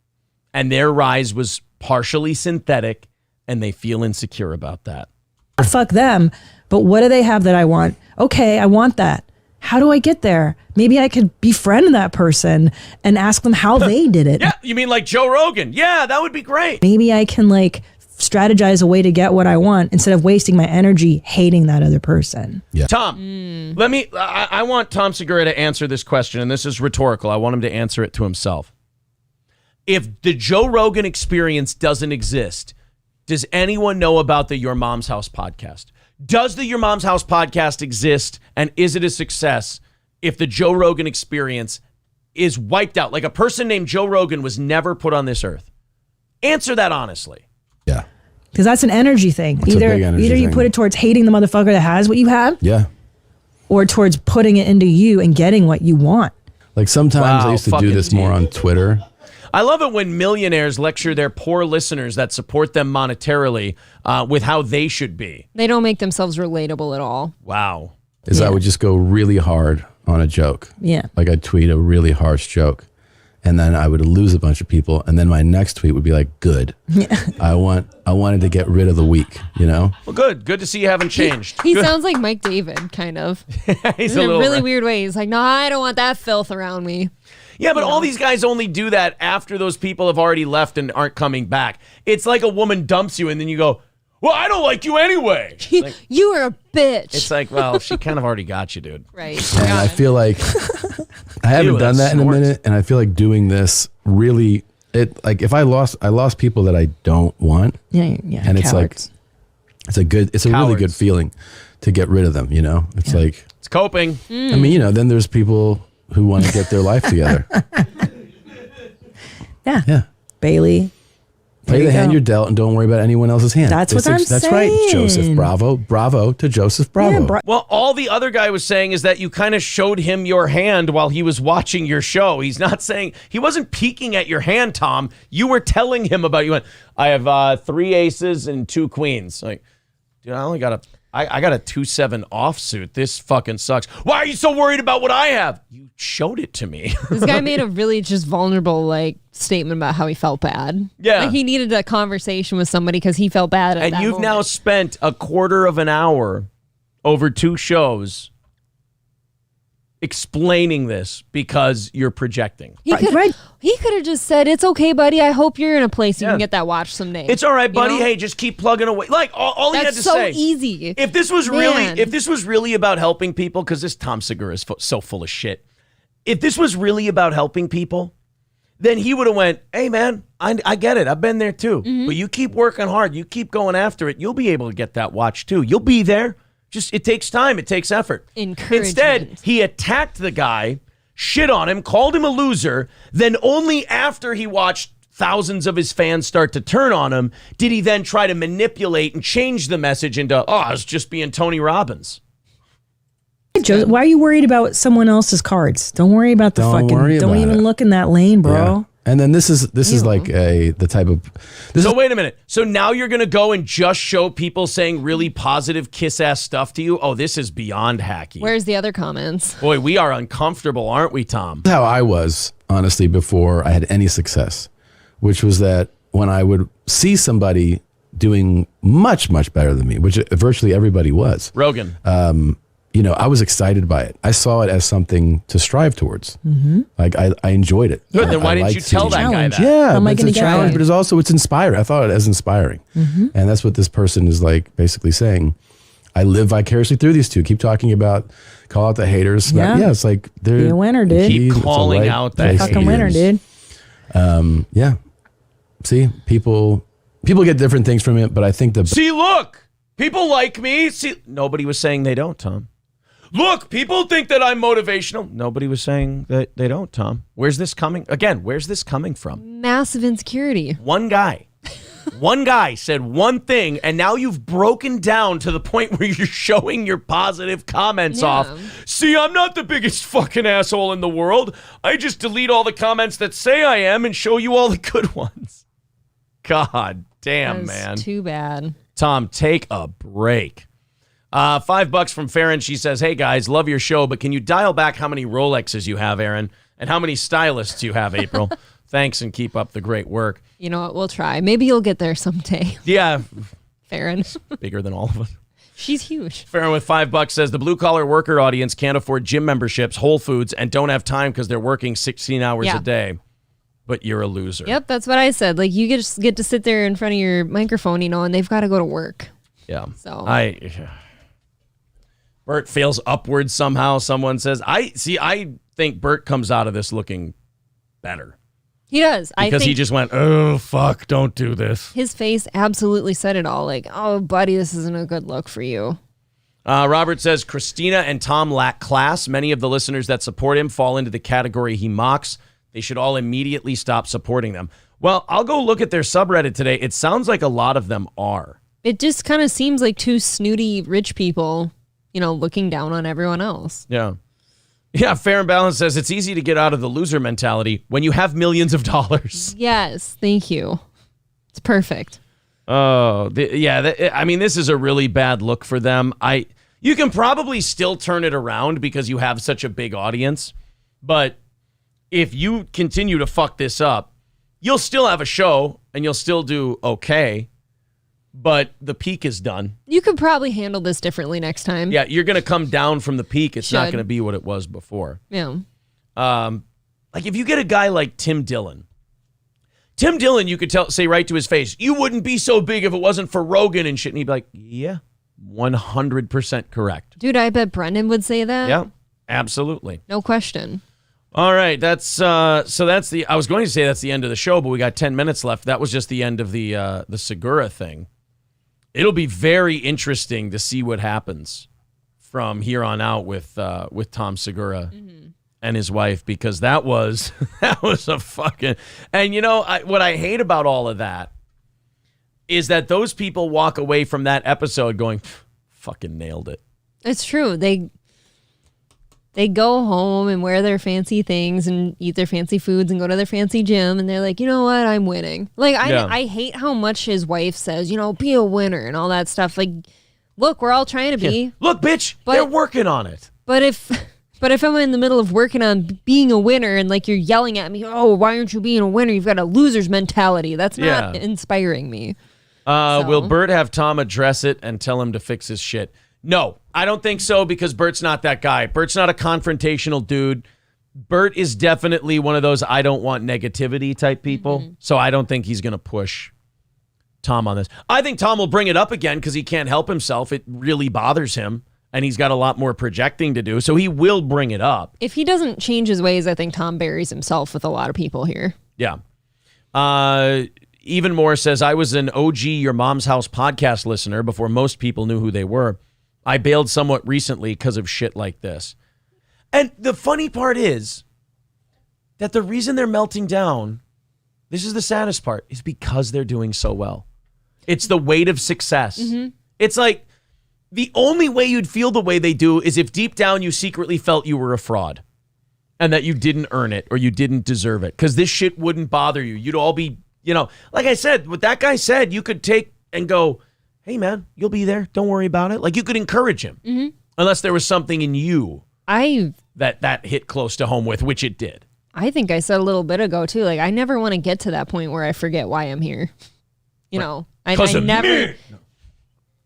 and their rise was partially synthetic and they feel insecure about that. Fuck them, but what do they have that I want? Okay, I want that. How do I get there? Maybe I could befriend that person and ask them how they did it. Yeah, you mean like Joe Rogan? Yeah, that would be great. Maybe I can like strategize a way to get what I want instead of wasting my energy hating that other person. Yeah. Tom, I want Tom Segura to answer this question, and this is rhetorical. I want him to answer it to himself. If the Joe Rogan experience doesn't exist, does anyone know about the Your Mom's House podcast? Does the Your Mom's House podcast exist, and is it a success if the Joe Rogan experience is wiped out? Like a person named Joe Rogan was never put on this earth. Answer that honestly. Yeah. Because that's an energy thing. Either you put it towards hating the motherfucker that has what you have. Yeah. Or towards putting it into you and getting what you want. Like sometimes I used to do this more on Twitter. I love it when millionaires lecture their poor listeners that support them monetarily with how they should be. They don't make themselves relatable at all. Wow. I would just go really hard on a joke. Yeah. Like I'd tweet a really harsh joke and then I would lose a bunch of people. And then my next tweet would be like, good. Yeah. I wanted to get rid of the weak, you know? Well, good. Good to see you haven't changed. He sounds like Mike David, kind of. He's in a really weird way. He's like, no, I don't want that filth around me. Yeah, but all these guys only do that after those people have already left and aren't coming back. It's like a woman dumps you and then you go, well, I don't like you anyway. Like, you are a bitch. It's like, well, she kind of already got you, dude. Right. And I feel like I haven't done that in a minute, and I feel like doing this really, if I lost people that I don't want. Yeah. And it's cowards. like, it's a really good feeling to get rid of them, you know? It's like. It's coping. I mean, you know, then there's people who want to get their life together. Yeah. Bailey. Play the hand you're dealt and don't worry about anyone else's hand. That's what I'm That's saying. right, Joseph. Bravo to Joseph Bravo. Well, all the other guy was saying is that you kind of showed him your hand while he was watching your show. He's not saying, he wasn't peeking at your hand, Tom. You were telling him about, you went, I have 3 aces and 2 queens. Like, dude, I only got I got a 2-7 offsuit. This fucking sucks. Why are you so worried about what I have? You showed it to me. This guy made a really just vulnerable statement about how he felt bad. Yeah. Like he needed a conversation with somebody because he felt bad at And that you've moment. now spent a quarter of an hour over 2 shows explaining this because you're projecting. He could have just said, "It's okay, buddy. I hope you're in a place you can get that watch someday." It's all right, buddy. You know? Hey, just keep plugging away. Like all he had to That's so say. easy. If this was really about helping people, because this Tom Segura is so full of shit. If this was really about helping people, then he would have went, "Hey, man, I get it. I've been there too. But you keep working hard. You keep going after it. You'll be able to get that watch too. You'll be there. Just it takes time. It takes effort." Instead, he attacked the guy, shit on him, called him a loser. Then only after he watched thousands of his fans start to turn on him did he then try to manipulate and change the message into, I was just being Tony Robbins. Joe, why are you worried about someone else's cards? Don't worry about the Don't worry Don't about even it. look in that lane, bro. Yeah. And then this is like the type of. So wait a minute. So now you're going to go and just show people saying really positive kiss-ass stuff to you? Oh, this is beyond hacky. Where's the other comments? Boy, we are uncomfortable, aren't we, Tom? How I was, honestly, before I had any success, which was that when I would see somebody doing much, much better than me, which virtually everybody was. Rogan. I was excited by it. I saw it as something to strive towards. Mm-hmm. Like I enjoyed it. Good, then why didn't you liked tell seeing that guy it. that? Yeah, How am I it's a gonna get challenge, that? but it's inspiring. I thought it as inspiring. Mhm. And that's what this person is like basically saying. I live vicariously through these two. Keep talking about, call out the haters. Yeah. It's like they're Be a winner, dude. Keep it's a calling right out the place Fucking to be winner, in. dude. Yeah. See, people get different things from it, but I think See, look, people like me. See, nobody was saying they don't, Tom. Look, people think that I'm motivational. Nobody was saying that they don't, Tom. Where's this coming? Again, where's this coming from? Massive insecurity. One guy said one thing, and now you've broken down to the point where you're showing your positive comments off. See, I'm not the biggest fucking asshole in the world. I just delete all the comments that say I am and show you all the good ones. God damn, That's man. too bad. Tom, take a break. $5 from Farron. She says, "Hey guys, love your show, but can you dial back how many Rolexes you have, Aaron, and how many stylists you have, April? Thanks and keep up the great work." You know what? We'll try. Maybe you'll get there someday. Yeah, Farron. bigger than all of us. She's huge. Farron with $5 says the blue collar worker audience can't afford gym memberships, Whole Foods, and don't have time because they're working 16 hours a day. But you're a loser. Yep, that's what I said. Like you just get to sit there in front of your microphone, and they've got to go to work. Yeah. So Bert fails upwards somehow. Someone says, I think Bert comes out of this looking better. He does. I Because think he just went, oh, fuck, don't do this. his face absolutely said it all. Like, oh, buddy, this isn't a good look for you. Robert says, Christina and Tom lack class. Many of the listeners that support him fall into the category he mocks. They should all immediately stop supporting them. Well, I'll go look at their subreddit today. It sounds like a lot of them are. It just kind of seems like two snooty rich people, looking down on everyone else. Yeah. Yeah, Fair and Balance says it's easy to get out of the loser mentality when you have millions of dollars. Yes, thank you. It's perfect. Oh, this is a really bad look for them. You can probably still turn it around because you have such a big audience, but if you continue to fuck this up, you'll still have a show and you'll still do okay, but the peak is done. You could probably handle this differently nest time. Yeah, you're going to come down from the peak. It's not Should. going to be what it was before. Yeah. Like if you get a guy like Tim Dillon, you could say right to his face, you wouldn't be so big if it wasn't for Rogan and shit. And he'd be like, yeah, 100% correct. Dude, I bet Brendan would say that. Yeah, absolutely. No question. All right, that's I was going to say that's the end of the show, but we got 10 minutes left. That was just the end of the Segura thing. It'll be very interesting to see what happens from here on out with Tom Segura and his wife, because that was a fucking. And what I hate about all of that is that those people walk away from that episode going, fucking nailed it. It's true. They go home and wear their fancy things and eat their fancy foods and go to their fancy gym, and they're like, you know what, I'm winning. Like, I hate how much his wife says, be a winner and all that stuff. Like, look, we're all trying to be. Yeah. Look, bitch, they're working on it. But if I'm in the middle of working on being a winner and like you're yelling at me, oh, why aren't you being a winner? You've got a loser's mentality. That's not inspiring me. Will Bert have Tom address it and tell him to fix his shit? No, I don't think so, because Bert's not that guy. Bert's not a confrontational dude. Bert is definitely one of those I don't want negativity type people. Mm-hmm. So I don't think he's going to push Tom on this. I think Tom will bring it up again because he can't help himself. It really bothers him, and he's got a lot more projecting to do. So he will bring it up. If he doesn't change his ways, I think Tom buries himself with a lot of people here. Yeah. Even More says, I was an OG Your Mom's House podcast listener before most people knew who they were. I bailed somewhat recently because of shit like this. And the funny part is that the reason they're melting down, this is the saddest part, is because they're doing so well. It's the weight of success. Mm-hmm. It's like the only way you'd feel the way they do is if deep down you secretly felt you were a fraud and that you didn't earn it or you didn't deserve it, because this shit wouldn't bother you. You'd all be, like I said, what that guy said, you could take and go, hey, man, you'll be there. Don't worry about it. Like, you could encourage him. Mm-hmm. Unless there was something in you that hit close to home with, which it did. I think I said a little bit ago, too. Like, I never want to get to that point where I forget why I'm here. I never.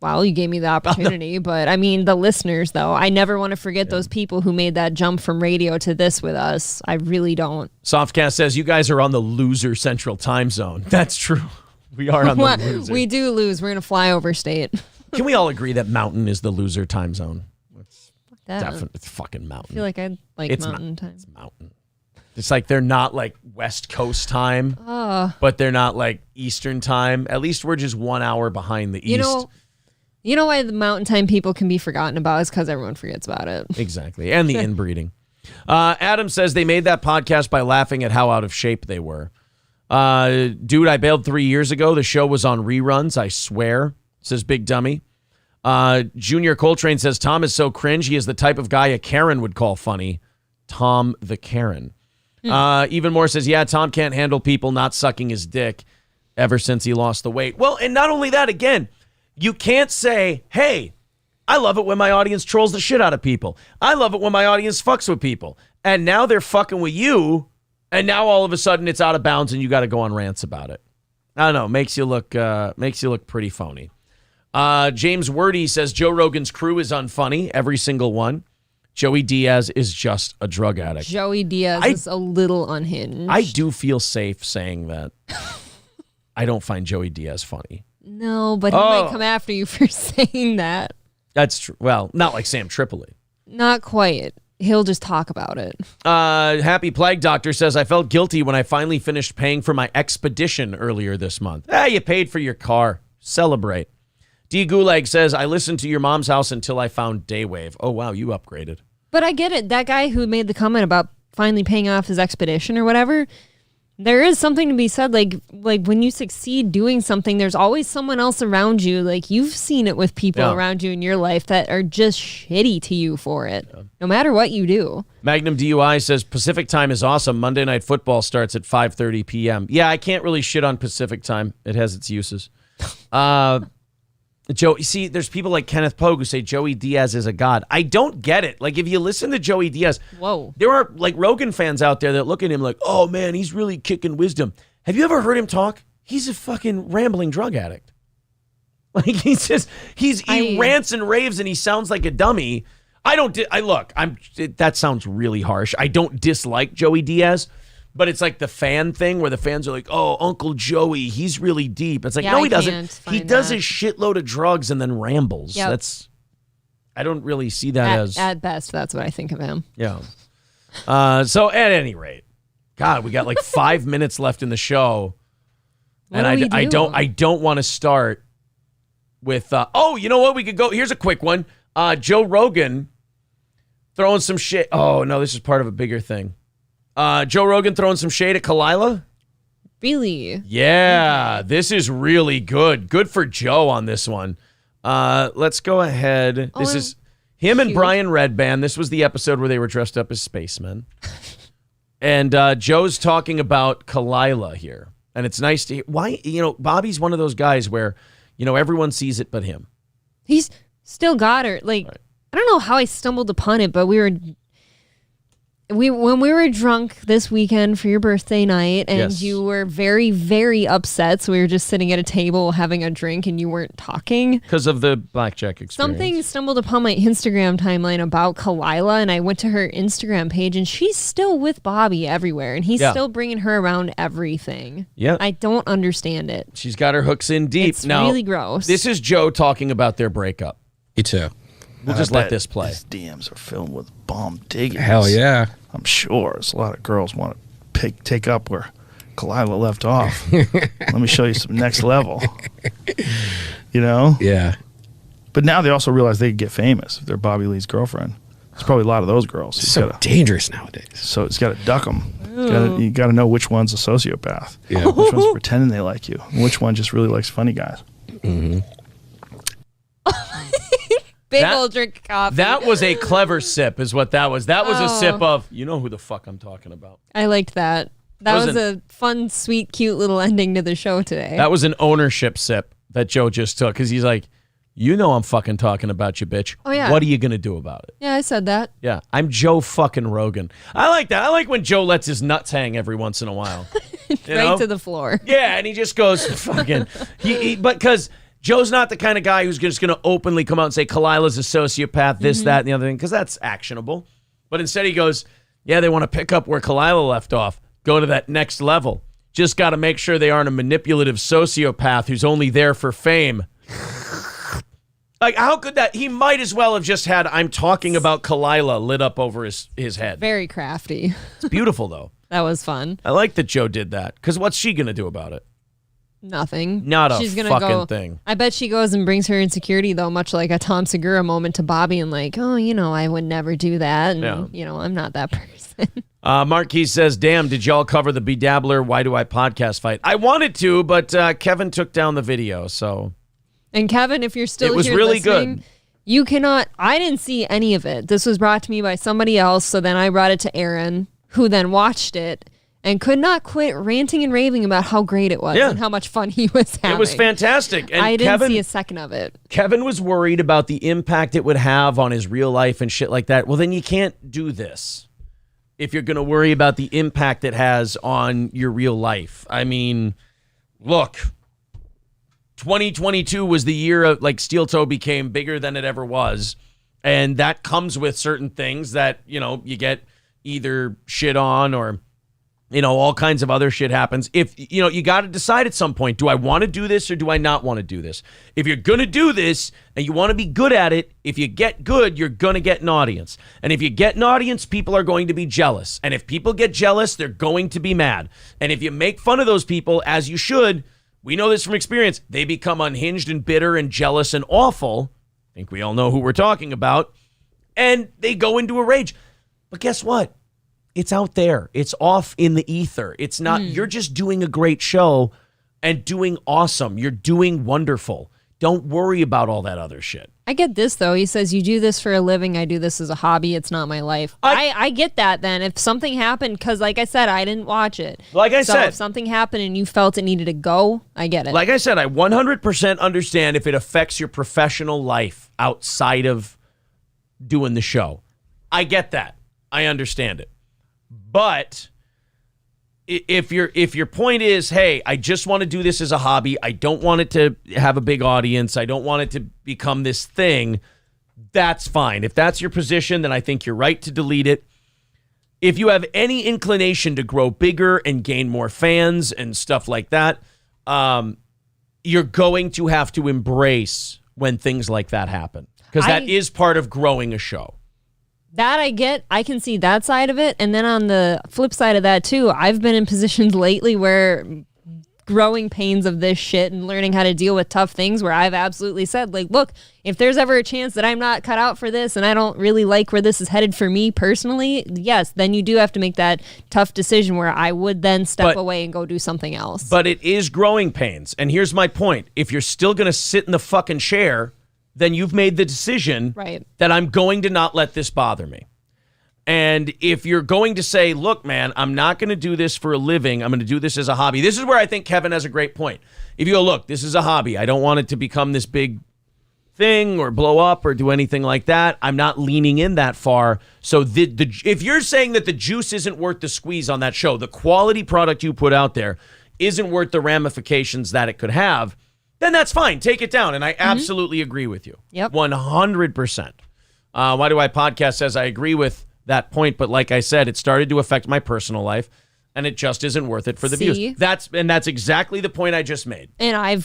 Well, you gave me the opportunity. But, I mean, the listeners, though, I never want to forget those people who made that jump from radio to this with us. I really don't. Softcast says, you guys are on the loser central time zone. That's true. We are on the loser. We do lose. We're in a flyover state. Can we all agree that Mountain is the loser time zone? It's definitely fucking Mountain. I feel like I like Mountain time. It's Mountain. It's like they're not like West Coast time, but they're not like Eastern time. At least we're just 1 hour behind the East. You know why the Mountain time people can be forgotten about is because everyone forgets about it. Exactly. And the inbreeding. Adam says they made that podcast by laughing at how out of shape they were. Dude, I bailed 3 years ago. The show was on reruns, I swear, says Big Dummy. Junior Coltrane says, Tom is so cringe. He is the type of guy a Karen would call funny. Tom the Karen. Even More says, yeah, Tom can't handle people not sucking his dick ever since he lost the weight. Well, and not only that, again, you can't say, hey, I love it when my audience trolls the shit out of people. I love it when my audience fucks with people. And now they're fucking with you. And now all of a sudden it's out of bounds and you got to go on rants about it. I don't know. Makes you look pretty phony. James Wordy says Joe Rogan's crew is unfunny. Every single one. Joey Diaz is just a drug addict. Joey Diaz is a little unhinged. I do feel safe saying that. I don't find Joey Diaz funny. No, but he might come after you for saying that. That's true. Well, not like Sam Tripoli. Not quite. He'll just talk about it. Happy Plague Doctor says, I felt guilty when I finally finished paying for my expedition earlier this month. You paid for your car. Celebrate. D. Gulag says, I listened to Your Mom's House until I found Daywave. Oh, wow, you upgraded. But I get it. That guy who made the comment about finally paying off his expedition or whatever, there is something to be said. Like when you succeed doing something, there's always someone else around you. Like, you've seen it with people around you in your life that are just shitty to you for it, no matter what you do. Magnum DUI says Pacific time is awesome. Monday Night Football starts at 5:30 p.m. Yeah, I can't really shit on Pacific time. It has its uses. Joe, you see, there's people like Kenneth Pogue who say Joey Diaz is a god. I don't get it. Like, if you listen to Joey Diaz, there are like Rogan fans out there that look at him like, oh man, he's really kicking wisdom. Have you ever heard him talk? He's a fucking rambling drug addict. Like, he rants and raves and he sounds like a dummy. That sounds really harsh. I don't dislike Joey Diaz. But it's like the fan thing where the fans are like, oh, Uncle Joey, he's really deep. It's like, no, he doesn't. He does a shitload of drugs and then rambles. Yep. I don't really see that as... At best, that's what I think of him. Yeah. So at any rate, God, we got like 5 minutes left in the show. I don't want to start with, you know what? We could go, here's a quick one. Joe Rogan throwing some shade. Oh, no, this is part of a bigger thing. Joe Rogan throwing some shade at Kalila. Really? Yeah, this is really good. Good for Joe on this one. Let's go ahead. This is him and Brian Redband. This was the episode where they were dressed up as spacemen. And Joe's talking about Kalila here. And it's nice to hear. Why, Bobby's one of those guys where, everyone sees it but him. He's still got her. Like, right. I don't know how I stumbled upon it, but when we were drunk this weekend for your birthday night, and you were very, very upset. So we were just sitting at a table having a drink, and you weren't talking because of the blackjack experience. Something stumbled upon my Instagram timeline about Kalila, and I went to her Instagram page, and she's still with Bobby everywhere, and he's still bringing her around everything. Yeah, I don't understand it. She's got her hooks in deep. It's really gross. This is Joe talking about their breakup. Me too. We'll just let this play. His DMs are filled with bomb diggers. Hell yeah. I'm sure there's a lot of girls want to take up where Kalila left off. Let me show you some next level. Yeah. But now they also realize they can get famous if they're Bobby Lee's girlfriend. There's probably a lot of those girls. It's so dangerous nowadays. So it's got to duck them. You got to know which one's a sociopath. Yeah. Which one's pretending they like you. And which one just really likes funny guys. Mm-hmm. Big old drink of coffee. That was a clever sip is what that was. That was a sip of, who the fuck I'm talking about. I liked that. That was a fun, sweet, cute little ending to the show today. That was an ownership sip that Joe just took because he's like, I'm fucking talking about you, bitch. Oh, yeah. What are you going to do about it? Yeah, I said that. Yeah, I'm Joe fucking Rogan. I like that. I like when Joe lets his nuts hang every once in a while. Right to the floor. Yeah, and he just goes fucking, but because Joe's not the kind of guy who's just going to openly come out and say Kalila's a sociopath, this, that, and the other thing, because that's actionable. But instead he goes, they want to pick up where Kalila left off, go to that next level. Just got to make sure they aren't a manipulative sociopath who's only there for fame. Like, how could that? He might as well have just had I'm talking about Kalila lit up over his head. Very crafty. It's beautiful, though. That was fun. I like that Joe did that, because what's she going to do about it? Nothing. Not She's gonna fucking go, thing. I bet she goes and brings her insecurity, though, much like a Tom Segura moment to Bobby and like, I would never do that. And, I'm not that person. Marquis says, damn, did y'all cover the Bedabbler Why Do I podcast fight? I wanted to, but Kevin took down the video, so. And Kevin, if you're still it was here really listening, good. You cannot, I didn't see any of it. This was brought to me by somebody else, so then I brought it to Aaron, who then watched it. And could not quit ranting and raving about how great it was and how much fun he was having. It was fantastic. And I didn't see a second of it. Kevin was worried about the impact it would have on his real life and shit like that. Well, then you can't do this if you're going to worry about the impact it has on your real life. I mean, look, 2022 was the year of Steel Toe became bigger than it ever was. And that comes with certain things that, you get either shit on or all kinds of other shit happens. If, you got to decide at some point, do I want to do this or do I not want to do this? If you're going to do this and you want to be good at it, if you get good, you're going to get an audience. And if you get an audience, people are going to be jealous. And if people get jealous, they're going to be mad. And if you make fun of those people, as you should, we know this from experience, they become unhinged and bitter and jealous and awful. I think we all know who we're talking about. And they go into a rage. But guess what? It's out there. It's off in the ether. It's not, you're just doing a great show and doing awesome. You're doing wonderful. Don't worry about all that other shit. I get this, though. He says, you do this for a living. I do this as a hobby. It's not my life. I get that then. If something happened, because like I said, I didn't watch it. Like I said. If something happened and you felt it needed to go, I get it. Like I said, I 100% understand if it affects your professional life outside of doing the show. I get that. I understand it. But if your point is, hey, I just want to do this as a hobby, I don't want it to have a big audience, I don't want it to become this thing, that's fine. If that's your position, then I think you're right to delete it. If you have any inclination to grow bigger and gain more fans and stuff like that, you're going to have to embrace when things like that happen. Because that is part of growing a show. That I get. I can see that side of it. And then on the flip side of that, too, I've been in positions lately where growing pains of this shit and learning how to deal with tough things where I've absolutely said, like, look, if there's ever a chance that I'm not cut out for this and I don't really like where this is headed for me personally, yes, then you do have to make that tough decision where I would then step away and go do something else. But it is growing pains. And here's my point. If you're still going to sit in the fucking chair, then you've made the decision that I'm going to not let this bother me. And if you're going to say, look, man, I'm not going to do this for a living. I'm going to do this as a hobby. This is where I think Kevin has a great point. If you go, look, this is a hobby. I don't want it to become this big thing or blow up or do anything like that. I'm not leaning in that far. So if you're saying that the juice isn't worth the squeeze on that show, the quality product you put out there isn't worth the ramifications that it could have, then that's fine. Take it down. And I absolutely agree with you. Yep. 100%. Why Do I Podcast says I agree with that point, but like I said, it started to affect my personal life, and it just isn't worth it for the views. That's exactly the point I just made. And I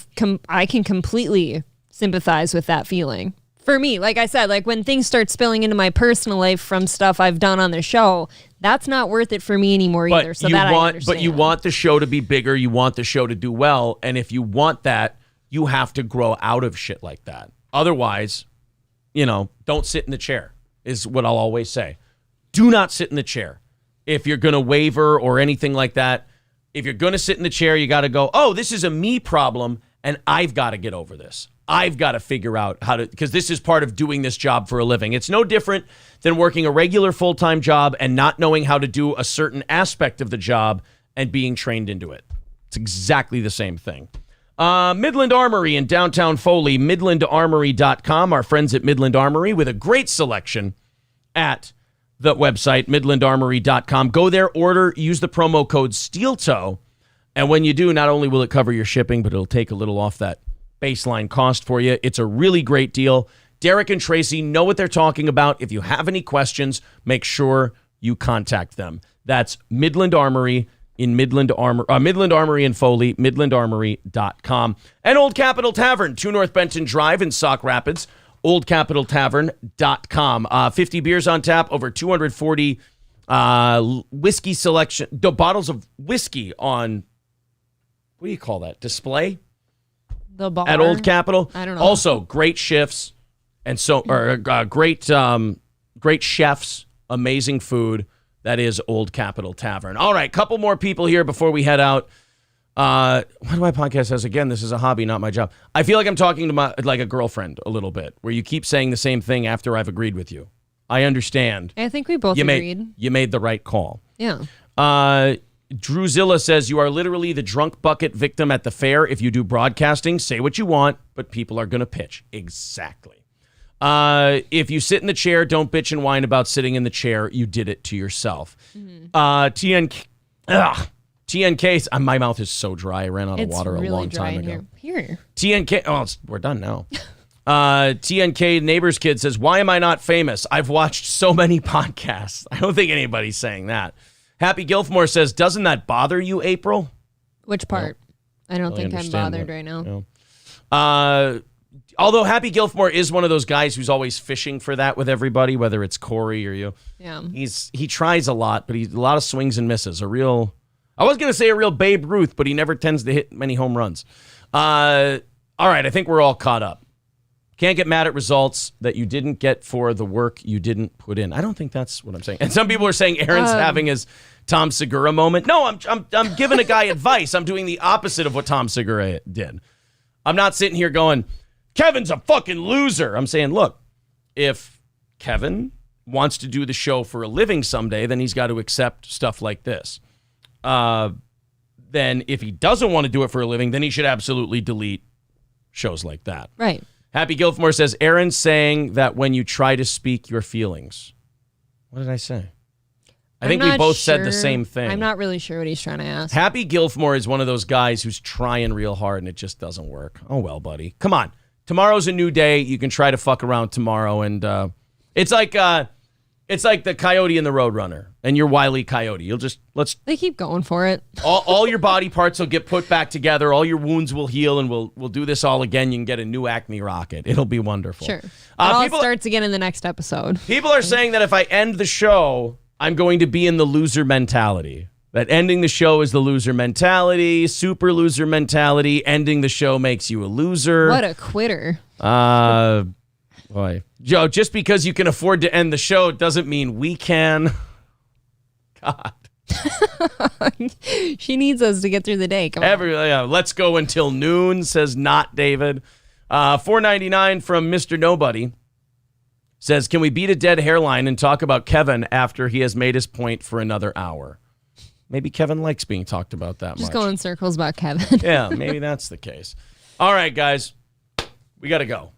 can completely sympathize with that feeling. For me, like I said, like when things start spilling into my personal life from stuff I've done on the show, that's not worth it for me anymore either. So I understand. But you want the show to be bigger. You want the show to do well, and if you want that, you have to grow out of shit like that. Otherwise, don't sit in the chair is what I'll always say. Do not sit in the chair. If you're going to waver or anything like that, if you're going to sit in the chair, you got to go, oh, this is a me problem, and I've got to get over this. I've got to figure out how to, because this is part of doing this job for a living. It's no different than working a regular full-time job and not knowing how to do a certain aspect of the job and being trained into it. It's exactly the same thing. Midland Armory in downtown Foley, midlandarmory.com. Our friends at Midland Armory with a great selection at the website, midlandarmory.com. Go there, order, use the promo code SteelToe. And when you do, not only will it cover your shipping, but it'll take a little off that baseline cost for you. It's a really great deal. Derek and Tracy know what they're talking about. If you have any questions, make sure you contact them. That's Midland Armory in Midland Armory in Foley, midlandarmory.com. And Old Capitol Tavern, 2 North Benton Drive in Sauk Rapids, oldcapitaltavern.com. 50 beers on tap, over 240 whiskey selection, bottles of whiskey on, what do you call that, display? The bar. At Old Capitol. I don't know. Also, great shifts, and great chefs, amazing food. That is Old Capitol Tavern. All right, couple more people here before we head out. Why Do I Podcast says, again, this is a hobby, not my job. I feel like I'm talking to like a girlfriend a little bit, where you keep saying the same thing after I've agreed with you. I understand. I think we both agreed. You made the right call. Yeah. Druzilla says, you are literally the drunk bucket victim at the fair. If you do broadcasting, say what you want, but people are going to pitch. Exactly. If you sit in the chair, don't bitch and whine about sitting in the chair. You did it to yourself. TNK, my mouth is so dry. I ran out of water a long time ago. Here. TNK, we're done now. TNK Neighbor's Kid says, why am I not famous? I've watched so many podcasts. I don't think anybody's saying that. Happy Gilfmore says, doesn't that bother you, April? Which part? No. I don't think I'm bothered right now. No. Although Happy Gilfmore is one of those guys who's always fishing for that with everybody, whether it's Corey or you. Yeah. He tries a lot, but he's a lot of swings and misses. I was going to say a real Babe Ruth, but he never tends to hit many home runs. All right, I think we're all caught up. Can't get mad at results that you didn't get for the work you didn't put in. I don't think that's what I'm saying. And some people are saying Aaron's having his Tom Segura moment. No, I'm giving a guy advice. I'm doing the opposite of what Tom Segura did. I'm not sitting here going, Kevin's a fucking loser. I'm saying, look, if Kevin wants to do the show for a living someday, then he's got to accept stuff like this. Then if he doesn't want to do it for a living, then he should absolutely delete shows like that. Right. Happy Gilfmore says, Aaron's saying that when you try to speak your feelings. What did I say? I think we both said the same thing. I'm not really sure what he's trying to ask. Happy Gilfmore is one of those guys who's trying real hard and it just doesn't work. Oh, well, buddy. Come on. Tomorrow's a new day. You can try to fuck around tomorrow. And it's like the Coyote and the Roadrunner and your Wile E. Coyote. They keep going for it. All your body parts will get put back together. All your wounds will heal, and we'll do this all again. You can get a new Acme rocket. It'll be wonderful. Sure. It all starts again in the next episode. People are saying that if I end the show, I'm going to be in the loser mentality. That ending the show is the loser mentality, super loser mentality. Ending the show makes you a loser. What a quitter. Boy. Joe, just because you can afford to end the show doesn't mean we can. God. She needs us to get through the day. Come on. Let's go until noon, says not David. $4.99 from Mr. Nobody says, can we beat a dead hairline and talk about Kevin after he has made his point for another hour? Maybe Kevin likes being talked about that much. Just go in circles about Kevin. Yeah, maybe that's the case. All right, guys. We got to go.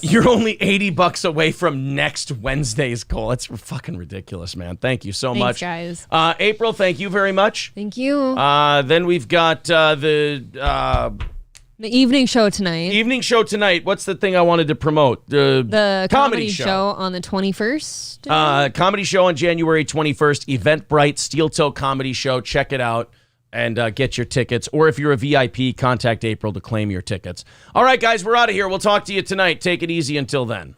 You're only $80 away from next Wednesday's goal. It's fucking ridiculous, man. Thank you so much. Thanks, guys. April, thank you very much. Thank you. Then we've got the evening show tonight. What's the thing I wanted to promote? The comedy show on the 21st. Comedy show on January 21st. Eventbrite, Steel Toe Comedy Show. Check it out. And get your tickets. Or if you're a VIP, contact April to claim your tickets. All right, guys, we're out of here. We'll talk to you tonight. Take it easy until then.